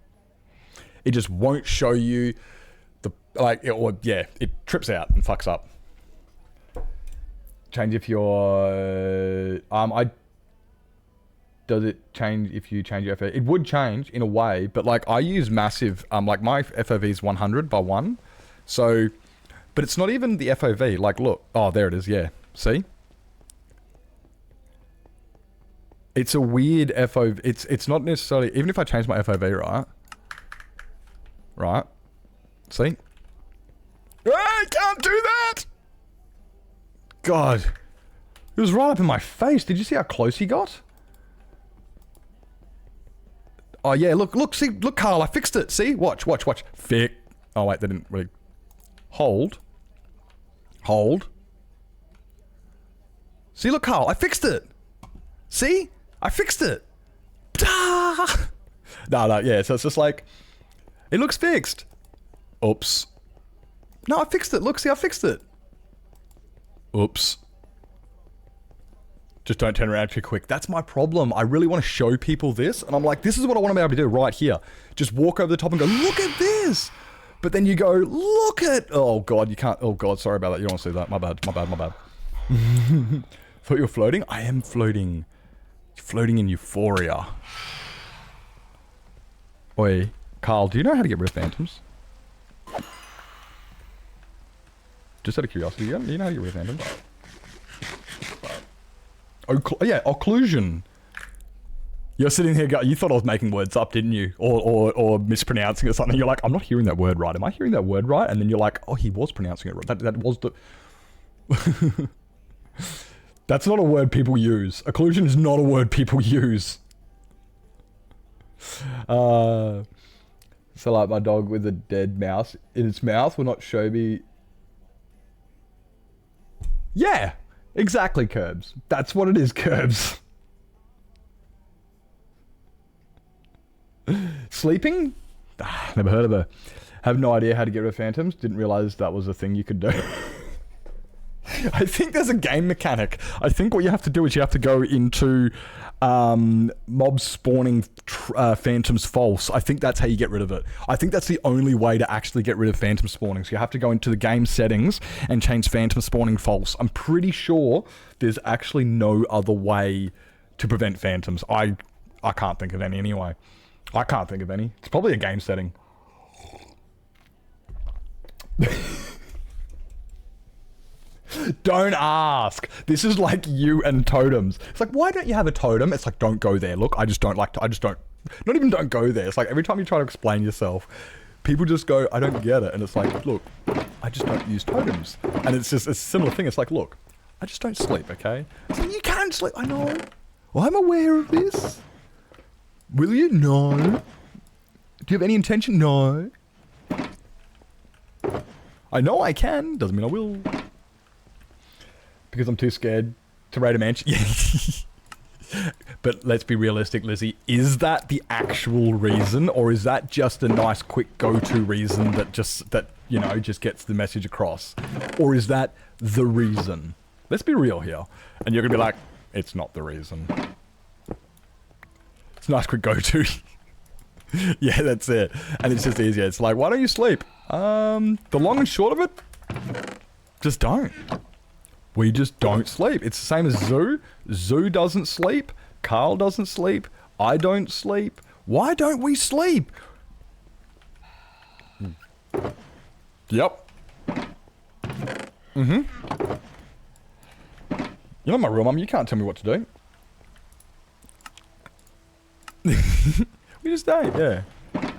It just won't show you the, like, it trips out and fucks up. Change if you're, does it change if you change your FOV? It would change in a way, but like I use massive, like my FOV is 100 by 1. So, but it's not even the FOV. Like, look, oh, there it is. Yeah. See? It's a weird FOV. It's not necessarily, even if I change my FOV, right? See? I can't do that! God. It was right up in my face. Did you see how close he got? Oh yeah, look, see, look, Carl, I fixed it. See? Watch. Fix. Oh wait, they didn't really. Hold. See, look, Carl, I fixed it. See? I fixed it. No, yeah, so it's just like, it looks fixed. Oops. No, I fixed it. Look, see, I fixed it. Oops. Just don't turn around too quick. That's my problem. I really want to show people this. And I'm like, this is what I want to be able to do right here. Just walk over the top and go, look at this. But then you go, look at... Oh, God, you can't... Oh, God, sorry about that. You don't want to see that. My bad. Thought you were floating? I am floating. Floating in euphoria. Oi, Carl, do you know how to get rid of phantoms? Just out of curiosity, you know how to get rid of phantoms? Yeah, occlusion. You're sitting here going, you thought I was making words up, didn't you? Or mispronouncing or something. You're like, I'm not hearing that word right. Am I hearing that word right? And then you're like, oh, he was pronouncing it right. That was the... That's not a word people use. Occlusion is not a word people use. So like my dog with a dead mouse in its mouth will not show me... Yeah, exactly, Curbs. That's what it is, Curbs. Sleeping? Never heard of her. Have no idea how to get rid of phantoms. Didn't realize that was a thing you could do. I think there's a game mechanic. I think what you have to do is you have to go into mob spawning phantoms false. I think that's how you get rid of it. I think that's the only way to actually get rid of phantom spawning. So you have to go into the game settings and change phantom spawning false. I'm pretty sure there's actually no other way to prevent phantoms. I can't think of any anyway. I can't think of any. It's probably a game setting. Don't ask. This is like you and totems. It's like, why don't you have a totem? It's like, don't go there. Look, I just don't like to, not even don't go there. It's like every time you try to explain yourself, people just go, I don't get it. And it's like, look, I just don't use totems. And it's just a similar thing. It's like, look, I just don't sleep, okay? It's like, you can't sleep. I know. Well, I'm aware of this. Will you? No. Do you have any intention? No. I know I can. Doesn't mean I will. Because I'm too scared to raid a mansion. But let's be realistic, Lizzie. Is that the actual reason? Or is that just a nice, quick go-to reason that just gets the message across? Or is that the reason? Let's be real here. And you're going to be like, it's not the reason. It's a nice, quick go-to. Yeah, that's it. And it's just easier. It's like, why don't you sleep? The long and short of it, just don't. We just don't sleep. It's the same as Zoo. Zoo doesn't sleep. Carl doesn't sleep. I don't sleep. Why don't we sleep? Yep. Mm-hmm. You're not my real mum. You can't tell me what to do. We just don't, yeah.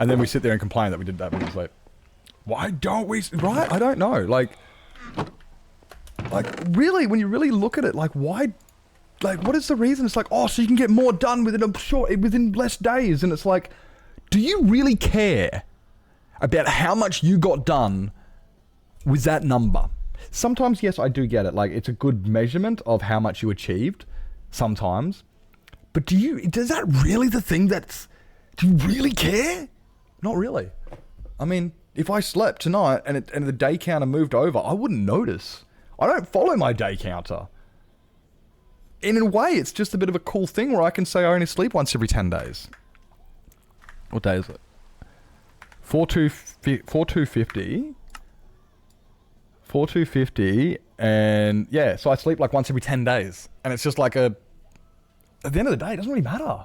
And then we sit there and complain that we did that. But it's like, why don't we? Right? I don't know. Like, really, when you really look at it, like, why? Like, what is the reason? It's like, oh, so you can get more done within less days. And it's like, do you really care about how much you got done with that number? Sometimes, yes, I do get it. Like, it's a good measurement of how much you achieved sometimes. But is that really the thing Do you really care? Not really. I mean, if I slept tonight and the day counter moved over, I wouldn't notice. I don't follow my day counter. In a way, it's just a bit of a cool thing where I can say I only sleep once every 10 days. What day is it? 4250. 4250, and yeah, so I sleep like once every 10 days. And it's just like at the end of the day, it doesn't really matter.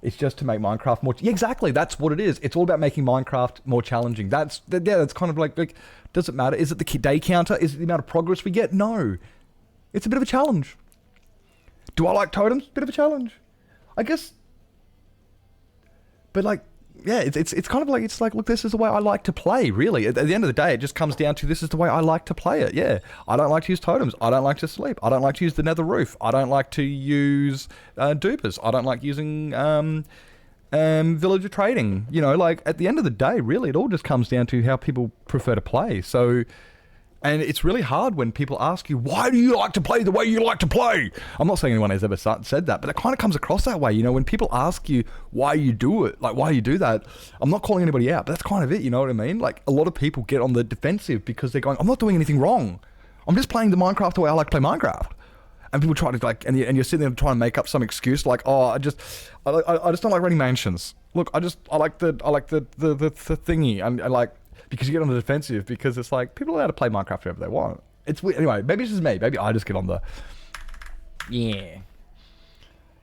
It's just to make Minecraft more... Yeah, exactly, that's what it is. It's all about making Minecraft more challenging. That's kind of like, does it matter? Is it the day counter? Is it the amount of progress we get? No. It's a bit of a challenge. Do I like totems? Bit of a challenge. I guess... But like, yeah, it's kind of like, it's like, look, this is the way I like to play, really. At the end of the day, it just comes down to this is the way I like to play it, yeah. I don't like to use totems. I don't like to sleep. I don't like to use the nether roof. I don't like to use dupers. I don't like using villager trading. You know, like, at the end of the day, really, it all just comes down to how people prefer to play. So... And it's really hard when people ask you, why do you like to play the way you like to play? I'm not saying anyone has ever said that, but it kind of comes across that way. You know, when people ask you why you do it, like why you do that, I'm not calling anybody out, but that's kind of it, you know what I mean? Like, a lot of people get on the defensive because they're going, I'm not doing anything wrong. I'm just playing the Minecraft the way I like to play Minecraft. And people try to, like, and you're sitting there trying to make up some excuse like, oh, I just don't like running mansions. Look, I like the thingy. And I like... Because you get on the defensive, because it's like, people are allowed to play Minecraft wherever they want. It's weird. Anyway, maybe it's just me. Maybe I just get on the... Yeah.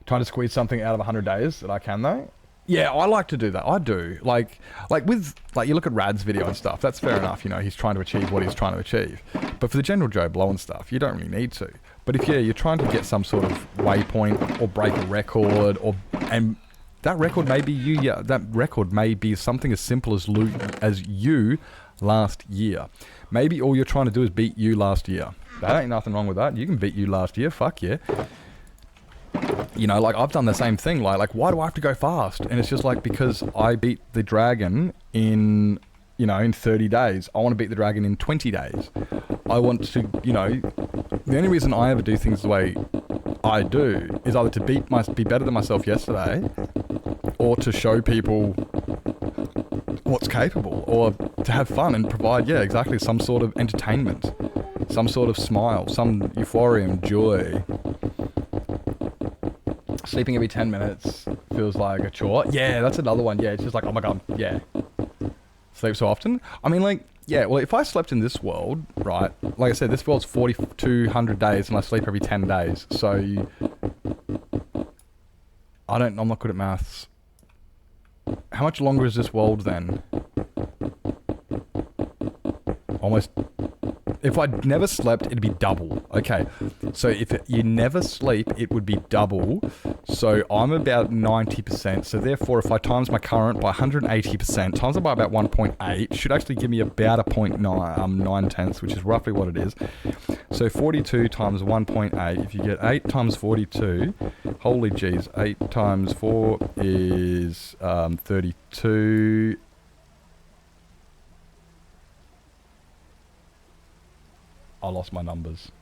Trying to squeeze something out of 100 days that I can, though. Yeah, I like to do that. I do. Like with... Like, you look at Rad's video and stuff. That's fair enough. You know, he's trying to achieve what he's trying to achieve. But for the general Joe Blow and stuff, you don't really need to. But if you're trying to get some sort of waypoint or break a record or... And that record may be you, yeah, that record may be something as simple as you last year. Maybe all you're trying to do is beat you last year. That ain't nothing wrong with that. You can beat you last year, fuck yeah. You know, like, I've done the same thing. Like, why do I have to go fast? And it's just like, because I beat the dragon in 30 days. I want to beat the dragon in 20 days. I want to, you know, the only reason I ever do things the way I do is either to be better than myself yesterday, or to show people what's capable, or to have fun and provide, yeah, exactly, some sort of entertainment, some sort of smile, some euphorium, joy. Sleeping every 10 minutes feels like a chore. Yeah, that's another one. Yeah, it's just like, oh my god, yeah. Sleep so often. I mean, like, yeah, well, if I slept in this world, right, like I said, this world's 4,200 days and I sleep every 10 days, so I'm not good at maths. How much longer is this world then? Almost... If I never slept, it'd be double. Okay, so if you never sleep, it would be double. So I'm about 90%. So therefore, if I times my current by 180%, times it by about 1.8, should actually give me about a 0.9 tenths, which is roughly what it is. So 42 times 1.8, if you get 8 times 42, holy jeez, 8 times 4 is 32... I lost my numbers.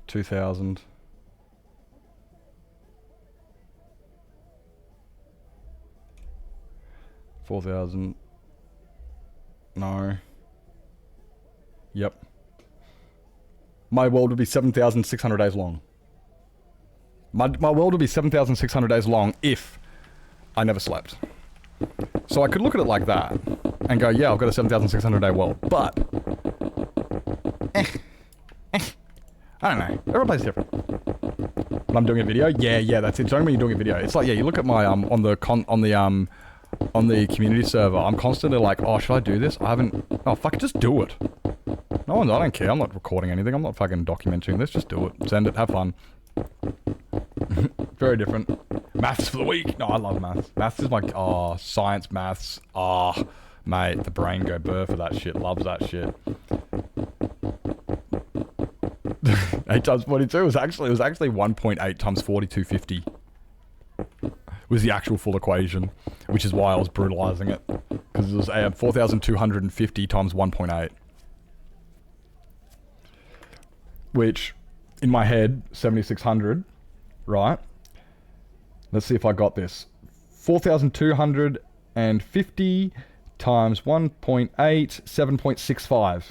$2,000. $4,000. No. Yep. My world would be 7,600 days long. My world would be 7,600 days long if I never slept. So I could look at it like that and go, yeah, I've got a 7,600 day world. But, I don't know. Everybody's different. When I'm doing a video, yeah, that's it. It's only when you're doing a video. It's like, yeah, you look at my on the community server. I'm constantly like, oh, should I do this? I haven't. Oh, fuck it, just do it. No, I don't care. I'm not recording anything. I'm not fucking documenting this. Just do it. Send it. Have fun. Very different. Maths for the week. No, I love maths. Maths is my... Oh, science, maths. Oh, mate, the brain go burr for that shit. Loves that shit. 8 times 42 was actually 1.8 times 4250. Was the actual full equation, which is why I was brutalizing it. Because it was 4,250 times 1.8. Which, in my head, 7,600, right? Let's see if I got this. 4,250 times 1.8, 7.65.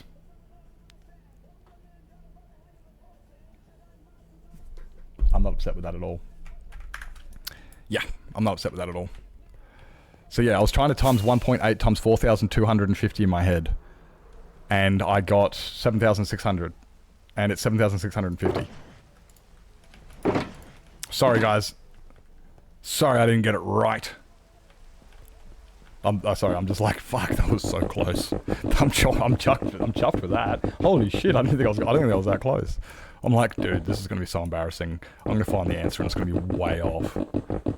I'm not upset with that at all. Yeah, I'm not upset with that at all. So yeah, I was trying to times 1.8 times 4,250 in my head. And I got 7,600. And it's 7,650. Sorry, guys. Sorry I didn't get it right. I'm sorry, I'm just like, fuck, that was so close. I'm chuffed with that. Holy shit, I didn't think I was that close. I'm like, dude, this is going to be so embarrassing. I'm going to find the answer and it's going to be way off.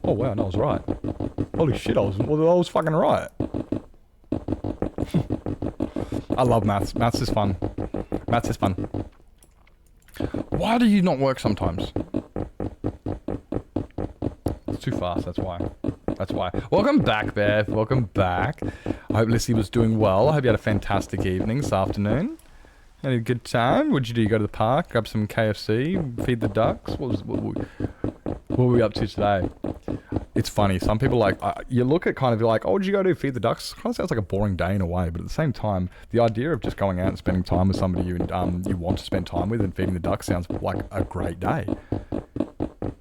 Oh, wow, no, I was right. Holy shit, I was fucking right. I love maths. Maths is fun. Maths is fun. Why do you not work sometimes? It's too fast, that's why. That's why. Welcome back, Bev. Welcome back. I hope Lissy was doing well. I hope you had a fantastic evening this afternoon. Had a good time. What'd you do? You go to the park, grab some KFC, feed the ducks? What were we up to today? It's funny. Some people like, you look at kind of like, oh, what'd you go do? Feed the ducks? Kind of sounds like a boring day in a way, but at the same time, the idea of just going out and spending time with somebody you want to spend time with and feeding the ducks sounds like a great day.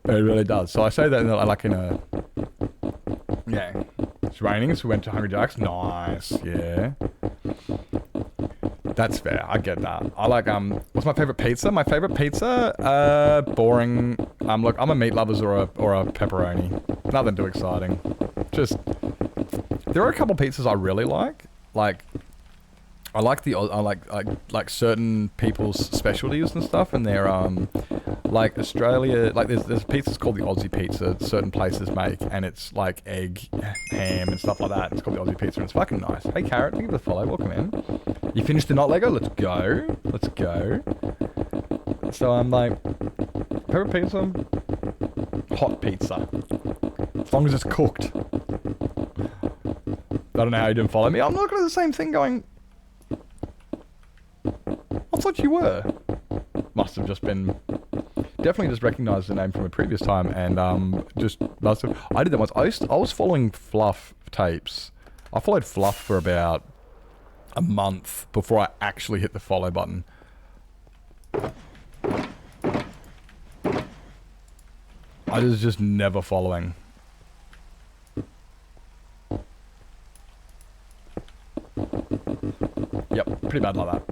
It really does. So I say that like in a, yeah, it's raining, so we went to Hungry Jack's. Nice, yeah. That's fair. I get that. I like, what's my favorite pizza? My favorite pizza? Boring. Look, I'm a meat lovers or a pepperoni. Nothing too exciting. Just, there are a couple pizzas I really like. Like, I like certain people's specialties and stuff, and they're, like Australia, like there's pizzas called the Aussie pizza certain places make, and it's like egg, ham, and stuff like that. It's called the Aussie pizza, and it's fucking nice. Hey Carrot, thank you for the follow. Welcome in. You finished the not Lego? Let's go. Let's go. So I'm like, favorite pizza? Hot pizza. As long as it's cooked. I don't know how you didn't follow me. I'm looking at the same thing going, I thought you were. Must have just been, definitely just recognized the name from a previous time, and just must have, I did that once. I was following Fluff tapes. I followed Fluff for about a month before I actually hit the follow button. I was just never following. Yep, pretty bad like that.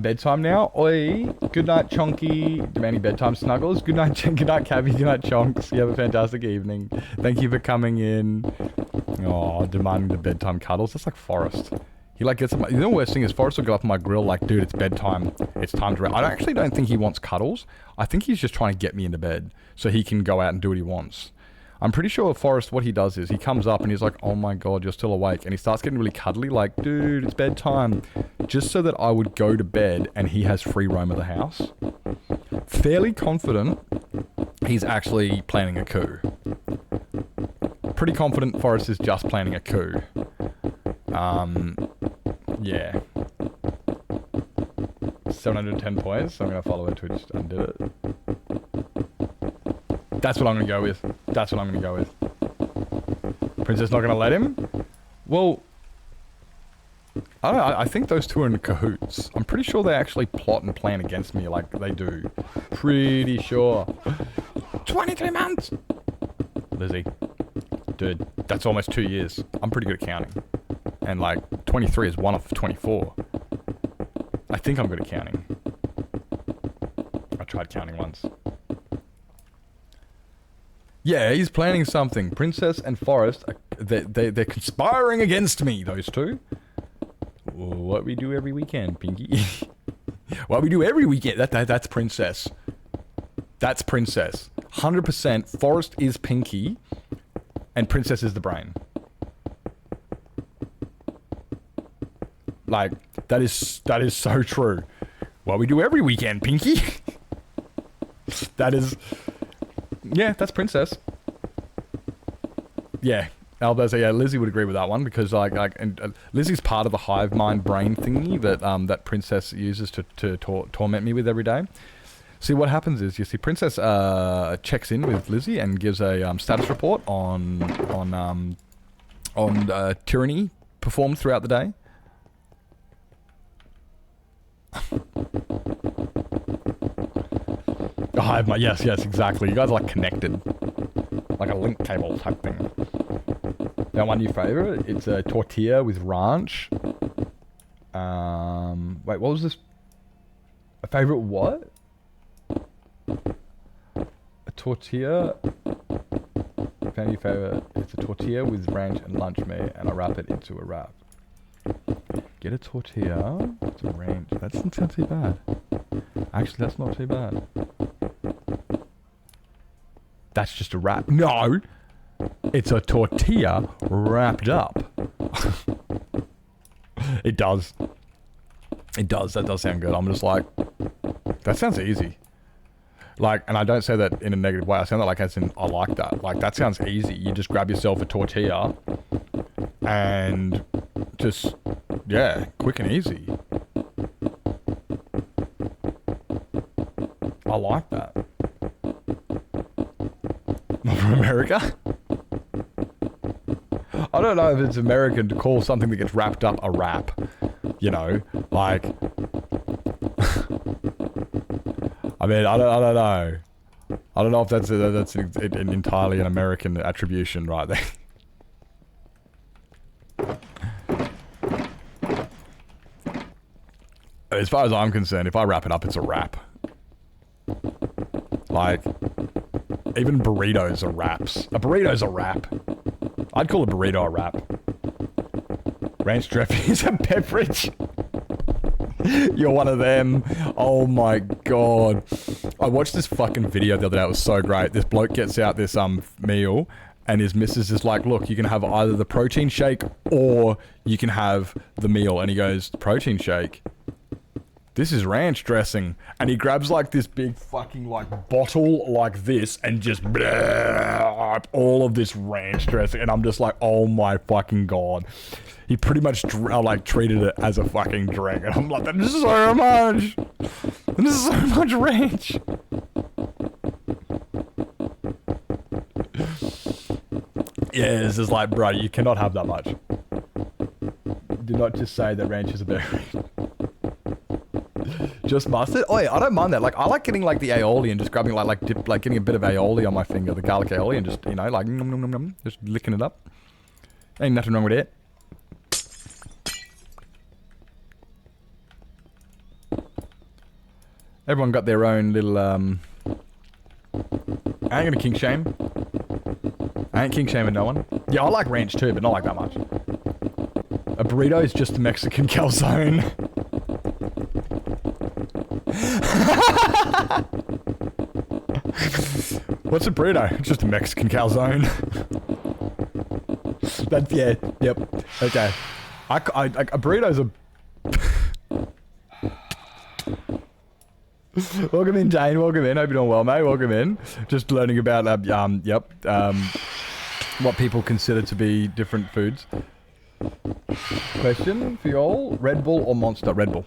Bedtime now. Oi. Good night, Chonky. Demanding bedtime snuggles. Good night, Cabby. Good night, Chonks. You have a fantastic evening. Thank you for coming in. Oh, demanding the bedtime cuddles. That's like Forrest. He like gets up my, you know the worst thing is Forrest will go up on my grill like, dude, it's bedtime. It's time to rest. I actually don't think he wants cuddles. I think he's just trying to get me into bed so he can go out and do what he wants. I'm pretty sure Forrest, what he does is he comes up and he's like, oh my god, you're still awake. And he starts getting really cuddly like, dude, it's bedtime. Just so that I would go to bed and he has free roam of the house. Fairly confident he's actually planning a coup. Pretty confident Forrest is just planning a coup. Yeah. 710 points, so I'm going to follow her Twitch and do it. That's what I'm going to go with. That's what I'm going to go with. Princess not going to let him? Well, I don't know. I think those two are in cahoots. I'm pretty sure they actually plot and plan against me like they do. Pretty sure. 23 months! Lizzie. Dude, that's almost 2 years. I'm pretty good at counting. And like, 23 is 1 off of 24. I think I'm good at counting. I tried counting once. Yeah, he's planning something. Princess and Forrest, they're conspiring against me, those two. What we do every weekend, Pinky. What we do every weekend. That's Princess. That's Princess. 100% Forrest is Pinky, and Princess is the brain. Like, that is so true. What we do every weekend, Pinky. That is... Yeah, that's Princess. Yeah. Alberto, yeah, Lizzie would agree with that one because and Lizzie's part of the hive mind brain thingy that that Princess uses to torment me with every day. See, what happens is, you see, Princess checks in with Lizzie and gives a status report on tyranny performed throughout the day. The hive mind, yes, exactly. You guys are like connected, like a link cable type thing. Now, my new favorite, it's a tortilla with ranch. Wait, what was this? A favorite what? A tortilla. Found your favorite. It's a tortilla with ranch and lunch meat, and I wrap it into a wrap. Get a tortilla. It's a ranch. That doesn't sound too bad. Actually, that's not too bad. That's just a wrap. No! It's a tortilla wrapped up. It does. It does. That does sound good. I'm just like, that sounds easy. Like, and I don't say that in a negative way. I sound that like as in, I like that. Like, that sounds easy. You just grab yourself a tortilla and just, yeah, quick and easy. I like that. Not from America? I don't know if it's American to call something that gets wrapped up a wrap. You know, like... I mean, I don't know. I don't know if that's an entirely an American attribution right there. As far as I'm concerned, if I wrap it up, it's a wrap. Like, even burritos are wraps. A burrito's a wrap. I'd call a burrito a wrap. Ranch dressing is a beverage. You're one of them. Oh my god. I watched this fucking video the other day. It was so great. This bloke gets out this meal and his missus is like, look, you can have either the protein shake or you can have the meal. And he goes, protein shake? This is ranch dressing. And he grabs like this big fucking like bottle like this and just all of this ranch dressing. And I'm just like, oh my fucking god. He pretty much like treated it as a fucking drink. And I'm like, this is so much. This is so much ranch. Yeah, it's just like, bro, you cannot have that much. Do not just say that ranch is a berry. Just mustard? Oh yeah, I don't mind that. Like, I like getting like the aioli and just grabbing like getting a bit of aioli on my finger, the garlic aioli, and just, you know, like nom, nom, nom, nom, just licking it up. Ain't nothing wrong with it. Everyone got their own little I ain't gonna king shame. I ain't king shaming no one. Yeah, I like ranch too, but not like that much. A burrito is just a Mexican calzone. What's a burrito? It's just a Mexican calzone. That's, yeah, yep, okay. A burrito's a... Welcome in, Jane, welcome in. Hope you're doing well, mate, welcome in. Just learning about, what people consider to be different foods. Question for y'all, Red Bull or Monster? Red Bull.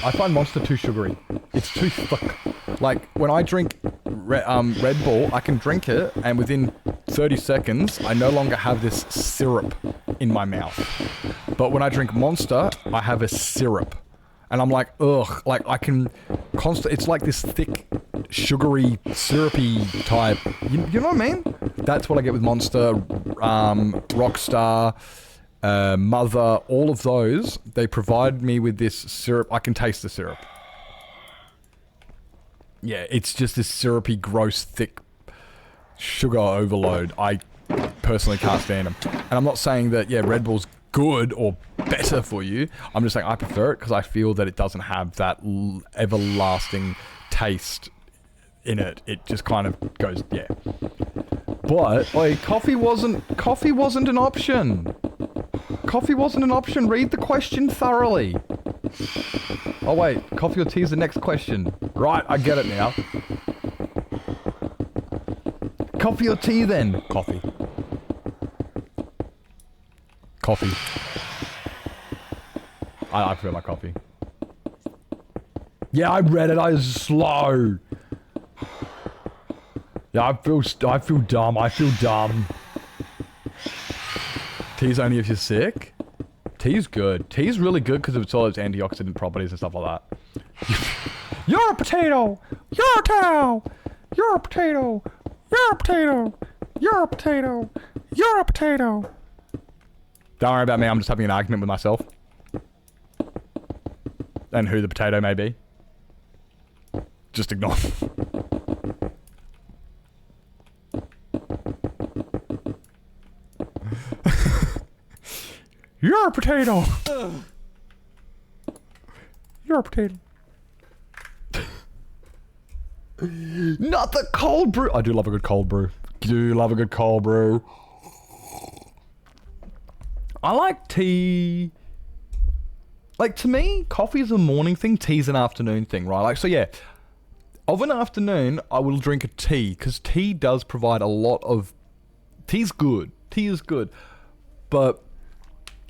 I find Monster too sugary. It's too thick. Like, when I drink Red Bull, I can drink it, and within 30 seconds, I no longer have this syrup in my mouth. But when I drink Monster, I have a syrup. And I'm like, ugh, like, I can it's like this thick, sugary, syrupy type, you know what I mean? That's what I get with Monster, Rockstar, Mother, all of those, they provide me with this syrup. I can taste the syrup. Yeah, it's just this syrupy, gross, thick sugar overload. I personally can't stand them. And I'm not saying that, yeah, Red Bull's good or better for you. I'm just saying I prefer it because I feel that it doesn't have that everlasting taste in it. It just kind of goes, yeah. But, oi, coffee wasn't an option. Coffee wasn't an option. Read the question thoroughly. Oh wait, coffee or tea is the next question. Right, I get it now. Coffee or tea then? Coffee. Coffee. I prefer my coffee. Yeah, I read it. I was slow. Yeah, I feel dumb. I feel dumb. Tea's only if you're sick. Tea's good. Tea's really good because of its all its antioxidant properties and stuff like that. You're a potato. You're a cow. You're a potato. You're a potato. You're a potato. You're a potato. Don't worry about me. I'm just having an argument with myself. And who the potato may be. Just ignore. You're a potato. You're a potato. Not the cold brew. I do love a good cold brew. Do love a good cold brew. I like tea. Like, to me, coffee is a morning thing, tea's an afternoon thing, right? Like, so yeah, of an afternoon, I will drink a tea, because tea does provide a lot of... Tea's good. Tea is good. But,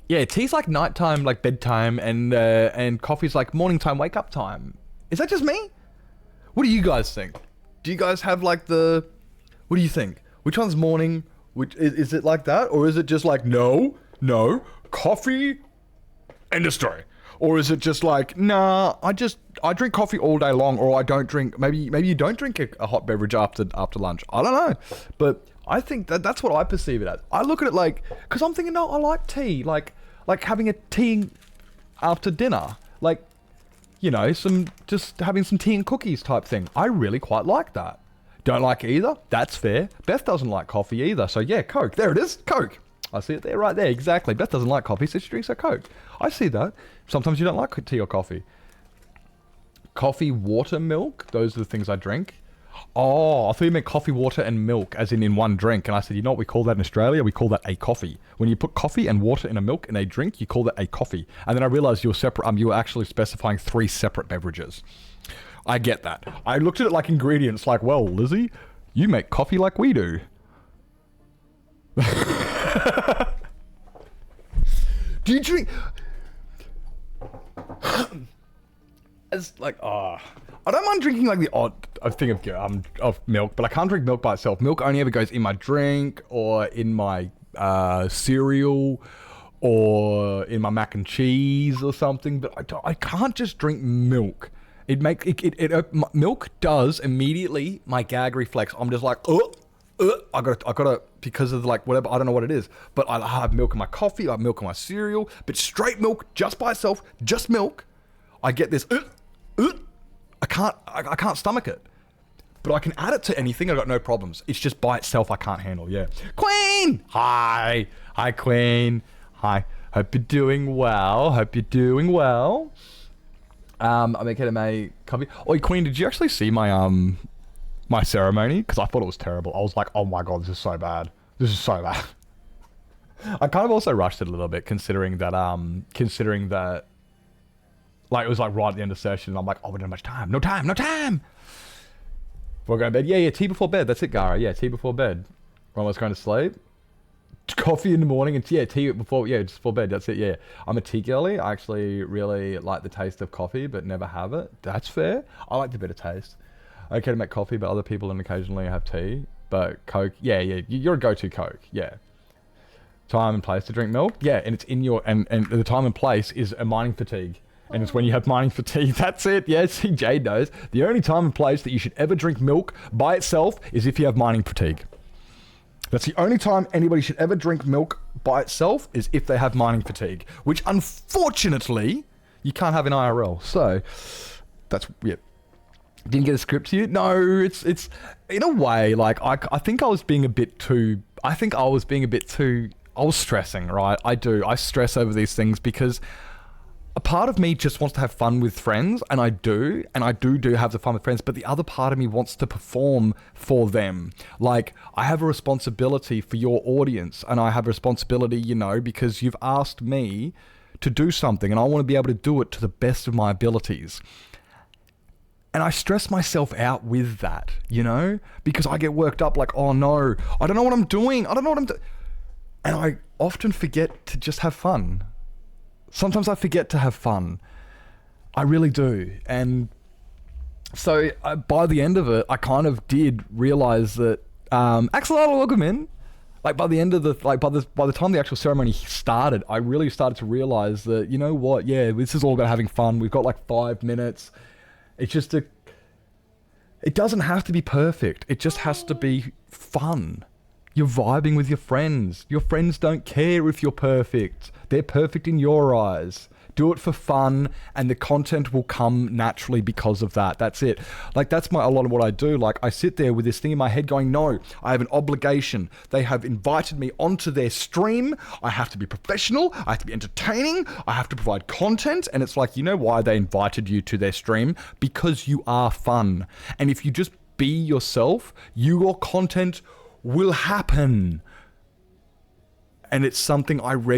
yeah, tea's like nighttime, like bedtime, and coffee's like morning time, wake up time. Is that just me? What do you guys think? Do you guys have, like, the... What do you think? Which one's morning? Which is it like that? Or is it just like, no, coffee, end of story? Or is it just like, nah, I drink coffee all day long, or I don't drink, maybe you don't drink a hot beverage after lunch. I don't know. But I think that's what I perceive it as. I look at it like, because I'm thinking, no, I like tea. Like having a tea after dinner. Like, you know, just having some tea and cookies type thing. I really quite like that. Don't like it either? That's fair. Beth doesn't like coffee either. So yeah, Coke. There it is. Coke. I see it there, right there. Exactly. Beth doesn't like coffee, so she drinks her Coke. I see that. Sometimes you don't like tea or coffee. Coffee, water, milk. Those are the things I drink. Oh, I thought you meant coffee, water, and milk, as in one drink. And I said, you know what we call that in Australia? We call that a coffee. When you put coffee and water in a milk in a drink, you call that a coffee. And then I realized you were actually specifying 3 separate beverages. I get that. I looked at it like ingredients, like, well, Lizzie, you make coffee like we do. Do you drink... It's like, I don't mind drinking like the odd thing of milk, but I can't drink milk by itself. Milk only ever goes in my drink, or in my cereal, or in my mac and cheese or something. But I can't just drink milk. Milk does immediately my gag reflex. I'm just like, I gotta, because of like whatever, I don't know what it is, but I have milk in my coffee, I have milk in my cereal, but straight milk, just by itself, just milk, I get this, I can't stomach it. But I can add it to anything, I got no problems. It's just by itself I can't handle, yeah. Queen! Hi, Queen. Hi, hope you're doing well, I'm making my coffee. Oi, Queen, did you actually see my, my ceremony? Because I thought it was terrible. I was like, oh my god, this is so bad. I kind of also rushed it a little bit, considering that, like, it was like right at the end of session, and I'm like, oh, we don't have much time. No time. Before going to bed. Yeah, tea before bed. That's it, Gara. Yeah, tea before bed. When I was going to sleep. Coffee in the morning, and yeah, tea before, just before bed. That's it, yeah. I'm a tea girly. I actually really like the taste of coffee, but never have it. That's fair. I like the bitter taste. Okay to make coffee, but other people and occasionally have tea. But Coke, yeah, you're a go-to Coke, yeah. Time and place to drink milk, yeah, and it's in your, and the time and place is a mining fatigue. And it's when you have mining fatigue, that's it, yeah, see, Jade knows. The only time and place that you should ever drink milk by itself is if you have mining fatigue. That's the only time anybody should ever drink milk by itself, is if they have mining fatigue. Which, unfortunately, you can't have in IRL. So, that's, yeah. Didn't get a script to you? No, it's in a way, like, I think I was being a bit too, I was stressing, right? I stress over these things because a part of me just wants to have fun with friends, and I do have the fun with friends, but the other part of me wants to perform for them. Like, I have a responsibility for your audience, and I have a responsibility, you know, because you've asked me to do something, and I want to be able to do it to the best of my abilities. And I stress myself out with that, you know, because I get worked up like, oh no, I don't know what I'm doing. And I often forget to just have fun. Sometimes I forget to have fun. I really do. And so by the end of it, I kind of did realize that, Axolotl, welcome in. Like by the end of the, like by the time the actual ceremony started, I really started to realize that, you know what? Yeah, this is all about having fun. We've got like 5 minutes. It's just it doesn't have to be perfect. It just has to be fun. You're vibing with your friends. Your friends don't care if you're perfect. They're perfect in your eyes. Do it for fun, and the content will come naturally because of that. That's it. Like, that's a lot of what I do. Like, I sit there with this thing in my head going, no, I have an obligation. They have invited me onto their stream. I have to be professional. I have to be entertaining. I have to provide content. And it's like, you know why they invited you to their stream? Because you are fun. And if you just be yourself, your content will happen. And it's something I